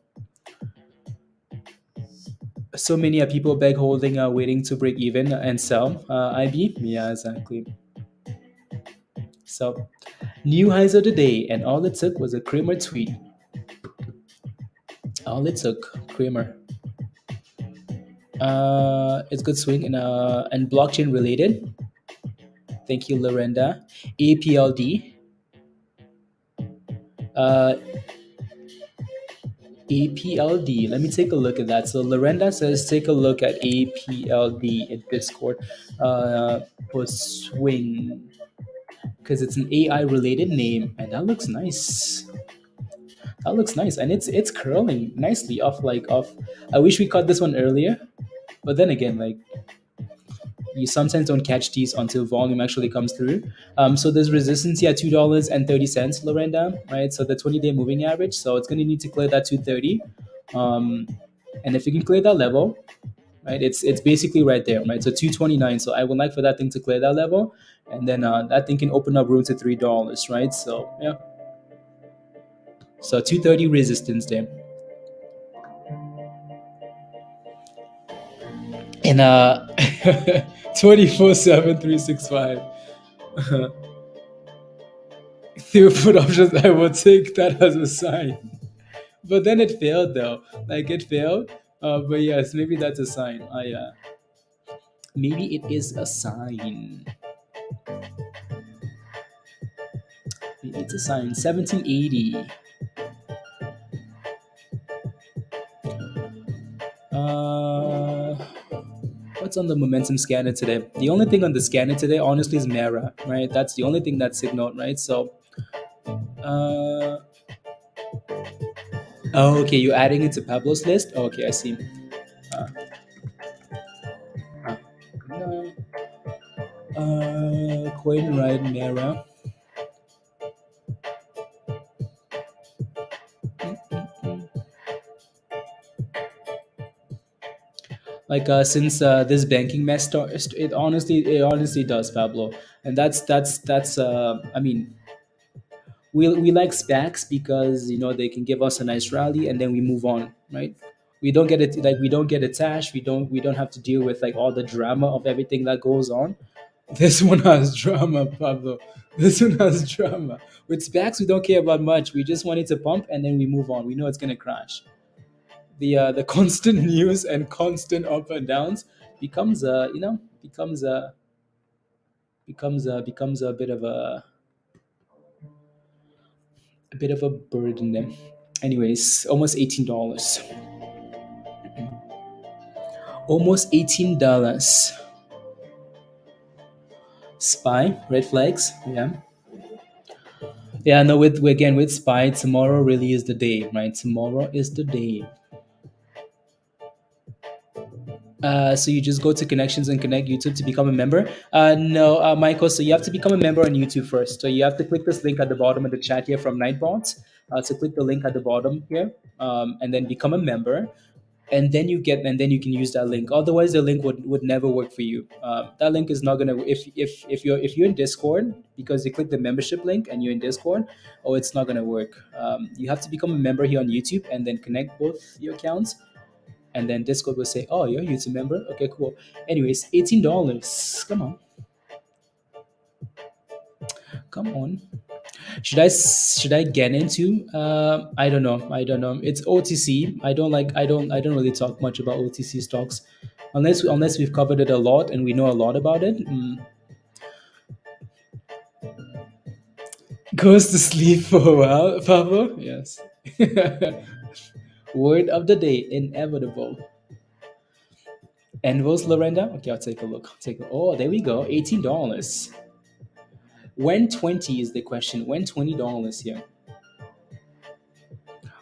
many people beg holding, waiting to break even and sell. IB, yeah, exactly. So new highs of the day, and all it took was a Kramer tweet. All it took, Kramer. It's good swing and blockchain related. Thank you, Lorenda. APLD. APLD. Let me take a look at that. So Lorenda says, take a look at APLD in Discord for swing, because it's an AI related name, and that looks nice. That looks nice, and it's curling nicely off. I wish we caught this one earlier, but then again, like, you sometimes don't catch these until volume actually comes through. So there's resistance here at $2.30, Lorenda, right? So the 20-day moving average. So it's going to need to clear that 230. And if you can clear that level, right, it's basically right there, right? So 229. So I would like for that thing to clear that level, and then that thing can open up room to $3, right? So yeah. So 230 resistance there. And 24/7/365. Through put options, I will take that as a sign. But then it failed though. Like it failed. But yes, maybe that's a sign. Maybe it is a sign. Maybe it's a sign. 1780. What's on the momentum scanner today? The only thing on the scanner today, honestly, is Mara, right? That's the only thing that's signaled, right? So, oh, okay, you're adding it to Pablo's list? Okay, I see. Coin right, Mara. Like since this banking mess started, it honestly does, Pablo, and that's I mean, we like SPACs because they can give us a nice rally and then we move on, right? We don't get it, like we don't get attached. We don't have to deal with like all the drama of everything that goes on. This one has drama, Pablo. This one has drama. With SPACs, we don't care about much. We just want it to pump and then we move on. We know it's gonna crash. The constant news and constant up and downs becomes becomes a bit of a burden then. Anyways, almost $18. Almost $18. Spy, red flags. Yeah. Yeah, no, with Spy, tomorrow really is the day, right? Tomorrow is the day. So you just go to connections and connect YouTube to become a member. No, Michael. So you have to become a member on YouTube first. So you have to click this link at the bottom of the chat here from Nightbot. So click the link at the bottom here, and then become a member, and then you can use that link. Otherwise, the link would never work for you. That link is not gonna, if you're in Discord, because you click the membership link and you're in Discord, oh, it's not gonna work. You have to become a member here on YouTube and then connect both your accounts, and then Discord will say, "Oh, you're a YouTube member. Okay, cool." Anyways, $18. Come on. Should I get into? I don't know. I don't know. It's OTC. I don't really talk much about OTC stocks, unless we've covered it a lot and we know a lot about it. Goes to sleep for a while, Pablo. Yes. Word of the day: inevitable. NVOS, Lorenda. Okay, I'll take a look. Oh, there we go. $18. When 20 is the question. When $20 here?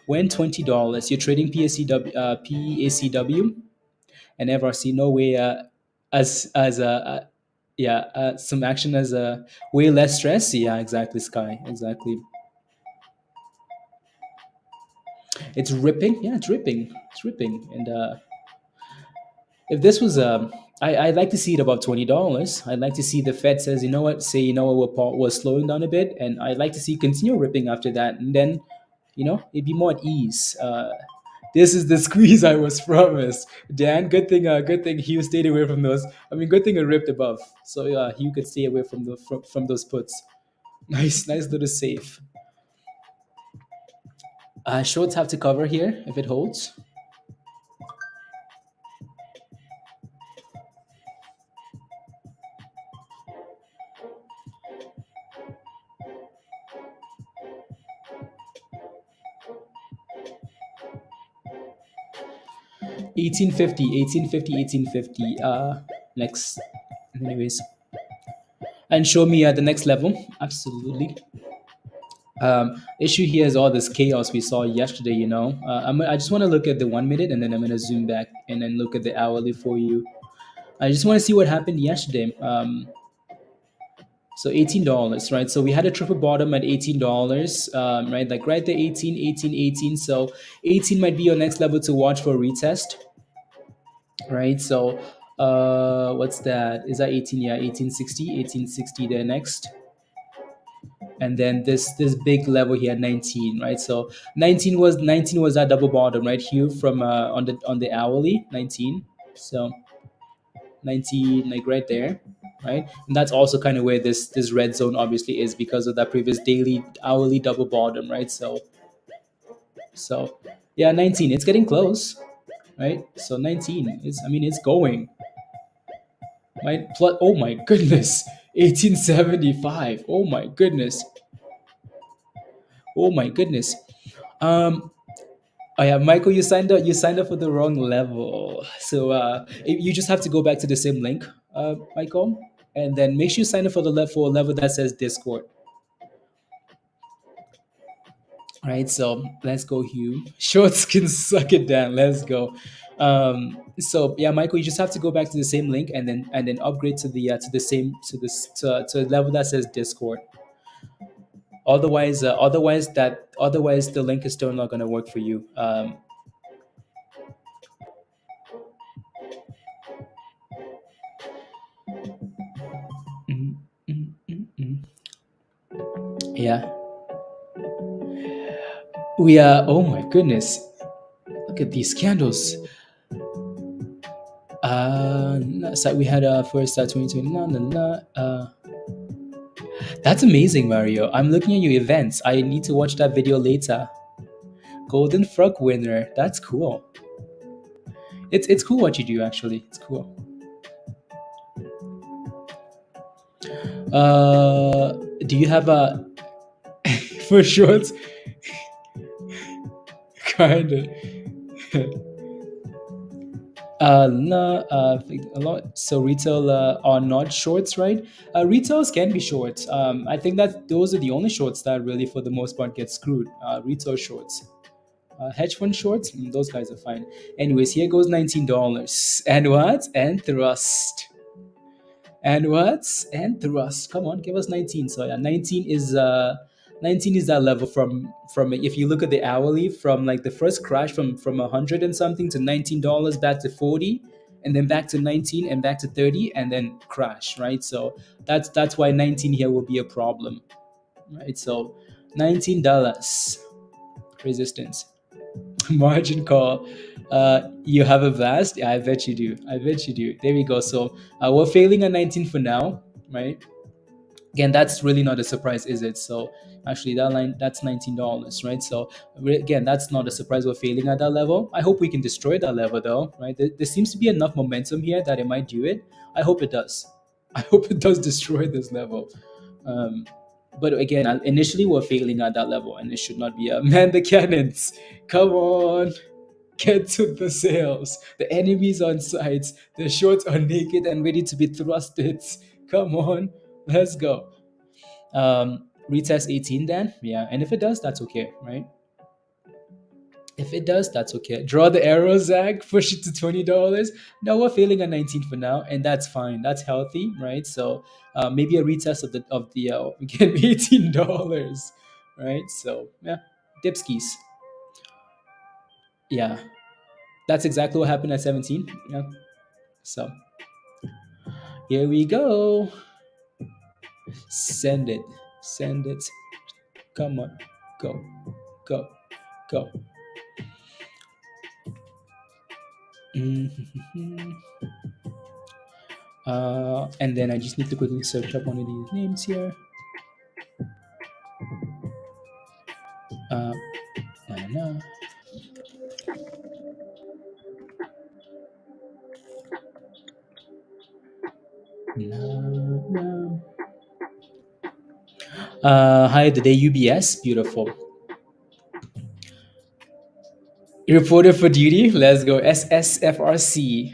When $20, you're trading PACW and FRC. No way. As yeah, some action as a way less stress. Yeah, exactly, Sky. Exactly. It's ripping. Yeah, it's ripping. It's ripping. And if this was I'd like to see it above $20. I'd like to see the Fed says, we're slowing down a bit, and I'd like to see continue ripping after that, and then, it'd be more at ease. This is the squeeze I was promised, Dan. Good thing Hugh stayed away from those. I mean, good thing it ripped above, so Hugh could stay away from those puts. Nice little safe. Shorts have to cover here if it holds. $18.50. Next. Anyways, and show me at the next level. Absolutely. Issue here is all this chaos we saw yesterday. I just want to look at the 1 minute, and then I'm gonna zoom back and then look at the hourly for you. I just want to see what happened yesterday. So $18, right? So we had a triple bottom at $18, right? Like right there, 18, 18, 18. So 18 might be your next level to watch for a retest, right? So what's that? Is that 18? Yeah, 1860 there next. And then this big level here, 19, right? So 19 was that double bottom, right? Here from on the hourly, 19. So 19, like right there, right? And that's also kind of where this red zone obviously is, because of that previous daily hourly double bottom, right? So yeah, 19, it's getting close, right? So 19 is, I mean, it's going, right? Plus, oh my goodness, 1875. Oh my goodness. Oh my goodness. Oh yeah, Michael, you signed up. You signed up for the wrong level. So you just have to go back to the same link, Michael, and then make sure you sign up for the for a level that says Discord. All right, so let's go, Hugh. Shorts can suck it down. Let's go. So yeah, Michael, you just have to go back to the same link and then upgrade to the same to a level that says Discord. Otherwise the link is still not going to work for you. Mm, mm, mm, mm. Yeah. We are. Oh my goodness. Look at these candles. So we had first 2020. That's amazing, Mario. I'm looking at your events. I need to watch that video later. Golden Frog winner. That's cool. It's cool what you do, actually. It's cool. Do you have a for shorts? Kinda. No, a lot. So retail are not shorts, right? Retails can be shorts. I think that those are the only shorts that really, for the most part, get screwed. Retail shorts. Hedge fund shorts, those guys are fine. Anyways, here goes $19. And what? And thrust. And what? And thrust. Come on, give us 19. So yeah, 19 is that level from if you look at the hourly, from like the first crash from 100 and something to $19 back to 40, and then back to 19 and back to 30 and then crash, right? So that's why 19 here will be a problem, right? So $19 resistance. Margin call. You have a blast? Yeah, I bet you do. I bet you do. There we go. So we're failing at 19 for now, right? Again, that's really not a surprise, is it? So actually, that line, that's $19, right? So again, that's not a surprise we're failing at that level. I hope we can destroy that level, though, right? There seems to be enough momentum here that it might do it. I hope it does. I hope it does destroy this level. But again, initially we're failing at that level, and it should not be a man the cannons. Come on, get to the sales. The enemy's on sights. The shorts are naked and ready to be thrusted. Come on, let's go. Retest 18 then, yeah. And if it does, that's okay, right? If it does, that's okay. Draw the arrow, Zach. Push it to $20. Now we're failing at 19 for now, and that's fine. That's healthy, right? So maybe a retest of the again $18, right? So yeah, dipskis. Yeah, that's exactly what happened at 17. Yeah. So here we go. Send it. Send it. Come on. Go. Go. Go. And then I just need to quickly search up one of these names here. No. Hi, the day UBS. Beautiful. Reported for duty. Let's go. SSFRC.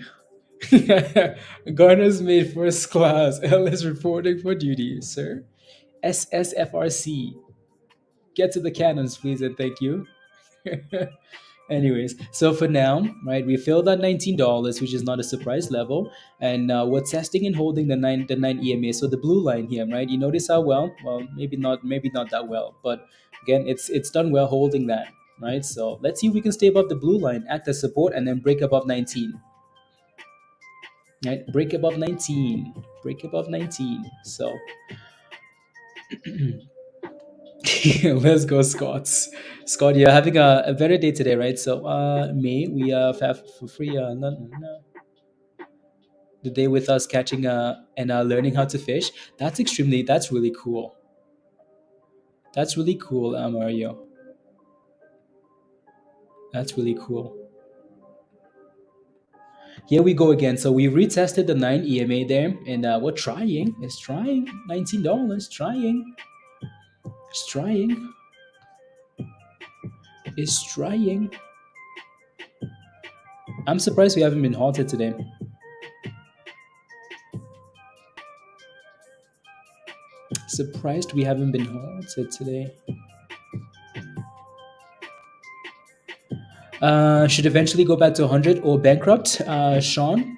Garner's made first class. L is reporting for duty, sir. SSFRC. Get to the cannons, please, and thank you. Anyways, so for now, right, we filled at $19, which is not a surprise level, and we're testing and holding the nine EMA. So the blue line here, right? You notice how well? Well, maybe not that well, but again, it's done well holding that, right? So let's see if we can stay above the blue line, act as support, and then break above 19. Right, break above 19, break above 19. So let's go, Scots. Scott, you're having a better day today, right? So May, we have for free the day with us catching and learning how to fish. That's really cool. That's really cool, Mario. That's really cool. Here we go again. So we retested the 9 EMA there, and we're trying. It's trying. $19. Trying. It's trying. It's trying. I'm surprised we haven't been halted today. Surprised we haven't been halted today. Should eventually go back to 100 or bankrupt, Sean.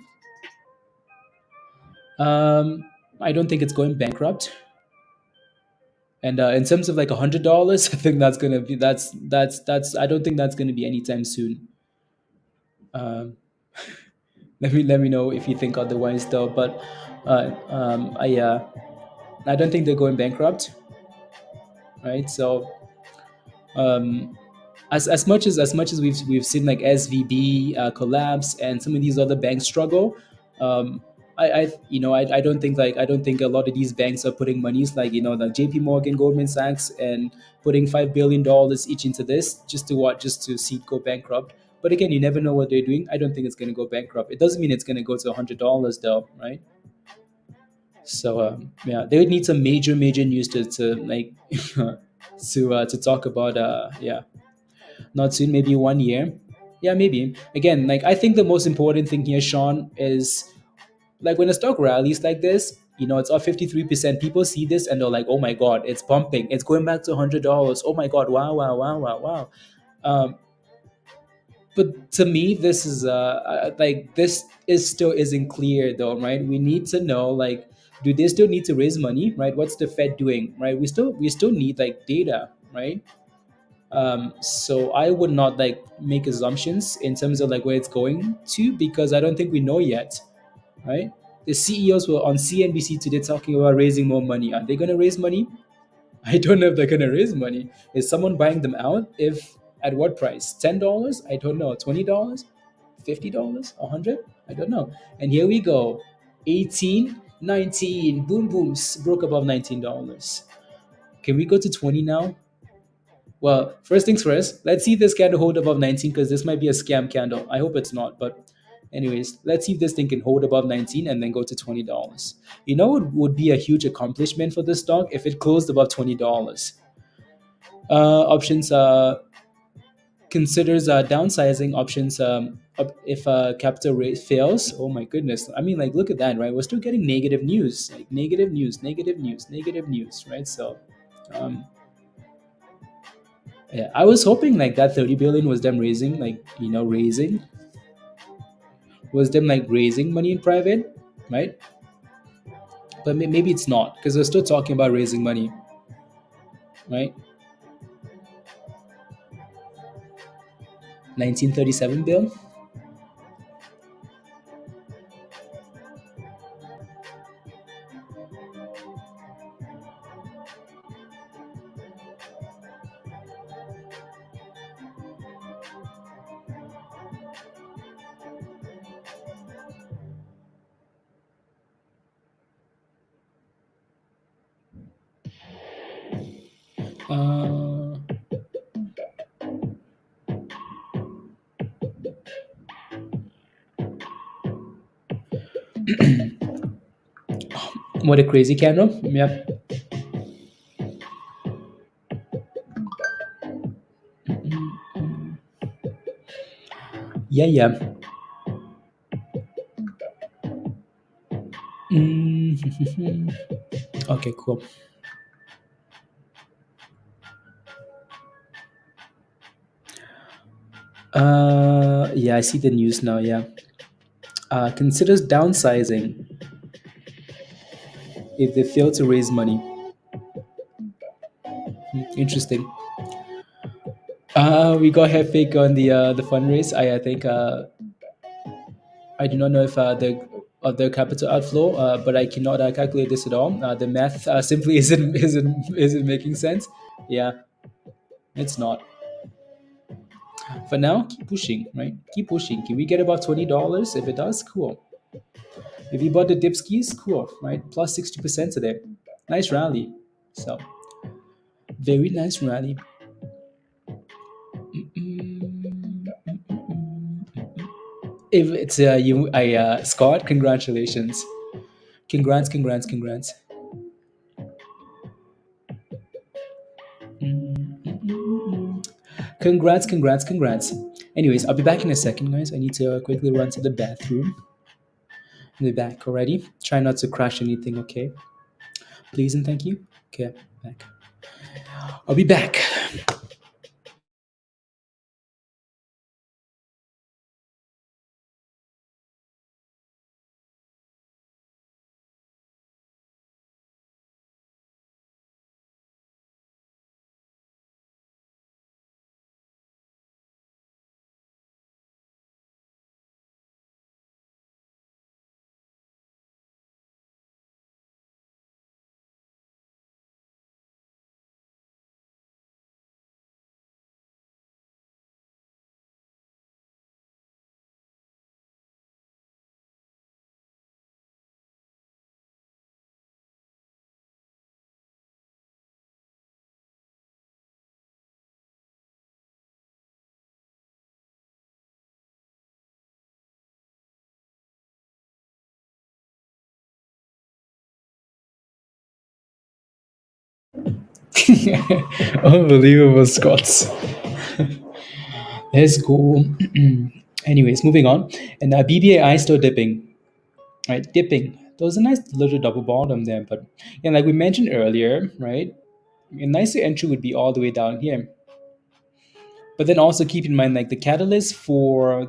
I don't think it's going bankrupt. And in terms of like $100, I think that's gonna be that's I don't think that's gonna be anytime soon. Let me know if you think otherwise, though. But I don't think they're going bankrupt, right? So as much as we've seen like SVB collapse and some of these other banks struggle. I don't think a lot of these banks are putting monies like like JP Morgan, Goldman Sachs, and putting $5 billion each into this just to what, just to see it go bankrupt. But again, you never know what they're doing. I don't think it's going to go bankrupt. It doesn't mean it's going to go to $100 though, right? So yeah, they would need some major news to like to talk about yeah, not soon, maybe 1 year. Yeah, maybe. Again, like I think the most important thing here, Sean, is like when a stock rallies like this, it's up 53%. People see this and they're like, oh my God, it's pumping. It's going back to $100. Oh my God, wow, wow, wow, wow, wow. Um, but to me, this is like this is still isn't clear though, right? We need to know like, do they still need to raise money, right? What's the Fed doing, right? We still need like data, right? So I would not like make assumptions in terms of like where it's going to, because I don't think we know yet, right? The CEOs were on CNBC today talking about raising more money. Are they going to raise money? I don't know if they're going to raise money. Is someone buying them out? If at what price? $10? I don't know. $20? $50? 100? I don't know. And here we go. 18, 19, boom booms broke above $19. Can we go to 20 now? Well, first things first, let's see if this candle hold above 19, because this might be a scam candle. I hope it's not, but anyways, let's see if this thing can hold above 19 and then go to $20. What would be a huge accomplishment for this stock if it closed above $20? Options considers downsizing options if capital raise fails. Oh my goodness. I mean, like, look at that, right? We're still getting negative news, like negative news, negative news, negative news, right? So, um, yeah, I was hoping like that 30 billion was them raising, like, was them like raising money in private, right? But maybe it's not, because we're still talking about raising money, right? 1937 bill. Uh, what a crazy candle. Yep. Yeah, yeah. Mm. Okay, cool. Yeah, I see the news now. Yeah. Considers downsizing if they fail to raise money. Interesting. We got head fake on the fundraise. I think I do not know if the other capital outflow, but I cannot calculate this at all. The math simply isn't making sense. Yeah, it's not. For now, keep pushing, right? Keep pushing. Can we get about $20? If it does, cool. If you bought the dip skis, cool, right? Plus 60% today. Nice rally. So very nice rally. If it's you, I Scott, congratulations. Congrats. Congrats. Anyways, I'll be back in a second, guys. I need to quickly run to the bathroom. I'll be back already. Try not to crash anything, okay? Please and thank you. Okay, back. I'll be back. Unbelievable, Scots. Let's go. Anyways, moving on. And BBAI still dipping, right? Dipping. There was a nice little double bottom there, but like we mentioned earlier, right? A nicer entry would be all the way down here. But then also keep in mind, like the catalyst for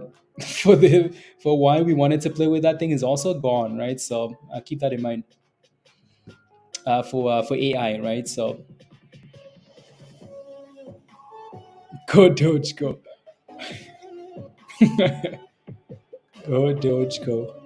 for why we wanted to play with that thing is also gone, right? So keep that in mind for AI, right? So go Doge, go. Go Doge, go.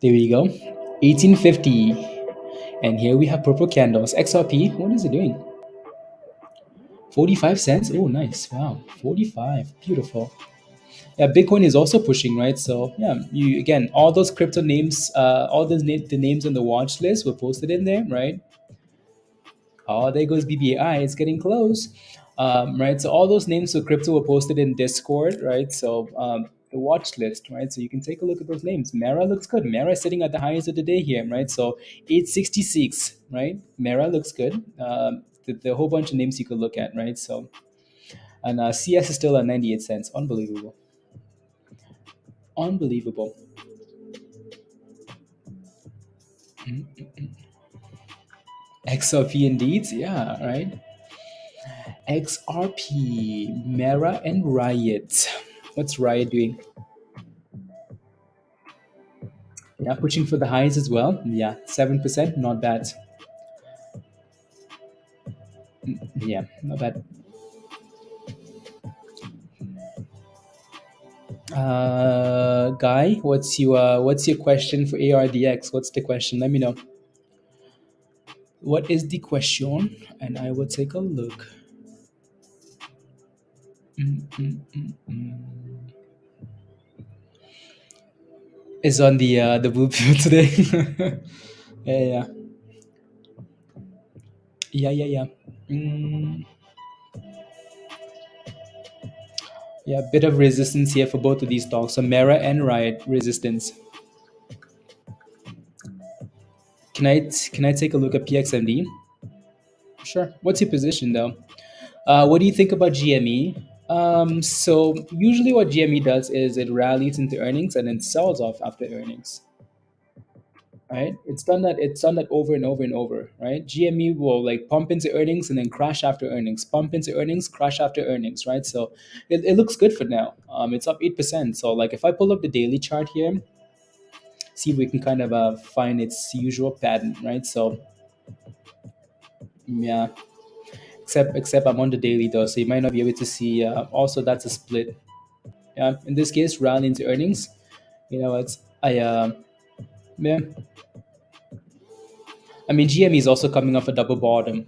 There we go. 1850. And here we have purple candles. XRP, what is it doing? 45 cents? Oh, nice. Wow. 45. Beautiful. Yeah, Bitcoin is also pushing, right? So yeah, you again, all those crypto names, all those the names on the watch list were posted in there, right? Oh, there goes BBAI. It's getting close, right? So all those names for crypto were posted in Discord, right? So the watch list, right? So you can take a look at those names. Mara looks good. Mara is sitting at the highest of the day here, right? So 866, right? Mara looks good. The whole bunch of names you could look at, right? So and CS is still at 98 cents. Unbelievable. Unbelievable. XRP indeed, yeah, right? XRP, Mara, and Riot. What's Riot doing? Yeah, pushing for the highs as well. Yeah, 7%, not bad. Yeah, not bad. Guy, what's your question for ARDX? What's the question? Let me know. What is the question? And I will take a look. It's on the blue pill today. Yeah, yeah. Mm, yeah, bit of resistance here for both of these stocks. So Mera and Riot resistance. Can I take a look at PXMD? Sure. What's your position though? What do you think about GME? So usually what GME does is it rallies into earnings and then sells off after earnings. Right? It's done that. It's done that over and over and over. Right? GME will like pump into earnings and then crash after earnings. Pump into earnings, crash after earnings. Right? So it looks good for now. It's up 8%. So like if I pull up the daily chart here, see if we can kind of find its usual pattern. Right? So yeah. Except I'm on the daily though, so you might not be able to see. Also, that's a split. Yeah, in this case, rally into earnings. It's yeah. I mean, GME is also coming off a double bottom.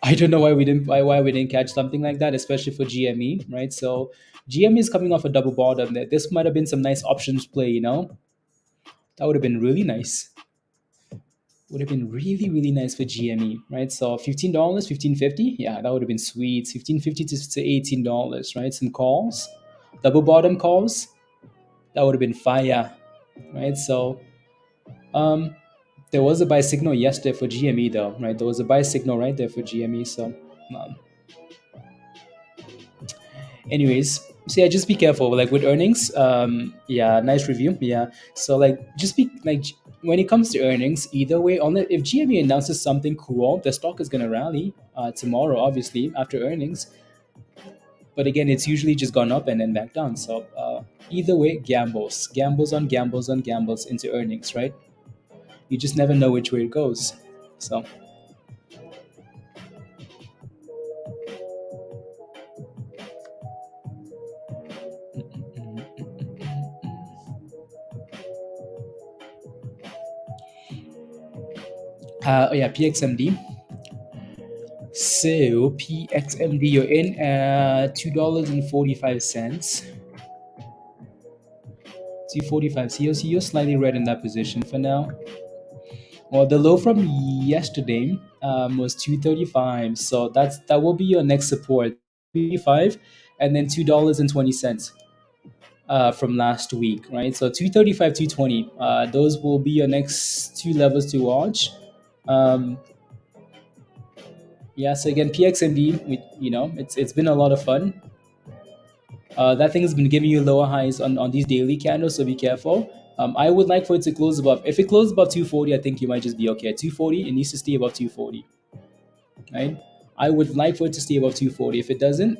I don't know why we didn't catch something like that, especially for GME, right? So GME is coming off a double bottom. This might have been some nice options play. That would have been really nice. Would have been really really nice for GME, right? So $15, 15.50, yeah, that would have been sweet. 15.50 to $18, right? Some calls, double bottom calls, that would have been fire, right? So there was a buy signal yesterday for GME though, right? There was a buy signal right there for GME. So um, anyways, so yeah, just be careful like with earnings. Yeah, nice review. Yeah, so like just be like when it comes to earnings, either way, if GME announces something cool, the stock is gonna rally tomorrow, obviously after earnings. But again, it's usually just gone up and then back down. So either way, gambles on gambles on gambles into earnings, right? You just never know which way it goes. So yeah, PXMD. So PXMD, you're in at $2.45. 245. So you're slightly red in that position for now. Well, the low from yesterday was 235. So that will be your next support. 235 and then $2.20 from last week, right? So 235, 220. Those will be your next two levels to watch. Um, yeah, so again, PXMB, it's been a lot of fun. That thing has been giving you lower highs on these daily candles, so be careful. I would like for it to close above. If it closes above 240, I think you might just be okay. At 240, it needs to stay above 240, right? I would like for it to stay above 240. If it doesn't,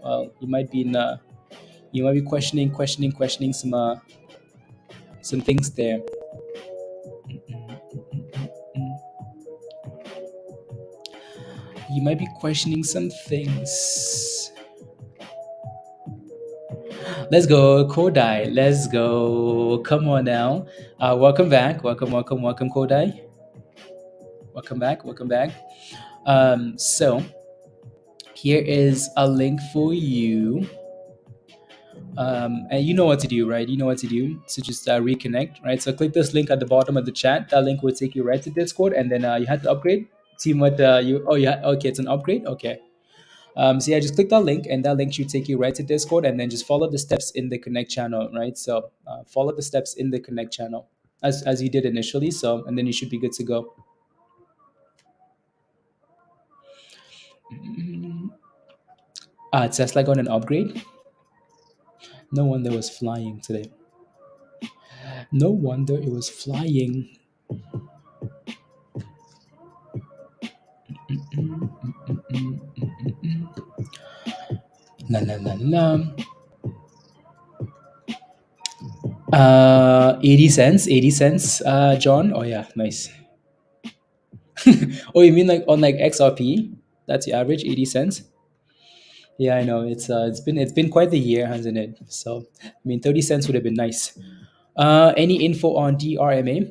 well, you might be questioning some things there. You might be questioning some things. Let's go, Kodai. Let's go. Come on now. Welcome back. Welcome, Kodai. Welcome back. So here is a link for you. And you know what to do, right? You know what to do. So just reconnect, right? So click this link at the bottom of the chat. That link will take you right to Discord, and then you have to upgrade. See what you. Oh yeah. Okay, it's an upgrade. Okay. So yeah, just click that link, and that link should take you right to Discord, and then just follow the steps in the Connect channel, right? So follow the steps in the Connect channel as you did initially. So and then you should be good to go. Tesla got an upgrade. No wonder it was flying today. No wonder it was flying. La la la la. 80 cents, 80 cents, John. Oh yeah, nice. Oh, you mean like on like XRP? That's the average, 80 cents. Yeah, I know. It's been quite the year, hasn't it? So I mean, 30 cents would have been nice. Any info on DRMA?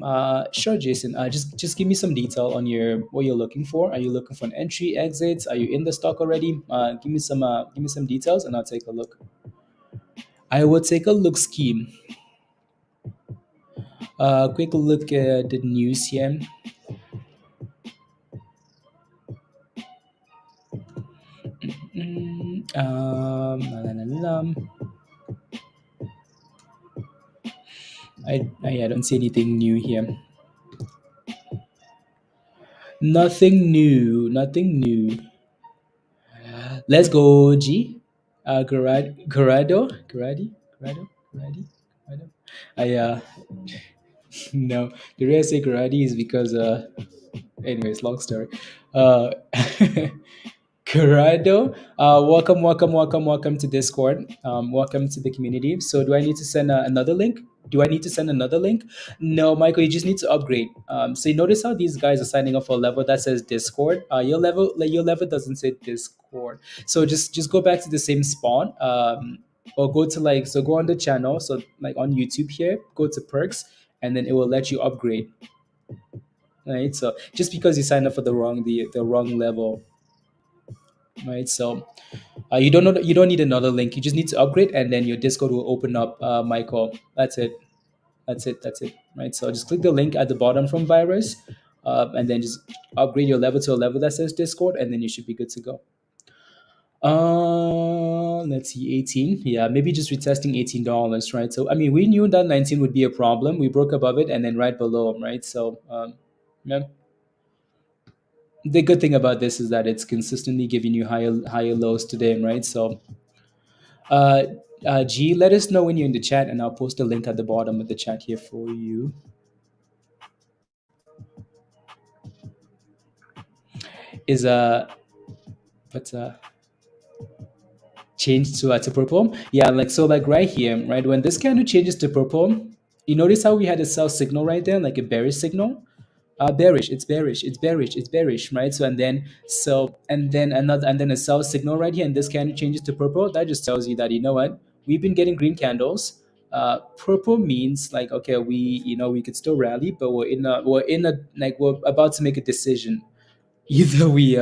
Sure, Jason. Just give me some detail on what you're looking for. Are you looking for an entry, exit? Are you in the stock already? Give me some details, and I'll take a look. I will take a look scheme. Quick look at the news here. I don't see anything new here. Nothing new. Let's go, G. Garado. No. The reason I say Garadi is because anyways, long story. Corrado, welcome to Discord. Welcome to the community. So, do I need to send another link? No, Michael, you just need to upgrade. So, you notice how these guys are signing up for a level that says Discord. Your level doesn't say Discord. So, just go back to the same spawn. Or go to go on the channel. So, like on YouTube here, go to perks, and then it will let you upgrade. Right. So, just because you signed up for the wrong level. Right, so you don't need another link. You just need to upgrade, and then your Discord will open up, Michael. That's it. Right, so just click the link at the bottom from Virus, and then just upgrade your level to a level that says Discord, and then you should be good to go. Let's see, 18. Yeah, maybe just retesting $18, right? So I mean, we knew that 19 would be a problem. We broke above it, and then right below, right? So yeah. The good thing about this is that it's consistently giving you higher lows today, right? So G, let us know when you're in the chat, and I'll post a link at the bottom of the chat here for you. Is change to purple? Yeah, like right here, right? When this candle changes to purple, you notice how we had a sell signal right there, like a bearish signal. Bearish, it's bearish, right? So and then a sell signal right here, and this candle changes to purple. That just tells you that, you know what, we've been getting green candles. Purple means like, okay, we could still rally, but we're about to make a decision. Either we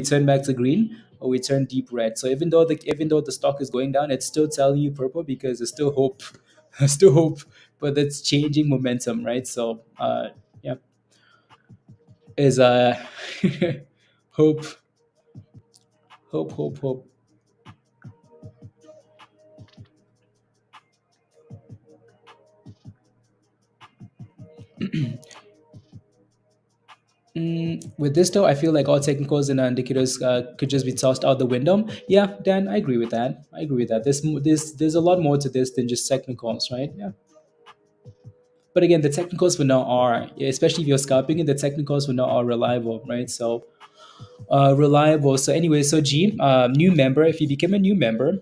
turn back to green, or we turn deep red. So even though the stock is going down, it's still telling you purple because there's still hope I still hope, but that's changing momentum, right? So yeah, is hope, hope. With this though, I feel like all technicals and indicators could just be tossed out the window. Yeah, Dan, I agree with that. I agree with that. There's a lot more to this than just technicals, right? Yeah. But again, the technicals for now are, especially if you're scalping it, the technicals for now are reliable, right? So reliable. So anyway, so G, new member. If you become a new member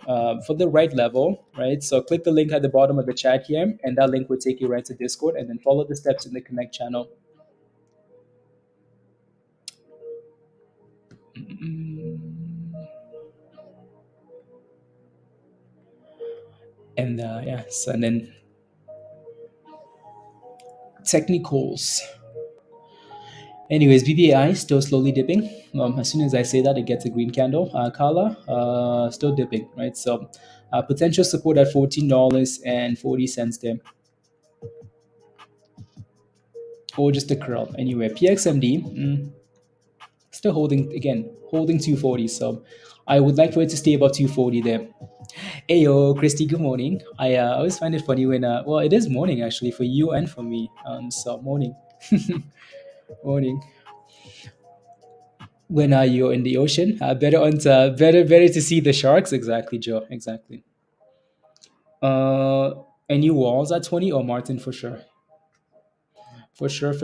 for the right level, right? So click the link at the bottom of the chat here, and that link will take you right to Discord, and then follow the steps in the Connect channel. And yes, and then technicals. Anyways, BBAI still slowly dipping. As soon as I say that, it gets a green candle. Kala still dipping, right? So potential support at $14.40 there, or just a curl. Anyway, PXMD still holding again, holding 240. So I would like for it to stay above 240 there. Ayo, Christy, good morning. I always find it funny when well, it is morning actually for you and for me. So morning, morning. When you're in the ocean, better to see the sharks. Exactly, Joe. Exactly. Uh, any walls at 20 or Martin for sure. For sure.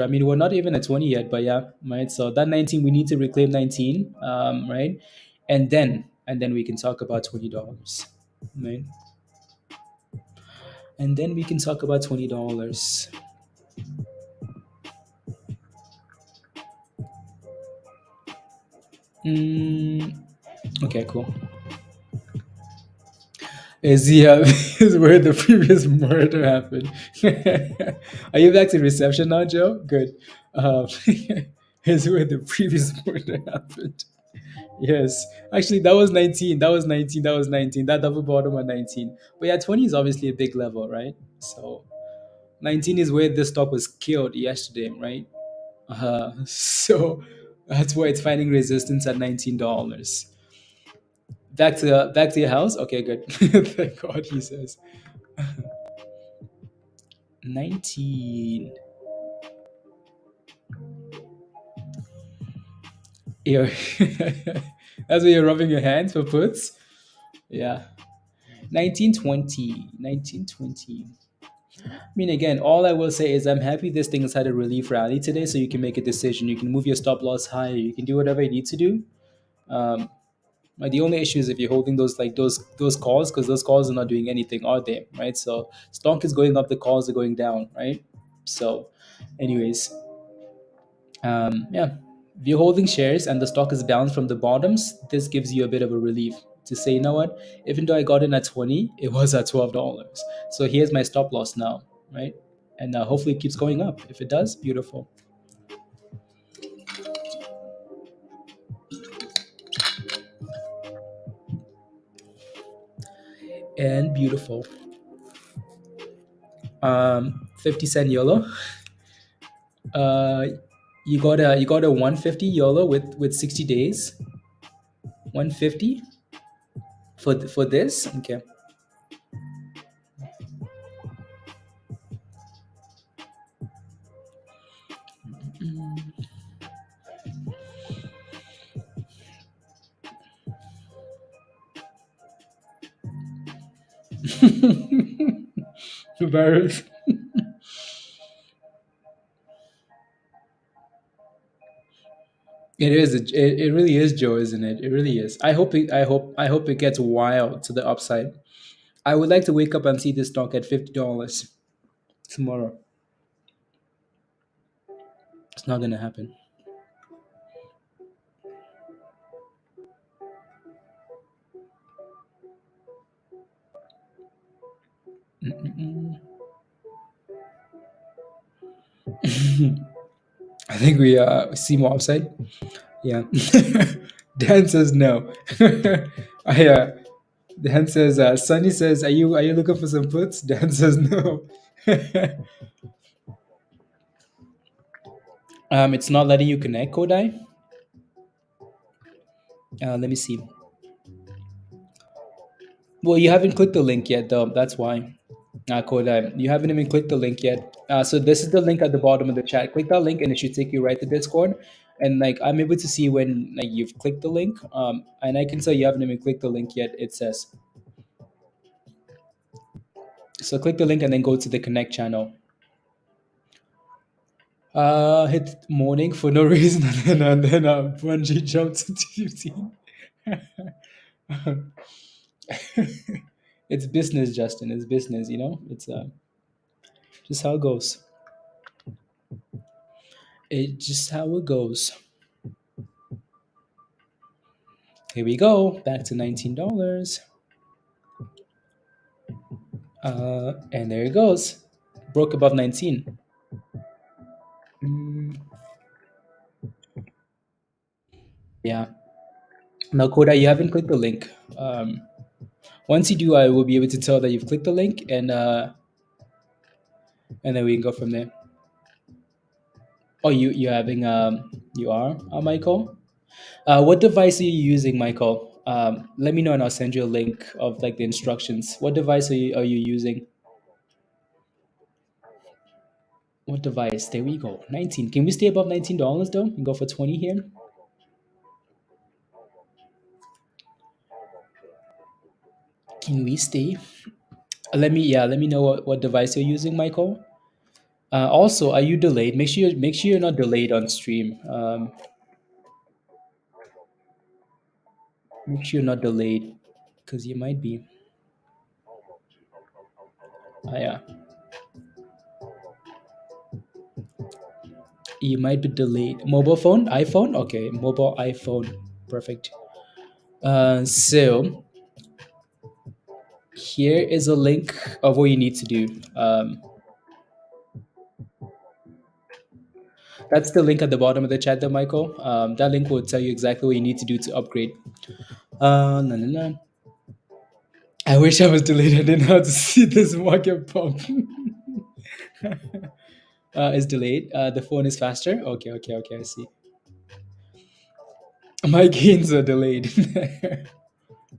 I mean, we're not even at 20 yet, but yeah, right. So that 19, we need to reclaim 19, right? And then we can talk about $20, right? And then we can talk about $20. Mm, okay, cool. Is the is where the previous murder happened. Are you back to reception now, Joe? Good. Is where the previous murder happened. Yes, actually, that was 19. That was 19. That was 19. That double bottom at 19. But yeah, 20 is obviously a big level, right? So 19 is where the stock was killed yesterday, right? So that's why it's finding resistance at $19. Back to your house. Okay, good. Thank God, he says. 19. Ew. That's where you're rubbing your hands for puts. Yeah. 1920. 1920. I mean, again, all I will say is I'm happy this thing has had a relief rally today, so you can make a decision. You can move your stop loss higher. You can do whatever you need to do. Um, but the only issue is if you're holding those calls, because those calls are not doing anything, are they? Right. So stock is going up, the calls are going down. Right. So, anyways, yeah, if you're holding shares and the stock is bounced from the bottoms, this gives you a bit of a relief to say, you know what? Even though I got in at 20, it was at $12. So here's my stop loss now, right? And hopefully it keeps going up. If it does, beautiful. And beautiful. 50-cent YOLO. Uh, you got a 150 YOLO with 60 days. 150 for this. Okay. Virus. It is. It really is, Joe, isn't it? It really is. I hope it gets wild to the upside. I would like to wake up and see this stock at $50 tomorrow. It's not gonna happen. Mm-mm-mm. I think we see more upside. Yeah. Dan says no. I Dan says, Sunny says, are you looking for some puts? Dan says no. It's not letting you connect, Kodai. Let me see. Well, you haven't clicked the link yet, though. That's why. Kodai, you haven't even clicked the link yet. So this is the link at the bottom of the chat. Click that link, and it should take you right to Discord. And like I'm able to see when like you've clicked the link. And I can tell you haven't even clicked the link yet. It says. So click the link and then go to the connect channel. Hit morning for no reason, and then Bungie jumped to 15. It's business, Justin. It's business. You know, it's just how it goes. It's just how it goes. Here we go. Back to $19. And there it goes. Broke above 19. Yeah. Now, Koda, you haven't clicked the link. Once you do, I will be able to tell that you've clicked the link, and then we can go from there. Oh, you having you are Michael? What device are you using, Michael? Let me know, and I'll send you a link of like the instructions. What device are you using? What device? There we go. 19. Can we stay above $19 though? And go for 20 here. Can we stay? Let me know what device you're using, Michael. Also, are you delayed? Make sure you're not delayed on stream. Make sure you're not delayed, because you might be. Yeah. You might be delayed. Mobile phone, iPhone. Okay, mobile iPhone. Perfect. So here is a link of what you need to do. That's the link at the bottom of the chat there, Michael. That link will tell you exactly what you need to do to upgrade. I wish I was delayed. I didn't have to see this market pump. It's delayed. The phone is faster. Okay, I see. My gains are delayed.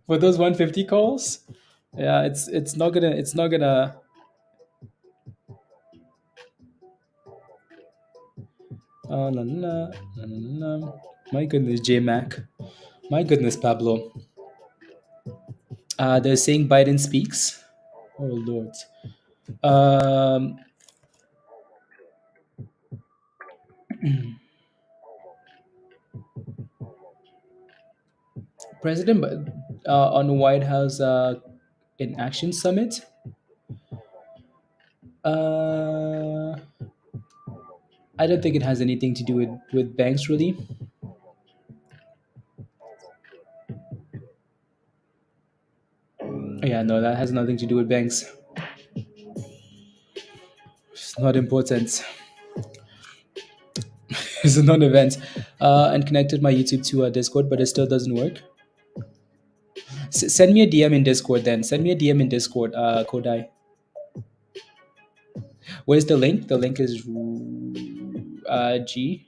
For those 150 calls, yeah, it's not gonna. My goodness, J-Mac. My goodness, Pablo. They're saying Biden speaks. Oh Lord. President on the White House in Action Summit. I don't think it has anything to do with banks, really. Yeah, no, that has nothing to do with banks. It's not important. It's a non-event. And connected my YouTube to Discord, but it still doesn't work. Send me a DM in Discord then. Send me a DM in Discord, Kodai. Where's the link? The link is G.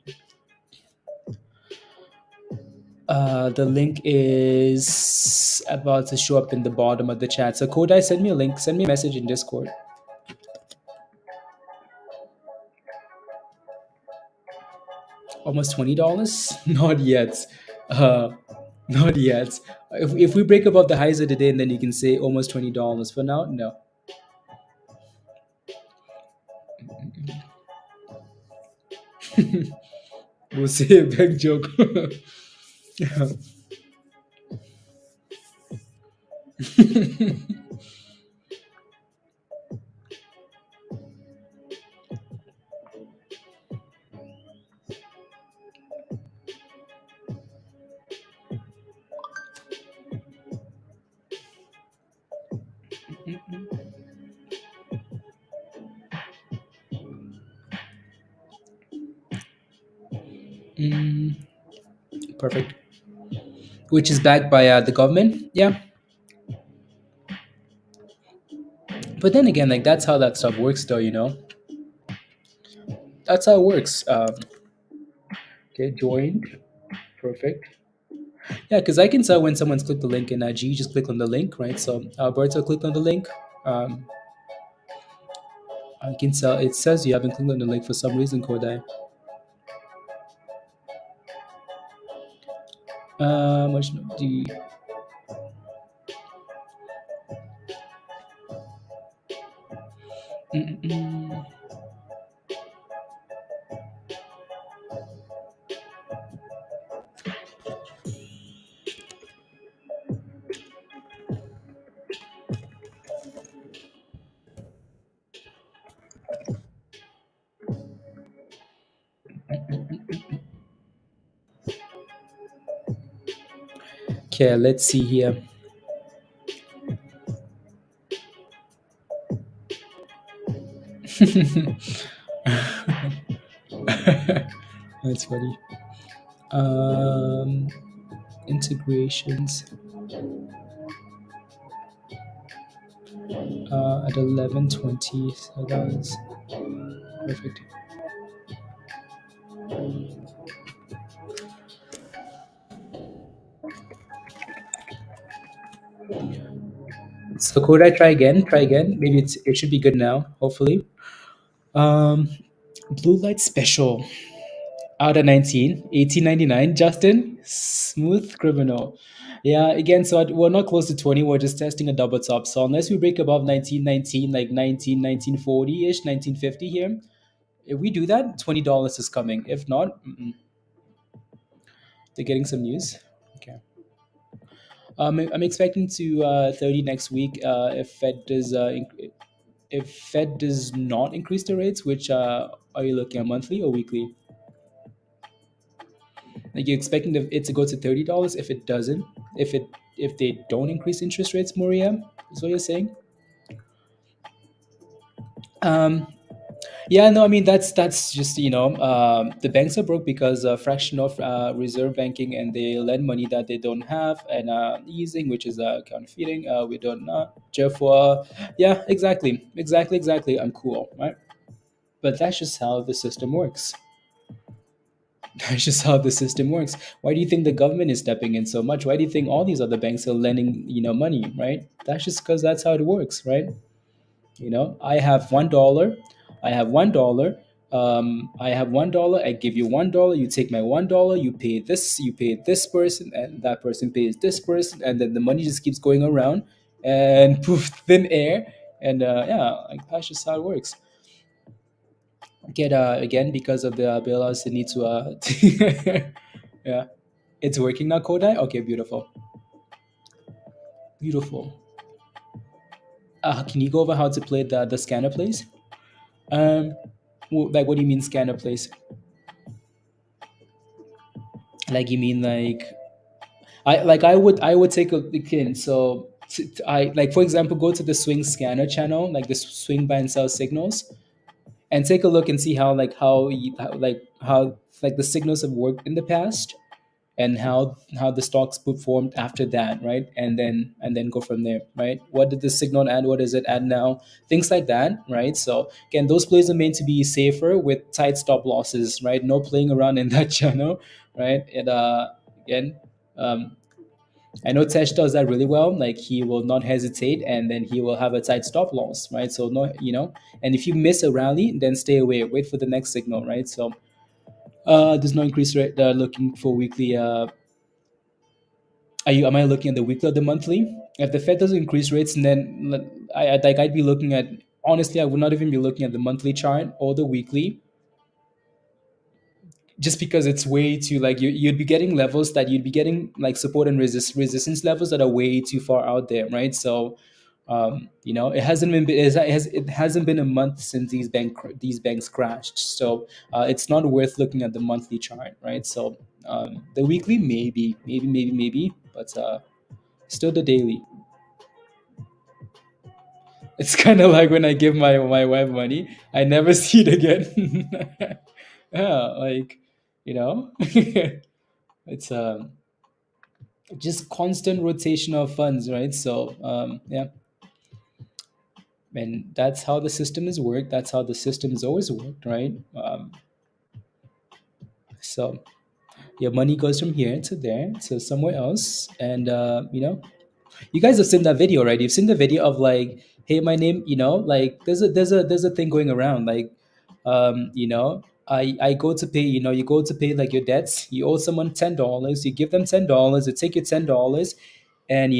The link is about to show up in the bottom of the chat. So Kodai, send me a link. Send me a message in Discord. Almost $20? Not yet. Not yet. If we break above the highs of the day, and then you can say almost $20. For now, no. We'll say a big joke. Perfect. Which is backed by the government. Yeah. But then again, like that's how that stuff works, though. That's how it works. Okay, joined, perfect. Yeah, because I can tell when someone's clicked the link, and G just clicked on the link, right? So Alberto clicked on the link. Um, I can tell it says you haven't clicked on the link for some reason, Kodai. Much do you, mm-mm-mm. Okay, let's see here. That's funny. Um, integrations at 11:20. So that was perfect. So could I try again? Try again. Maybe it should be good now. Hopefully. Um, blue light special out of 19, 18.99. Justin, smooth criminal. Yeah, again, so we're not close to 20. We're just testing a double top. So unless we break above 19.19, like 1940 ish, 1950 here, if we do that, $20 is coming. If not, they're getting some news. Okay. I'm expecting to 30 next week if Fed does not increase the rates. Which are you looking at, monthly or weekly? Like you're expecting it to go to $30 if it doesn't, if they don't increase interest rates, Maria, is what you're saying? Um, yeah, no, I mean that's just the banks are broke because a fraction of reserve banking, and they lend money that they don't have, and easing, which is counterfeiting. We don't know. Therefore, yeah, exactly. I'm cool, right? But that's just how the system works. That's just how the system works. Why do you think the government is stepping in so much? Why do you think all these other banks are lending, money, right? That's just because that's how it works, right? I have $1. I have $1. I have $1. I give you $1. You take my $1. You pay this. You pay this person, and that person pays this person, and then the money just keeps going around, and poof, thin air, and yeah, like that's just how it works. Get again, because of the bailouts, they need to yeah, it's working now, Kodai. Okay, beautiful. Can you go over how to play the scanner, please? Like, what do you mean scanner, please? Like, you mean like I would take a look in. So I, like, for example, go to the swing scanner channel, like the swing buy and sell signals, and take a look and see how the signals have worked in the past, and how the stocks performed after that, right? And then go from there, right? What did the signal add? What does it add now? Things like that, right? So again, those plays are meant to be safer with tight stop losses, right? No playing around in that channel, right? And again, um, I know Tesh does that really well. Like, he will not hesitate, and then he will have a tight stop loss, right? So no, and if you miss a rally, then stay away. Wait for the next signal, right? So there's no increase rate. Looking for weekly. Am I looking at the weekly or the monthly? If the Fed doesn't increase rates, and then I'd be looking at, honestly, I would not even be looking at the monthly chart or the weekly, just because it's way too, like, you'd be getting levels that you'd be getting, like, support and resistance levels that are way too far out there, right? So it hasn't been a month since these banks crashed. So it's not worth looking at the monthly chart, right? So the weekly, maybe, but still the daily. It's kind of like when I give my wife money, I never see it again. Yeah, like, it's just constant rotation of funds, right? So yeah. And that's how the system has worked. That's how the system has always worked, right? So your money goes from here to there to somewhere else, and you guys have seen that video, right? You've seen the video of like, hey, my name, like there's a thing going around, like, I go to pay, you go to pay like your debts. You owe someone $10. You give them $10. They take your $10, and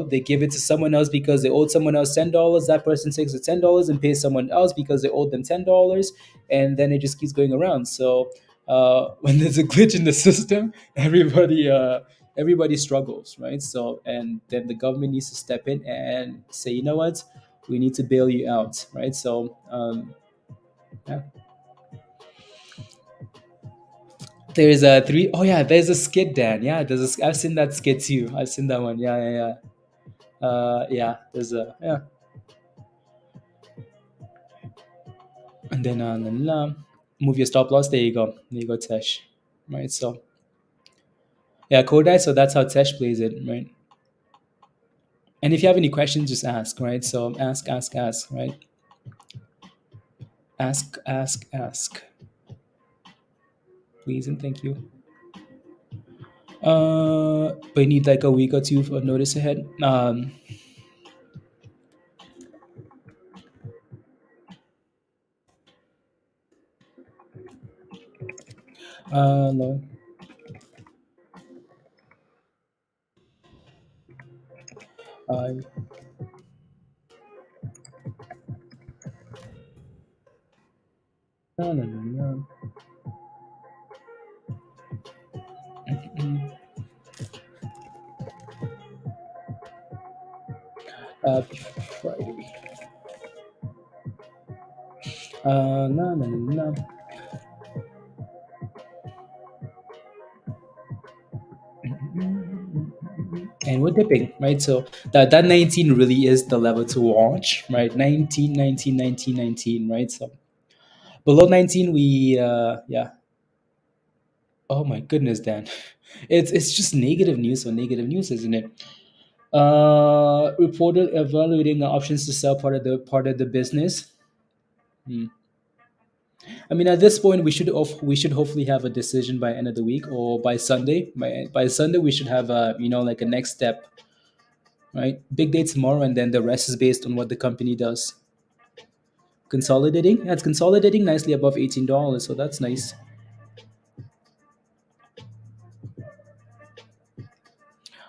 they give it to someone else because they owed someone else $10. That person takes the $10 and pays someone else because they owed them $10, and then it just keeps going around. So when there's a glitch in the system, everybody struggles, right? So, and then the government needs to step in and say, you know what, we need to bail you out, right? So, yeah. There's a three. Oh yeah, there's a skit, Dan. Yeah, I've seen that skit too. I've seen that one. Yeah, yeah, yeah. Yeah. There's a yeah, and then move your stop loss. There you go. There you go, Tesh. Right. So yeah, Kodai. So that's how Tesh plays it, right? And if you have any questions, just ask, right? So ask, right? Ask, please and thank you. But you need like a week or two for notice ahead. No, I, no, no, no, no. Mm, Friday. No, no, no, no. And we're dipping, right? So that 19 really is the level to watch, right? 19, 19, 19, 19, right? So below 19, we yeah. Oh my goodness, Dan. It's just negative news on negative news, isn't it? Reported evaluating options to sell part of the business. Hmm. I mean, at this point, we should hopefully have a decision by end of the week or by Sunday. By Sunday, we should have like a next step, right? Big day tomorrow, and then the rest is based on what the company does. Consolidating, yeah, it's consolidating nicely above $18, so that's nice.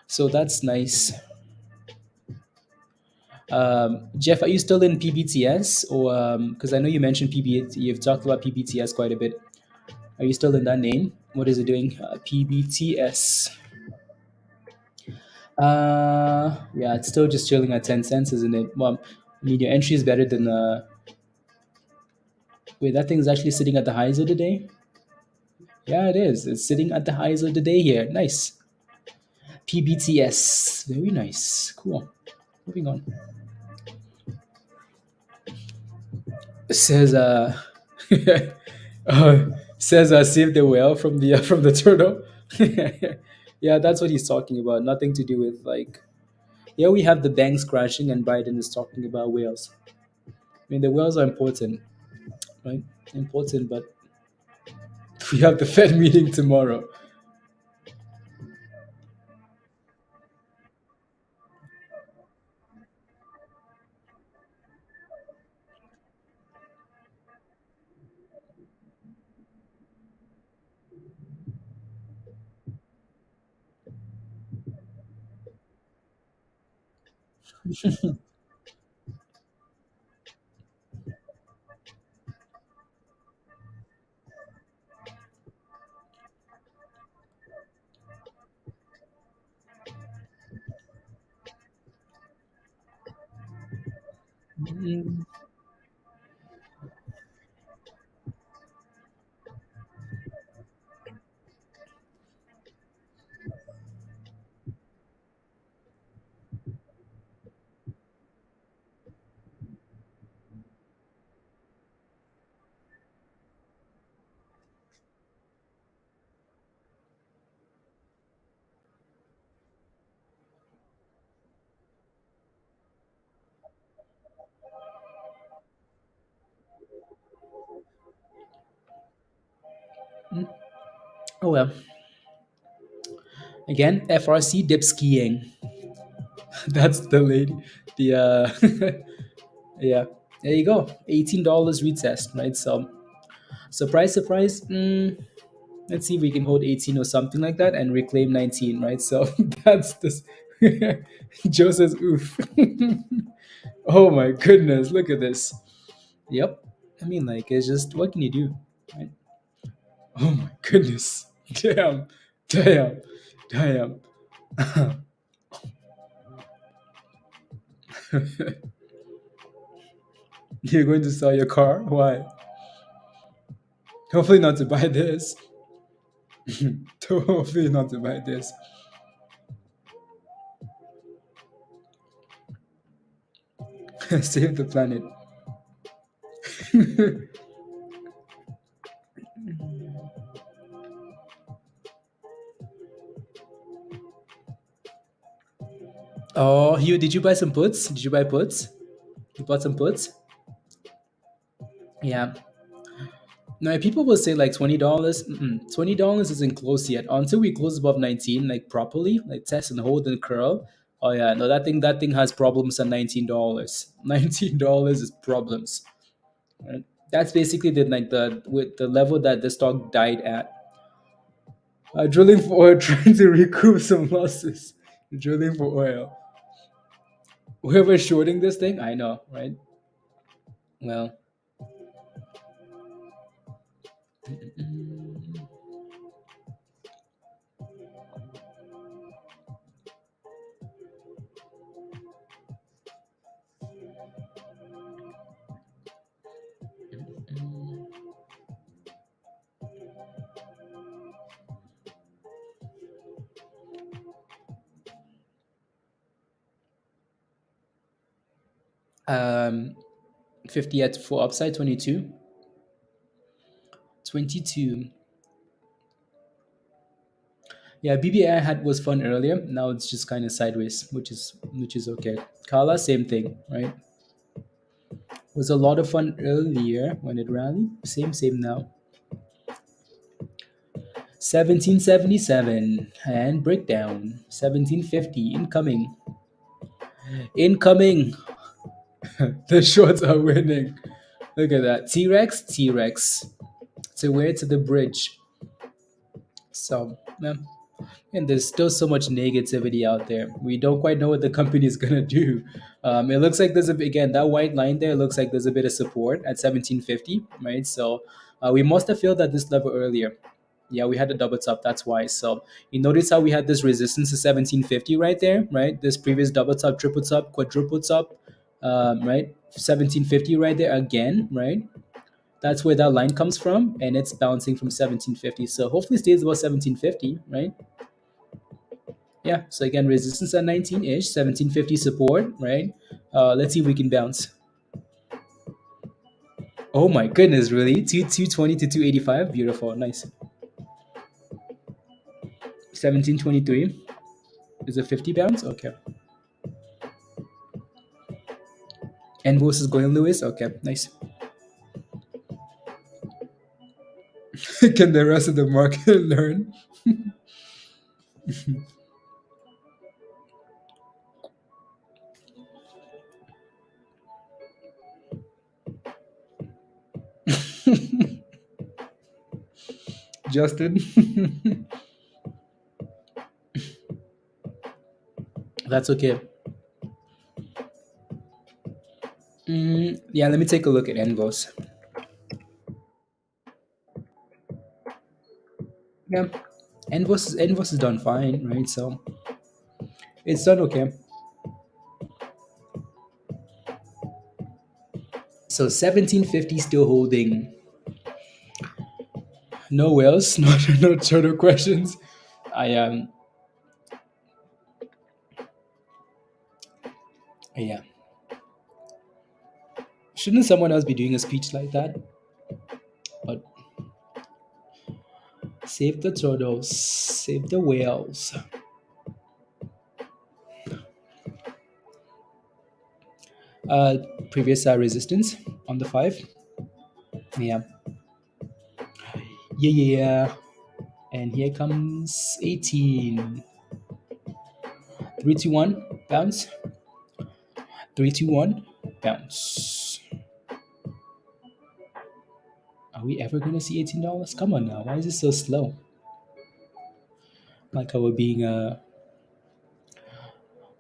So that's nice. Jeff, are you still in PBTS, or because I know you mentioned you've talked about PBTS quite a bit. Are you still in that name? What is it doing? PBTS. Yeah, it's still just chilling at 10 cents, isn't it? Well, I mean, your entry is better than. Wait, that thing's actually sitting at the highs of the day. Yeah, it is. It's sitting at the highs of the day here. Nice. PBTS. Very nice. Cool. Moving on. Says says save the whale from the turtle. Yeah, that's what he's talking about. Nothing to do with like, here we have the banks crashing and Biden is talking about whales. I mean, the whales are important, right? Important, but we have the Fed meeting tomorrow. Mm, Oh well. Again, FRC dip skiing. That's the lady. The yeah. There you go. $18 retest, right? So surprise, surprise. Let's see if we can hold 18 or something like that and reclaim 19, right? So that's this. Joe says, oof. Oh my goodness, look at this. Yep. I mean, like, it's just, what can you do? Right? Oh my goodness. Damn. Damn. Damn. You're going to sell your car? Why? Hopefully not to buy this. Hopefully not to buy this. Save the planet. Oh, you did you buy some puts? Did you buy puts? You bought some puts? Yeah. No, people will say like $20. $20 isn't close yet. Until we close above 19, like properly, like test and hold and curl. Oh yeah, no, that thing has problems at $19. $19 is problems. Right? That's basically the level that the stock died at. Drilling for oil, trying to recoup some losses. Drilling for oil. Whoever's shorting this thing, I know, right? Well, um, 50 at for upside, 22. 22. Yeah, BBAI had was fun earlier. Now it's just kind of sideways, which is okay. Kala, same thing, right? Was a lot of fun earlier when it rallied. Same now. 1777 and breakdown. 1750 incoming. Incoming. The shorts are winning. Look at that. T-Rex, T-Rex. To where? To the bridge. So, yeah. And there's still so much negativity out there. We don't quite know what the company is gonna do. It looks like there's again that white line there. Looks like there's a bit of support at 1750, right? So we must have filled at this level earlier. Yeah, we had a double top. That's why. So you notice how we had this resistance to 1750 right there, right? This previous double top, triple top, quadruple top, right? 1750 right there again, right? That's where that line comes from, and it's bouncing from 1750. So hopefully it stays above 1750, right? Yeah, so again, resistance at 19-ish, 1750 support, right? Let's see if we can bounce. Oh my goodness, really? 220 to 285? Beautiful, nice. 1723. Is it 50 bounce? Okay. NVOS is going Lewis? Okay, nice. Can the rest of the market learn? Justin? That's okay. Yeah, let me take a look at NVOS. Yeah, NVOS is done fine, right? So it's done okay. So 1750 still holding. No whales, no further questions. I yeah. Shouldn't someone else be doing a speech like that? But save the turtles, save the whales. Previous resistance on the 5. Yeah. Yeah, yeah, yeah. And here comes 18. 3, 2, 1, bounce. 3, 2, 1, bounce. Are we ever gonna see $18? Come on now. Why is it so slow? Like how we're being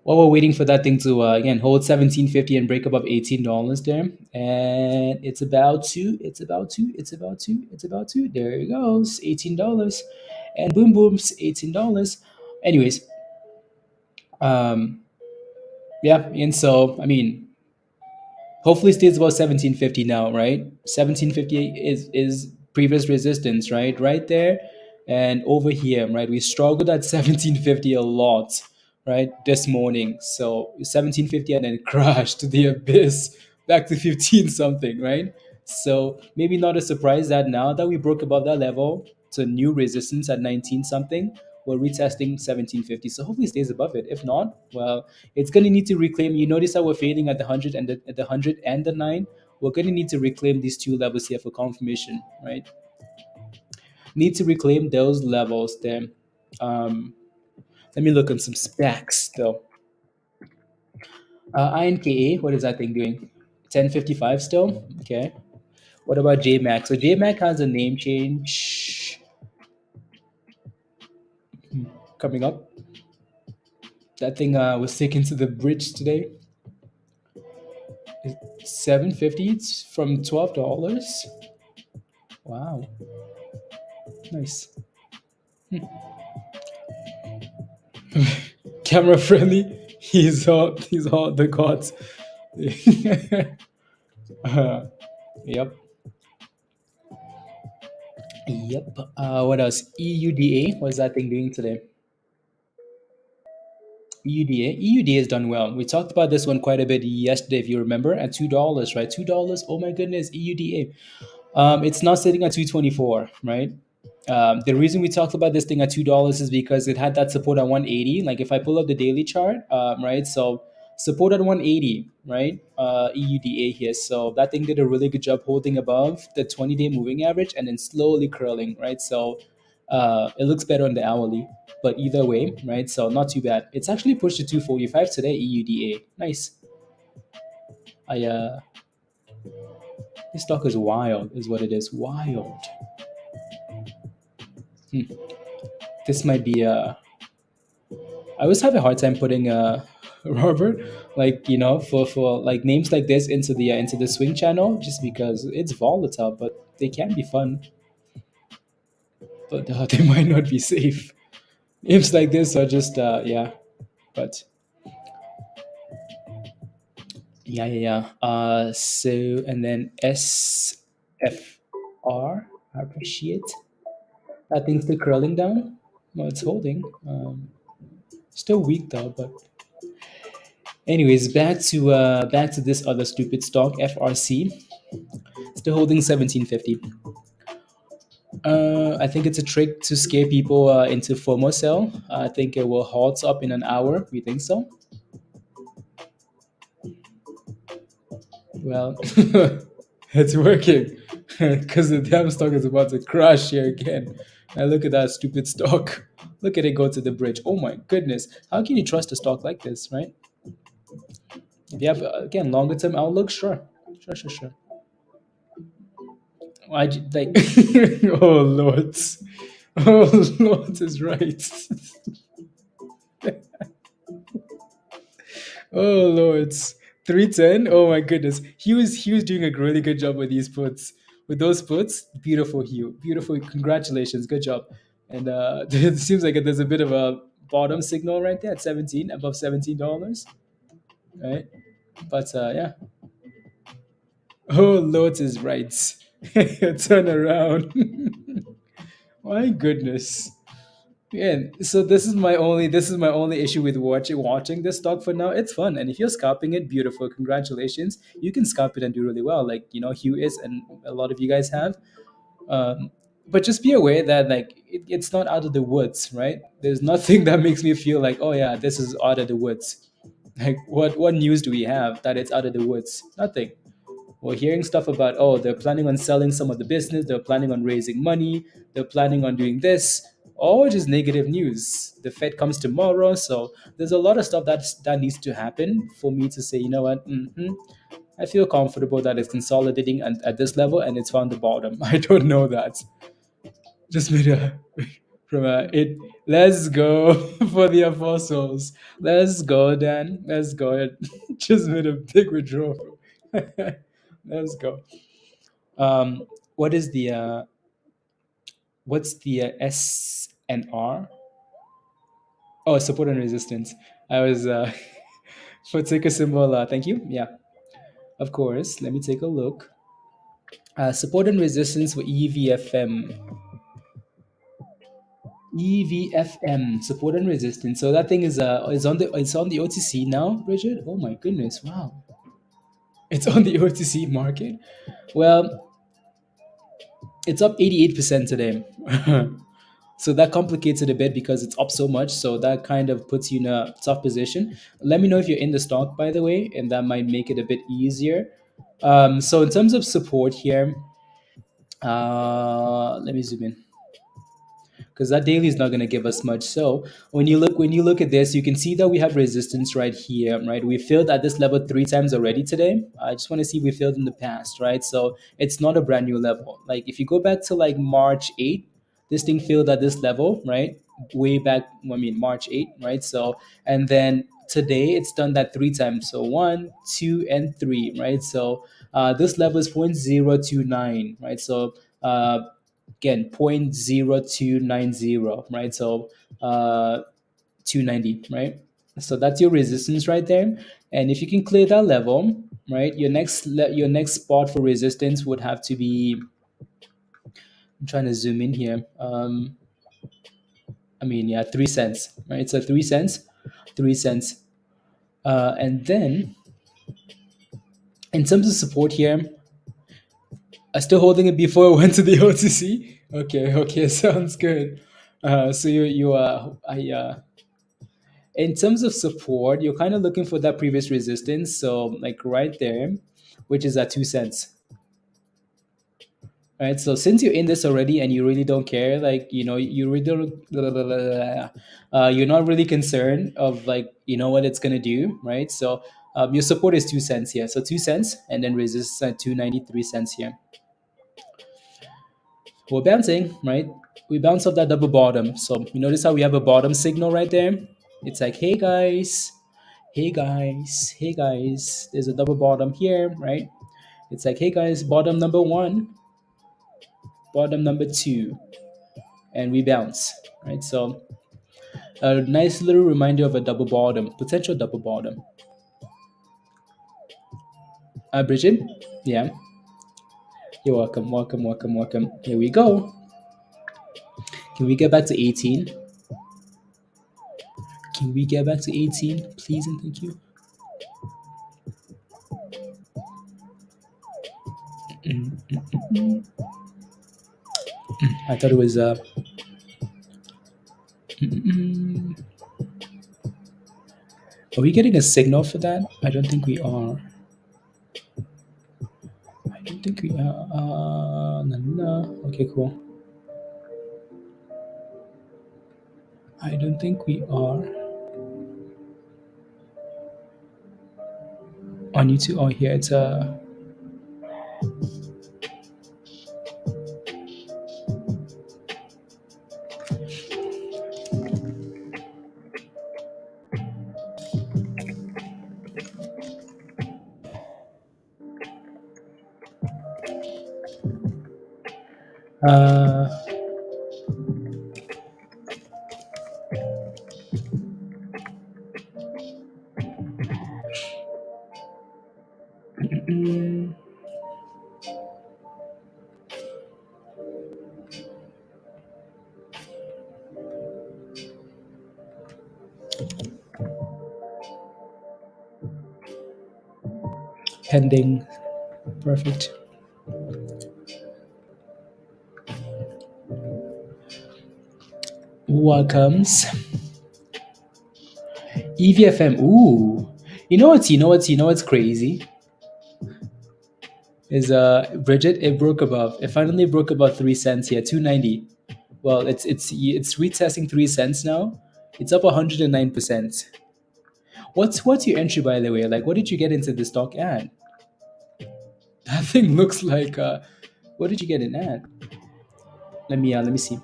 while we're waiting for that thing to again hold 1750 and break above $18 there, and it's about to there it goes, $18, and boom booms, $18. Anyways, um yeah, and so I mean hopefully stays above 1750 now, right? 1750 is previous resistance, right there, and over here, right? We struggled at 1750 a lot, right, this morning. So 1750 and then crashed to the abyss back to 15 something, right? So maybe not a surprise that now that we broke above that level to new resistance at 19 something, we're retesting 1750. So hopefully it stays above it. If not, well, it's going to need to reclaim. You notice how we're fading at the 100 and the 100 and the 9. We're going to need to reclaim these two levels here for confirmation, right? Need to reclaim those levels there. Um, Let me look on some specs though. INKA, what is that thing doing? 1055 still? Okay. What about JMAC? So JMAC has a name change coming up. That thing was taken to the bridge today. 750. It's from $12. Wow, nice. Camera friendly. He's all the gods. Yep. Yep. What else? EUDA. What's that thing doing today? EUDA has done well. We talked about this one quite a bit yesterday, if you remember, at $2, right? $2. Oh my goodness, EUDA. It's not sitting at 224, right? The reason we talked about this thing at $2 is because it had that support at 180. Like if I pull up the daily chart, right? So support at 180, right? EUDA here. So that thing did a really good job holding above the 20-day moving average and then slowly curling, right? So it looks better on the hourly, but either way, right? So not too bad. It's actually pushed to 245 today. EUDA, nice. This stock is wild, is what it is. Wild. This might be I always have a hard time putting Robert, like for like names like this into the swing channel, just because it's volatile, but they can be fun, but they might not be safe. Names like this are just yeah, but yeah. So and then SFR, I appreciate that thing's still curling down. No, it's holding. Still weak though, but anyways, back to this other stupid stock, FRC, still holding 1750. I think it's a trick to scare people into FOMO sell. I think it will halt up in an hour. We think so. Well, it's working because the damn stock is about to crash here again. And look at that stupid stock. Look at it go to the bridge. Oh my goodness. How can you trust a stock like this, right? If you have, again, longer term outlook, sure. Sure. Like, oh Lord. Oh Lord is right. Oh Lord. 310. Oh my goodness. He was doing a really good job with these puts. With those puts, beautiful Hugh. Beautiful. Congratulations. Good job. And it seems like there's a bit of a bottom signal right there at 17, above $17. Right? But yeah. Oh Lord is right. Turn around. My goodness. Yeah, so this is my only issue with watching this stock for now. It's fun, and if you're scalping it, beautiful. Congratulations, you can scalp it and do really well, like Hugh is, and a lot of you guys have. Um, but just be aware that like it's not out of the woods, right? There's nothing that makes me feel like, oh yeah, this is out of the woods. Like what news do we have that it's out of the woods? Nothing. We're hearing stuff about, oh, they're planning on selling some of the business, they're planning on raising money, they're planning on doing this, all just negative news. The Fed comes tomorrow, so there's a lot of stuff that needs to happen for me to say, you know what, I feel comfortable that it's consolidating at this level and it's found the bottom. I don't know that. Just made a from a it. Let's go for the apostles. Let's go, Dan. Let's go. Just made a big withdrawal. Let's go. What is the what's the S and R? Oh, support and resistance. I was for ticker symbol. Thank you. Yeah, of course. Let me take a look. Support and resistance for EVFM. EVFM, support and resistance. So that thing is on the OTC now, Bridget. Oh my goodness, wow! It's on the OTC market. Well, it's up 88% today. So that complicates it a bit because it's up so much. So that kind of puts you in a tough position. Let me know if you're in the stock, by the way, and that might make it a bit easier. So in terms of support here, let me zoom in because that daily is not going to give us much. So when you look at this, you can see that we have resistance right here, right? We failed at this level 3 times already today. I just want to see if we failed in the past, right? So it's not a brand new level. Like if you go back to like March 8th, this thing failed at this level, right? Way back, March 8th, right? So and then today it's done that 3 times. So 1, 2, and 3, right? So this level is 0.029, right? So again 0.0290, right? So 290, right? So that's your resistance right there. And if you can clear that level, right, your next spot for resistance would have to be, I'm trying to zoom in here, 3 cents, right? So 3 cents. And then in terms of support here, I'm still holding it before I went to the OTC. Okay, sounds good. So you in terms of support, you're kind of looking for that previous resistance. So like right there, which is at 2 cents. Right. So since you're in this already and you really don't care, like you really don't, you're not really concerned of like what it's gonna do, right? So your support is 2 cents here. So 2 cents, and then resistance at 293 cents here. We're bouncing, right? We bounce off that double bottom. So you notice how we have a bottom signal right there? It's like, hey guys, there's a double bottom here, right? It's like, hey guys, bottom number 1, bottom number 2, and we bounce, right? So a nice little reminder of a double bottom, potential double bottom. Bridget, yeah, you're welcome. Here we go. Can we get back to 18? Can we get back to 18, please and thank you? I thought it was are we getting a signal for that? I don't think we are. No. Okay, cool. I don't think we are. On YouTube, oh here it's a. Pending. Perfect. Welcomes. EVFM. Ooh. You know what's crazy? Is Bridget? It broke above. It finally broke above 3 cents here. 2.90. Well, it's retesting 3 cents now. It's up 109%. What's your entry, by the way? Like, what did you get into the stock at? That thing looks like. What did you get in at? Let me see.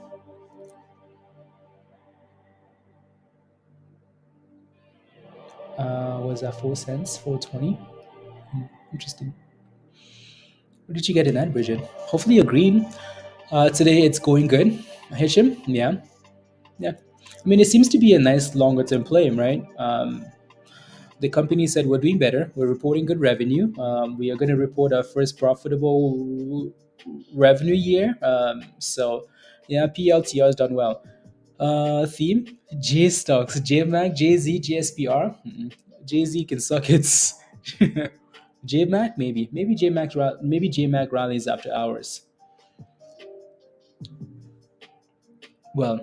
Was that 4 cents? 4.20. Interesting. What did you get in that, Bridget? Hopefully you're green. Today it's going good. Hisham, yeah, yeah. I mean, it seems to be a nice longer term play, right? The company said we're doing better. We're reporting good revenue. We are going to report our first profitable revenue year. So, yeah, PLTR has done well. Theme J stocks, JMAC, JZ, JSPR. JZ can suck its. JMAC maybe JMAC rallies after hours. Well,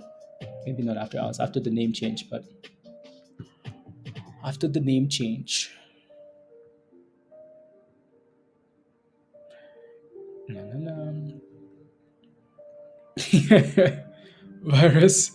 maybe not after hours, after the name change, but after the name change. Na, na, na. Virus.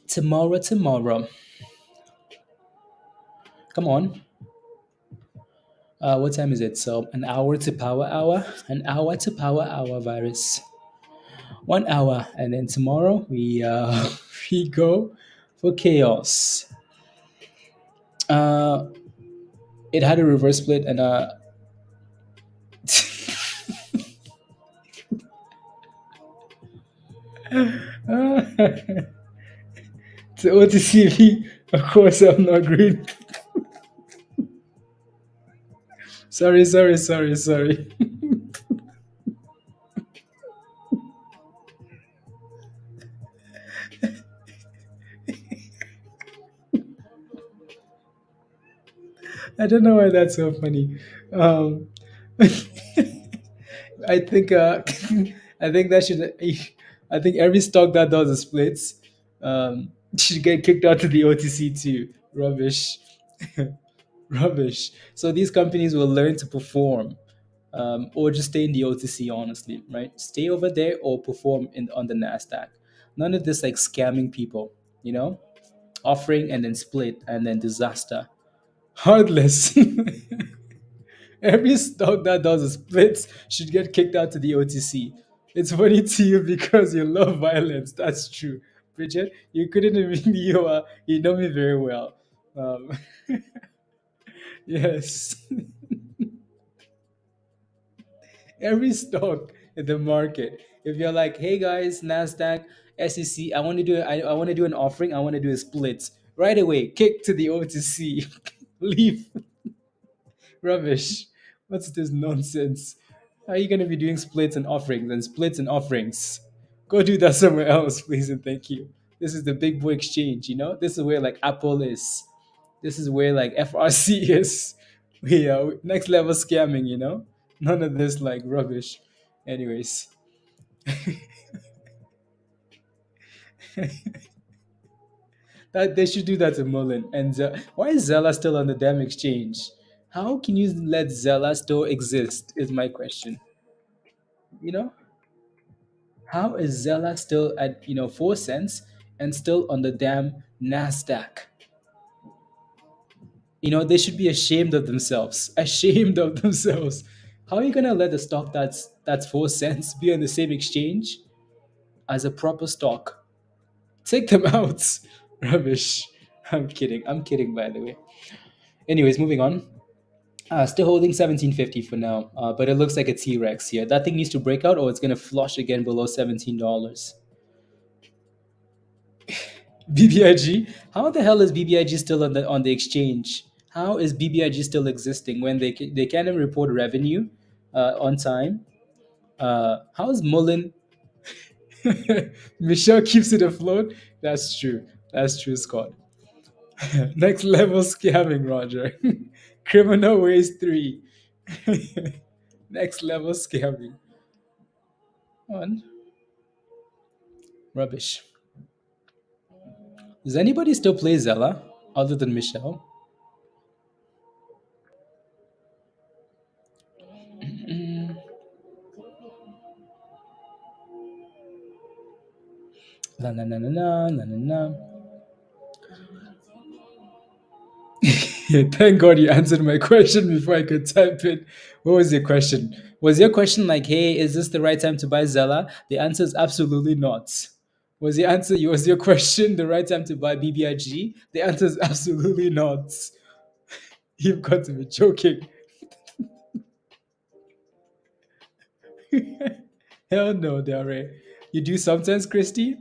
Tomorrow. Come on. What time is it? So an hour to power hour. An hour to power hour virus. 1 hour, and then tomorrow we we go for chaos. Uh, it had a reverse split and to OTCV. Of course, I'm not green. Sorry. I don't know why that's so funny. Um, I think I think that should I think every stock that does a splits should get kicked out to the OTC too. Rubbish. Rubbish. So these companies will learn to perform, or just stay in the OTC. Honestly, right? Stay over there or perform on the Nasdaq. None of this like scamming people. You know, offering and then split and then disaster. Heartless. Every stock that does a split should get kicked out to the OTC. It's funny to you because you love violence. That's true. Bridget, you couldn't even you know me very well. Um, yes. Every stock in the market. If you're like, hey guys, Nasdaq, SEC, I want to do an offering, I want to do a split. Right away, kick to the OTC. Leave. Rubbish. What's this nonsense? How are you going to be doing splits and offerings and splits and offerings? Go do that somewhere else, please and thank you. This is the big boy exchange, you know? This is where like Apple is. This is where like FRC is. We are next level scamming, you know? None of this like rubbish. Anyways, that they should do that to Mullen. And why is Zella still on the damn exchange? How can you let Zella still exist? Is my question. You know, how is Zella still at 4 cents and still on the damn Nasdaq? They should be ashamed of themselves. Ashamed of themselves. How are you gonna let a stock that's 4 cents be on the same exchange as a proper stock? Take them out. Rubbish. I'm kidding. I'm kidding, by the way. Anyways, moving on. Still holding 1750 for now, but it looks like a T-Rex here. That thing needs to break out or it's going to flush again below $17. BBIG? How the hell is BBIG still on the exchange? How is BBIG still existing when they can't even report revenue on time? How is Mullen? Michelle keeps it afloat. That's true. That's true, Scott. Next level scamming, Roger. Criminal ways 3. Next level scamming. on. Rubbish. Does anybody still play Zella other than Michelle? La na na na na na na na. Thank God you answered my question before I could type it. What was your question? Was your question like, "Hey, is this the right time to buy Zella?" The answer is absolutely not. Was your question the right time to buy BBIG? The answer is absolutely not. You've got to be joking. Hell no, Dare. You do sometimes, Christy?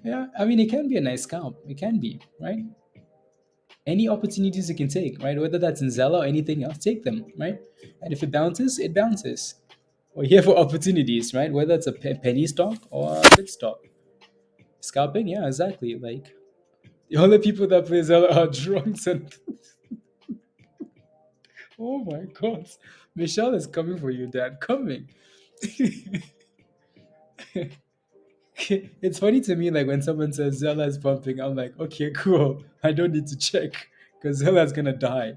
Yeah, I mean, it can be a nice scalp. It can be, right? Any opportunities you can take, right? Whether that's in Zella or anything else, take them, right? And if it bounces, it bounces. We're here for opportunities, right? Whether it's a penny stock or a good stock. Scalping, yeah, exactly. Like the only people that play Zella are drunks and oh my god, Michelle is coming for you, Dad. Coming. It's funny to me, like when someone says Zella is pumping, I'm like, okay, cool. I don't need to check because Zella's gonna die.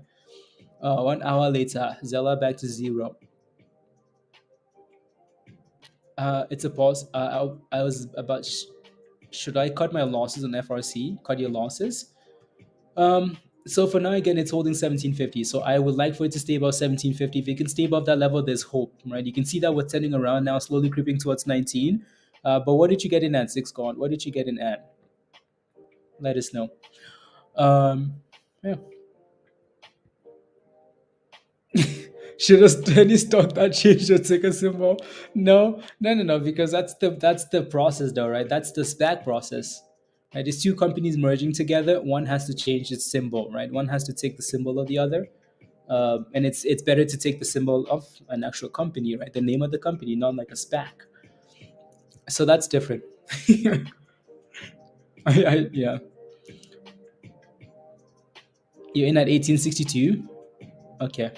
1 hour later, Zella back to zero. It's a pause. I was about, should I cut my losses on FRC? Cut your losses. So for now, again, it's holding 1750. So I would like for it to stay above 1750. If it can stay above that level, there's hope, right? You can see that we're turning around now, slowly creeping towards 19. But what did you get in at 6 gone? What did you get in at? Let us know. Yeah. Should have any stock that changed the ticker symbol? No, no, no, no, because that's the process, though, right? That's the SPAC process, right? It's two companies merging together. One has to change its symbol, right? One has to take the symbol of the other, and it's better to take the symbol of an actual company, right? The name of the company, not like a SPAC. So that's different. Yeah, you're in at 1862. Okay.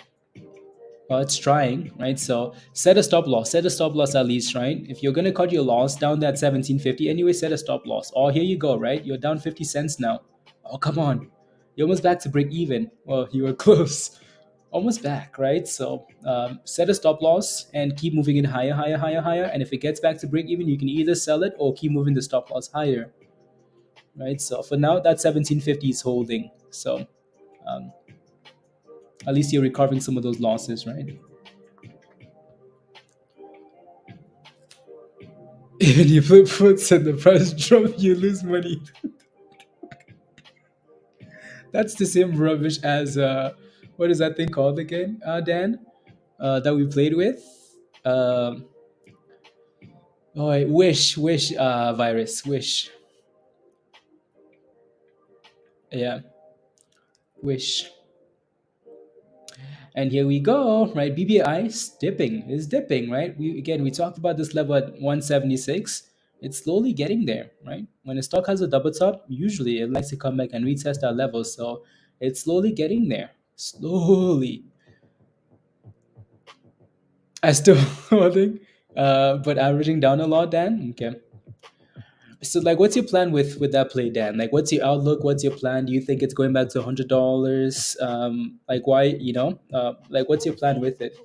Well, it's trying, right? So set a stop loss. Set a stop loss at least, right? If you're gonna cut your loss down that 1750, anyway, set a stop loss. Oh, here you go, right? You're down 50 cents now. Oh, come on. You're almost back to break even. Well, you were close. Almost back, right? So set a stop loss and keep moving it higher, higher, higher, higher. And if it gets back to break even, you can either sell it or keep moving the stop loss higher, right? So for now, that 1750 is holding. So um, at least you're recovering some of those losses, right? Even you flip foots and the price drop, you lose money. That's the same rubbish as what is that thing called again, Dan? That we played with. Um, oh, wait, wish virus, wish. Yeah, wish. And here we go, right? BBI is dipping, right? We talked about this level at 176. It's slowly getting there, right? When a stock has a double top, usually it likes to come back and retest that level. So it's slowly getting there. Slowly. I still holding, but averaging down a lot, Dan. Okay. So like what's your plan with that play, Dan? Like what's your outlook? What's your plan? Do you think it's going back to $100? Like why, like what's your plan with it?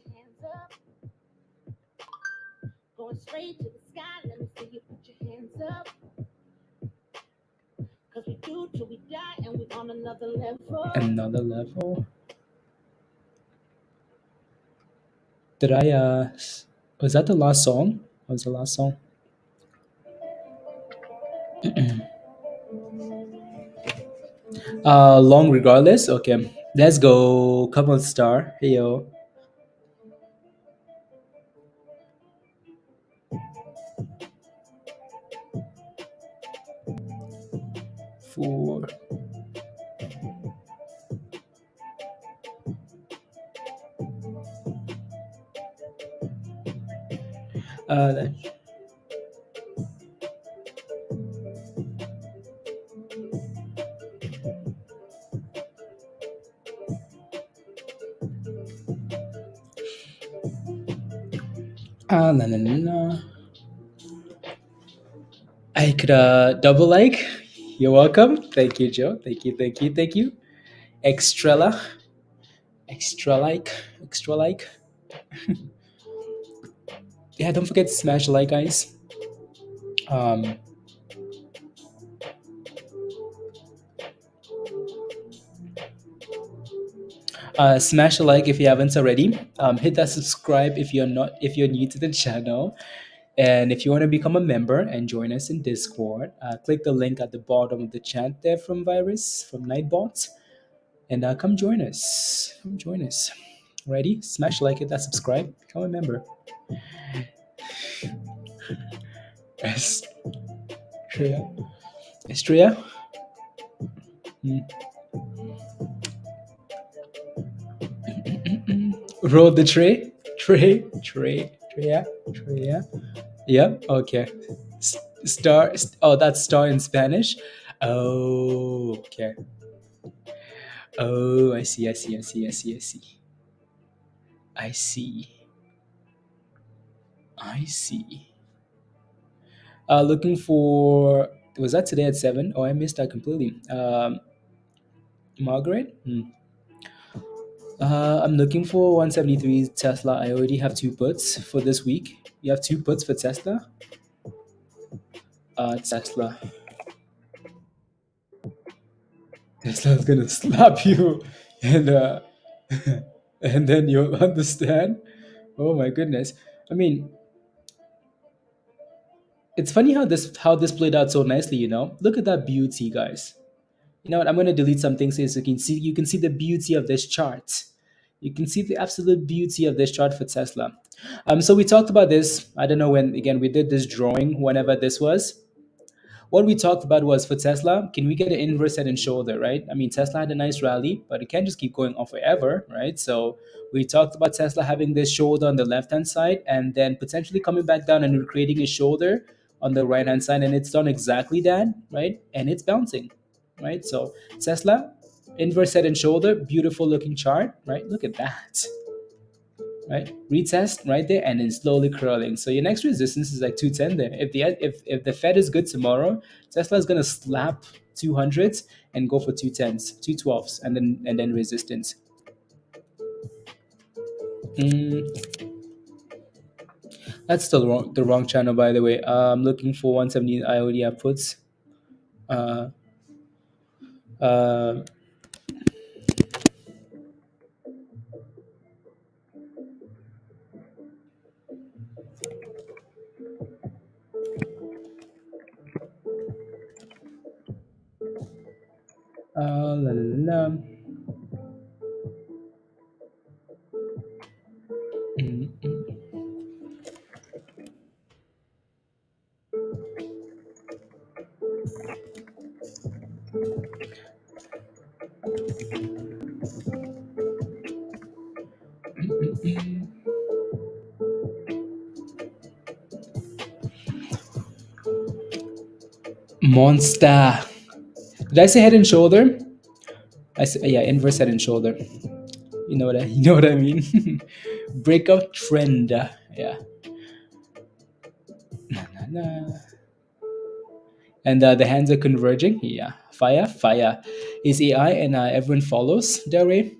Going straight to the sky, let me see you put your hands up. Cause we do till we die and we on another level. Another level. Did I was that the last song? What was the last song? Long regardless. Okay. Let's go. Come on, star. Hey yo. 4. That- La, la, la, la. I could double like. You're welcome. Thank you, Joe. Thank you, thank you, thank you. Extra, extra like, extra like. Yeah, don't forget to smash the like, guys. Um, smash a like if you haven't already. Hit that subscribe if you're new to the channel. And if you want to become a member and join us in Discord, click the link at the bottom of the chat there from Virus, from Nightbot, and come join us. Come join us. Ready? Smash like, hit that subscribe, become a member. Yes. Estrella. Estrella? Mm. Roll the tray. Tray, yeah. Yep. Okay. Star. Oh, that's star in Spanish. Oh, okay. Oh, I see. I see. I see. I see. I see. I see. I see. Looking for. Was that today at 7? Oh, I missed that completely. Margaret. I'm looking for 173 Tesla. I already have two puts for this week. You have two puts for Tesla. Tesla. Tesla's gonna slap you, and and then you'll understand. Oh my goodness! I mean, it's funny how this played out so nicely. Look at that beauty, guys. You know what? I'm gonna delete some things so you can see the beauty of this chart. You can see the absolute beauty of this chart for Tesla. So we talked about this. I don't know when. Again, we did this drawing whenever this was. What we talked about was for Tesla, can we get an inverse head and shoulder, right? I mean, Tesla had a nice rally, but it can't just keep going on forever, right? So we talked about Tesla having this shoulder on the left hand side and then potentially coming back down and creating a shoulder on the right hand side. And it's done exactly that, right? And it's bouncing, right? So Tesla, inverse head and shoulder, beautiful looking chart, right? Look at that, right? Retest right there and then slowly curling. So your next resistance is like 210 there. If the Fed is good tomorrow, Tesla is gonna slap 200s and go for 210s, 212s, and then resistance. Mm, that's still the wrong channel, by the way. I'm looking for 170. I already have puts. Uh, uh, la, la, la. Mm, mm. Monster. Did I say head and shoulder? I said, yeah, inverse head and shoulder. You know what I mean. Breakout trend. Yeah. Na, na, na. And the hands are converging. Yeah. Fire is AI, and everyone follows their way.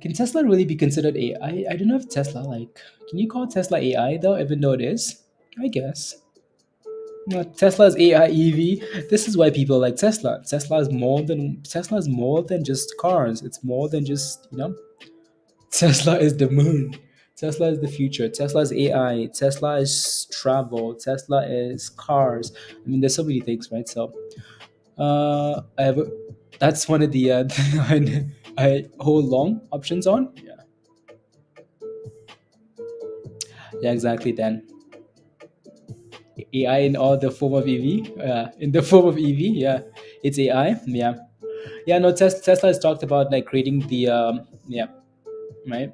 Can Tesla really be considered AI? I don't know if Tesla can you call Tesla AI though, even though it is? I guess. No, Tesla's AI EV. This is why people like Tesla. Tesla is more than just cars. It's more than just Tesla is the moon. Tesla is the future. Tesla is AI. Tesla is travel. Tesla is cars. I mean, there's so many things, right? So, I have that's one of the I hold long options on. Yeah, yeah, exactly. Then AI in all the form of EV. In the form of EV. Yeah, it's AI. Yeah, yeah. No, Tesla has talked about like creating the yeah, right.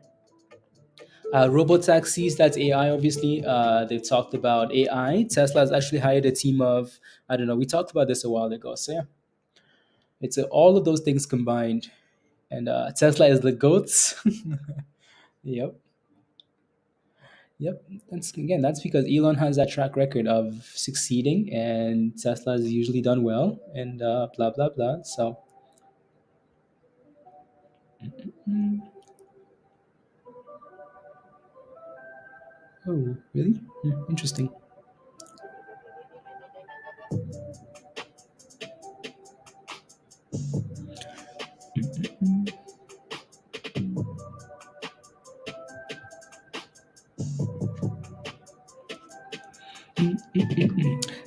Robo taxis, that's AI, obviously. They've talked about AI. Tesla has actually hired a team of, I don't know, we talked about this a while ago. So, yeah, it's all of those things combined. And Tesla is the GOATs. Yep. Yep, that's because Elon has that track record of succeeding, and Tesla has usually done well, and blah blah blah. So, mm, oh, really? Interesting.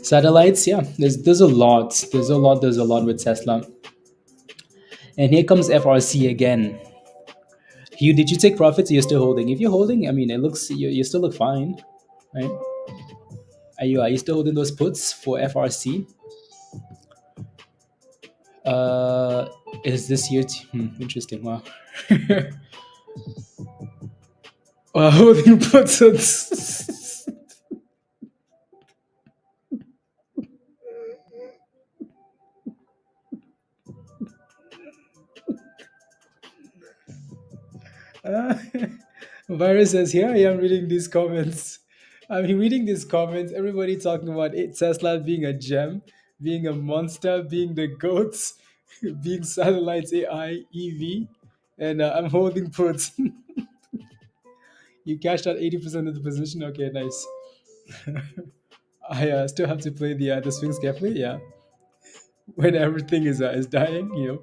Satellites, yeah. There's a lot with Tesla, and here comes FRC again. Did you take profits? Or you're still holding. If you're holding, I mean, it looks you still look fine, right? Are you still holding those puts for FRC? Uh, is this year? Interesting. Wow. Wow, holding puts. Uh, Virus says, here I am reading these comments. I mean, reading these comments, everybody talking about Tesla being a gem, being a monster, being the goats, being satellites, AI, EV, and I'm holding puts. You cashed out 80% of the position. Okay, nice. I still have to play the swings carefully. Yeah, when everything is dying,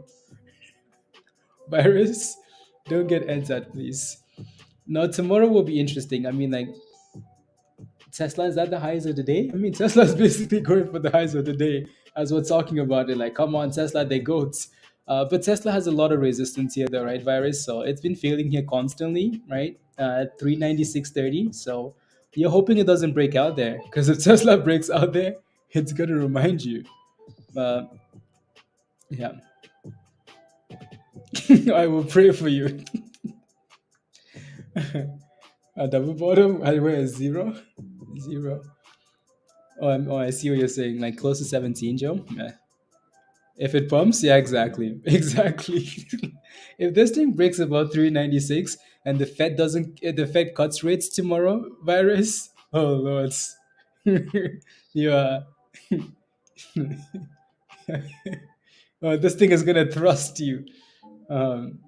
Virus, don't get answered, please. Now tomorrow will be interesting. I mean, like Tesla is at the highs of the day. I mean, Tesla's basically going for the highs of the day as we're talking about it. Like, come on, Tesla, they goats. But Tesla has a lot of resistance here, though, right, Virus? So it's been failing here constantly, right? At 396.30. So you're hoping it doesn't break out there, because if Tesla breaks out there, it's going to remind you. Uh, yeah, I will pray for you. A double bottom, where is zero? Zero. Oh, I see what you're saying. Like close to 17, Joe. If it pumps, yeah, exactly, exactly. If this thing breaks above 396 and the Fed doesn't, the Fed cuts rates tomorrow, Virus. Oh lord, you oh, this thing is gonna thrust you. Um,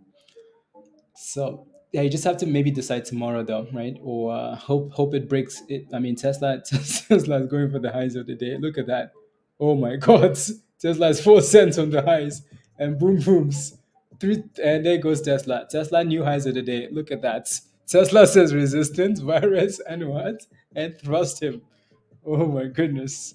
So yeah, you just have to maybe decide tomorrow, though, right? Or hope it breaks it. I mean, Tesla is going for the highs of the day. Look at that! Oh my God, Tesla is 4 cents on the highs, and boom booms, three, and there goes Tesla. Tesla new highs of the day. Look at that. Tesla says resistance, virus, and what? And thrust him. Oh my goodness.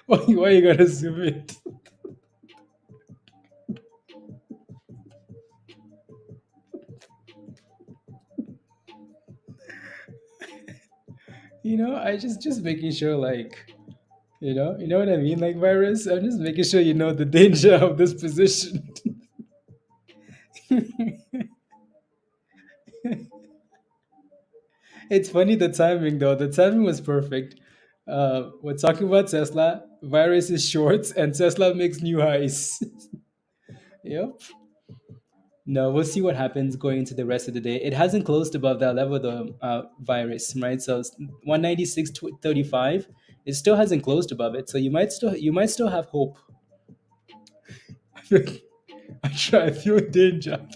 Why you gotta zoom it? I just making sure, like, you know what I mean, like virus. I'm just making sure you know the danger of this position. It's funny the timing though. The timing was perfect. We're talking about Tesla. Virus is short, and Tesla makes new highs. Yep. No, we'll see what happens going into the rest of the day. It hasn't closed above that level, the virus, right? So it's 196.35. It still hasn't closed above it, so you might still have hope. I feel danger.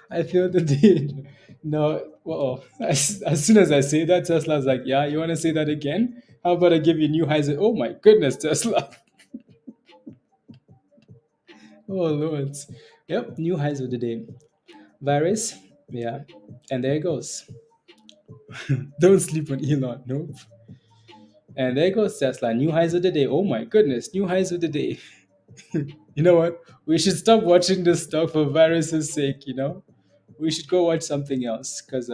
I feel the danger. No, well, as soon as I say that, Tesla's like, yeah, you want to say that again? How about I give you new highs? Oh my goodness, Tesla. Oh, Lord. Yep, new highs of the day. Virus, yeah. And there it goes. Don't sleep on Elon, nope. And there goes Tesla, new highs of the day. Oh my goodness, new highs of the day. You know what? We should stop watching this stuff for virus's sake. We should go watch something else because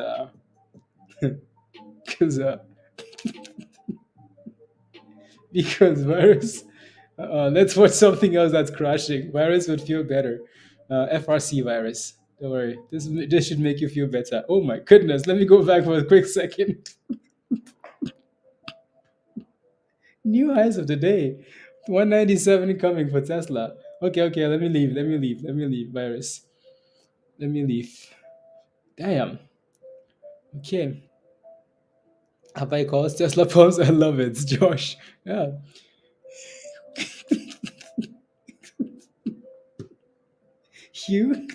because virus. Let's watch something else that's crashing. Virus would feel better. FRC virus. Don't worry. This should make you feel better. Oh my goodness. Let me go back for a quick second. New highs of the day. 197 coming for Tesla. Okay, okay. Let me leave. Let me leave. Let me leave. Virus. Let me leave. Damn. Okay. Have I caused Tesla pumps? I love it, Josh. Yeah. Hugh.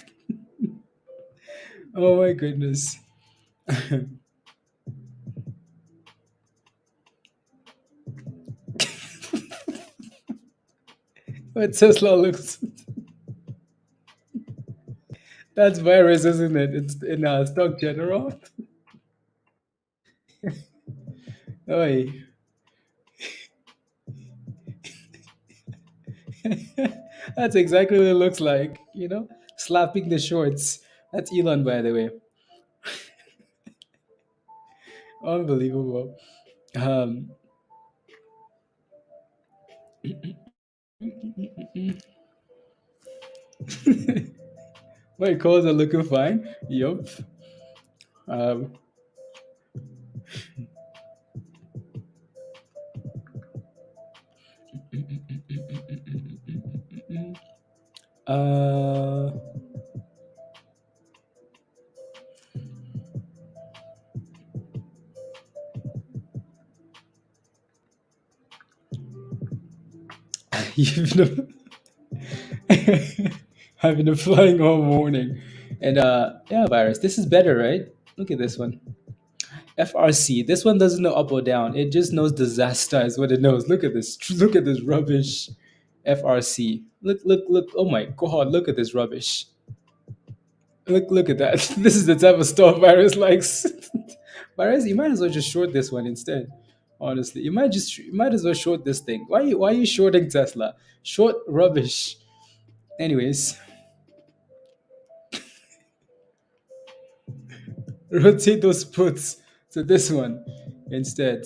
Oh my goodness. But Tesla looks. That's virus, isn't it? It's in stock general. Oh, that's exactly what it looks like. Slapping the shorts. That's Elon, by the way. Unbelievable. Um, my calls are looking fine. Yup. Um, uh, you've been, I've been flying all morning, and yeah, virus. This is better, right? Look at this one. FRC. This one doesn't know up or down. It just knows disaster is what it knows. Look at this. Look at this rubbish. FRC. Look, look, look. Oh my god, look at this rubbish. Look at that. This is the type of stuff Virus likes. Virus, you might as well just short this one instead. Honestly, you might as well short this thing. Why are you shorting Tesla? Short rubbish. Anyways, rotate those puts to this one instead.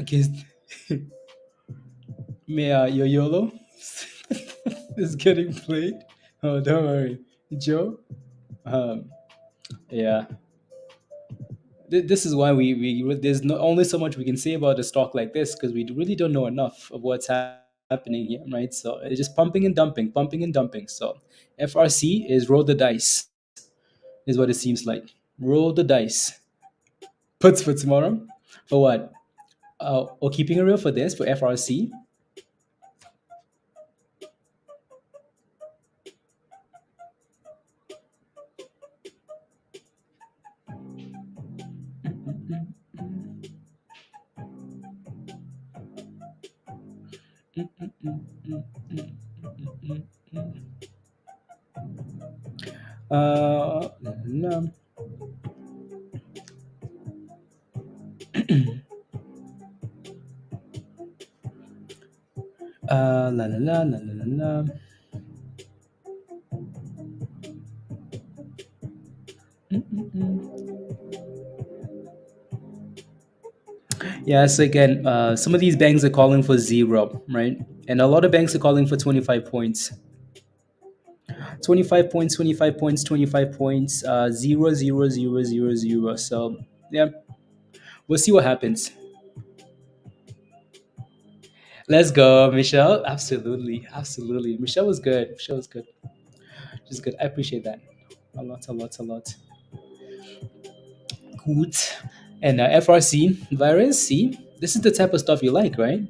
Okay, may your YOLO is getting played. Oh, don't worry, Joe. Um, yeah, this is why there's not only so much we can say about a stock like this because we really don't know enough of what's happening here, right? So it's just pumping and dumping, pumping and dumping. So FRC is roll the dice, is what it seems like. Roll the dice. Puts for tomorrow. For what? Or keeping it real for this for FRC. No. La la la la la la. Yeah, so again, some of these banks are calling for zero, right? And a lot of banks are calling for 25 points. 25 points, 25 points, 25 points, 0, 0, 0, 0, 0. So, yeah, we'll see what happens. Let's go, Michelle. Absolutely. Absolutely. Michelle was good. Michelle was good. She's good. I appreciate that. A lot, a lot, a lot. Good. And FRC, virus, see? This is the type of stuff you like, right?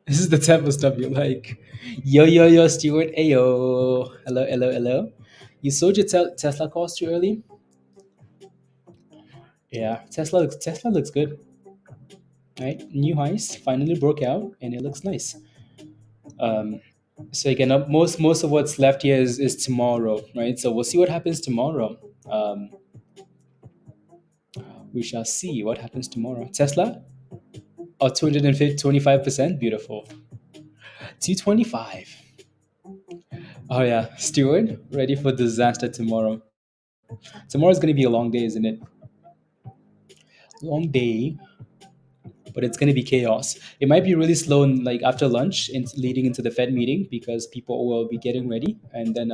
This is the type of stuff you like. Yo, yo, yo, Stuart. Ayo. Hello, hello, hello. You sold your Tesla calls too early? Yeah, Tesla looks good. Right? New highs finally broke out and it looks nice. Um, so again, most of what's left here is tomorrow, right? So we'll see what happens tomorrow. Um, we shall see what happens tomorrow. Tesla, 225%, beautiful. 225. Oh yeah, Stuart, ready for disaster tomorrow. Tomorrow's gonna be a long day, isn't it? Long day. but it's going to be chaos. It might be really slow in, like after lunch and leading into the Fed meeting because people will be getting ready, and then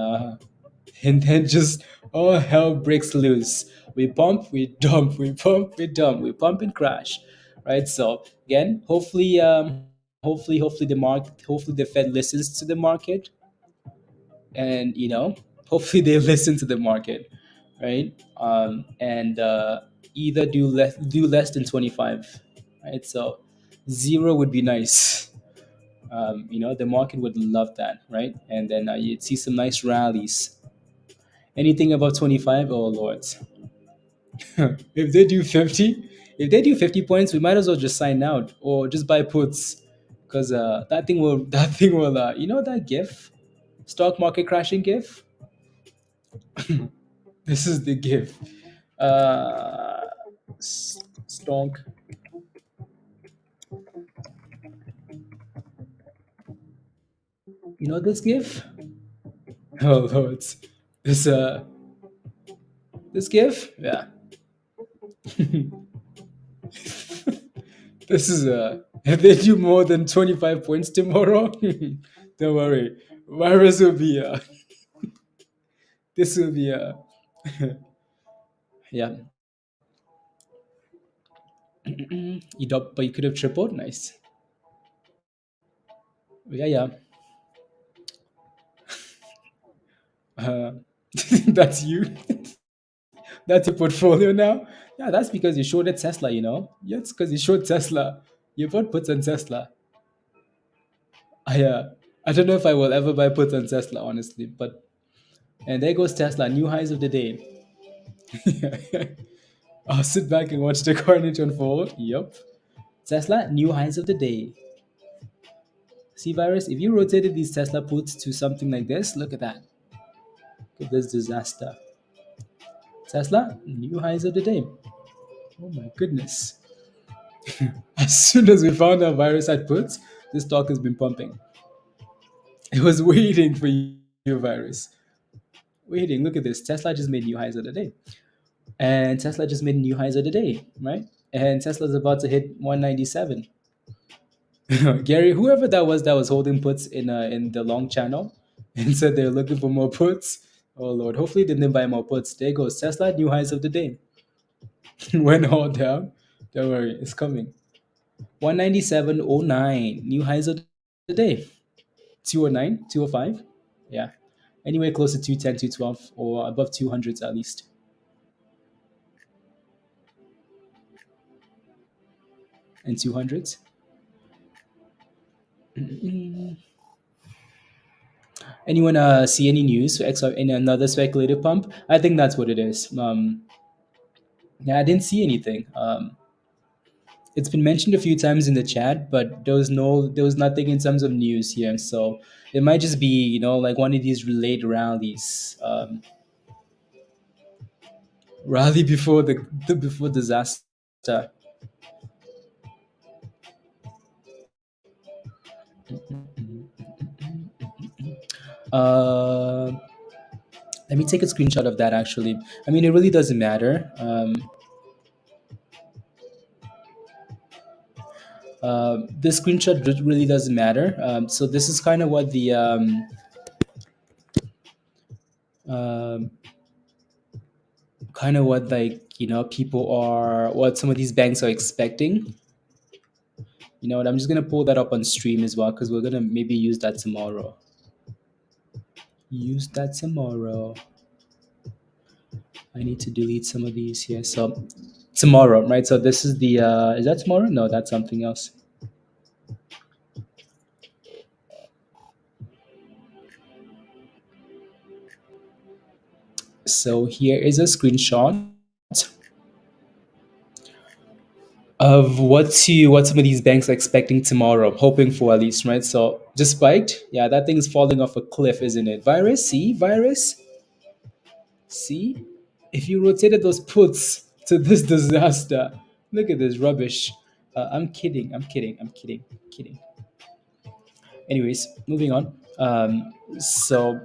and then just all hell breaks loose. We pump, we dump, we pump, we dump, we pump and crash, right? So again, hopefully the market, hopefully the Fed listens to the market, and hopefully they listen to the market, right? And either do less than 25, right? So zero would be nice. The market would love that, right? And then you'd see some nice rallies. Anything above 25, oh lords. if they do 50 if they do 50 points, we might as well just sign out or just buy puts, because that thing will that gif, stock market crashing gif. This is the gif. uh Stonk. You know this gif? Oh lords. This uh this gif, yeah. This is if they do more than 25 points tomorrow, don't worry. Virus will be this will be yeah. But you could have tripled. Nice. Yeah, yeah. Uh, that's you. That's your portfolio now. Yeah, that's because you shorted Tesla. Yeah, it's because you short Tesla. You bought puts on Tesla. I don't know if I will ever buy puts on Tesla, honestly. But and there goes Tesla, new highs of the day. I'll sit back and watch the carnage unfold. Yep. Tesla, new highs of the day. See, virus, if you rotated these Tesla puts to something like this, look at that. Look at this disaster. Tesla, new highs of the day. Oh my goodness. As soon as we found out virus had puts, this stock has been pumping. It was waiting for you, virus. Waiting. Look at this. Tesla just made new highs of the day. And Tesla just made new highs of the day, right? And Tesla's about to hit 197. Gary, whoever that was holding puts in the long channel and said they're looking for more puts. Oh Lord, hopefully they didn't buy more puts. There goes Tesla, new highs of the day. Went all down. Don't worry, it's coming. 197.09, new highs of the day. 209, 205. Yeah. Anywhere close to 210, 212, or above 200s at least. And 200s. Anyone see any news in another speculative pump? I think that's what it is. Yeah, I didn't see anything. It's been mentioned a few times in the chat, but there was nothing in terms of news here. So it might just be like one of these relayed rallies, rally before the before disaster. Uh, Let me take a screenshot of that. Actually, I mean, it really doesn't matter. This screenshot really doesn't matter. So this is kind of what the um, kind of what, like, people are, what some of these banks are expecting. You know what? I'm just gonna pull that up on stream as well, because we're gonna maybe use that tomorrow. Use that tomorrow. I need to delete some of these here. So tomorrow, right? So this is the is that tomorrow? No, that's something else. So here is a screenshot of what some of these banks are expecting tomorrow, hoping for at least, right? So just spiked. Yeah, that thing is falling off a cliff, isn't it? Virus, see? Virus? See? If you rotated those puts to this disaster, look at this rubbish. I'm kidding. I'm kidding. I'm kidding. Kidding. Anyways, moving on. So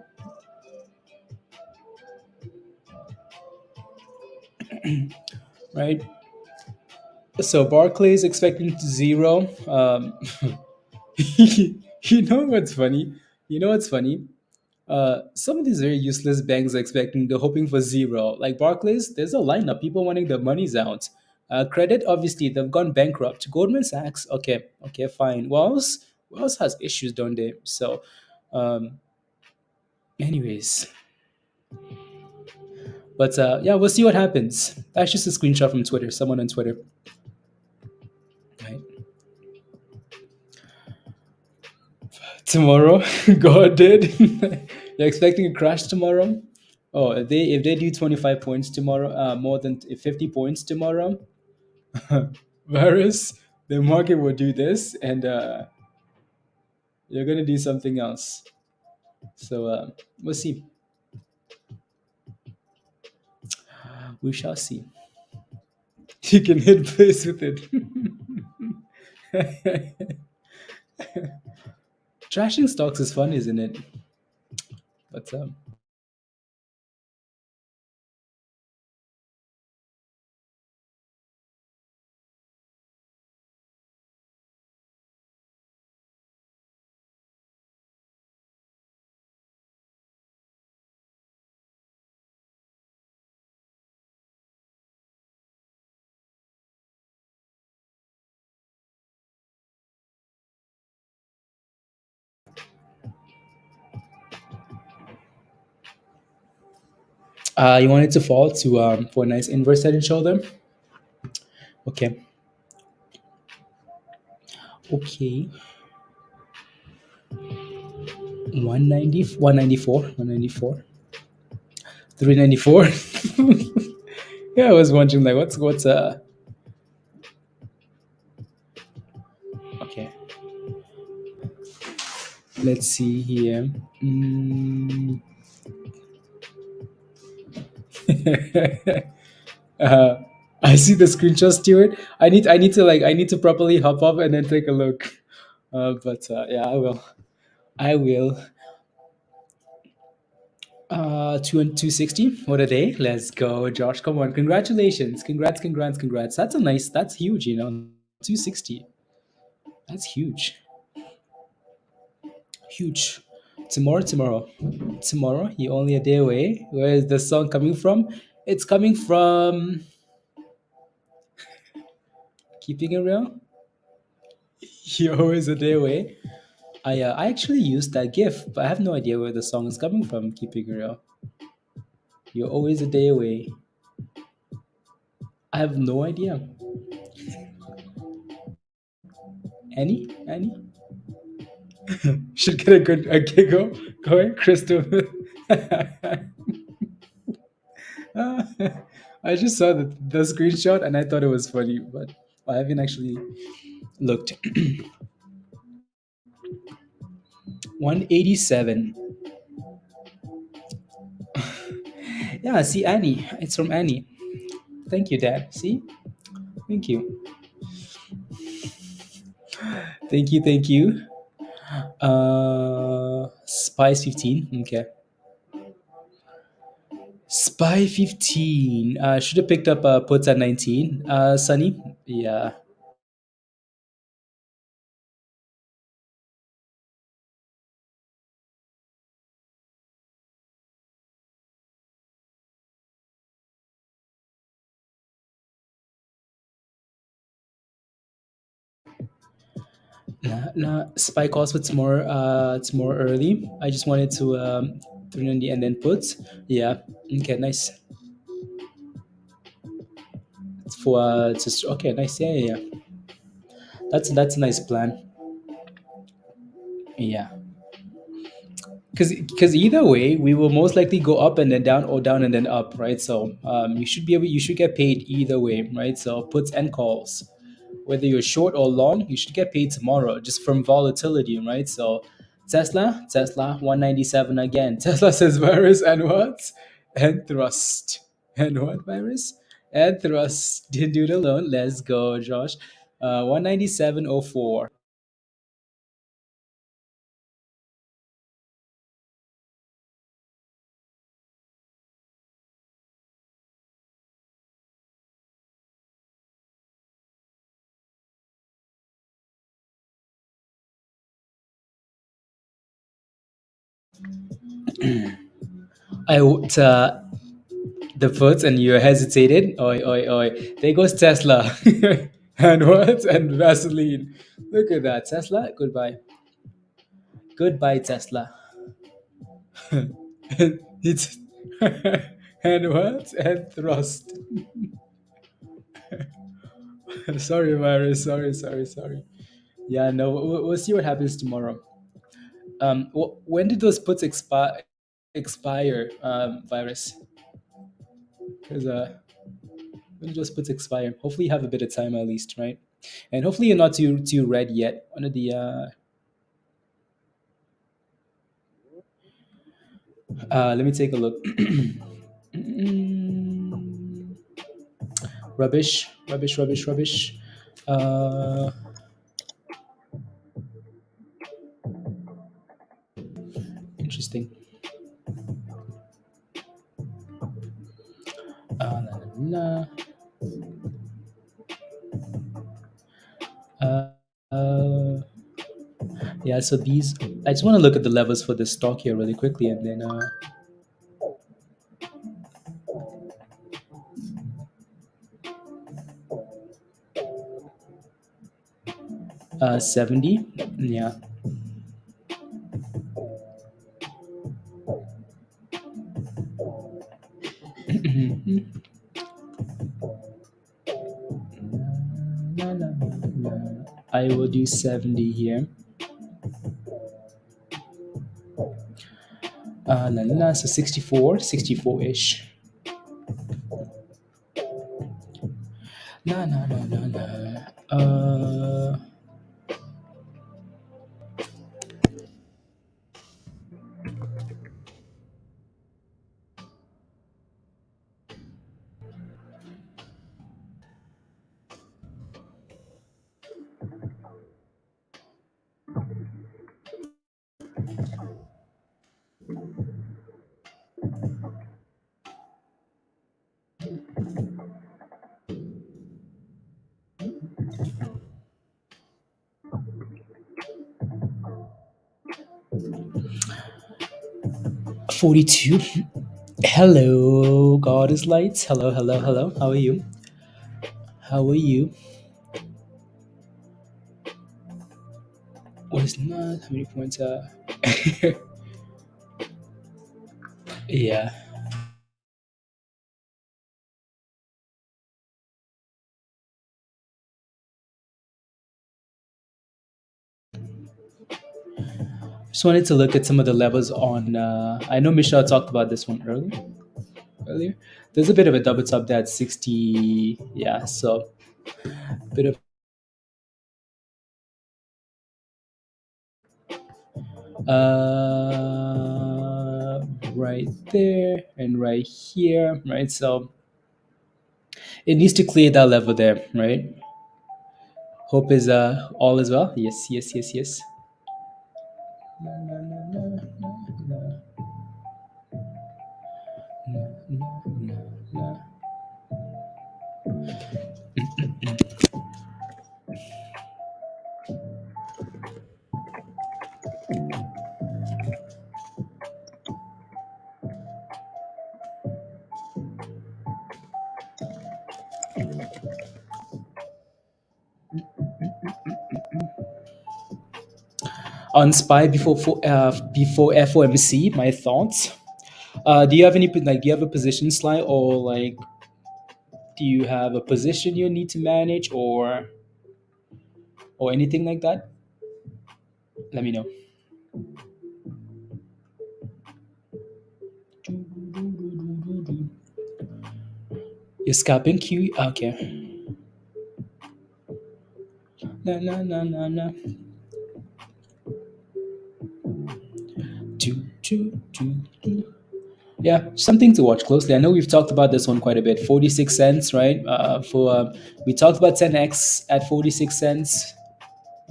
right. So Barclays expecting to zero. You know what's funny? You know what's funny? Some of these very useless banks are expecting, they're hoping for zero. Like Barclays, there's a lineup, people wanting their monies out. Credit, obviously, they've gone bankrupt. Goldman Sachs, okay, okay, fine. Wells has issues, don't they? So, um, anyways, but yeah, we'll see what happens. That's just a screenshot from Twitter, someone on Twitter, right? Tomorrow, God did. You're expecting a crash tomorrow? Oh, if they do 25 points tomorrow, more than 50 points tomorrow, whereas the market will do this, and you're gonna do something else. So we'll see. We shall see. You can hit place with it. Trashing stocks is fun, isn't it? But you want it to fall to for a nice inverse head and shoulder. Okay. Okay. 190, 194, 194, 394. Yeah, I was wondering like what's okay. Let's see here. uh, I see the screenshot, Stuart. I need to properly hop up and then take a look. But yeah, I will. I will. 260. What a day. Let's go, Josh. Come on. Congratulations. Congrats, congrats, congrats. That's huge, 260. That's huge. Huge. Tomorrow, you're only a day away. Where is the song coming from? It's coming from Keeping It Real. You're always a day away. I actually used that GIF, but I have no idea where the song is coming from. Keeping it real, you're always a day away. I have no idea. Annie should get a giggle going. Christopher. I just saw the screenshot and I thought it was funny, but I haven't actually looked. 187. Yeah, see Annie. It's from Annie. Thank you, Dad. See, thank you, thank you, thank you. Spice 15. Okay. Spy 15. Should have picked up puts at 19. Sunny. Yeah. Nah, spy calls, it's more early. I just wanted to turn in the end then puts. Yeah. Okay, nice. It's for just okay, nice. Yeah, yeah, yeah. That's a nice plan. Yeah. Because either way we will most likely go up and then down or down and then up, right? So you should get paid either way, right? So puts and calls, whether you're short or long, you should get paid tomorrow just from volatility, right? So Tesla 197 again. Tesla says virus and what? And thrust. And what virus? And thrust. Didn't do it alone. Let's go, Josh. 197.04. I would, the foot and you hesitated. Oi, oi, oi. There goes Tesla. And what? And Vaseline. Look at that. Tesla, goodbye. Goodbye, Tesla. It's and what? And thrust. Sorry, virus. Sorry, sorry, sorry. Yeah, no, we'll see what happens tomorrow. When did those puts expire, virus? Because when did those puts expire? Hopefully, you have a bit of time at least, right? And hopefully, you're not too red yet. One of the let me take a look. Mm, rubbish, rubbish, rubbish, rubbish. Uh, interesting. La, la, la. Yeah, so these, I just want to look at the levels for this stock here really quickly, and then 70. Yeah. I will do 70 here. So 64, 64-ish. Na. 42. Hello, God is lights. Hello, hello, hello. How are you? How are you? What is not? How many points? Yeah. Just wanted to look at some of the levels on. I know Michelle talked about this one earlier. There's a bit of a double top there at 60. Yeah, so a bit of right there and right here, right? So it needs to clear that level there, right? Hope is all as well. Yes, yes, yes, yes. Na, na, na, na, na, na, na, na, na. On SPY before FOMC, my thoughts. Do you have any like? Do you have a position slide, or like, do you have a position you need to manage, or anything like that? Let me know. You're scalping Q. Okay. Na. Do. Yeah, something to watch closely. I know we've talked about this one quite a bit. 46 cents, right? We talked about TENX at 46 cents,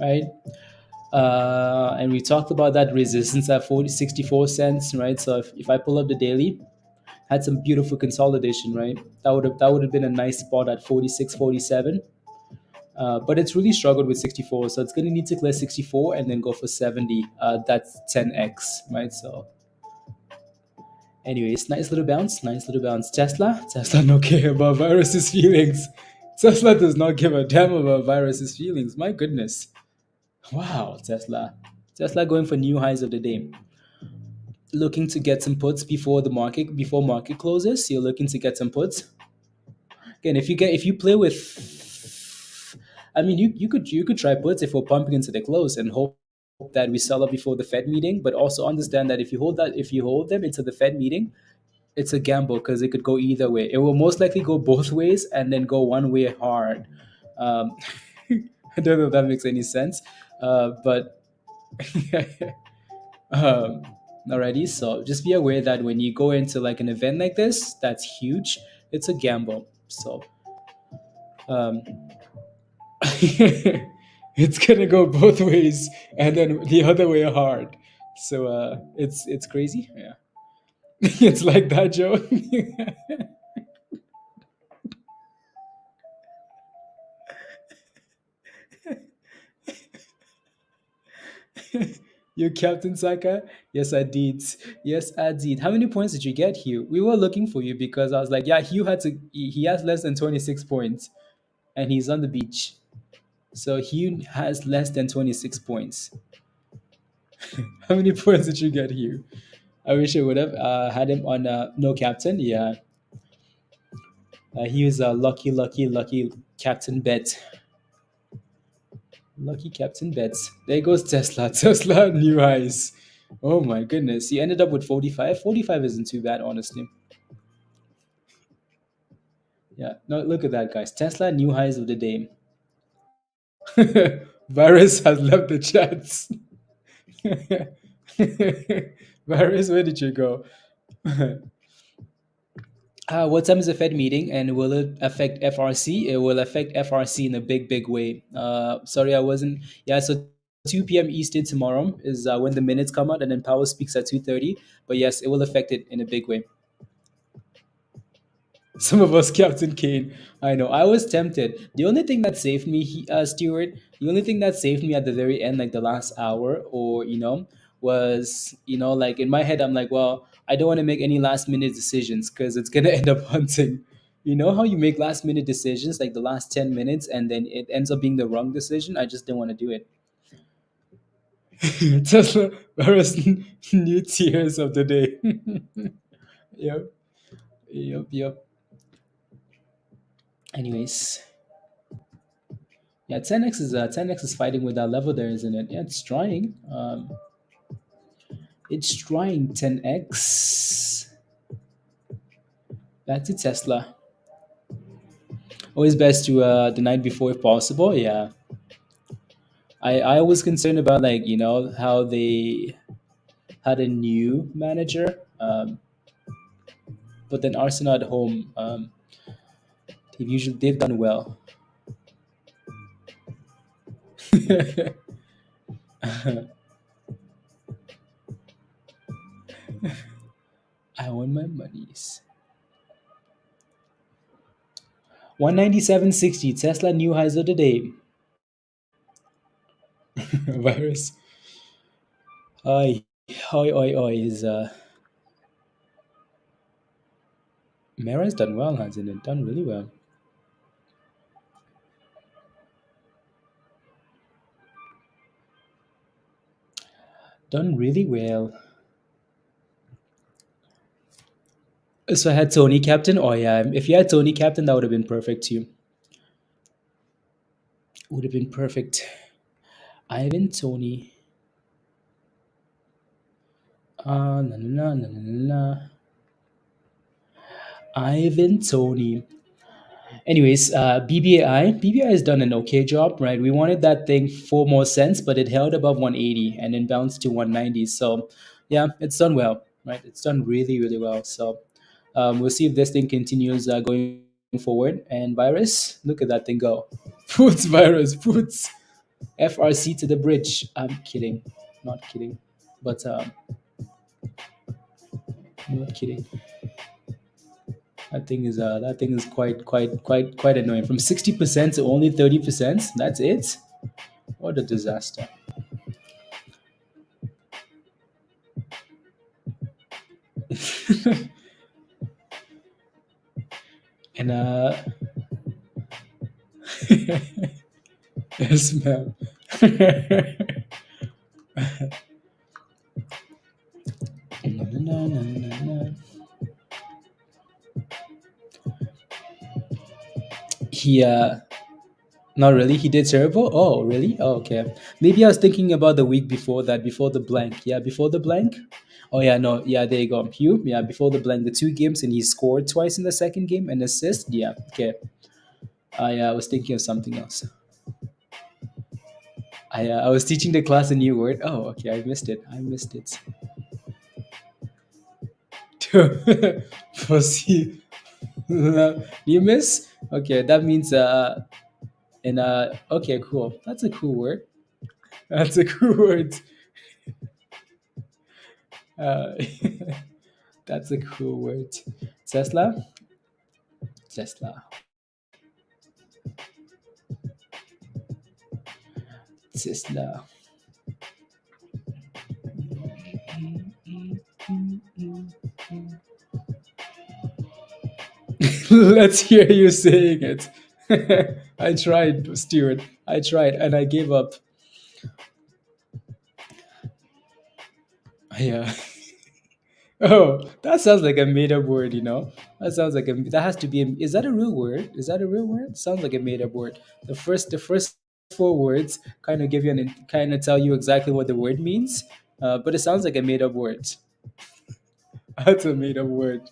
right? And we talked about that resistance at 64 cents, right? So if I pull up the daily, had some beautiful consolidation, right? That would have been a nice spot at 46, 47. But it's really struggled with 64, so it's going to need to clear 64 and then go for 70. That's 10x, right? So Anyways, nice little bounce, nice little bounce. Tesla don't care about viruses' feelings. Tesla does not give a damn about viruses' feelings. My goodness. Wow, Tesla. Tesla going for new highs of the day. Looking to get some puts before market closes. You're looking to get some puts. Again, if you play with, I mean, you could try puts if we're pumping into the close and hope that we sell up before the Fed meeting, but also understand that if you hold them into the Fed meeting, it's a gamble because it could go either way. It will most likely go both ways and then go one way hard. Um, I don't know if that makes any sense, but um, alrighty. So just be aware that when you go into like an event like this, that's huge. It's a gamble. So um, it's gonna go both ways and then the other way hard. So it's crazy. Yeah, it's like that, Joe. You Captain Saka? Yes, I did. Yes, I did. How many points did you get, Hugh? We were looking for you because I was like, yeah, Hugh had to. He has less than 26 points, and he's on the beach. So Hugh has less than 26 points. How many points did you get, Hugh? I wish I would have had him on no captain. Yeah, he was a lucky captain bet. Lucky captain bets. There goes Tesla. Tesla new highs. Oh my goodness. He ended up with 45. 45 isn't too bad, honestly. Yeah. No, look at that, guys. Tesla new highs of the day. Virus has left the chats. Virus, where did you go? What time is the Fed meeting and will it affect FRC? It will affect FRC in a big way. Sorry, I wasn't. Yeah, so 2 p.m. Eastern tomorrow is when the minutes come out, and then Powell speaks at 2:30. But yes, it will affect it in a big way. Some of us, Captain Kane. I know. I was tempted. The only thing that saved me, Stuart, the only thing that saved me at the very end, like the last hour, or was like in my head, I'm like, well, I don't want to make any last minute decisions because it's gonna end up hunting. You know how you make last minute decisions, like the last 10 minutes, and then it ends up being the wrong decision. I just didn't want to do it. Tesla virus new tears of the day. Yep, yep. Anyways. Yeah, 10x is fighting with that level there, isn't it? Yeah, it's trying 10x. Back to Tesla. Always best to the night before if possible. Yeah, I was concerned about like how they had a new manager, but then Arsenal at home, they've done well. I want my monies. 197.60 Tesla new highs of the day. Virus. Oi, oi is Mera's done well, hasn't it? Done really well. Done really well. So I had Tony captain. Oh yeah, if you had Tony captain, that would have been perfect too. Would have been perfect. Ivan Tony. Na na na na na na. Ivan Tony. Anyways, BBAI has done an okay job, right? We wanted that thing 4 more cents, but it held above 180 and then bounced to 190. So, yeah, it's done well, right? It's done really well. So, we'll see if this thing continues going forward. And virus, look at that thing go. Puts virus, puts FRC to the bridge. I'm kidding, not kidding, but not kidding. That thing is quite annoying. From 60% to only 30%. That's it. What a disaster. And yes, ma'am. No, no, no, no, no. He not really. He did terrible. Oh, really? Oh, okay. Maybe I was thinking about the week before that, before the blank. Yeah, before the blank. Oh yeah, no, yeah, there you go. Hugh, yeah, before the blank, the two games, and he scored twice in the second game and assist. Yeah, okay. I was thinking of something else. I was teaching the class a new word. Oh, okay, I missed it. I missed it. Pussy. You miss? Okay, that means and okay, cool. That's a cool word. That's a cool word. Uh, that's a cool word. Tesla. Tesla. Tesla. Let's hear you saying it. I tried, Stuart. I tried, and I gave up. Yeah. Oh, that sounds like a made-up word. That sounds like that has to be. Is that a real word? Is that a real word? Sounds like a made-up word. The first four words kind of give you kind of tell you exactly what the word means, but it sounds like a made-up word. That's a made-up word.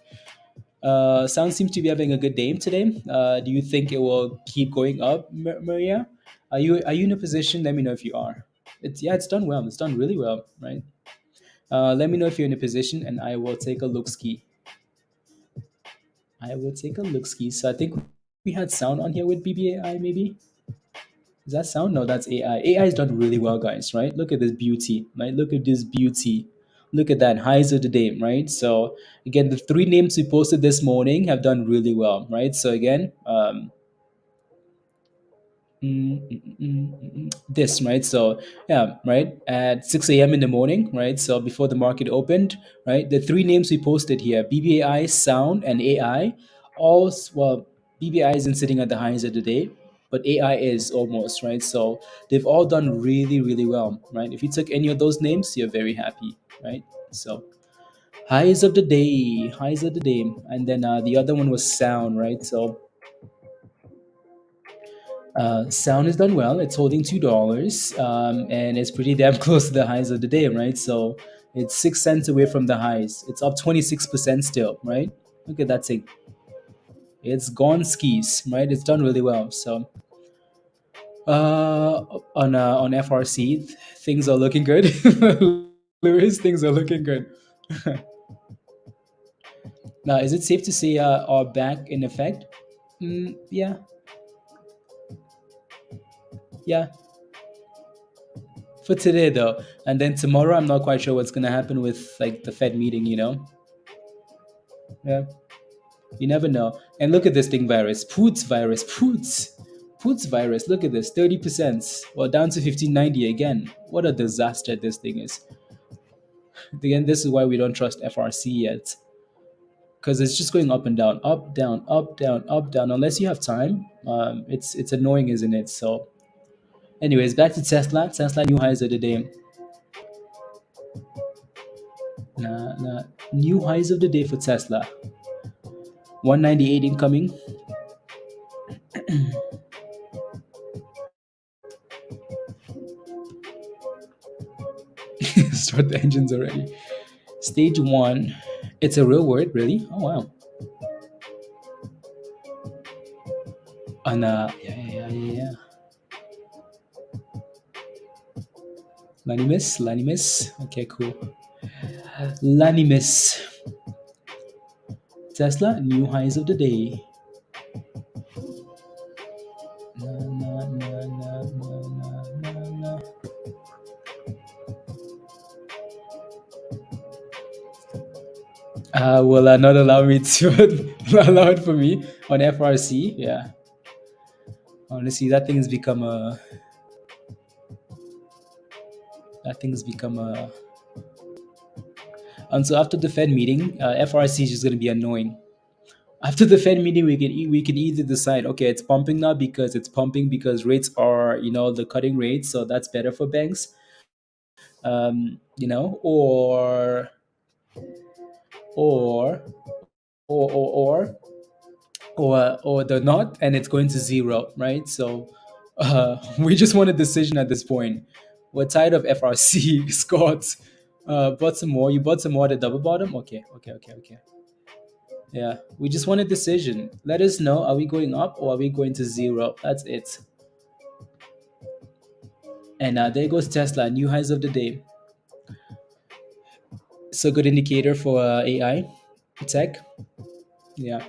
Sound seems to be having a good day today. Do you think it will keep going up, Maria? Are you in a position? Let me know if you are. It's done well. It's done really well, right? Let me know if you're in a position, and I will take a look ski. I will take a look ski. So I think we had sound on here with BBAI, maybe. Is that sound? No, that's AI. AI has done really well, guys, right? Look at this beauty, right? Look at this beauty. Look at that. Highs of the day, right? So again, the three names we posted this morning have done really well, right? So again, this, right? So yeah, right, at 6 a.m. in the morning, right? So before the market opened, right, the three names we posted here, BBAI, sound, and AI, well, BBI isn't sitting at the highs of the day, but AI is almost, right? So they've all done really, really well, right? If you took any of those names, you're very happy, right? So highs of the day. And then the other one was sound, right? So Sound has done well. It's holding $2, and it's pretty damn close to the highs of the day, right? So it's 6 cents away from the highs. It's up 26% still, right? Look at that thing. It's gone skis, right? It's done really well. So on FRC, things are looking good. Lewis, things are looking good. Now, is it safe to say are back in effect? Yeah, yeah. For today though, and then tomorrow I'm not quite sure what's gonna happen with like the Fed meeting. Yeah, you never know. And look at this thing, virus, Poots virus. Look at this, 30%, well, down to 1590 again. What a disaster this thing is. Again, this is why we don't trust FRC yet, because it's just going up and down, up, down, up, down, up, down. Unless you have time, it's annoying, isn't it? So anyways, back to Tesla new highs of the day. New highs of the day for Tesla. 198 incoming. Start the engines already. Stage one. It's a real word, really? Oh wow. And yeah. Lanimus. Okay, cool. Lanimus. Tesla new highs of the day. Na, na, na, na, na, na, na. Will not allow me to allow it for me on FRC. Yeah, honestly, that thing's become a And so after the Fed meeting, FRC is just going to be annoying. After the Fed meeting, we can either decide, okay, it's pumping now because it's pumping because rates are, the cutting rates, so that's better for banks, or or or or or they're not, and it's going to zero, right? So we just want a decision at this point. We're tired of FRC. Scott, bought some more. You bought some more at the double bottom. Okay. Yeah, we just want a decision. Let us know: are we going up or are we going to zero? That's it. And there goes Tesla, new highs of the day. So good indicator for AI tech. Yeah.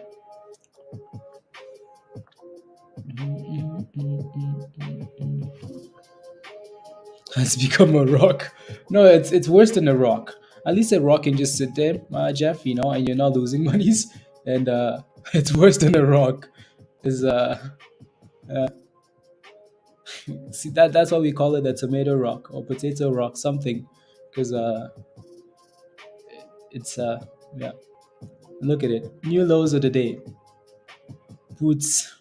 Has become a rock. No, it's worse than a rock. At least a rock can just sit there, Jeff, and you're not losing monies. And it's worse than a rock. Is see that's why we call it a tomato rock or potato rock, something, because it's yeah. Look at it. New lows of the day. Poots.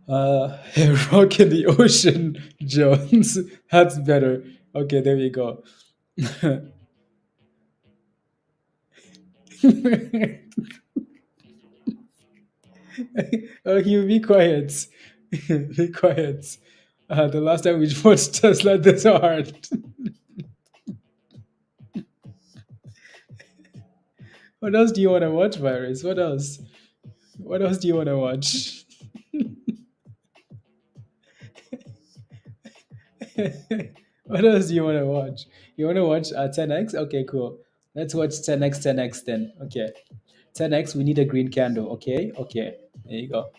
A rock in the ocean, Jones. That's better. Okay, there we go. Oh, you be quiet. Be quiet. The last time we watched Tesla this hard. What else do you want to watch, Virus? What else? What else do you want to watch? What else do you want to watch? You want to watch 10x? Okay, cool. Let's watch 10x then. Okay. 10x, we need a green candle. Okay. There you go.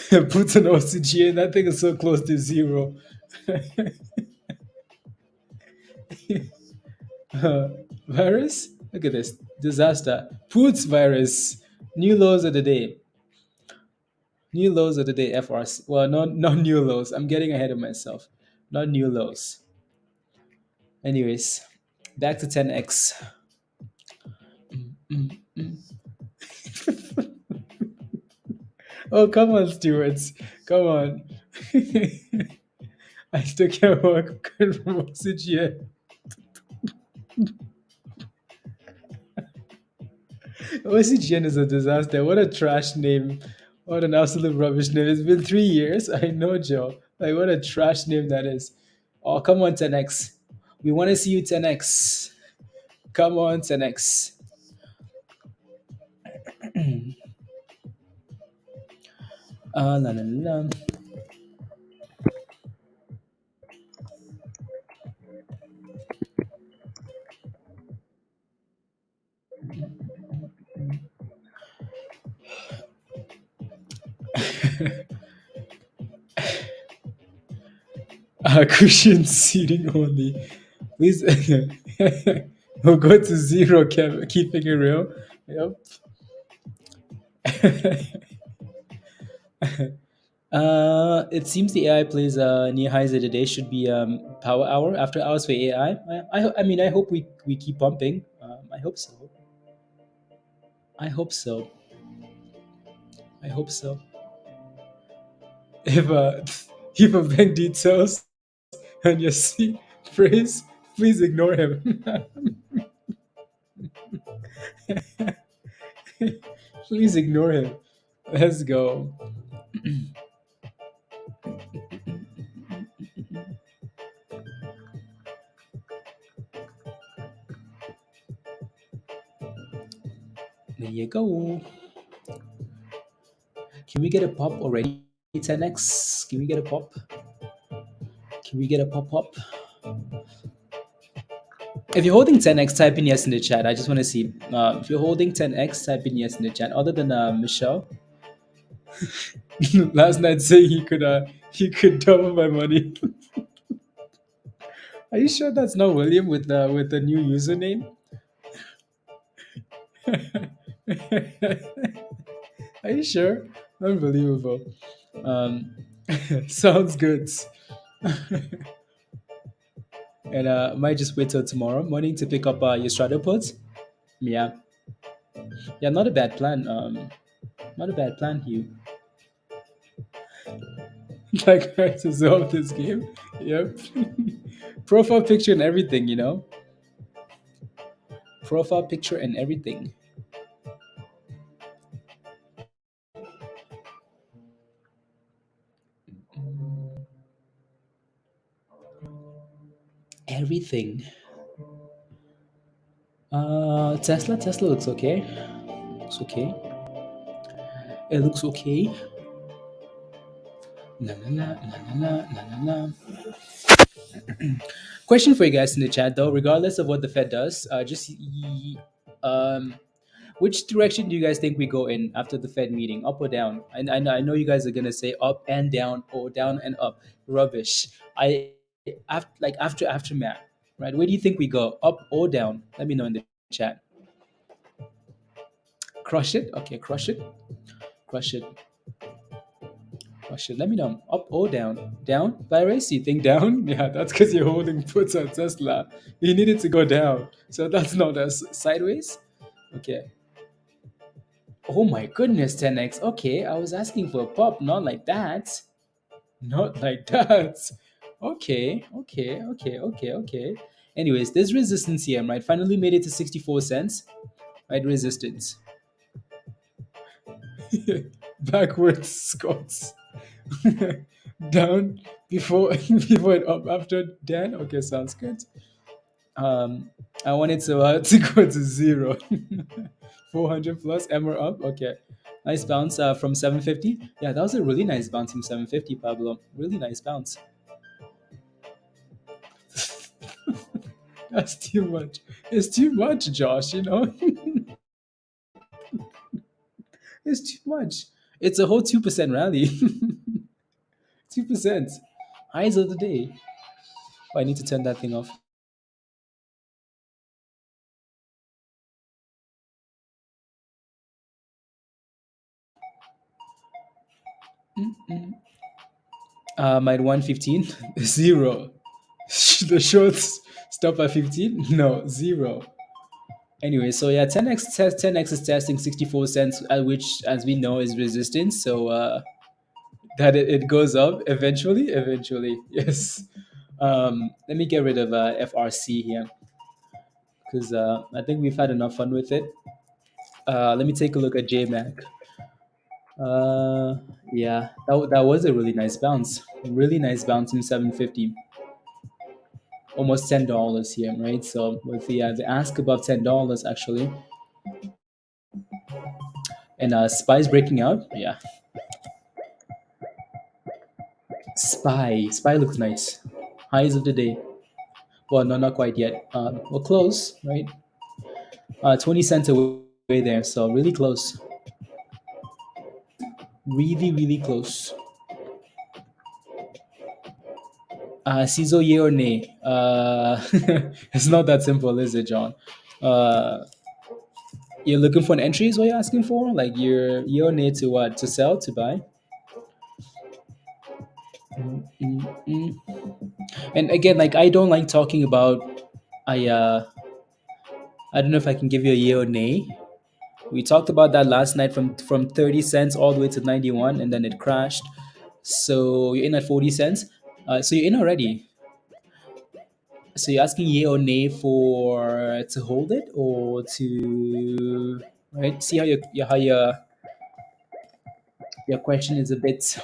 Put an OCGA. That thing is so close to zero. Virus? Look at this. Disaster. Puts virus. New lows of the day. New lows of the day, FRC. Well, not new lows. I'm getting ahead of myself. Not new lows. Anyways, back to 10x. Oh, come on, stewards. Come on. I still can't work from OCGA. OCGN is a disaster. What a trash name. What an absolute rubbish name. It's been 3 years. I know, Joe. Like, what a trash name that is. Oh, come on, 10x. We want to see you, 10x. Come on, 10x. La, la, la. Cushion seating only. Please. We'll go to zero, keeping it real. Yep. It seems the AI plays near highs of the day should be power hour after hours for AI. I mean, I hope we keep pumping. I hope so. I hope so. I hope so. If if a bank details on your seat phrase, please ignore him. Please ignore him. Let's go. There you go. Can we get a pop already? 10x. Can we get a pop? Can we get a pop? If you're holding 10x, type in yes in the chat. I just want to see. If you're holding 10x, type in yes in the chat. Other than Michelle, last night saying he could double my money. Are you sure that's not William with the new username? Are you sure? Unbelievable. Um, sounds good. And might just wait till tomorrow morning to pick up your straddle puts. Yeah, yeah, not a bad plan. Not a bad plan, Hugh. Like to resolve this game. Yep. Profile picture and everything, you know. Profile picture and everything. Everything. Tesla looks okay. Looks okay. It looks okay. La la la la la la la la. Question for you guys in the chat though, regardless of what the Fed does, um, which direction do you guys think we go in after the Fed meeting, up or down? I know you guys are gonna say up and down or down and up. Rubbish. Like after aftermath, right? Where do you think we go, up or down? Let me know in the chat. Crush it. Okay, crush it. Crush it. Crush it. Let me know. Up or down? Down? Virus, you think down? Yeah, that's because you're holding puts on Tesla. You need it to go down. So that's not us. Sideways? Okay. Oh my goodness, TENX. Okay, I was asking for a pop, not like that. Not like that. Okay. Anyways, there's resistance here, right? Finally made it to 64 cents. Right, resistance. Backwards Scots. Down before before and up after Dan. Okay, sounds good. I wanted to go to zero. 400 plus emer up. Okay, nice bounce from 750. Yeah, that was a really nice bounce from 750, Pablo. Really nice bounce. That's too much. It's too much, Josh. You know, it's too much. It's a whole 2% rally. 2%. Highs of the day. Oh, I need to turn that thing off. At 115, zero. The shorts stop at 15? No, zero. Anyway, so yeah, 10x is testing 64 cents, which, as we know, is resistance. So that it goes up eventually. Eventually, yes. Let me get rid of FRC here because I think we've had enough fun with it. Let me take a look at JMAC. Yeah, that was a really nice bounce. Really nice bounce in 750. Almost $10 here, right? So with the ask above $10 actually, and SPY's breaking out. Yeah, SPY looks nice. Highs of the day. Well, no, not quite yet. We're close, right? 20 cents away there, so really close. Really close. CISO, yay or nay? It's not that simple, is it, John? You're looking for an entry, is what you're asking for? Like you're yay or nay to what? To sell, to buy? Mm. And again, like I don't like talking about. I don't know if I can give you a yay or nay. We talked about that last night from 30 cents all the way to 91, and then it crashed. So you're in at 40 cents. So you're in already. So you're asking yay or nay for to hold it or to right? See how your question is a bit. So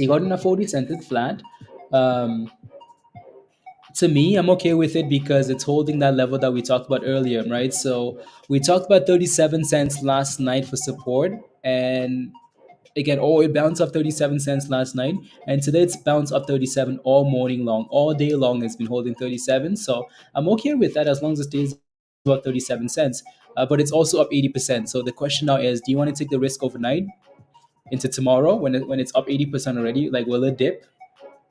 you got in a 40 cents, it's flat. To me, I'm okay with it because it's holding that level that we talked about earlier, right? So we talked about 37 cents last night for support, and again, it bounced up 37 cents last night, and today it's bounced up 37 all morning long, all day long. It's been holding 37, so I'm okay with that as long as it stays about 37 cents. But it's also up 80%. So the question now is, do you want to take the risk overnight into tomorrow when it's up 80% already? Like, will it dip?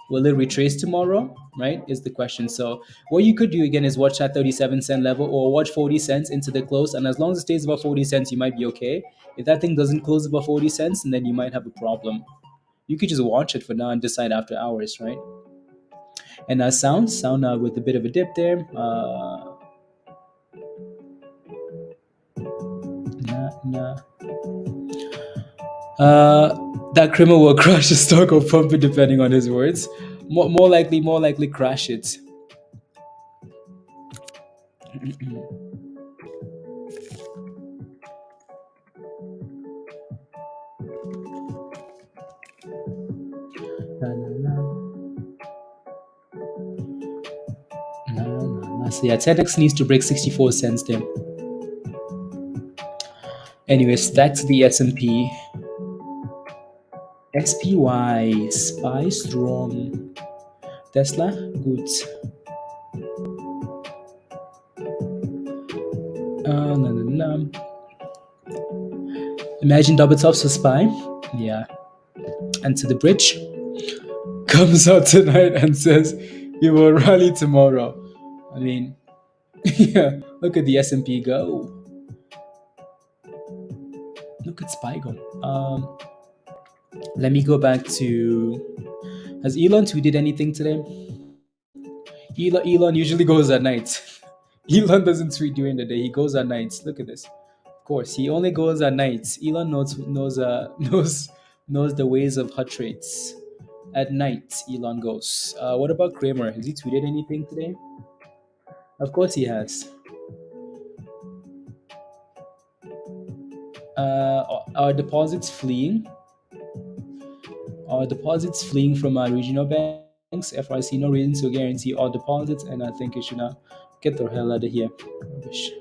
Will it retrace tomorrow? Right, is the question. So what you could do again is watch that 37-cent level or watch 40 cents into the close. And as long as it stays above 40 cents, you might be okay. If that thing doesn't close above 40 cents, and then you might have a problem. You could just watch it for now and decide after hours, right? And SOUN with a bit of a dip there. That criminal will crush the stock or pump it depending on his words. More likely crash it. So yeah, TENX needs to break 64 cents there. Anyways, back to the S&P. SPY, SPY strong. Tesla, good. Imagine double tops for SPY. Yeah. And to the bridge comes out tonight and says he will rally tomorrow. I mean, yeah, look at the S&P go. Look at SPY go. Let me go back to, has Elon tweeted anything today? Elon usually goes at night. Elon doesn't tweet during the day. He goes at night. Look at this. Of course, he only goes at night. Elon knows the ways of hot trades. At night, Elon goes. What about Kramer? Has he tweeted anything today? Of course he has. Our deposits fleeing. Our deposits fleeing from our regional banks. FRC, no reason to guarantee all deposits, and I think it should not get the hell out of here. Rubbish.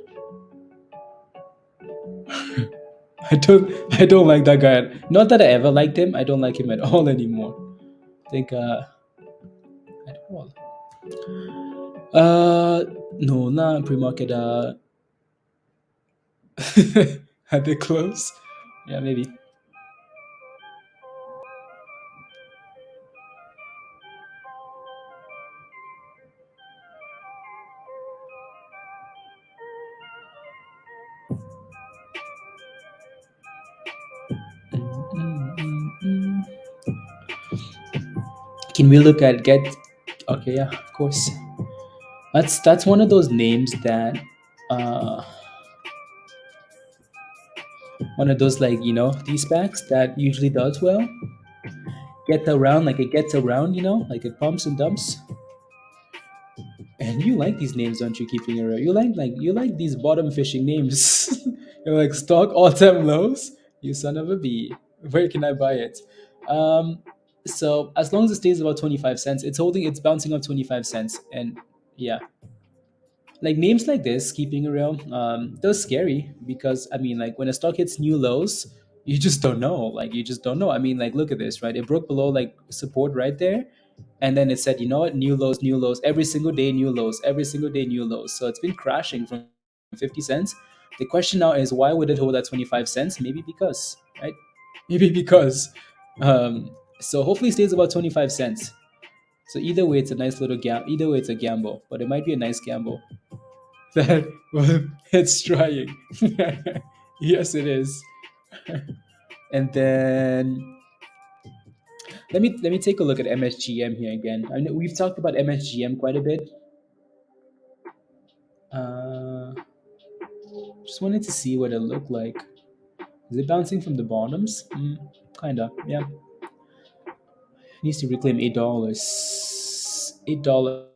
I don't like that guy. Not that I ever liked him. I don't like him at all anymore. I think at all. No, not pre-market. Had they close? Yeah, maybe. Can we look at get? Okay, yeah, of course. That's one of those names that, one of those, like, these packs that usually does well. Gets around, like it gets around, like it pumps and dumps. And you like these names, don't you? Keeping it real, you like these bottom fishing names. You're like stock all-time lows. You son of a bee. Where can I buy it? So as long as it stays about 25 cents, it's bouncing up 25 cents, and yeah, like names like this, keeping it real, they're scary because I mean, like when a stock hits new lows, you just don't know. Like you just don't know. I mean, like look at this, right? It broke below like support right there, and then it said, you know what, new lows, every single day, new lows, every single day, new lows. So it's been crashing from 50 cents. The question now is, why would it hold at 25 cents? Maybe because, right? Maybe because. So hopefully it stays about 25 cents. So either way, it's a nice little either way, it's a gamble, but it might be a nice gamble. That, well, it's trying. Yes, it is. And then let me take a look at MSGM here again. I know we've talked about MSGM quite a bit. Just wanted to see what it looked like. Is it bouncing from the bottoms? Kinda, yeah. Needs to reclaim $8. $8.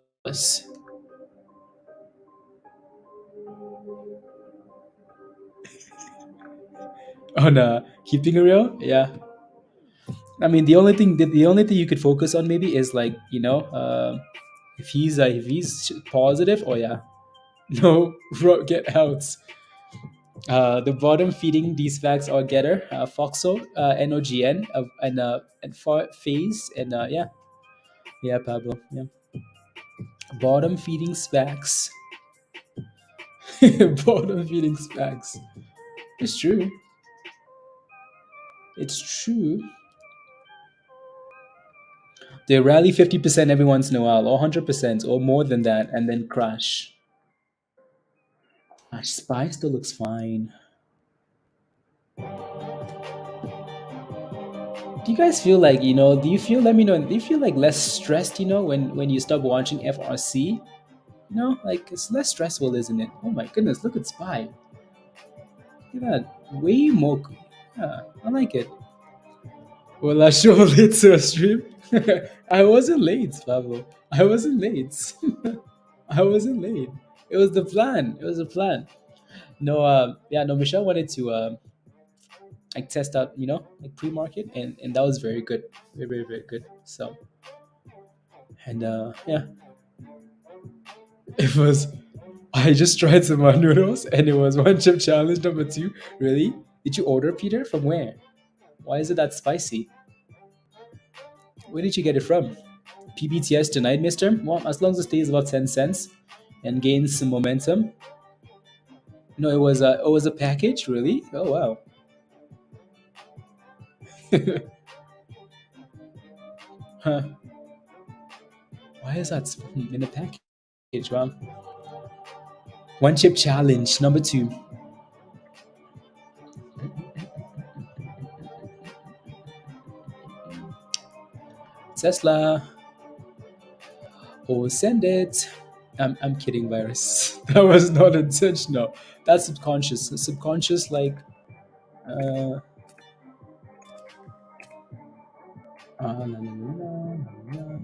On keeping it real, yeah. I mean, the only thing you could focus on maybe is like, if he's positive, oh yeah, no, get out. The bottom feeding these facts are Getter, FOXO, NOGN, and Phase, and yeah, Pablo, yeah. Bottom feeding specs. Bottom feeding specs. It's true. It's true. They rally 50% every once in a while, or 100%, or more than that, and then crash. SPY still looks fine. Do you guys feel like, do you feel, let me know, do you feel like less stressed, when you stop watching FRC? Like it's less stressful, isn't it? Oh my goodness, look at SPY. Look at that. Way more. Yeah, I like it. Well, I show late to a stream. I wasn't late, Pablo. I wasn't late. I wasn't late. It was the plan. It was the plan. No, yeah, no. Michelle wanted to like test out, like pre-market, and that was very good, very very very good. So, and yeah, it was. I just tried some noodles, and it was one chip challenge number two. Really? Did you order, Peter? From where? Why is it that spicy? Where did you get it from? PBTS tonight, mister? Well, as long as it stays about 10 cents and gains some momentum. No, it was a package, really? Oh wow. Huh. Why is that in a package? Wow. One chip challenge, number two. Tesla. Oh, send it. I'm kidding, virus. That was not intentional. That's subconscious. Subconscious, like, uh, la, la, la, la, la,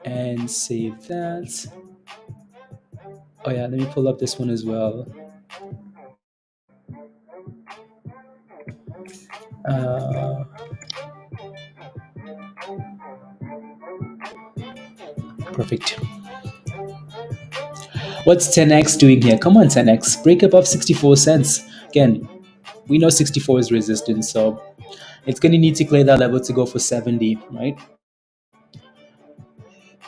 and save that. Oh yeah, let me pull up this one as well. Uh, Perfect. What's TENX doing here? Come on, TENX. Break above 64 cents. Again, we know 64 is resistance, so it's going to need to clear that level to go for 70, right?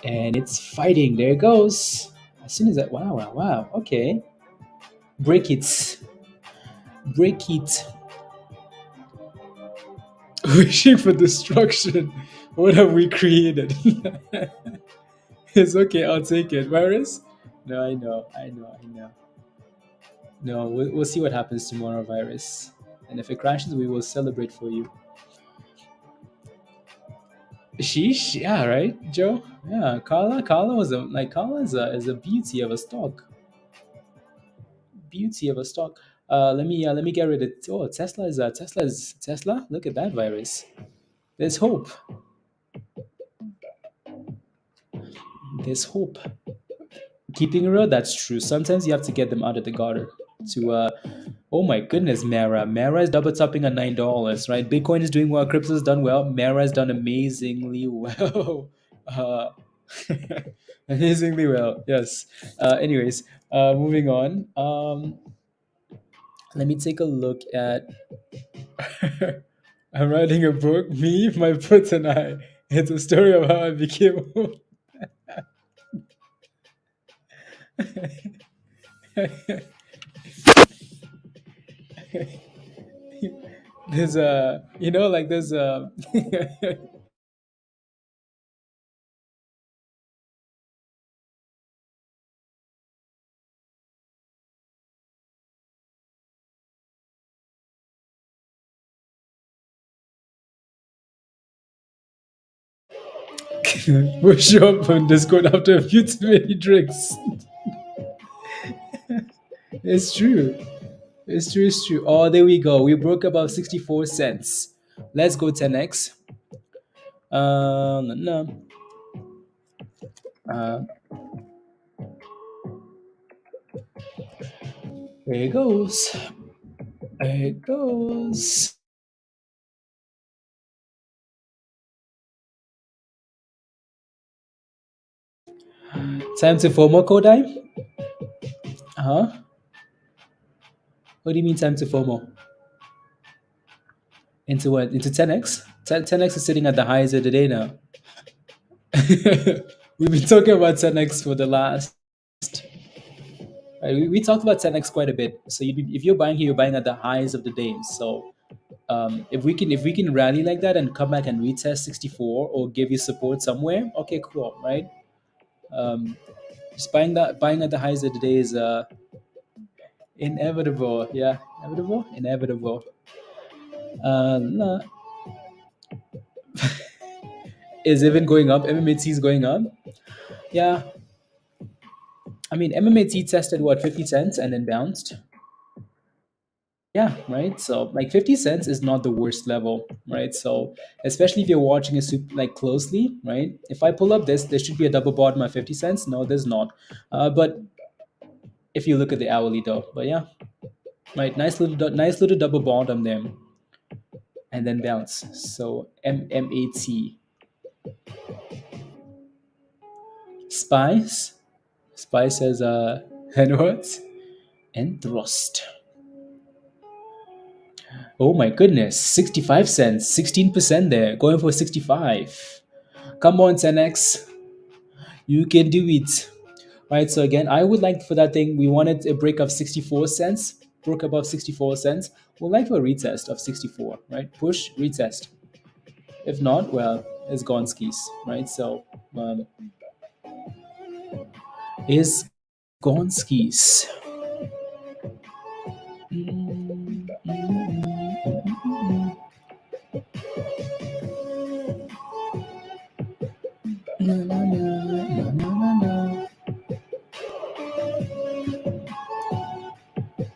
And it's fighting. There it goes. As soon as that, wow, wow, wow. Okay. Break it. Break it. Wishing for destruction. What have we created? It's okay. I'll take it. Virus? No, I know. No, we'll see what happens tomorrow, virus. And if it crashes, we will celebrate for you. Sheesh, yeah, right, Joe. Yeah, Carla was is a beauty of a stock. Beauty of a stock. Let me get rid of. Oh, Tesla. Look at that virus. There's hope. There's hope. Keeping it real, that's true. Sometimes you have to get them out of the gutter to oh my goodness, Mara is double topping at $9, right? Bitcoin is doing well, crypto's done well, Mara has done amazingly well. uh Amazingly well, yes. Anyways, moving on. Let me take a look at I'm writing a book, me, my put and I. It's a story of how I became there's a like there's a we'll show up on Discord after a few too many drinks. It's true. It's true. It's true. Oh, there we go. We broke above 64 cents. Let's go 10x. No. Uh, there it goes. There it goes. Time to FOMO, Kodai? Huh? What do you mean time to FOMO? Into what? Into 10x? 10x is sitting at the highs of the day now. We've been talking about 10x for the last. Right, we talked about 10x quite a bit. So if you're buying here, you're buying at the highs of the day. So if we can rally like that and come back and retest 64 or give you support somewhere, okay, cool, right? Um, just buying at the highs of the day is Inevitable. Yeah. Inevitable. Inevitable. La- is even going up. MMAT is going up. Yeah. I mean, MMAT tested what 50 cents and then bounced. Yeah, right. So like 50 cents is not the worst level, right? So especially if you're watching a like closely, right? If I pull up this, there should be a double bottom at 50 cents. No, there's not. But if you look at the hourly though, but yeah, right. Nice little double bottom there, and then bounce. So MMAT Spice. Spice says and what? And thrust. Oh my goodness, 65 cents, 16% there, going for 65. Come on, TENX, you can do it. Right, so again, I would like for that thing, we wanted a break of 64 cents, broke above 64 cents. We'd like for a retest of 64, right? Push, retest. If not, well, it's gone skis, right? So, is gone skis. Na, na, na, na, na, na.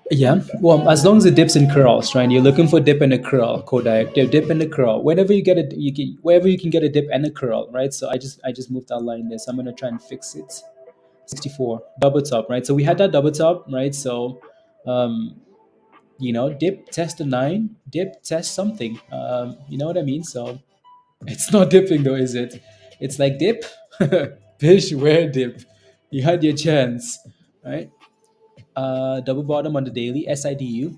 Yeah, well, as long as it dips and curls, right? You're looking for dip and a curl, Kodak. Dip and a curl. Whenever you get it, wherever you can get a dip and a curl, right? So I just moved that line there. So I'm gonna try and fix it. 64 double top, right? So we had that double top, right? So, um, dip test a nine, dip test something. You know what I mean? So it's not dipping though, is it? It's like dip, fish, where dip. You had your chance, right? Double bottom on the daily SIDU.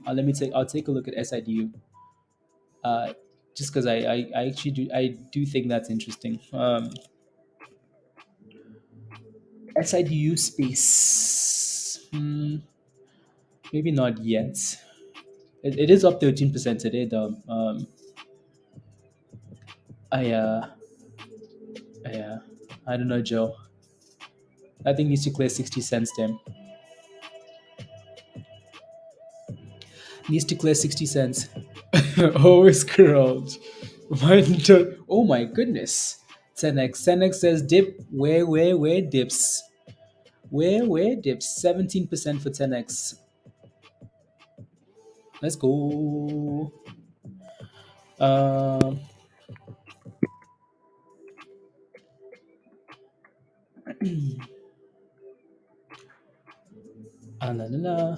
I'll take a look at SIDU. Uh, just because I actually do think that's interesting. SIDU space. Maybe not yet. It is up 13% today though. I I don't know, Joe. I think needs to clear 60 cents then. Needs to clear 60 cents. Always curled. Oh my goodness. TENX says dip. Where dips? Where dips? 17% for TENX. Let's go. Um, la, la, la.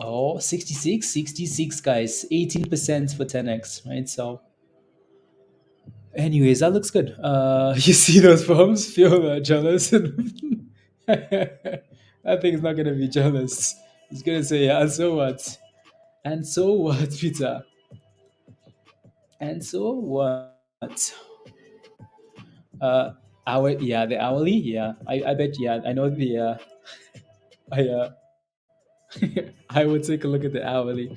Oh, 66, guys. 18% for TENX, right? So, anyways, that looks good. You see those firms feel jealous. I think it's not gonna be jealous. It's gonna say, yeah, and so what? And so what, Peter? And so what? Uh, the hourly, yeah. I bet, yeah. I know the. I I would take a look at the hourly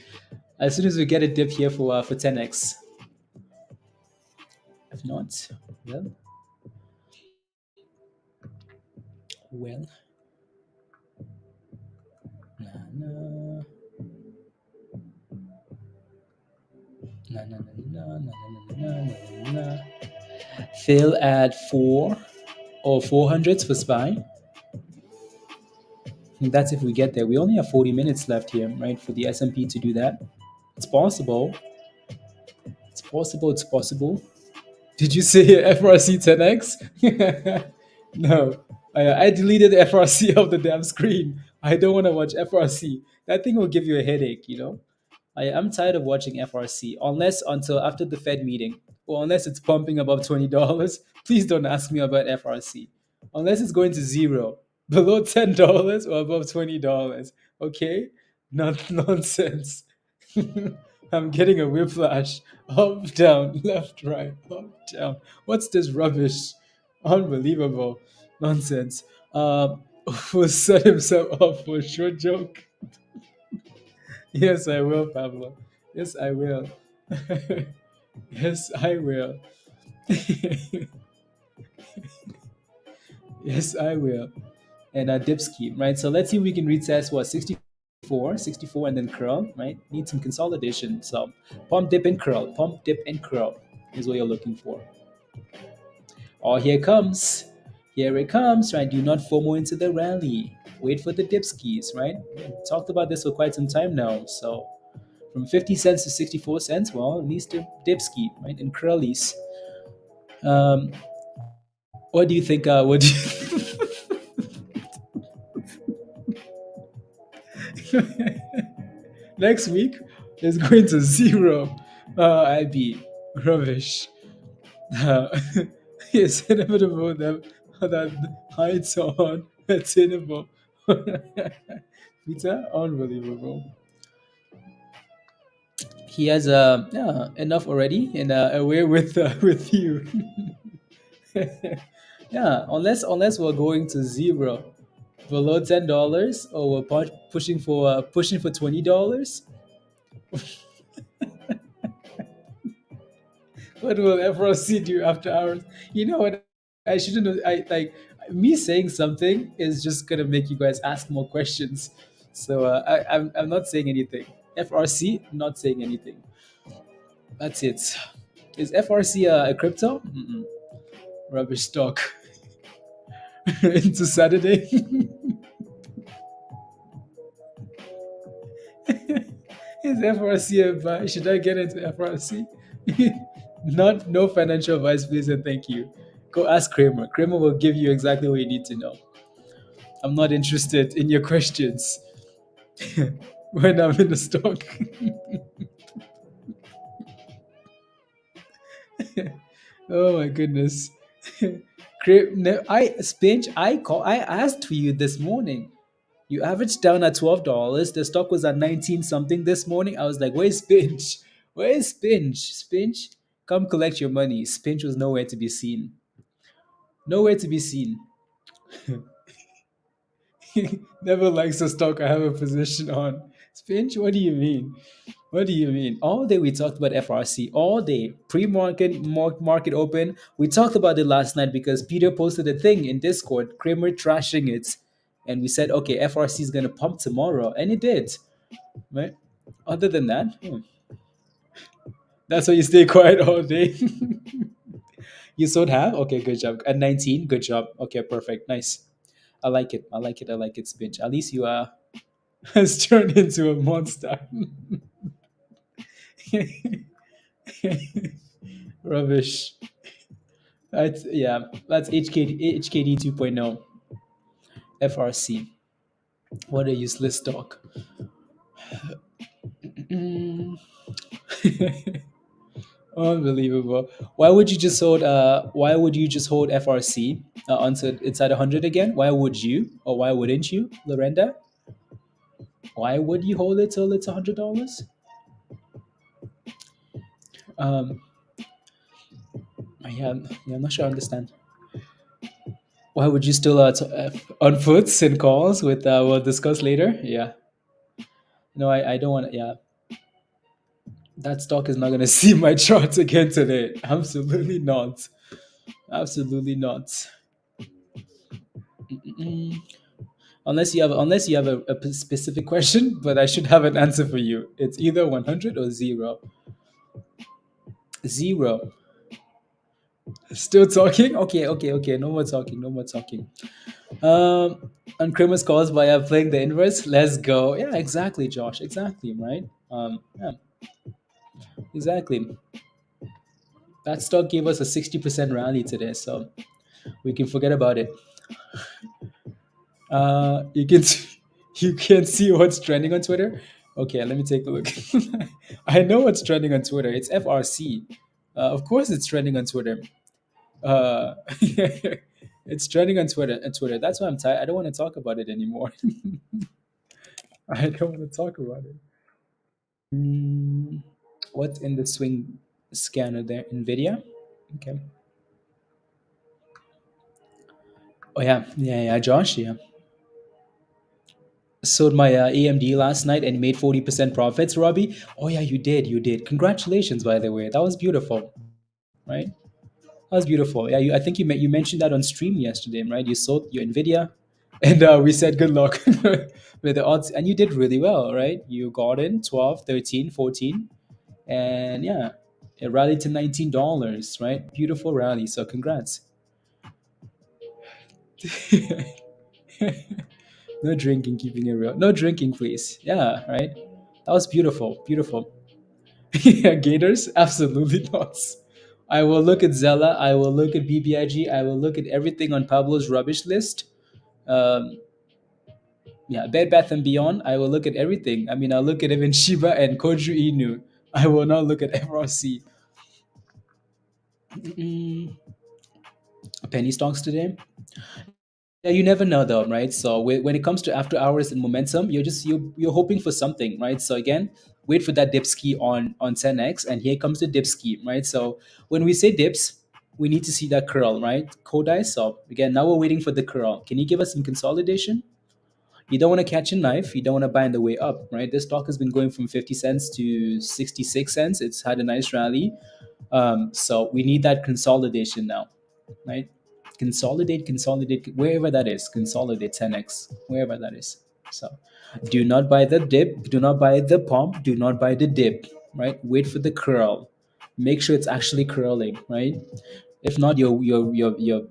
as soon as we get a dip here for 10x. If not, well, well, nah, nah, nah, nah, nah, nah, nah, nah, nah, nah, nah. Fill at 4 or 400s for SPY. And that's if we get there. We only have 40 minutes left here, right, for the S&P to do that. It's possible. It's possible. It's possible. Did you say FRC 10x? No. I deleted FRC off the damn screen. I don't want to watch FRC. That thing will give you a headache. I'm tired of watching FRC, unless until after the Fed meeting, or unless it's pumping above $20. Please don't ask me about FRC. Unless it's going to zero, below $10 or above $20. Okay? Not nonsense. I'm getting a whiplash. Up, down, left, right, up, down. What's this rubbish? Unbelievable. Nonsense. Will set himself up for a short joke. Yes, I will, Pablo. Yes, I will. Yes, I will. Yes, I will. and a dip scheme, right? So let's see if we can retest what 64, and then curl, right? Need some consolidation. So pump, dip, and curl. Pump, dip, and curl is what you're looking for. Oh, here it comes. Here it comes, right? Do not FOMO into the rally. Wait for the dip skis, right? We talked about this for quite some time now. So from 50 cents to 64 cents, well, it needs to dip ski, right? And curlies. Um, what do you think? What do you next week is going to zero. IB rubbish. It's inevitable that heights on attainable. Peter, unbelievable. He has enough already and away with you. Yeah, unless we're going to zero below $10 or we're pushing for $20. What will FRC do after hours? You know what? I shouldn't have. I like me saying something is just gonna make you guys ask more questions. So I'm not saying anything. FRC not saying anything. That's it. Is FRC a crypto? Mm-mm. Rubbish stock. Into Saturday. Is FRC a buy? Should I get into FRC? Not no financial advice, please and thank you. Go ask Kramer. Kramer will give you exactly what you need to know. I'm not interested in your questions when I'm in the stock. Oh my goodness. I asked for you this morning. You averaged down at $12. The stock was at 19 something this morning. I was like, where's Spinch? Where's Spinch? Spinch, come collect your money. Spinch was nowhere to be seen. Nowhere to be seen. Never likes a stock I have a position on. Spinch, what do you mean? What do you mean? All day we talked about FRC. All day. Pre-market, market open. We talked about it last night because Peter posted a thing in Discord, Kramer trashing it. And we said, okay, FRC is going to pump tomorrow. And it did. Right? Other than that, that's why you stay quiet all day. You sold half? Okay, good job. At 19, good job. Okay, perfect. Nice. I like it. I like it. I like it, Spinch. At least you has turned into a monster. Rubbish. That's that's HKD 2.0. FRC. What a useless stock. Unbelievable. Why would you just hold FRC until it's at 100 again? Why would you or why wouldn't you, Lorenda? Why would you hold it till it's $100? Um I'm not sure I understand. Why would you still on foots and calls with we'll discuss later? Yeah. No, I don't want to. Yeah, that stock is not going to see my charts again today. Absolutely not. Absolutely not. Mm-mm. Unless you have a specific question, but I should have an answer for you. It's either 100 or zero. Zero. Still talking? Okay. No more talking. No more talking. On Kramer's calls via playing the inverse. Let's go. Yeah, exactly, Josh. Exactly, right? Yeah, exactly. That stock gave us a 60% rally today, so we can forget about it. You can you can see what's trending on Twitter. Okay, let me take a look. I know what's trending on Twitter. It's FRC. Of course, it's trending on Twitter. Uh, it's trending on Twitter. That's why I'm tired. I don't want to talk about it anymore. I don't want to talk about it. What's in the swing scanner there? Nvidia. Okay. Oh yeah, Josh. Yeah. Sold my AMD last night and made 40% profits, Robbie. Oh yeah, you did. Congratulations, by the way. That was beautiful, right? That was beautiful. Yeah, I think you mentioned that on stream yesterday, right? You sold your Nvidia, And we said good luck with the odds, and you did really well, right? You got in 12, 13, 14, and yeah, it rallied to $19, right? Beautiful rally. So congrats. No drinking, keeping it real. No drinking, please. Yeah, right. That was beautiful, beautiful. Yeah, Gators, absolutely not. I will look at Zella. I will look at BBIG. I will look at everything on Pablo's rubbish list. Um, yeah, Bed Bath and Beyond. I will look at everything. I mean, I'll look at even Shiba and Koju Inu. I will not look at FRC. Mm, penny stocks today. Yeah, you never know though, right? So when it comes to after hours and momentum, you're hoping for something, right? So again, wait for that dip ski on TENX, and here comes the dip ski, right? So when we say dips, we need to see that curl, right? Kodai. So again, now we're waiting for the curl. Can you give us some consolidation? You don't want to catch a knife. You don't want to buy on the way up, right? This stock has been going from 50 cents to 66 cents. It's had a nice rally. So we need that consolidation now, right? Consolidate, wherever that is, consolidate 10x, wherever that is. So do not buy the dip, do not buy the pump, do not buy the dip, right? Wait for the curl. Make sure it's actually curling, right? If not, you're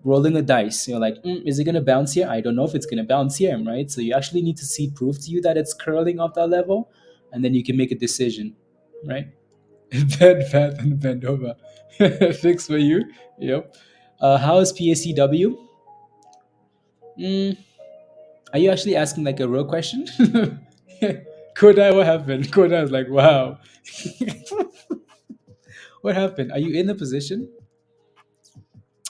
rolling a dice. You're like, is it gonna bounce here? I don't know if it's gonna bounce here, right? So you actually need to see proof to you that it's curling off that level, and then you can make a decision, right? Bend, bath, and bend over. Fix for you. Yep. How is PACW? Mm, are you actually asking like a real question? Kodai, what happened? Kodai was like, wow. What happened? Are you in the position?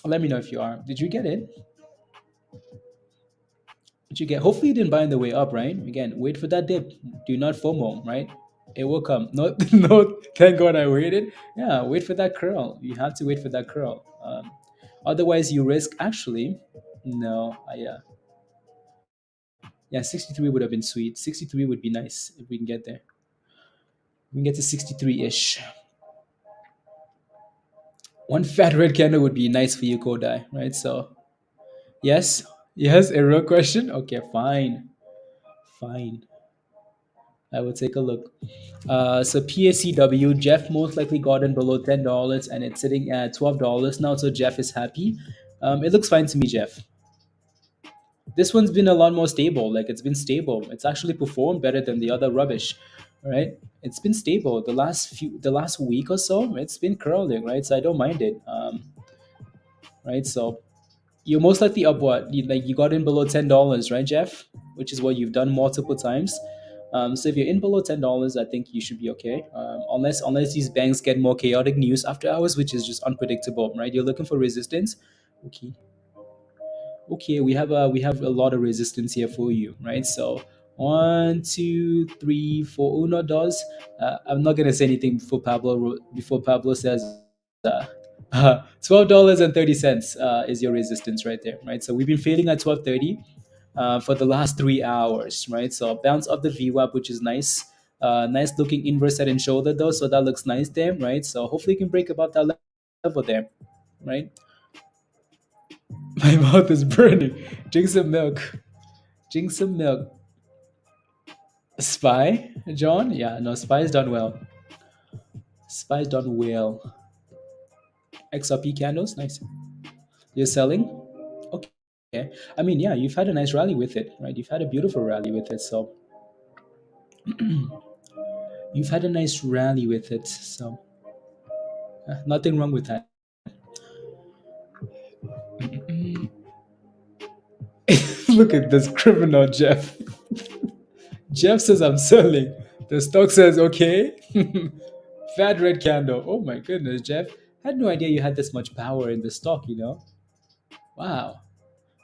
Let me know if you are. Did you get it? Did you get? Hopefully, you didn't buy on the way up, right? Again, wait for that dip. Do not FOMO, right? It will come. No, no. Thank God I waited. Yeah, wait for that curl. You have to wait for that curl. Otherwise, you risk actually. No, yeah, 63 would have been sweet. 63 would be nice if we can get there. We can get to 63 ish. One fat red candle would be nice for you, Kodai, right? So, yes, yes, a real question. Okay, fine, fine. I will take a look. So PACW, Jeff most likely got in below $10, and it's sitting at $12 now. So Jeff is happy. It looks fine to me, Jeff. This one's been a lot more stable. Like it's been stable. It's actually performed better than the other rubbish, right? It's been stable the last week or so. It's been curling, right? So I don't mind it, right? So you're most likely up what? You got in below $10, right, Jeff? Which is what you've done multiple times. So if you're in below $10, I think you should be okay. Unless these banks get more chaotic news after hours, which is just unpredictable, right? You're looking for resistance. Okay, okay, we have a lot of resistance here for you, right? So 1, 2, 3, 4 uno dos. I'm not gonna say anything before Pablo says $12.30 is your resistance right there, right? So we've been failing at 12.30 for the last 3 hours, right? So bounce off the VWAP, which is nice. Nice looking inverse head and shoulder though, so that looks nice there, right? So hopefully you can break about that level there, right? My mouth is burning. Drink some milk. Drink some milk. Spy, John? Yeah, no, Spy's done well. Spy's done well. XRP candles, nice. You're selling? Okay. I mean, yeah, you've had a nice rally with it, right? You've had a beautiful rally with it. So you've had a nice rally with it. So nothing wrong with that. Look at this criminal, Jeff. Jeff says I'm selling. The stock says okay. Fat red candle. Oh my goodness, Jeff. I had no idea you had this much power in the stock, you know? Wow.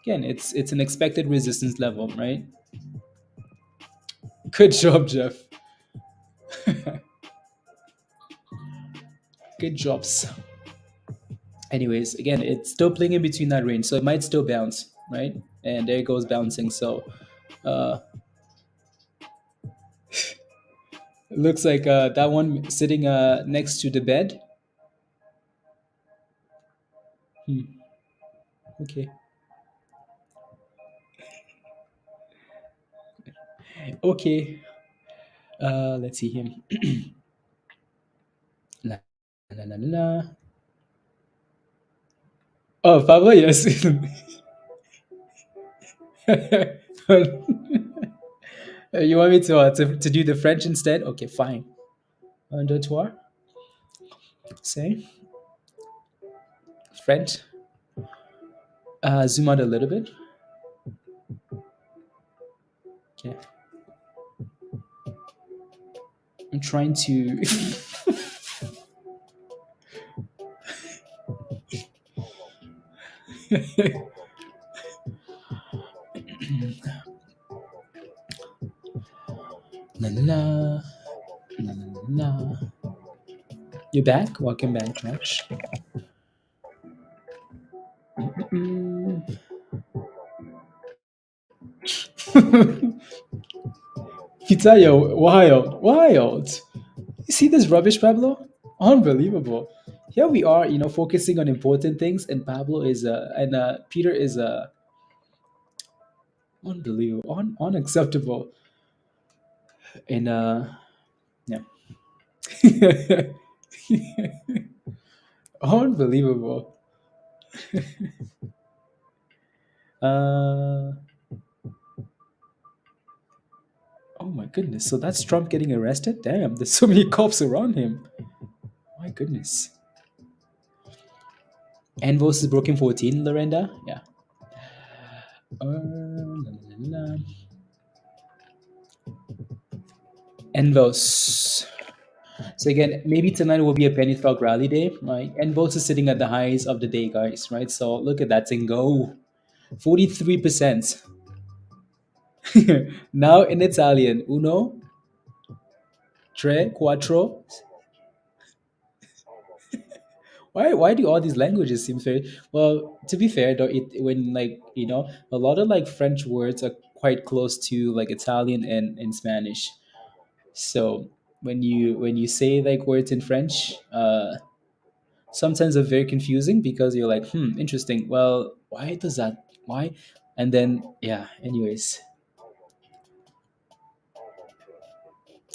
Again, it's an expected resistance level, right? Good job, Jeff. Good jobs. Anyways, again, it's still playing in between that range, so it might still bounce, right? And there it goes bouncing. So uh it looks like that one sitting next to the bed. Hmm. Okay. Okay. Let's see him. La, la, la, la, la. Oh, Pablo, yes. You want me to do the French instead? Okay, fine. Un, deux, trois. Say French. Zoom out a little bit. Okay. I'm trying to. La, la, la. La, la, la, la. You're back? Welcome back, Josh. Mm. Pizzayo, wild, wild. You see this rubbish, Pablo? Unbelievable. Here we are, focusing on important things, and Pablo is and Peter is unbelievable, unacceptable, and yeah, unbelievable. Uh, oh my goodness! So that's Trump getting arrested? Damn, there's so many cops around him. My goodness. NVOS is broken 14, Lorenda. Yeah. La, la, la. NVOS. So again, maybe tonight will be a penny stock rally day, right? And both are sitting at the highs of the day, guys, right? So look at that thing go. 43%. Now in Italian. Uno, tre, quattro. Why do all these languages seem very well? To be fair, though, when a lot of like French words are quite close to like Italian and Spanish. So when you say like words in French, sometimes are very confusing because you're like, interesting. Well, why does that? Why? And then, yeah, anyways.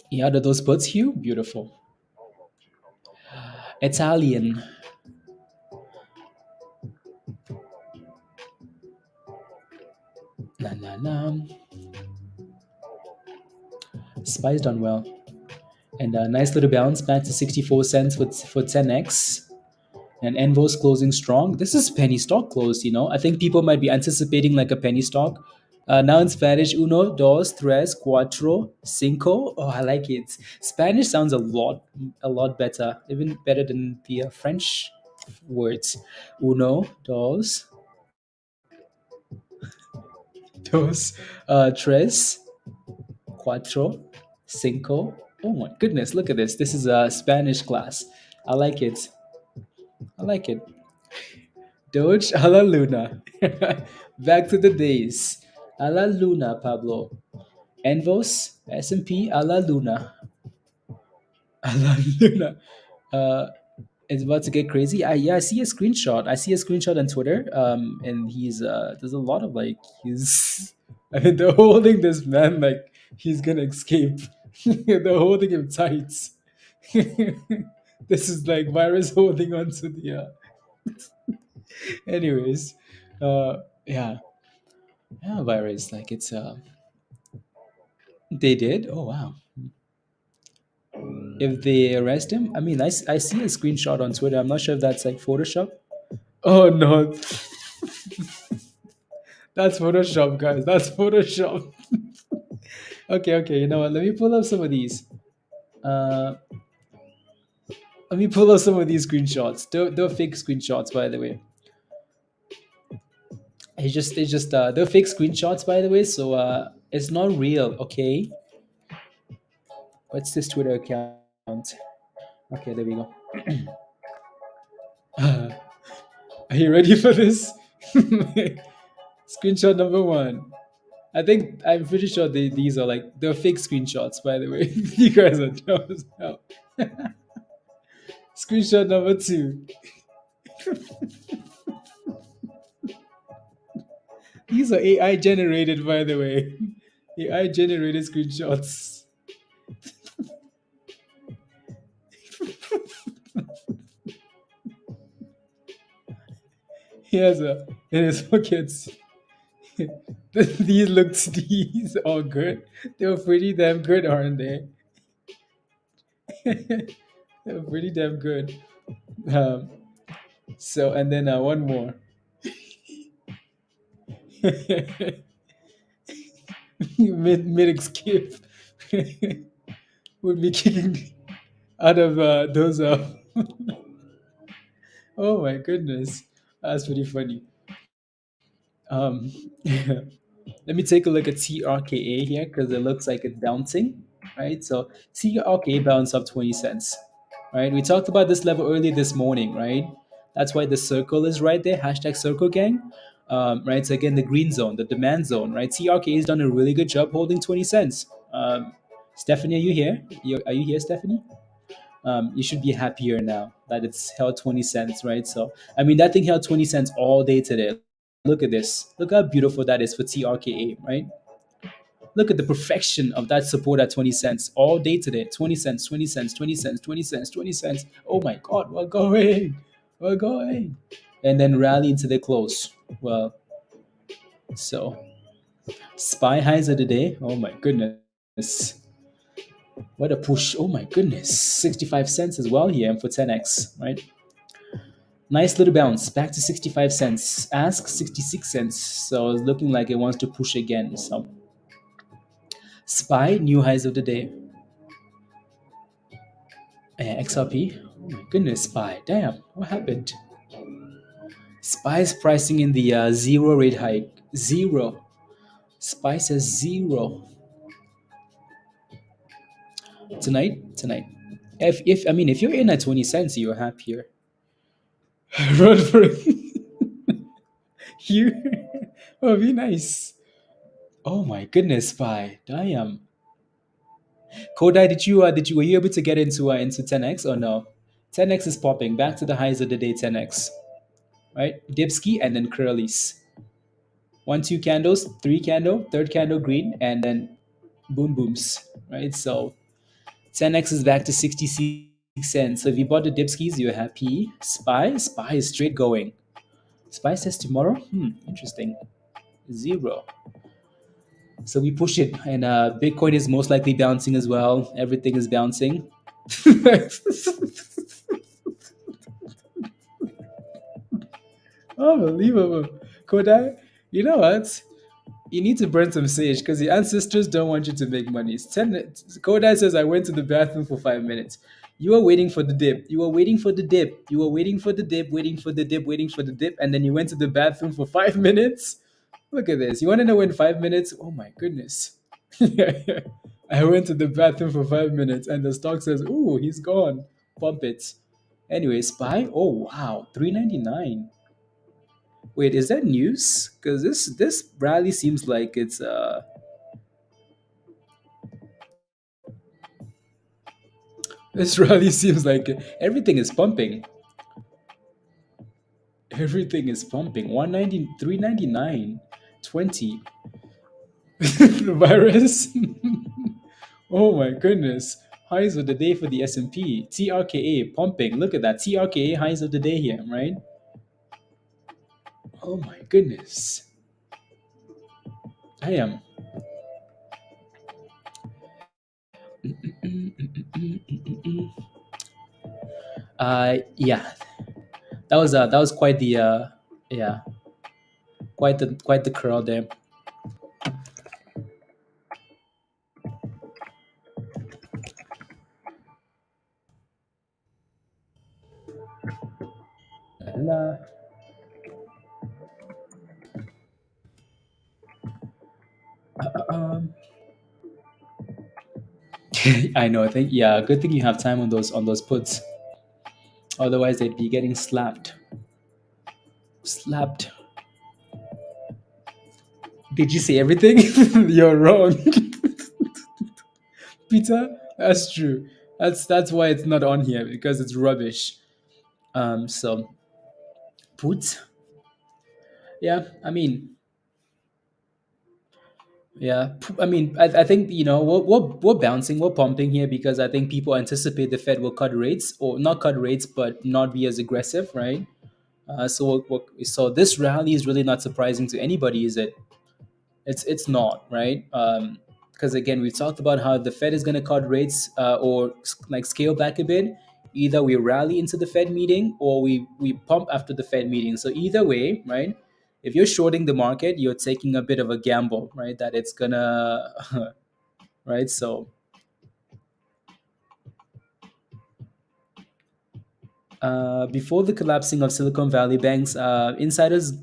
Yeah, do those puts Hugh? Beautiful. Italian. La la la. Spice done well. And a nice little bounce back to 64 cents for TENX. And NVOS closing strong. This is penny stock close. I think people might be anticipating like a penny stock. Now in Spanish, uno, dos, tres, cuatro, cinco. Oh, I like it. Spanish sounds a lot better, even better than the French words. Uno, dos, tres, cuatro, cinco. Oh my goodness, look at this. This is a Spanish class. I like it. I like it. Doge a la Luna. Back to the days. A la Luna, Pablo. Envos, S&P a la Luna. A la Luna. Uh, it's about to get crazy. I see a screenshot. I see a screenshot on Twitter. And he's there's a lot of like he's I mean they're holding this man like he's gonna escape. They're holding him tight. This is like virus holding on to the anyways. Yeah. Yeah, virus. Like it's they did? Oh wow. If they arrest him, I mean I see a screenshot on Twitter. I'm not sure if that's like Photoshop. Oh no. That's Photoshop, guys. That's Photoshop. Okay, you know what? Let me pull up some of these. Uh let me pull up some of these screenshots. They're fake screenshots, by the way. It's just they're fake screenshots, by the way, so it's not real, okay? What's this Twitter account? Okay, there we go. Are you ready for this? Screenshot number one. I'm pretty sure these are like they're fake screenshots, by the way. You guys are dumb as hell. Screenshot number two. These are AI generated, by the way. AI generated screenshots. He has a in his pockets. These all good. They were pretty damn good, aren't they? They were pretty damn good. Um, so and then one more. Mid escape would be kicking out of those. Oh my goodness, that's pretty funny. Um, let me take a look at TRKA here because it looks like it's bouncing, right? So TRKA bounced up 20 cents, right? We talked about this level earlier this morning, right? That's why the circle is right there, hashtag circle gang, right? So again, the green zone, the demand zone, right? TRKA has done a really good job holding 20 cents. Stephanie, are you here? Are you here, Stephanie? You should be happier now that it's held 20 cents, right? So, I mean, that thing held 20 cents all day today. Look at this. Look how beautiful that is for TRKA, right? Look at the perfection of that support at 20 cents all day today. 20 cents, 20 cents, 20 cents, 20 cents, 20 cents. Oh my God, we're going. We're going. And then rally into the close. Well, so SPY highs of the day. Oh my goodness. What a push. Oh my goodness. 65 cents as well here for 10x, right? Nice little bounce back to 65 cents. Ask 66 cents. So it's looking like it wants to push again. So SPY, new highs of the day. XRP. Oh my goodness, SPY. Damn, what happened? SPY is pricing in the zero rate hike. Zero. SPY says zero. Tonight. If I mean if you're in at 20 cents, you're happier. Run for it. You oh be nice. Oh my goodness, SPY. Damn. Kodai, were you able to get into 10x or no? 10x is popping back to the highs of the day. 10x, right? Dipski and then curlies. 1, 2 candles, 3 candle, third candle green, and then boom booms, right? So 10x is back to 66 cents. So if you bought the dipskis, you're happy. Spy is straight going. Spy says tomorrow. Interesting. Zero. So we push it, and Bitcoin is most likely bouncing as well. Everything is bouncing. Unbelievable. Kodai, you know what? You need to burn some sage because your ancestors don't want you to make money. Kodai says, I went to the bathroom for 5 minutes. You were waiting for the dip. You were waiting for the dip. You were waiting for the dip, waiting for the dip, waiting for the dip. And then you went to the bathroom for 5 minutes. Look at this. You want to know in 5 minutes? Oh my goodness. I went to the bathroom for 5 minutes and the stock says, ooh, he's gone. Pump it. Anyway, SPY. Oh wow. 399. Wait, is that news? Because this rally seems like it's this rally seems like everything is pumping. Everything is pumping. 190, 399, 20. The virus. Oh my goodness. Highs of the day for the S&P. TRKA pumping. Look at that. TRKA highs of the day here, right? Oh my goodness. I am. Yeah. That was quite the yeah, quite the curl there. La. Um, I know. I think yeah. Good thing you have time on those puts. Otherwise, they'd be getting slapped. Slapped. Did you say everything? You're wrong, Peter. That's true. That's why it's not on here because it's rubbish. So put. Yeah. I mean, Yeah, I mean, I think we're bouncing, we're pumping here because I think people anticipate the Fed will cut rates or not cut rates, but not be as aggressive, right? So this rally is really not surprising to anybody, is it? It's not, right? Because again, we've talked about how the Fed is going to cut rates like scale back a bit. Either we rally into the Fed meeting or we pump after the Fed meeting. So either way, right? If you're shorting the market, you're taking a bit of a gamble, right? That it's gonna, right? So before the collapsing of Silicon Valley banks, insiders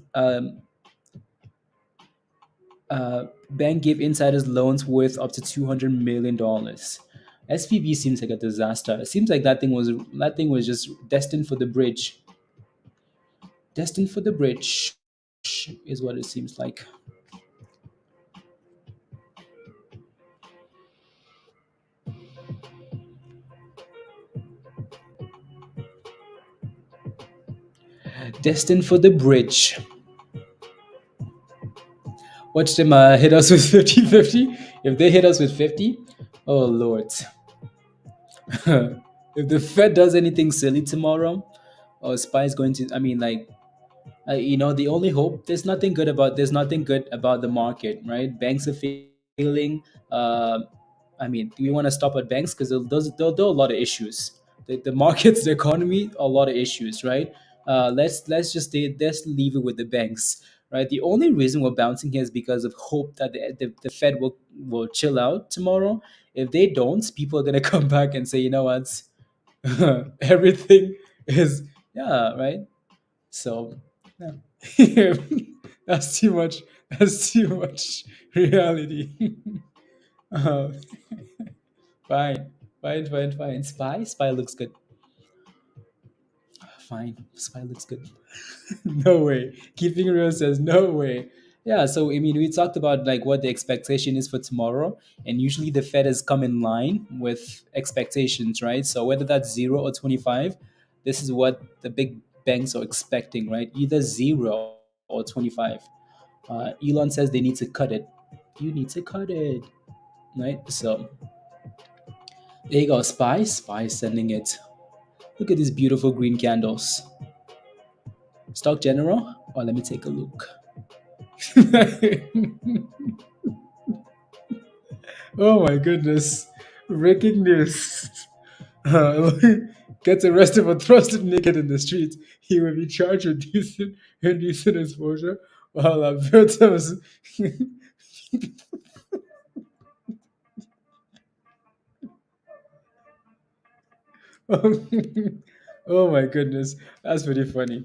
bank gave insiders loans worth up to $200 million. SVB seems like a disaster. It seems like that thing was just destined for the bridge. Destined for the bridge is what it seems like. Destined for the bridge. Watch them hit us with 50-50. If they hit us with 50, oh lord. If the Fed does anything silly tomorrow, or SPY is going to, I mean, like, the only hope, there's nothing good about the market, right? Banks are failing. uh, I mean, do we want to stop at banks? Because there are a lot of issues. The markets, the economy, a lot of issues, right? Let's leave it with the banks, right? The only reason we're bouncing here is because of hope that the Fed will chill out tomorrow. If they don't, people are gonna come back and say, you know what, everything is, yeah, right. So yeah. That's too much. That's too much reality. uh, fine, fine. Spy looks good. Fine, Spy looks good. No way. Keeping it real says no way. Yeah, so I mean, we talked about like what the expectation is for tomorrow, and usually the Fed has come in line with expectations, right? So whether that's 0 or 25, this is what the big banks are expecting, right? Either 0 or 25. Elon says they need to cut it. You need to cut it, right? So there you go. Spy sending it. Look at these beautiful green candles. Stock General. Oh, let me take a look. Oh my goodness. Breaking news. Uh, Gets arrested for thrusting naked in the street. He will be charged with indecent exposure while Alberta was. Oh my goodness. That's pretty funny.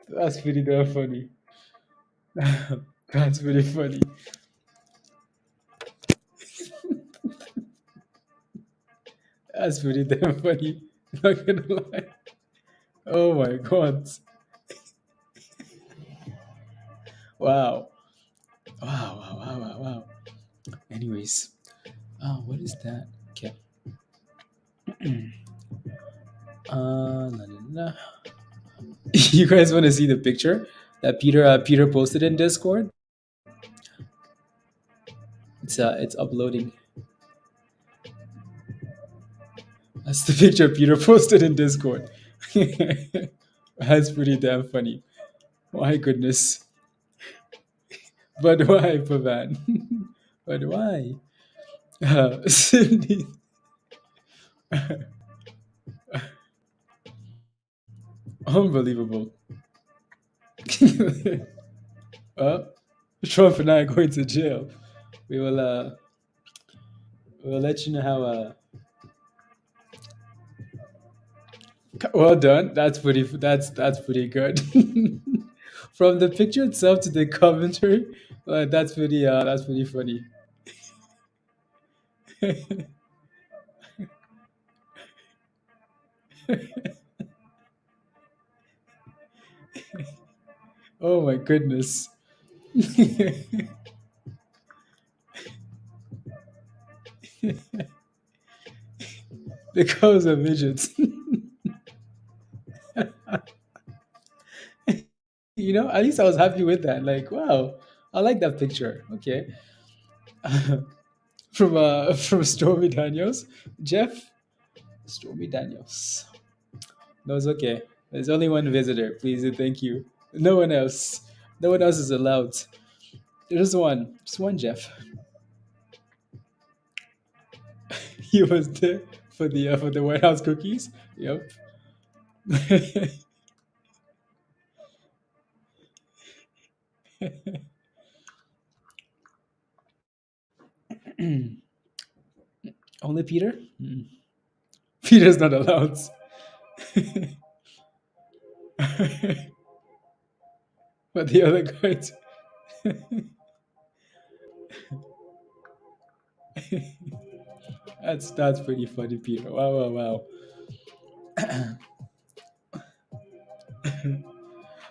That's pretty damn funny. That's pretty funny. That's pretty damn funny. Not gonna lie. Oh my god. Wow. Wow, wow, wow, wow, wow. Anyways, what is that? Okay. La, la, la. You guys want to see the picture that Peter posted in Discord? It's uploading. That's the picture Peter posted in Discord. That's pretty damn funny. My goodness. But why, Pavan? But why? Cindy. Unbelievable. uh, Trump and I are going to jail. We will we'll let you know how well done. That's pretty good. From the picture itself to the commentary, that's pretty funny. Oh my goodness. The cows are midgets. At least I was happy with that. Like, wow, I like that picture. Okay. from Stormy Daniels, Jeff. Stormy Daniels. No, it's okay. There's only one visitor. Please and thank you. No one else. No one else is allowed. There's one. Just one Jeff. He was there for the White House cookies. Yep. Only Peter? Mm. Peter's not allowed. But the other guys. That's pretty funny, Peter. Wow, wow,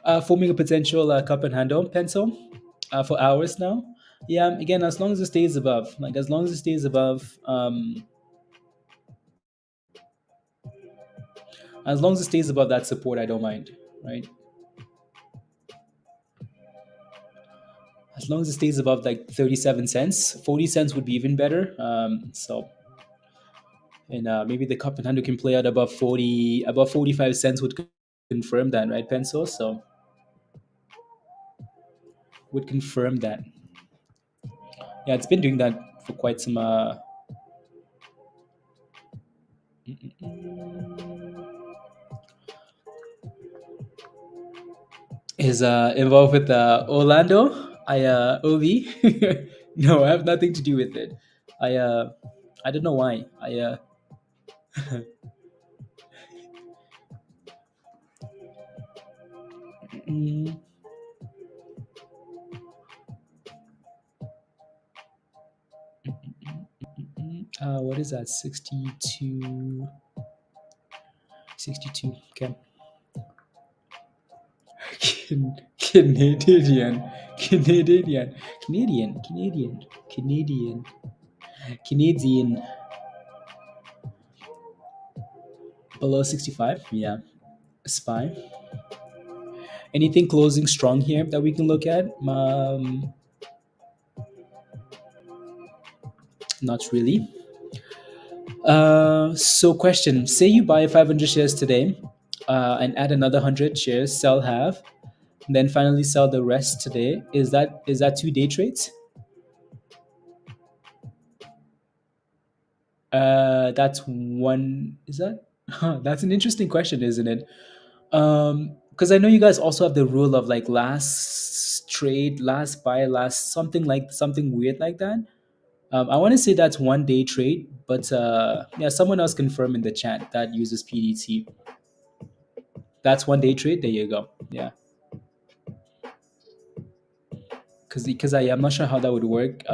wow. Forming a potential cup and handle pencil for hours now. Yeah, again, as long as it stays above, like as long as it stays above, as long as it stays above that support, I don't mind, right? As long as it stays above like 37 cents, 40 cents would be even better. And maybe the cup and handle can play out above 40, above 45 cents would confirm that, right, Pencil? So would confirm that. Yeah, it's been doing that for quite some. Is involved with Orlando. Ovi. No, I have nothing to do with it. I uh, I don't know why. Mm, what is that? 62. 62. Okay. Canadian. Canadian. Canadian. Canadian. Canadian. Canadian. Below 65. Yeah. SPY. Anything closing strong here that we can look at? Not really. So question, say you buy 500 shares today and add another 100 shares, sell half, then finally sell the rest today. Is that 2 day trades? That's one. Is that? That's an interesting question, isn't it? Because I know you guys also have the rule of like last trade, last buy, last something weird like that. I want to say that's 1 day trade, but yeah, someone else confirm in the chat that uses PDT. That's 1 day trade. There you go. Yeah, because I'm not sure how that would work.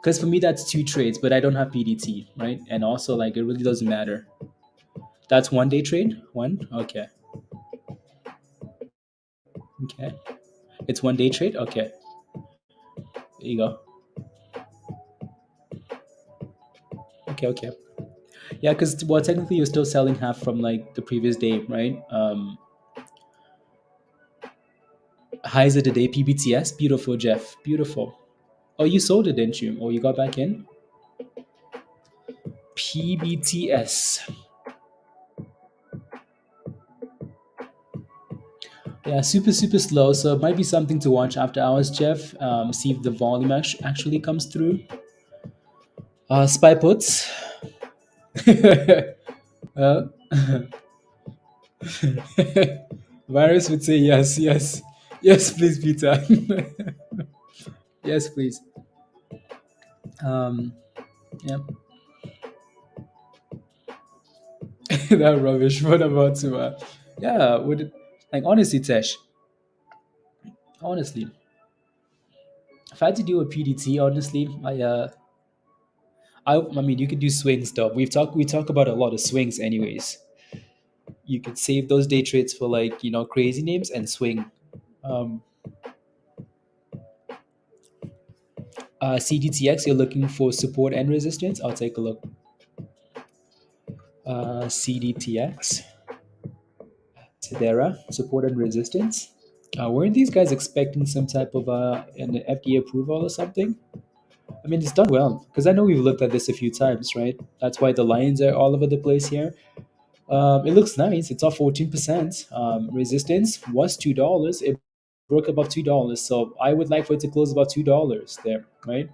Because for me that's 2 trades, but I don't have PDT, right? And also like it really doesn't matter. That's 1 day trade. One. Okay. Okay. It's 1 day trade. Okay. There you go. Okay. Okay. Yeah, because well, technically you're still selling half from like the previous day, right? Highs of the day, PBTS. Beautiful, Jeff. Beautiful. Oh, you sold it, didn't you? Oh, you got back in? PBTS. Yeah, super, super slow. So it might be something to watch after hours, Jeff. See if the volume actually comes through. Spy puts. uh, Virus would say yes, yes. Yes, please, Peter. Yes, please. Yeah. That rubbish. What about to yeah, would it, like honestly, Tesh, honestly, if I had to do a PDT, honestly, I mean, you could do swing stuff. We talk about a lot of swings, anyways. You could save those day trades for like crazy names and swing. Um, CDTX, you're looking for support and resistance. I'll take a look. CDTX, Sidera, support and resistance. Weren't these guys expecting some type of an FDA approval or something? I mean, it's done well because I know we've looked at this a few times, right? That's why the lines are all over the place here. It looks nice. It's off 14%. Resistance was $2. It broke above $2, so I would like for it to close about $2 there, right?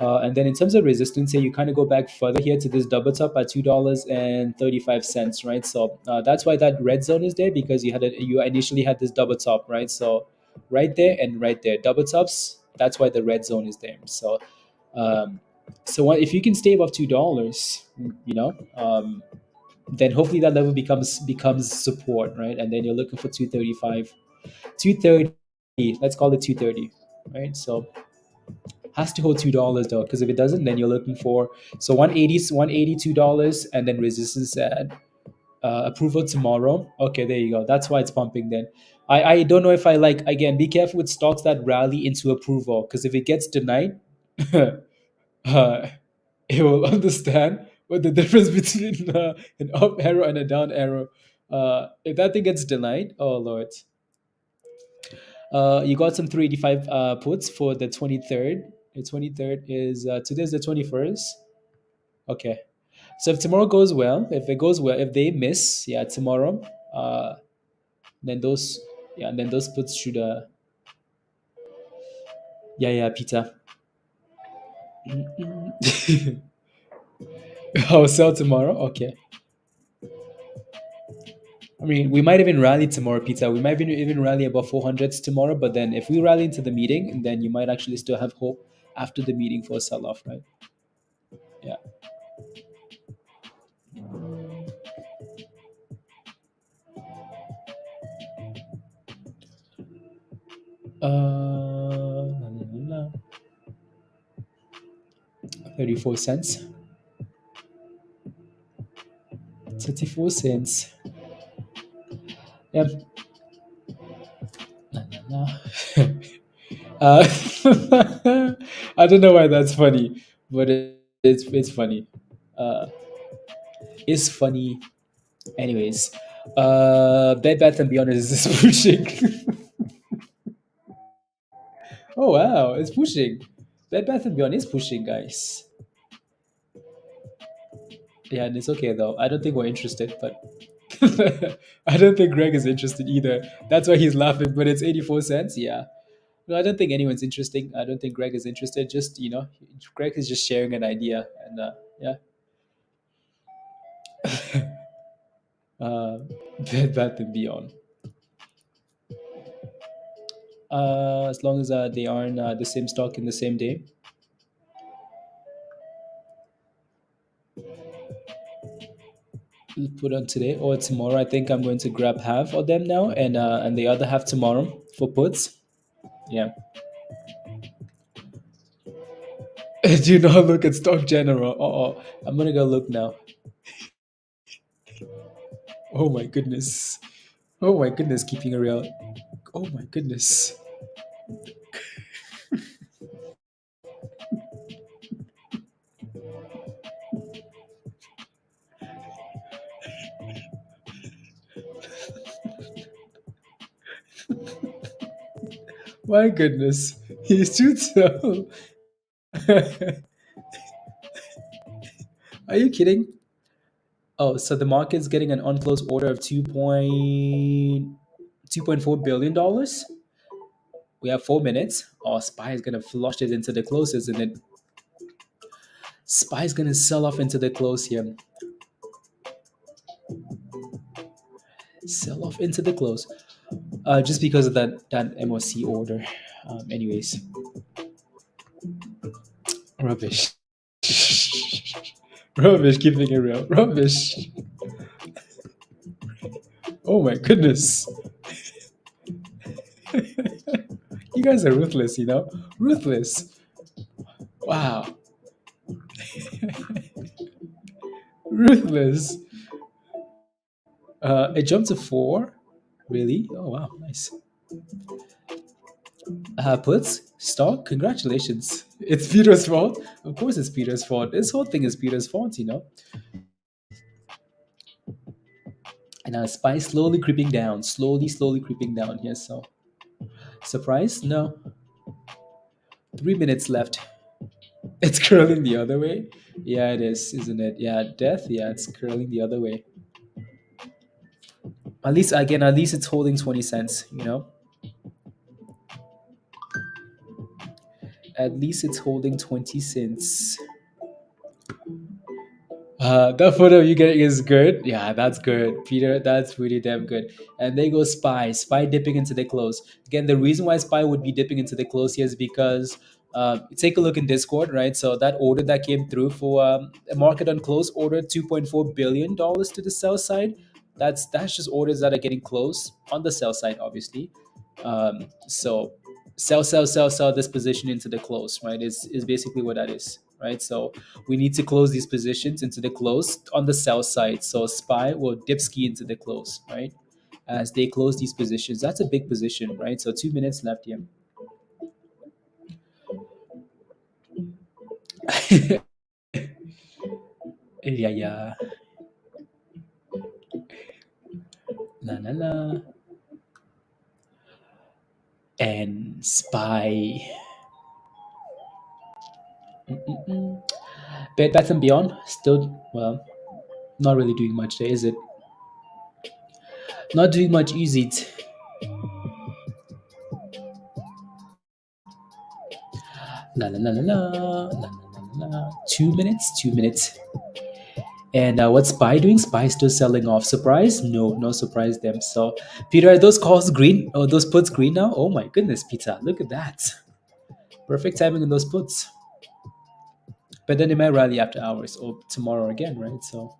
And then in terms of resistance here, you kind of go back further here to this double top at $2.35, right? So that's why that red zone is there because you initially had this double top, right? So right there and right there, double tops. That's why the red zone is there. So if you can stay above $2, then hopefully that level becomes support, right? And then you're looking for 235, 230. Let's call it 230, right? So has to hold $2 though, because if it doesn't, then you're looking for $182, and then resistance at approval tomorrow. Okay, there you go. That's why it's pumping. Then I don't know if I like, again, be careful with stocks that rally into approval, because if it gets denied, uh, it will understand what the difference between an up arrow and a down arrow. If that thing gets denied, oh lord. You got some 385 puts for the 23rd. The 23rd is today's the 21st. Okay. So if tomorrow goes well, if it goes well, if they miss, yeah, tomorrow, then those, yeah, and then those puts should, yeah, Peter. I'll sell tomorrow. Okay. I mean, we might even rally tomorrow, Peter. We might even rally above 400s tomorrow. But then if we rally into the meeting, then you might actually still have hope after the meeting for a sell off, right? Yeah. La, la, la, 34 cents. 34 cents. Yep. La, la, la. I don't know why that's funny, but it's funny. Uh, it's funny. Anyways, Bed Bath and Beyond is pushing. Oh wow, it's pushing. Bed Bath and Beyond is pushing, guys. Yeah, and it's okay though. I don't think we're interested, but I don't think Greg is interested either. That's why he's laughing. But it's 84 cents. Yeah. No, I don't think anyone's interesting. I don't think Greg is interested. Just Greg is just sharing an idea, and yeah, uh, Bed Bath and Beyond. As long as they aren't the same stock in the same day. We'll put on today or tomorrow. I think I'm going to grab half of them now, and the other half tomorrow for puts. Yeah. Do not look at Stock General. Oh, I'm gonna go look now. Oh my goodness. Oh my goodness, keeping it real. Oh my goodness. My goodness. He's too tall. Are you kidding? Oh, so the market's getting an on-close order of $2.4 billion. We have 4 minutes. Oh, SPY is gonna flush it into the close, isn't it? SPY is gonna sell off into the close here. Sell off into the close. Just because of that MOC order. Anyways, rubbish. Rubbish, keeping it real. Rubbish. Oh my goodness. You guys are ruthless, Ruthless. Wow. Ruthless. It jumped to 4. Really? Oh wow, nice. Puts stock. Congratulations. It's Peter's fault. Of course, it's Peter's fault. This whole thing is Peter's fault. And SPY slowly creeping down. Slowly creeping down here. So Surprise? No. 3 minutes left. It's curling the other way. Yeah, it is, isn't it? Yeah, death. Yeah, it's curling the other way. At least it's holding 20 cents. At least it's holding 20 cents. That photo you getting is good. Yeah, that's good, Peter. That's really damn good. And there goes Spy. Spy dipping into the close. Again, the reason why Spy would be dipping into the close here is because take a look in Discord, right? So that order that came through for a market on close order, $2.4 billion to the sell side. That's just orders that are getting close on the sell side, obviously. So sell this position into the close, right? Is basically what that is, right? So we need to close these positions into the close on the sell side. So SPY will dip ski into the close, right? As they close these positions. That's a big position, right? So 2 minutes left here. Yeah, yeah. La la la. And SPY. Mm-mm-mm. Bed Bath and Beyond still, well, not really doing much there, is it? Not doing much, is it? La la la la la la la la la. 2 minutes, 2 minutes. And what's Spy doing? Spy still selling off. Surprise? No, no surprise them. So, Peter, are those calls green? Oh, those puts green now? Oh my goodness, Peter, look at that. Perfect timing on those puts. But then it might rally after hours or tomorrow again, right? So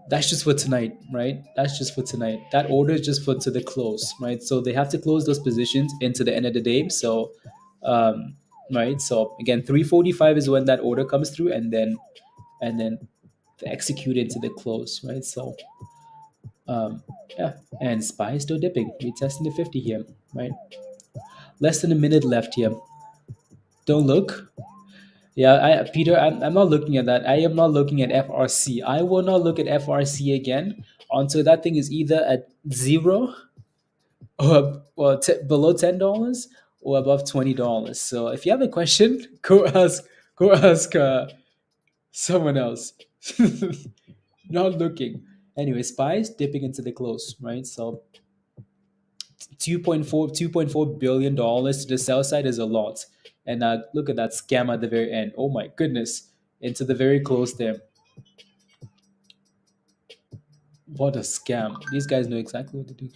that's just for tonight, right? That's just for tonight. That order is just for to the close, right? So they have to close those positions into the end of the day. So, um, right. So again, 3:45 is when that order comes through, and then execute into the close, right? So yeah, and SPY is still dipping, retesting the 50 here, right? Less than a minute left here. Don't look. Yeah, Peter, I'm not looking at that. I am not looking at FRC. I will not look at FRC again until that thing is either at zero or below $10 or above $20. So if you have a question, go ask someone else. Not looking. Anyway, SPY's dipping into the close, right? So 2.4 billion dollars to the sell side is a lot. And look at that scam at the very end. Oh my goodness. Into the very close there. What a scam. These guys know exactly what to do.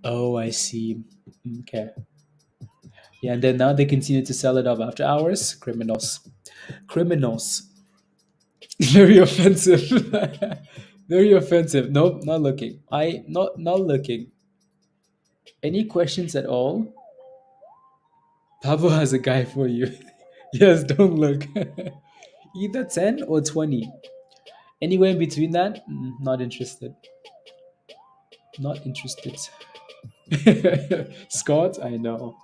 Oh, I see. Okay. Yeah, and then now they continue to sell it off after hours. Criminals. Criminals. Very offensive. Very offensive. Nope, not looking. Not looking. Any questions at all? Pablo has a guy for you. Yes, don't look. Either 10 or 20. Anywhere in between that, not interested. Not interested. Scott, I know.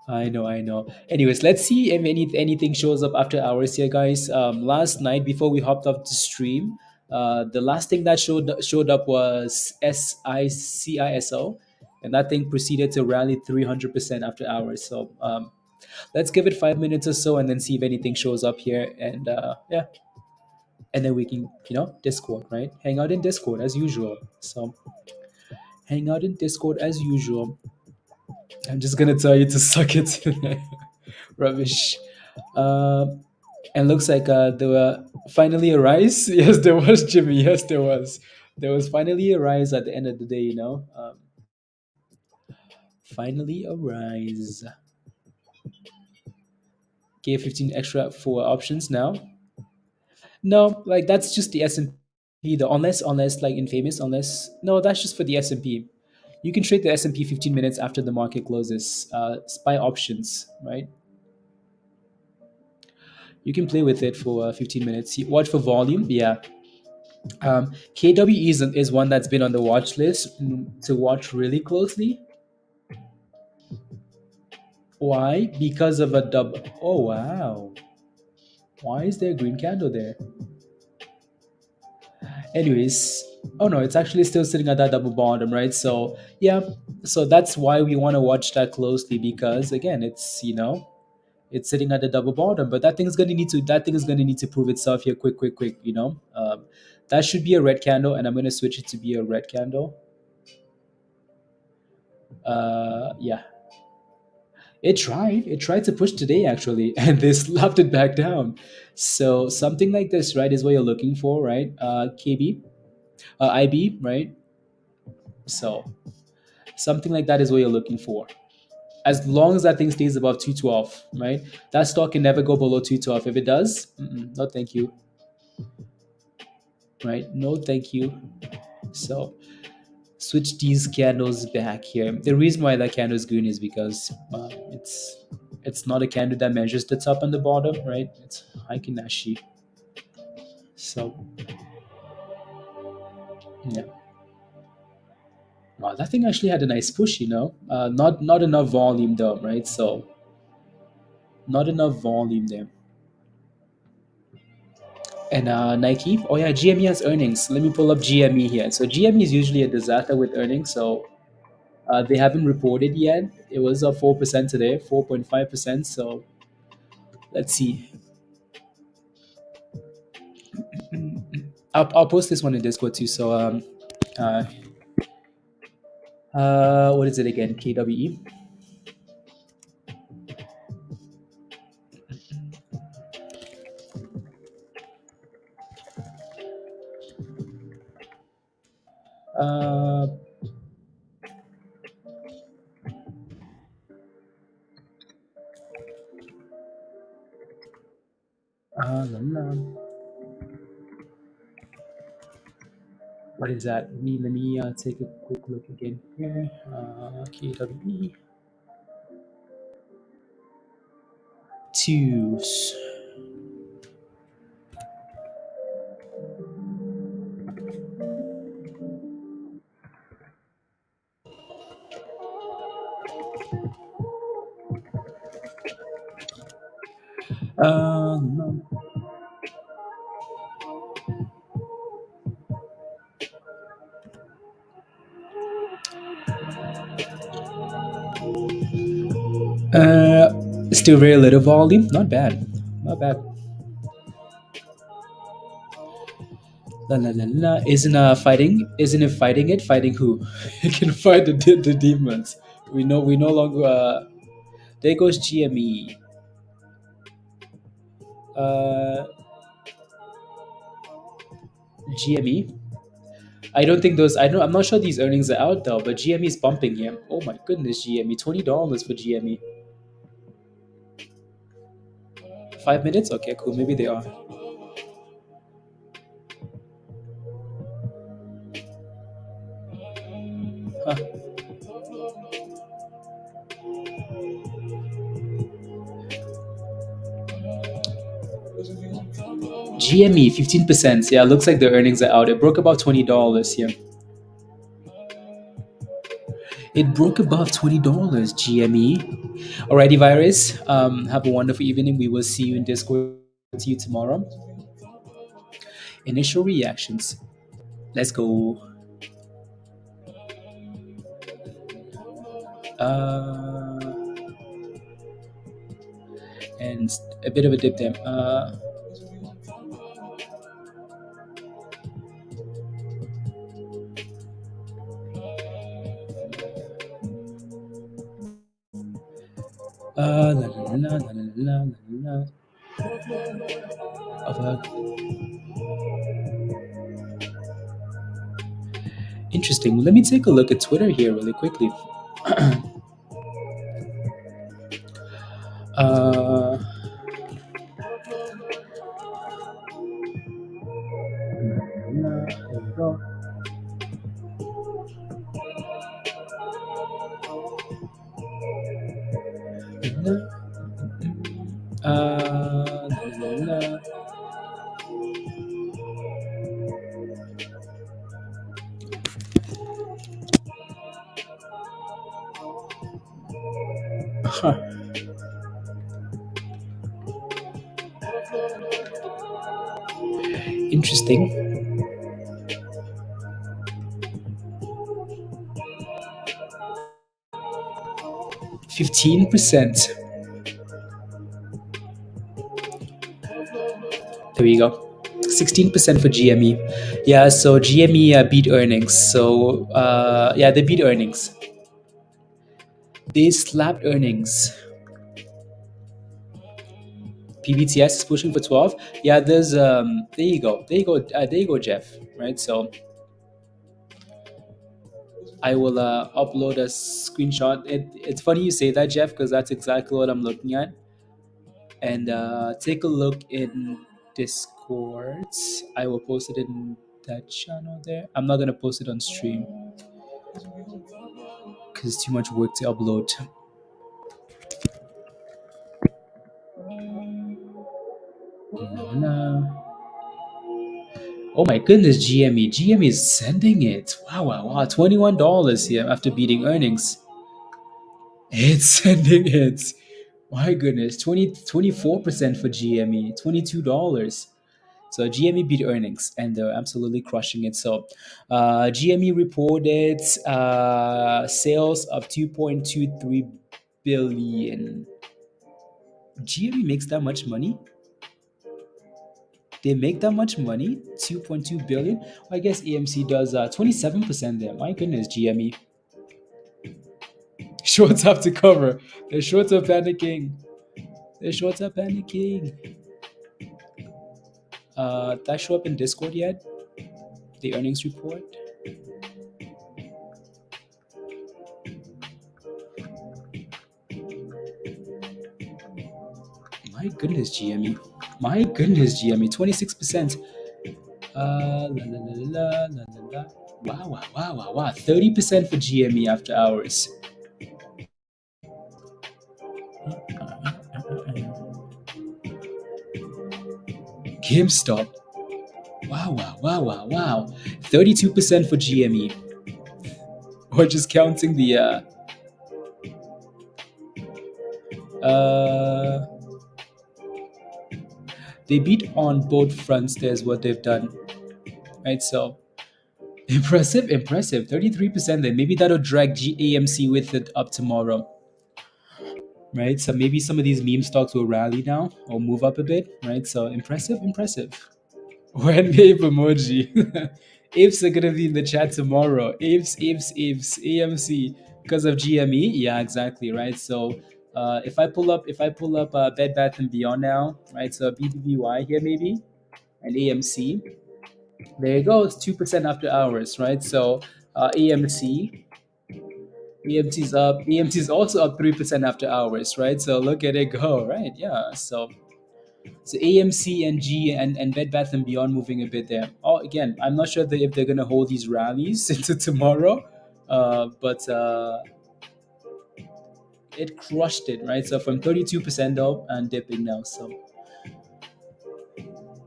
I know. Anyways, let's see if anything shows up after hours here, guys. Last night before we hopped off the stream, the last thing that showed up was CISO, and that thing proceeded to rally 300% after hours. So let's give it 5 minutes or so, and then see if anything shows up here. And yeah, and then we can Discord, right? Hang out in Discord as usual. So hang out in Discord as usual. I'm just gonna tell you to suck it. Rubbish. And looks like there were finally a rise. Yes, there was, Jimmy. Yes, there was. There was finally a rise at the end of the day. Finally a rise. Gave 15 extra for options now. No, like that's just the S&P. The unless like infamous unless no, that's just for the S&P. You can trade the S&P 15 minutes after the market closes. SPY options, right? You can play with it for 15 minutes. Watch for volume. Yeah. KWE is one that's been on the watch list to watch really closely. Why? Because of a double. Oh, wow. Why is there a green candle there? Anyways, Oh no, it's actually still sitting at that double bottom, right? So yeah, so that's why we want to watch that closely, because again, it's sitting at the double bottom, but that thing is gonna need to prove itself here, quick. That should be a red candle, and I'm gonna switch it to be a red candle. Yeah, it tried to push today actually, and they slapped it back down. So something like this, right, is what you're looking for, right? KB, IB, right? So something like that is what you're looking for. As long as that thing stays above 212, right? That stock can never go below 212. If it does, no thank you, right? No thank you. So switch these candles back here. The reason why that candle is green is because it's not a candle that measures the top and the bottom, right? It's Heikin-Nashi. So yeah. Wow, that thing actually had a nice push, not enough volume though, right? So not enough volume there. And Nike, oh yeah, GME has earnings. Let me pull up GME here. So GME is usually a disaster with earnings. So they haven't reported yet. It was up 4% today, 4.5%. So let's see. I'll post this one in Discord too. So uh, what is it again? KWE. Uh, la, la. What is that? Let me take a quick look again here. KWE. Twos. No. Still very little volume. Not bad. Not bad. La la la la. Isn't it fighting it? Fighting who? It can fight the demons. We no longer. There goes GME. Uh, GME. I don't think those. I don't. I'm not sure these earnings are out though. But GME is pumping here. Oh my goodness, GME. $20 for GME. 5 minutes. Okay, cool. Maybe they are. Huh. GME 15%. Yeah, looks like the earnings are out. It broke about $20 here. It broke above $20. GME. Alrighty, virus. Have a wonderful evening. We will see you in Discord. See you tomorrow. Initial reactions. Let's go. Uh, and a bit of a dip there. La la la la la la la. Interesting. Let me take a look at Twitter here really quickly. uh, there we go. La, la, la. Huh. Interesting. 15%. There we go. 16% for GME. Yeah, so GME beat earnings. So yeah, they beat earnings. They slapped earnings. PBTS is pushing for 12. Yeah, there's there you go. There you go, Jeff. Right. So I will upload a screenshot. It's funny you say that, Jeff, because that's exactly what I'm looking at. And take a look in Discord. I will post it in that channel there. I'm not gonna post it on stream because it's too much work to upload. No. Oh my goodness, GME. GME is sending it. Wow. $21 here after beating earnings. It's sending it. My goodness. 24% for GME. $22. So GME beat earnings and they're absolutely crushing it. So GME reported sales of 2.23 billion. GME makes that much money? They make that much money? 2.2 billion? Well, I guess AMC does 27% there. My goodness, GME. Shorts have to cover. The shorts are panicking. The shorts are panicking. That show up in Discord yet? The earnings report? My goodness, GME. My goodness, GME. 26%. La la la la la la la. Wow. 30% for GME after hours. GameStop. Wow. 32% for GME. Or just counting the they beat on both fronts. There's what they've done. Right, so impressive. 33% there. Maybe that'll drag AMC with it up tomorrow. Right, so maybe some of these meme stocks will rally now or move up a bit. Right, so impressive. When ape emoji. Apes are gonna be in the chat tomorrow. Apes, AMC because of GME. Yeah, exactly. Right. So if I pull up Bed Bath and Beyond now, right? So BBBY here maybe, and AMC. There you go. It's 2% after hours, right? So AMC's up. AMC's also up 3% after hours, right? So look at it go, right? Yeah. So AMC and and Bed Bath and Beyond moving a bit there. Oh, again, I'm not sure if they're gonna hold these rallies into tomorrow, but it crushed it, right? So from 32% up and dipping now. So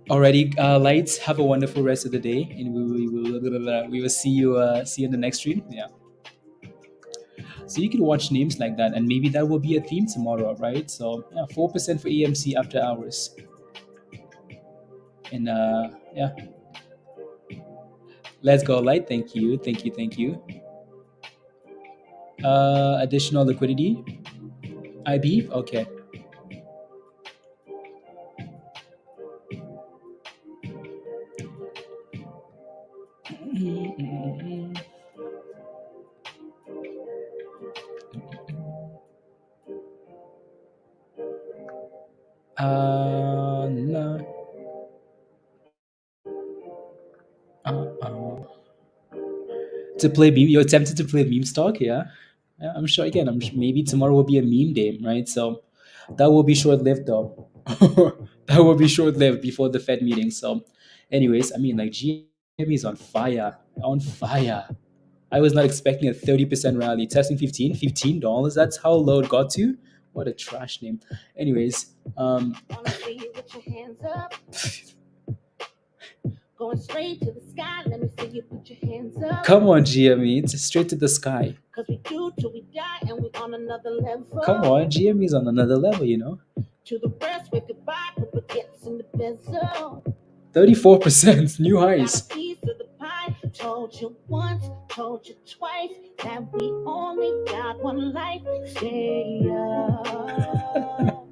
alrighty, lights. Have a wonderful rest of the day, and we will see you in the next stream. Yeah. So you can watch names like that, and maybe that will be a theme tomorrow, right? So yeah, 4% for AMC after hours. And yeah, let's go light. Thank you. Additional liquidity. IB. Okay. No. To play meme, you're tempted to play meme stock, yeah. I'm sure. Again, maybe tomorrow will be a meme day, right? So that will be short lived, though. That will be short lived before the Fed meeting. So, anyways, I mean, like GME is on fire. I was not expecting a 30% rally. Testing $15. That's how low it got to. What a trash name. Anyways, going straight to the sky. Let me see you put your hands up. Come on, GME. It's straight to the sky. Cause we do till we die and we on another level. Come on, GME's on another level, you know. To the rest, we goodbye, put the gets in the bezel. 34%, new highs. Told you once, told you twice that we only got one life. Stay up.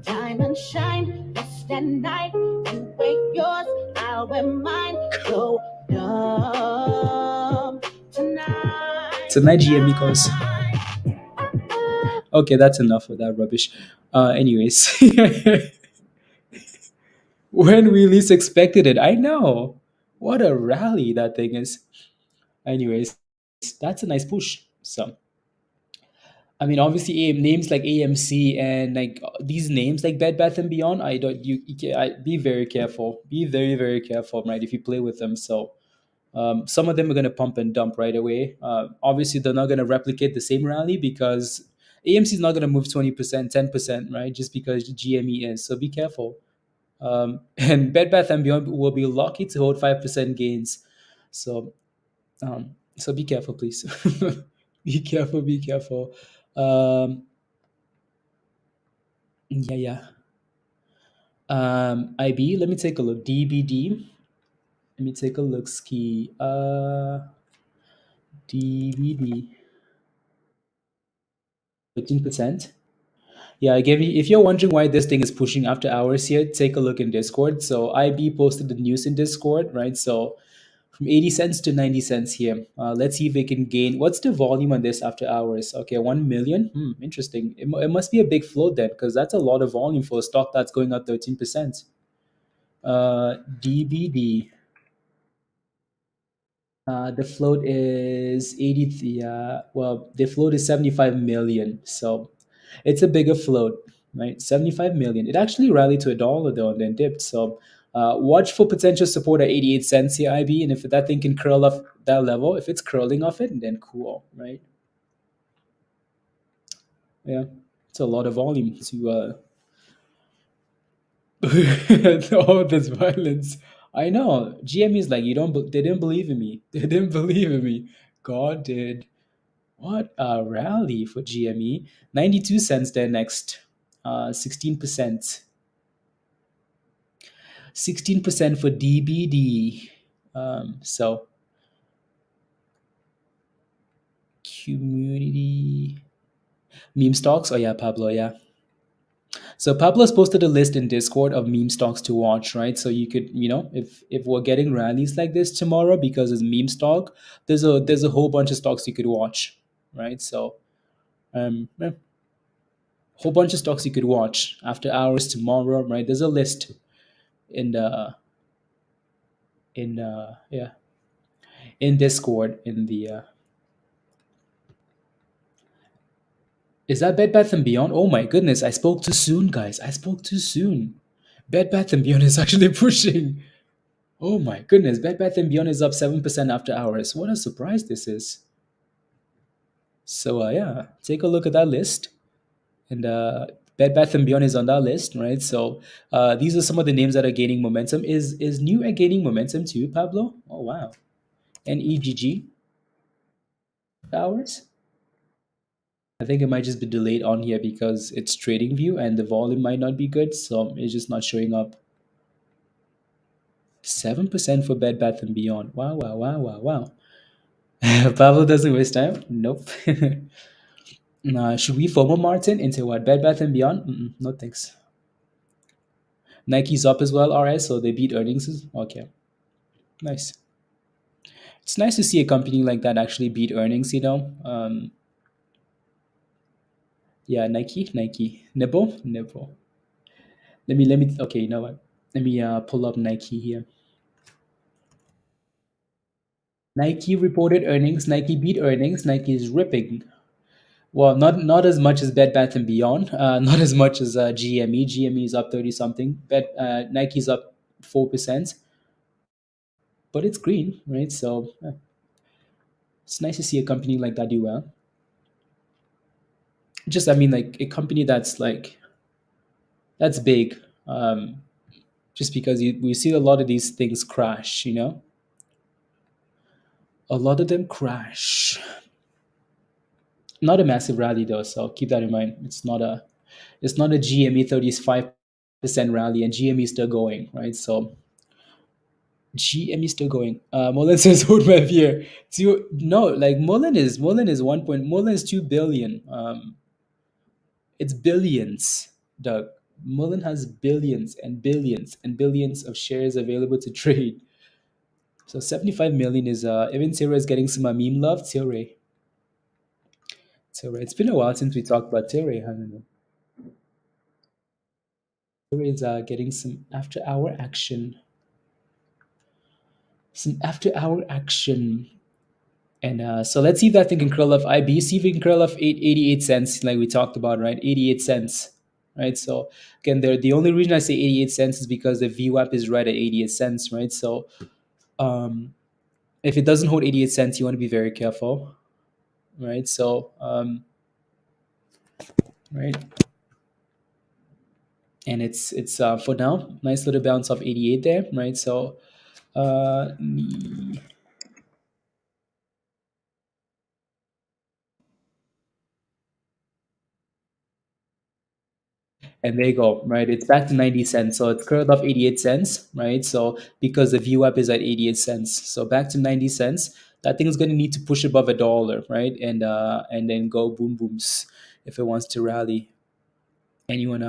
Diamond shine, less than night. You wake yours, I'll wear mine. Go dumb tonight. Tonight, GME goes. Okay, that's enough of that rubbish. Anyways, when we least expected it, I know. What a rally that thing is. Anyways, that's a nice push. So, I mean, obviously, names like AMC and like these names like Bed Bath and Beyond, I don't. Be very careful. Be very very careful, right? If you play with them, so some of them are going to pump and dump right away. Obviously, they're not going to replicate the same rally because AMC is not going to move 20%, 10%, right? Just because GME is. So be careful. And Bed Bath and Beyond will be lucky to hold 5% gains. So so be careful, please. Be careful. Be careful. Yeah, yeah. IB. Let me take a look. DBD. Let me take a look. Ski. DBD. 13%. Yeah, I gave you. If you're wondering why this thing is pushing after hours here, take a look in Discord. So IB posted the news in Discord, right? So from 80 cents to 90 cents here. Let's see if it can gain. What's the volume on this after hours? Okay, 1 million. Interesting. It must be a big float then, because that's a lot of volume for a stock that's going up 13%. DBD. The float is 80. Well, the float is 75 million. So it's a bigger float, right? 75 million. It actually rallied to $1 though and then dipped. So watch for potential support at 88 cents here, IB. And if that thing can curl off that level, if it's curling off it, then cool, right? Yeah, it's a lot of volume to all this violence. I know. GME is like, they didn't believe in me. They didn't believe in me. God did. What a rally for GME. 92 cents there next. 16%. 16% for DBD. So community meme stocks. Oh yeah, Pablo. Yeah. So Pablo's posted a list in Discord of meme stocks to watch, right? So you could, if we're getting rallies like this tomorrow because it's meme stock, there's a whole bunch of stocks you could watch, right? So yeah, whole bunch of stocks you could watch after hours tomorrow, right? There's a list in the yeah, in Discord in the is that Bed Bath and Beyond? Oh my goodness, I spoke too soon, guys. I spoke too soon. Bed Bath and Beyond is actually pushing. Oh my goodness, Bed Bath and Beyond is up 7% after hours. What a surprise this is. So yeah, take a look at that list. And Bed Bath and Beyond is on that list, right? So these are some of the names that are gaining momentum. Is New Egg gaining momentum too, Pablo? Oh wow. And EGG hours. I think it might just be delayed on here because it's TradingView and the volume might not be good, so it's just not showing up. 7% for Bed Bath and Beyond. Wow, wow, wow, wow, wow. Pablo doesn't waste time. Nope. Should we FOMO Martin into what? Bed Bath and Beyond? No thanks. Nike's up as well. All right, so they beat earnings. Okay, nice. It's nice to see a company like that actually beat earnings. Yeah, Nike, Nibble. Let me. Okay, you know what? Let me pull up Nike here. Nike reported earnings. Nike beat earnings. Nike is ripping. Well, not as much as Bed Bath and Beyond. Not as much as GME. GME is up 30 something. Nike's up 4%. But it's green, right? So it's nice to see a company like that do well. Just, I mean, like a company that's big. Just because we see a lot of these things crash, a lot of them crash. Not a massive rally though, so keep that in mind. It's not a GME 35% rally, and GME is still going, right? So GME still going. Mullen says hold my beer. No, like Mullen is 1 point. Mullen is 2 billion. It's billions, Doug. Mullen has billions and billions and billions of shares available to trade. So 75 million is even Tilray is getting some meme love. Tilray. It's been a while since we talked about Tilray, hasn't it? Tilray is getting some after hour action. Some after hour action. And so let's see if that thing can curl off IB. See if we can curl off 88 cents, like we talked about, right? 88 cents, right? So again, the only reason I say 88 cents is because the VWAP is right at 88 cents, right? So um, if it doesn't hold 88 cents, you want to be very careful, right? So, right. And it's for now, nice little bounce off 88 there, right? So, uh, and there you go, right? It's back to 90 cents. So it's curled off 88 cents, right? So because the VWAP is at 88 cents. So back to 90 cents. That thing is going to need to push above $1, right? And then go boom booms if it wants to rally. Anyone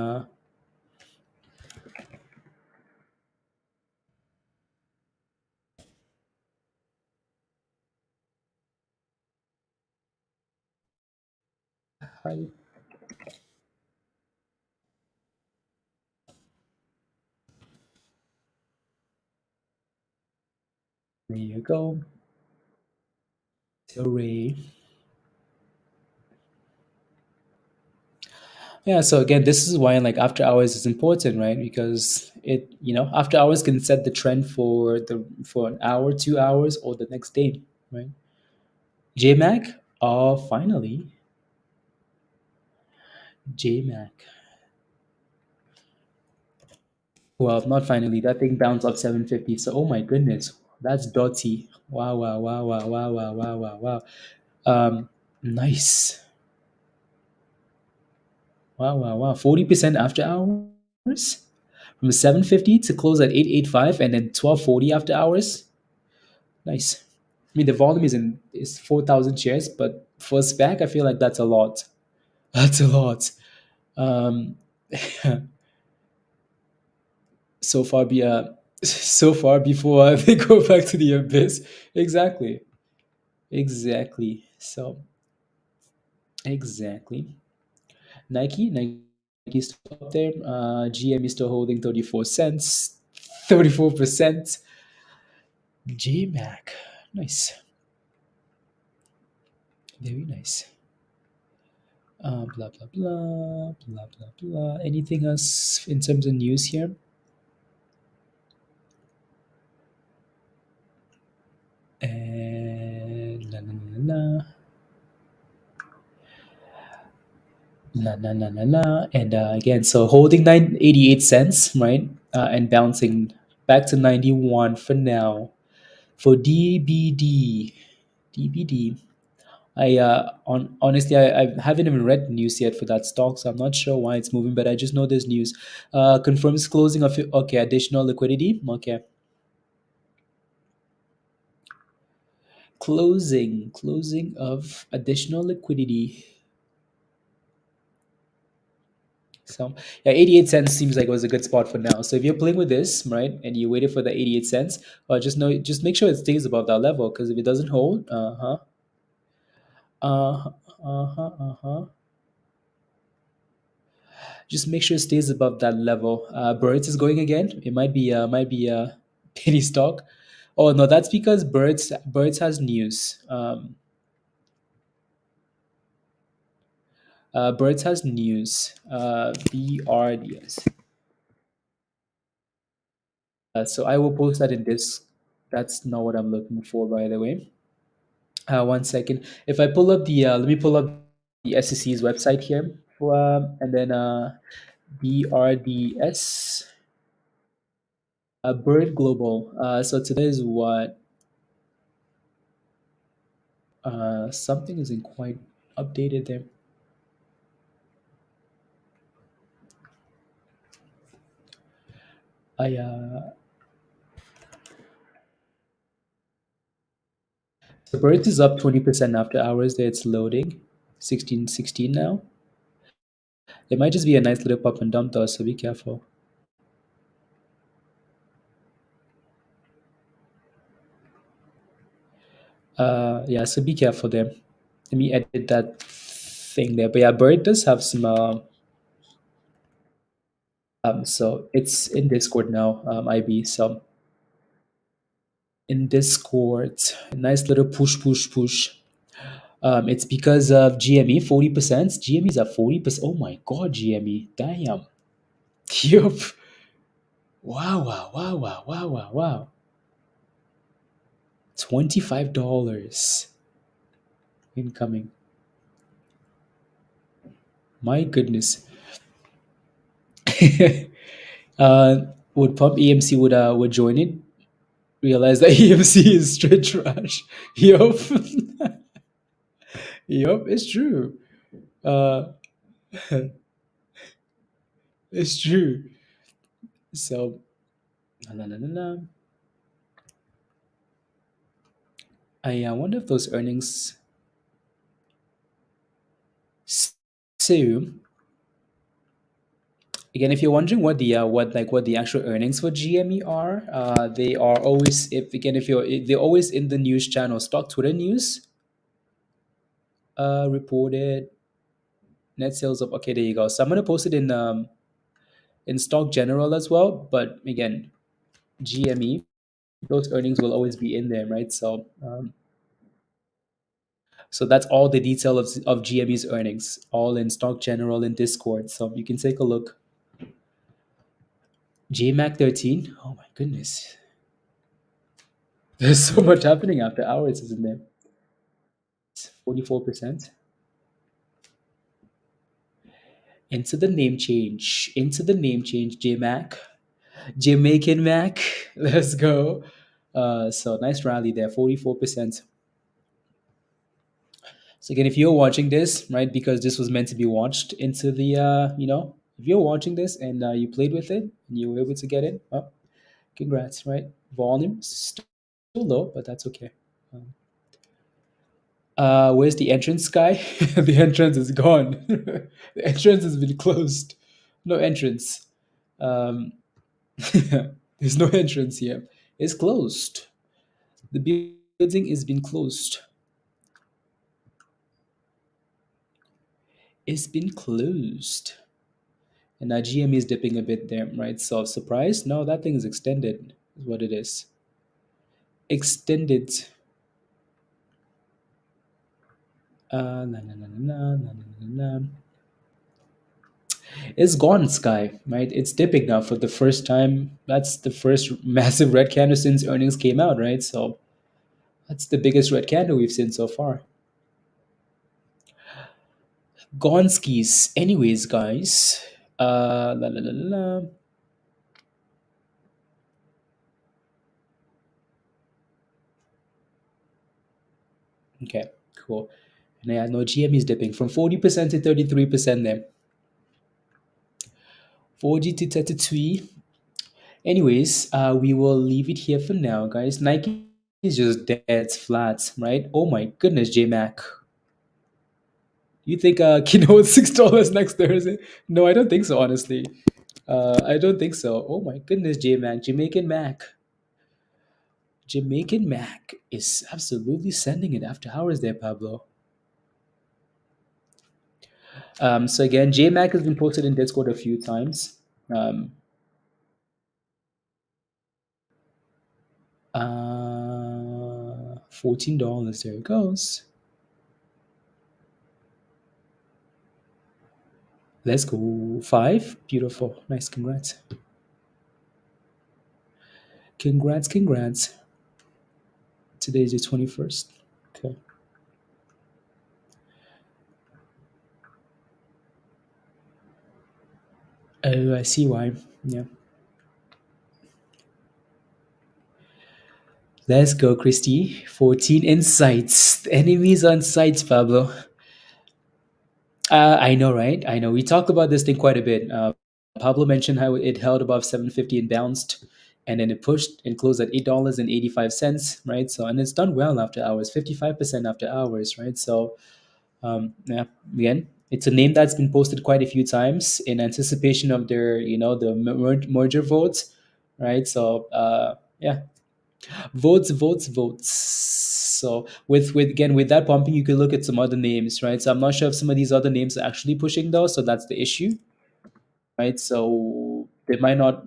hi. There you go. Tilray. Yeah, so again, this is why like after hours is important, right? Because after hours can set the trend for an hour, 2 hours, or the next day, right? JMac, finally, JMac. Well, not finally. That thing bounced off 750. So, oh my goodness, that's dotty. Wow, wow, wow, wow, wow, wow, wow, wow, wow. Nice. Wow, wow, wow. 40% after hours from 750 to close at 885 and then 1240 after hours. Nice. I mean, the volume is 4,000 shares, but for a SPAC, I feel like that's a lot. That's a lot. Um, so far, so far before they go back to the abyss. Exactly. Exactly. So exactly. Nike still up there. GME still holding 34 cents, 34%. JMac, nice, very nice. Blah blah blah blah blah blah. Anything else in terms of news here? And la la la la la la la la la. And again, so holding 988 cents, right? And bouncing back to 91 for now. For DBD, honestly, I haven't even read news yet for that stock, so I'm not sure why it's moving. But I just know there's news. Confirms closing of okay, additional liquidity. Okay, closing of additional liquidity. So yeah, 88 cents seems like it was a good spot for now. So if you're playing with this, right, and you waited for the 88 cents, just make sure it stays above that level, because if it doesn't hold, uh just make sure it stays above that level. Birds is going again. It might be penny stock. Oh no, that's because birds has news. Birds has news. BRDS. So I will post that in this. That's not what I'm looking for, by the way. 1 second. If I pull up let me pull up the SEC's website here, and then BRDS, Bird Global. So today is what? Something isn't quite updated there. I Bird is up 20% after hours there. It's loading. 1616 now. It might just be a nice little pop and dump though, so be careful. Yeah, so be careful there. Let me edit that thing there. But yeah, Bird does have some. So it's in Discord now, IB. So in Discord, nice little push. It's because of GME 40%. GME's at 40%. Oh my god, GME. Damn. Yup. Wow. $25 incoming. My goodness. Would Pump AMC would join it? Realize that AMC is straight trash. Yup. Yup, it's true. Uh, it's true. So, la. I wonder if those earnings. So, again, if you're wondering what the actual earnings for GME are, they are always they're always in the news channel. Stock Twitter news reported net sales of. Okay, there you go. So I'm gonna post it in Stock General as well. But again, GME, those earnings will always be in there, right? So that's all the detail of GME's earnings, all in Stock General in Discord. So you can take a look. JMac 13. Oh my goodness. There's so much happening after hours, isn't there? It's 44%. Into the name change. JMac. Jamaican Mac. Let's go. So nice rally there, 44%. So again, if you're watching this, right, because this was meant to be watched into the, if you're watching this and you played with it and you were able to get it, well, congrats, right? Volume still low, but that's okay. Where's the entrance, guy? The entrance is gone. The entrance has been closed. No entrance. There's no entrance here. It's closed. The building has been closed. It's been closed. And now GME is dipping a bit there, right? So surprise? No, that thing is extended, is what it is. Extended. It's gone, Sky, right? It's dipping now for the first time. That's the first massive red candle since earnings came out, right? So that's the biggest red candle we've seen so far. Gone skis. Anyways, guys. Okay, cool. And yeah, no, GME is dipping from 40% to 33% there. 40 to 33. Anyways, we will leave it here for now, guys. Nike is just dead flat, right? Oh my goodness, JMac. You think Kino is $6 next Thursday? No, I don't think so, honestly. I don't think so. Oh my goodness, JMac. Jamaican Mac is absolutely sending it after hours there, Pablo. So again, JMac has been posted in Discord a few times. $14. There it goes. Let's go. 5. Beautiful. Nice. Congrats. Congrats. Today is the 21st. Okay. Oh, I see why. Yeah. Let's go, Christy. 14 insights. The enemies on sites, Pablo. I know, right? I know. We talked about this thing quite a bit. Pablo mentioned how it held above 750 and bounced. and then it pushed and closed at $8.85, right? So, and it's done well after hours, 55% after hours, right? So, yeah, again, it's a name that's been posted quite a few times in anticipation of their, the merger votes, right? So, yeah, votes, votes, votes. So with again with that pumping, you could look at some other names, right? So I'm not sure if some of these other names are actually pushing those, so that's the issue, right? So they might not.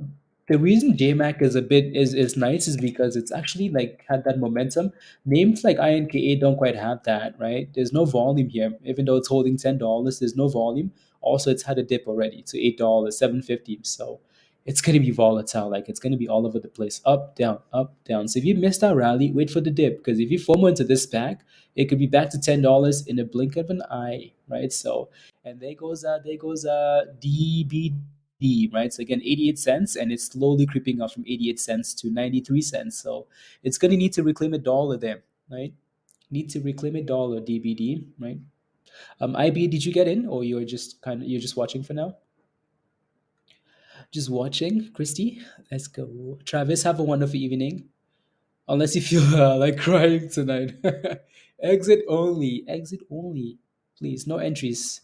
The reason JMac is a bit is nice is because it's actually like had that momentum. Names like INKA don't quite have that, right? There's no volume here, even though it's holding $10. There's no volume. Also, it's had a dip already to $8, 7.50. So it's gonna be volatile. Like it's gonna be all over the place, up, down, up, down. So if you missed that rally, wait for the dip because if you FOMO into this pack, it could be back to $10 in a blink of an eye, right? So and there goes DBD, right? So again, 88 cents, and it's slowly creeping up from 88 cents to 93 cents. So it's gonna need to reclaim a dollar there, right? Need to reclaim a dollar, DBD, right? IB, did you get in, or you're just watching for now? Just watching, Christy. Let's go. Travis, have a wonderful evening. Unless you feel like crying tonight. Exit only. Exit only. Please, no entries.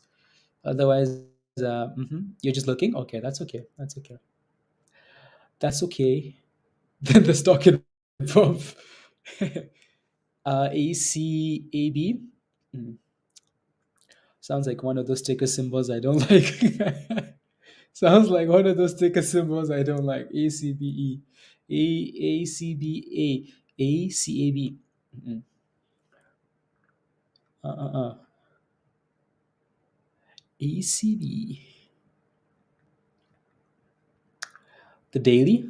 Otherwise, you're just looking. Okay, that's okay. That's okay. That's okay. Then the stock can pump. ACAB. Mm, sounds like one of those sticker symbols I don't like. Sounds like one of those sticker symbols I don't like. ACBE. ACBA. ACAB. Mm-mm. Uh. ACB. The daily?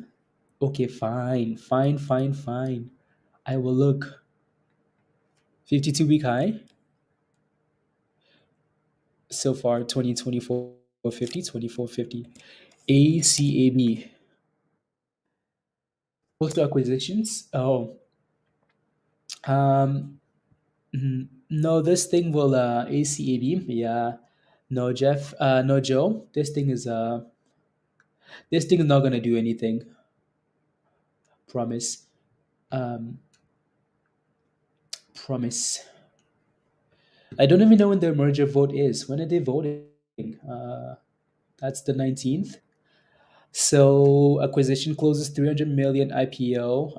Okay, fine. Fine, fine, fine. I will look. 52-week high. So far, 2024 50, 2450. ACAB. Post acquisitions. Oh, um, no, this thing will ACAB. Yeah, no, Jeff. No, Joe. This thing is not gonna do anything. Promise. Um, promise. I don't even know when their merger vote is. When are they voting? That's the 19th. So acquisition closes 300 million IPO.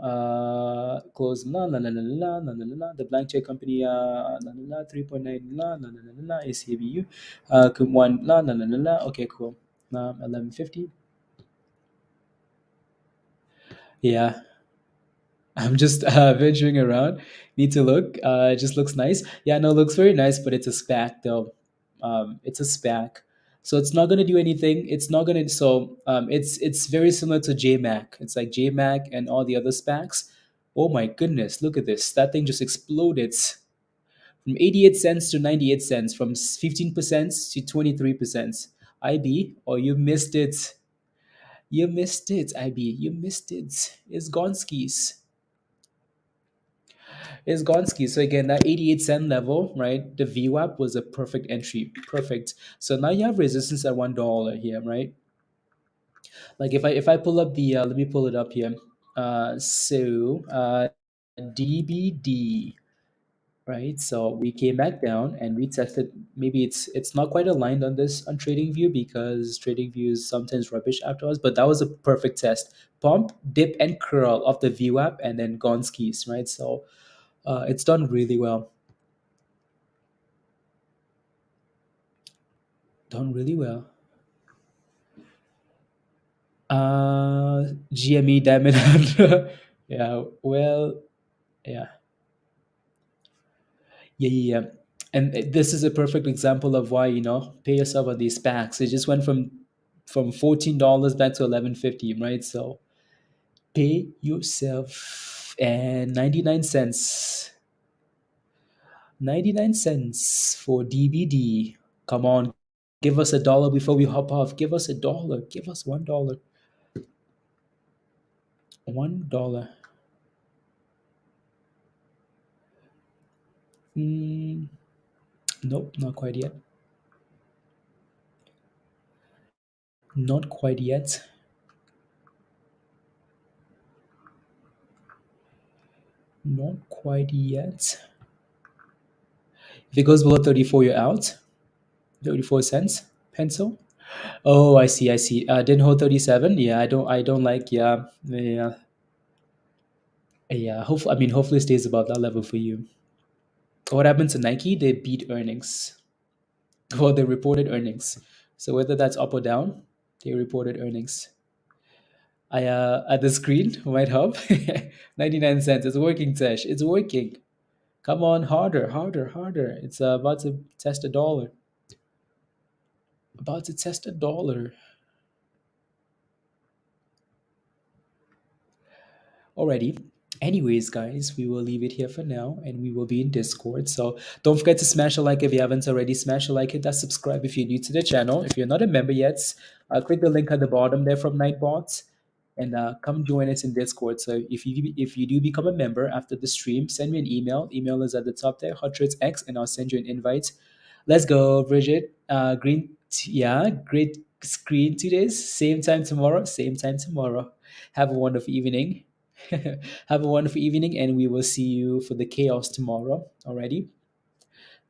Close la. The blank check company 3.9 ACBU. One la. Okay, cool. 1150. Yeah, I'm just venturing around. Need to look. It just looks nice. Yeah, no, it looks very nice, but it's a SPAC though. It's a SPAC, so it's not gonna do anything. It's not gonna. So it's very similar to JMac. It's like JMac and all the other SPACs. Oh my goodness, look at this. That thing just exploded from 88 cents to 98 cents, from 15% to 23%. IB, oh you missed it. You missed it, IB. You missed it. It's gone skis. It's Gonski. So again, that 88 cent level, right? The VWAP was a perfect entry. Perfect. So now you have resistance at $1 here, right? Like if I pull up the let me pull it up here. DBD, right? So we came back down and retested. Maybe it's not quite aligned on this on TradingView because TradingView is sometimes rubbish afterwards, but that was a perfect test. Pump, dip, and curl of the VWAP and then Gonskis, right? So it's done really well. Done really well. GME Diamond. Yeah, well, yeah, yeah. And this is a perfect example of why pay yourself on these packs. It just went from $14 back to 11.50, right? So pay yourself and 99 cents. 99 cents for DBD. Come on, give us a dollar before we hop off. Give us a dollar. Give us $1. $1. Mm, nope, not quite yet. Not quite yet. Not quite yet. If it goes below 34, you're out. 34 cents. Pencil. Oh, I see. I see. Didn't hold 37. Yeah, I don't like. Yeah, yeah, yeah. Hopefully, I mean, hopefully, it stays above that level for you. What happened to Nike? They beat earnings. Well, they reported earnings. So whether that's up or down, they reported earnings. I at the screen might help. 99 cents. It's working, Tesh. It's working. Come on, harder, harder, harder. It's about to test a dollar. About to test a dollar. Alrighty. Anyways, guys, we will leave it here for now and we will be in Discord. So don't forget to smash a like if you haven't already. Smash a like, hit that subscribe if you're new to the channel. If you're not a member yet, click the link at the bottom there from Nightbot and come join us in Discord. So if you do become a member after the stream, send me an email. Email is at the top there, HotTradeX, and I'll send you an invite. Let's go, Bridget. Yeah, great screen 2 days. Same time tomorrow. Same time tomorrow. Have a wonderful evening. Have a wonderful evening, and we will see you for the chaos tomorrow. Alrighty.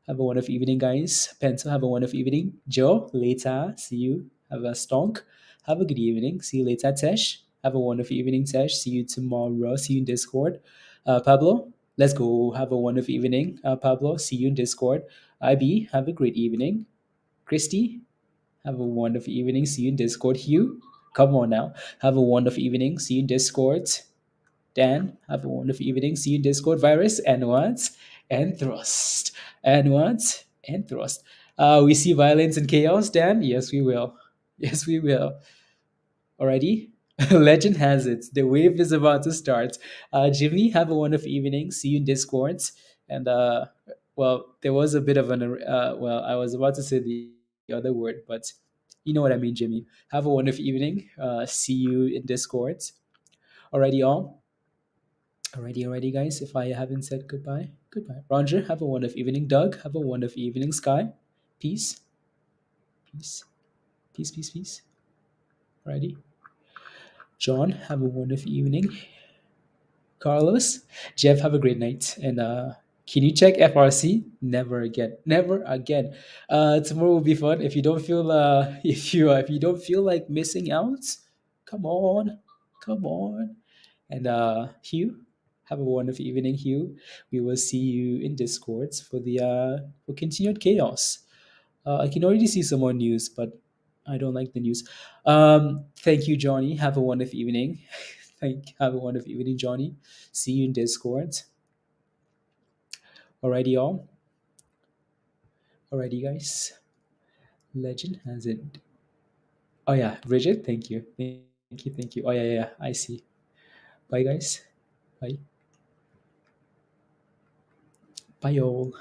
Have a wonderful evening, guys. Pencil, have a wonderful evening. Joe, later. See you. Have a stonk. Have a good evening. See you later, Tesh. Have a wonderful evening, Tesh. See you tomorrow. See you in Discord. Pablo, let's go. Have a wonderful evening. Pablo, see you in Discord. IB, have a great evening. Christy, have a wonderful evening. See you in Discord. Hugh, come on now. Have a wonderful evening. See you in Discord. Dan, have a wonderful evening. See you in Discord. Virus, and what? And thrust. And what? And thrust. We see violence and chaos, Dan? Yes, we will. Yes, we will. Alrighty? Legend has it. The wave is about to start. Jimmy, have a wonderful evening. See you in Discord. And, well, there was a bit of well, I was about to say the other word, but you know what I mean, Jimmy. Have a wonderful evening. See you in Discord. Alrighty, all. Alrighty, guys. If I haven't said goodbye, goodbye. Roger, have a wonderful evening. Doug, have a wonderful evening. Sky, peace, peace, peace, peace, peace. Alrighty. John, have a wonderful evening. Carlos, Jeff, have a great night. And can you check FRC? Never again. Never again. Tomorrow will be fun. If you don't feel if you don't feel like missing out, come on, come on. And Hugh, have a wonderful evening, Hugh. We will see you in Discords for the for continued chaos. I can already see some more news, but I don't like the news. Thank you, Johnny. Have a wonderful evening. Have a wonderful evening, Johnny. See you in Discord. Alrighty, all. Alrighty, guys. Legend has it. Oh yeah, Bridget. Thank you. Thank you. Thank you. Oh yeah. I see. Bye, guys. Bye. Bye, all.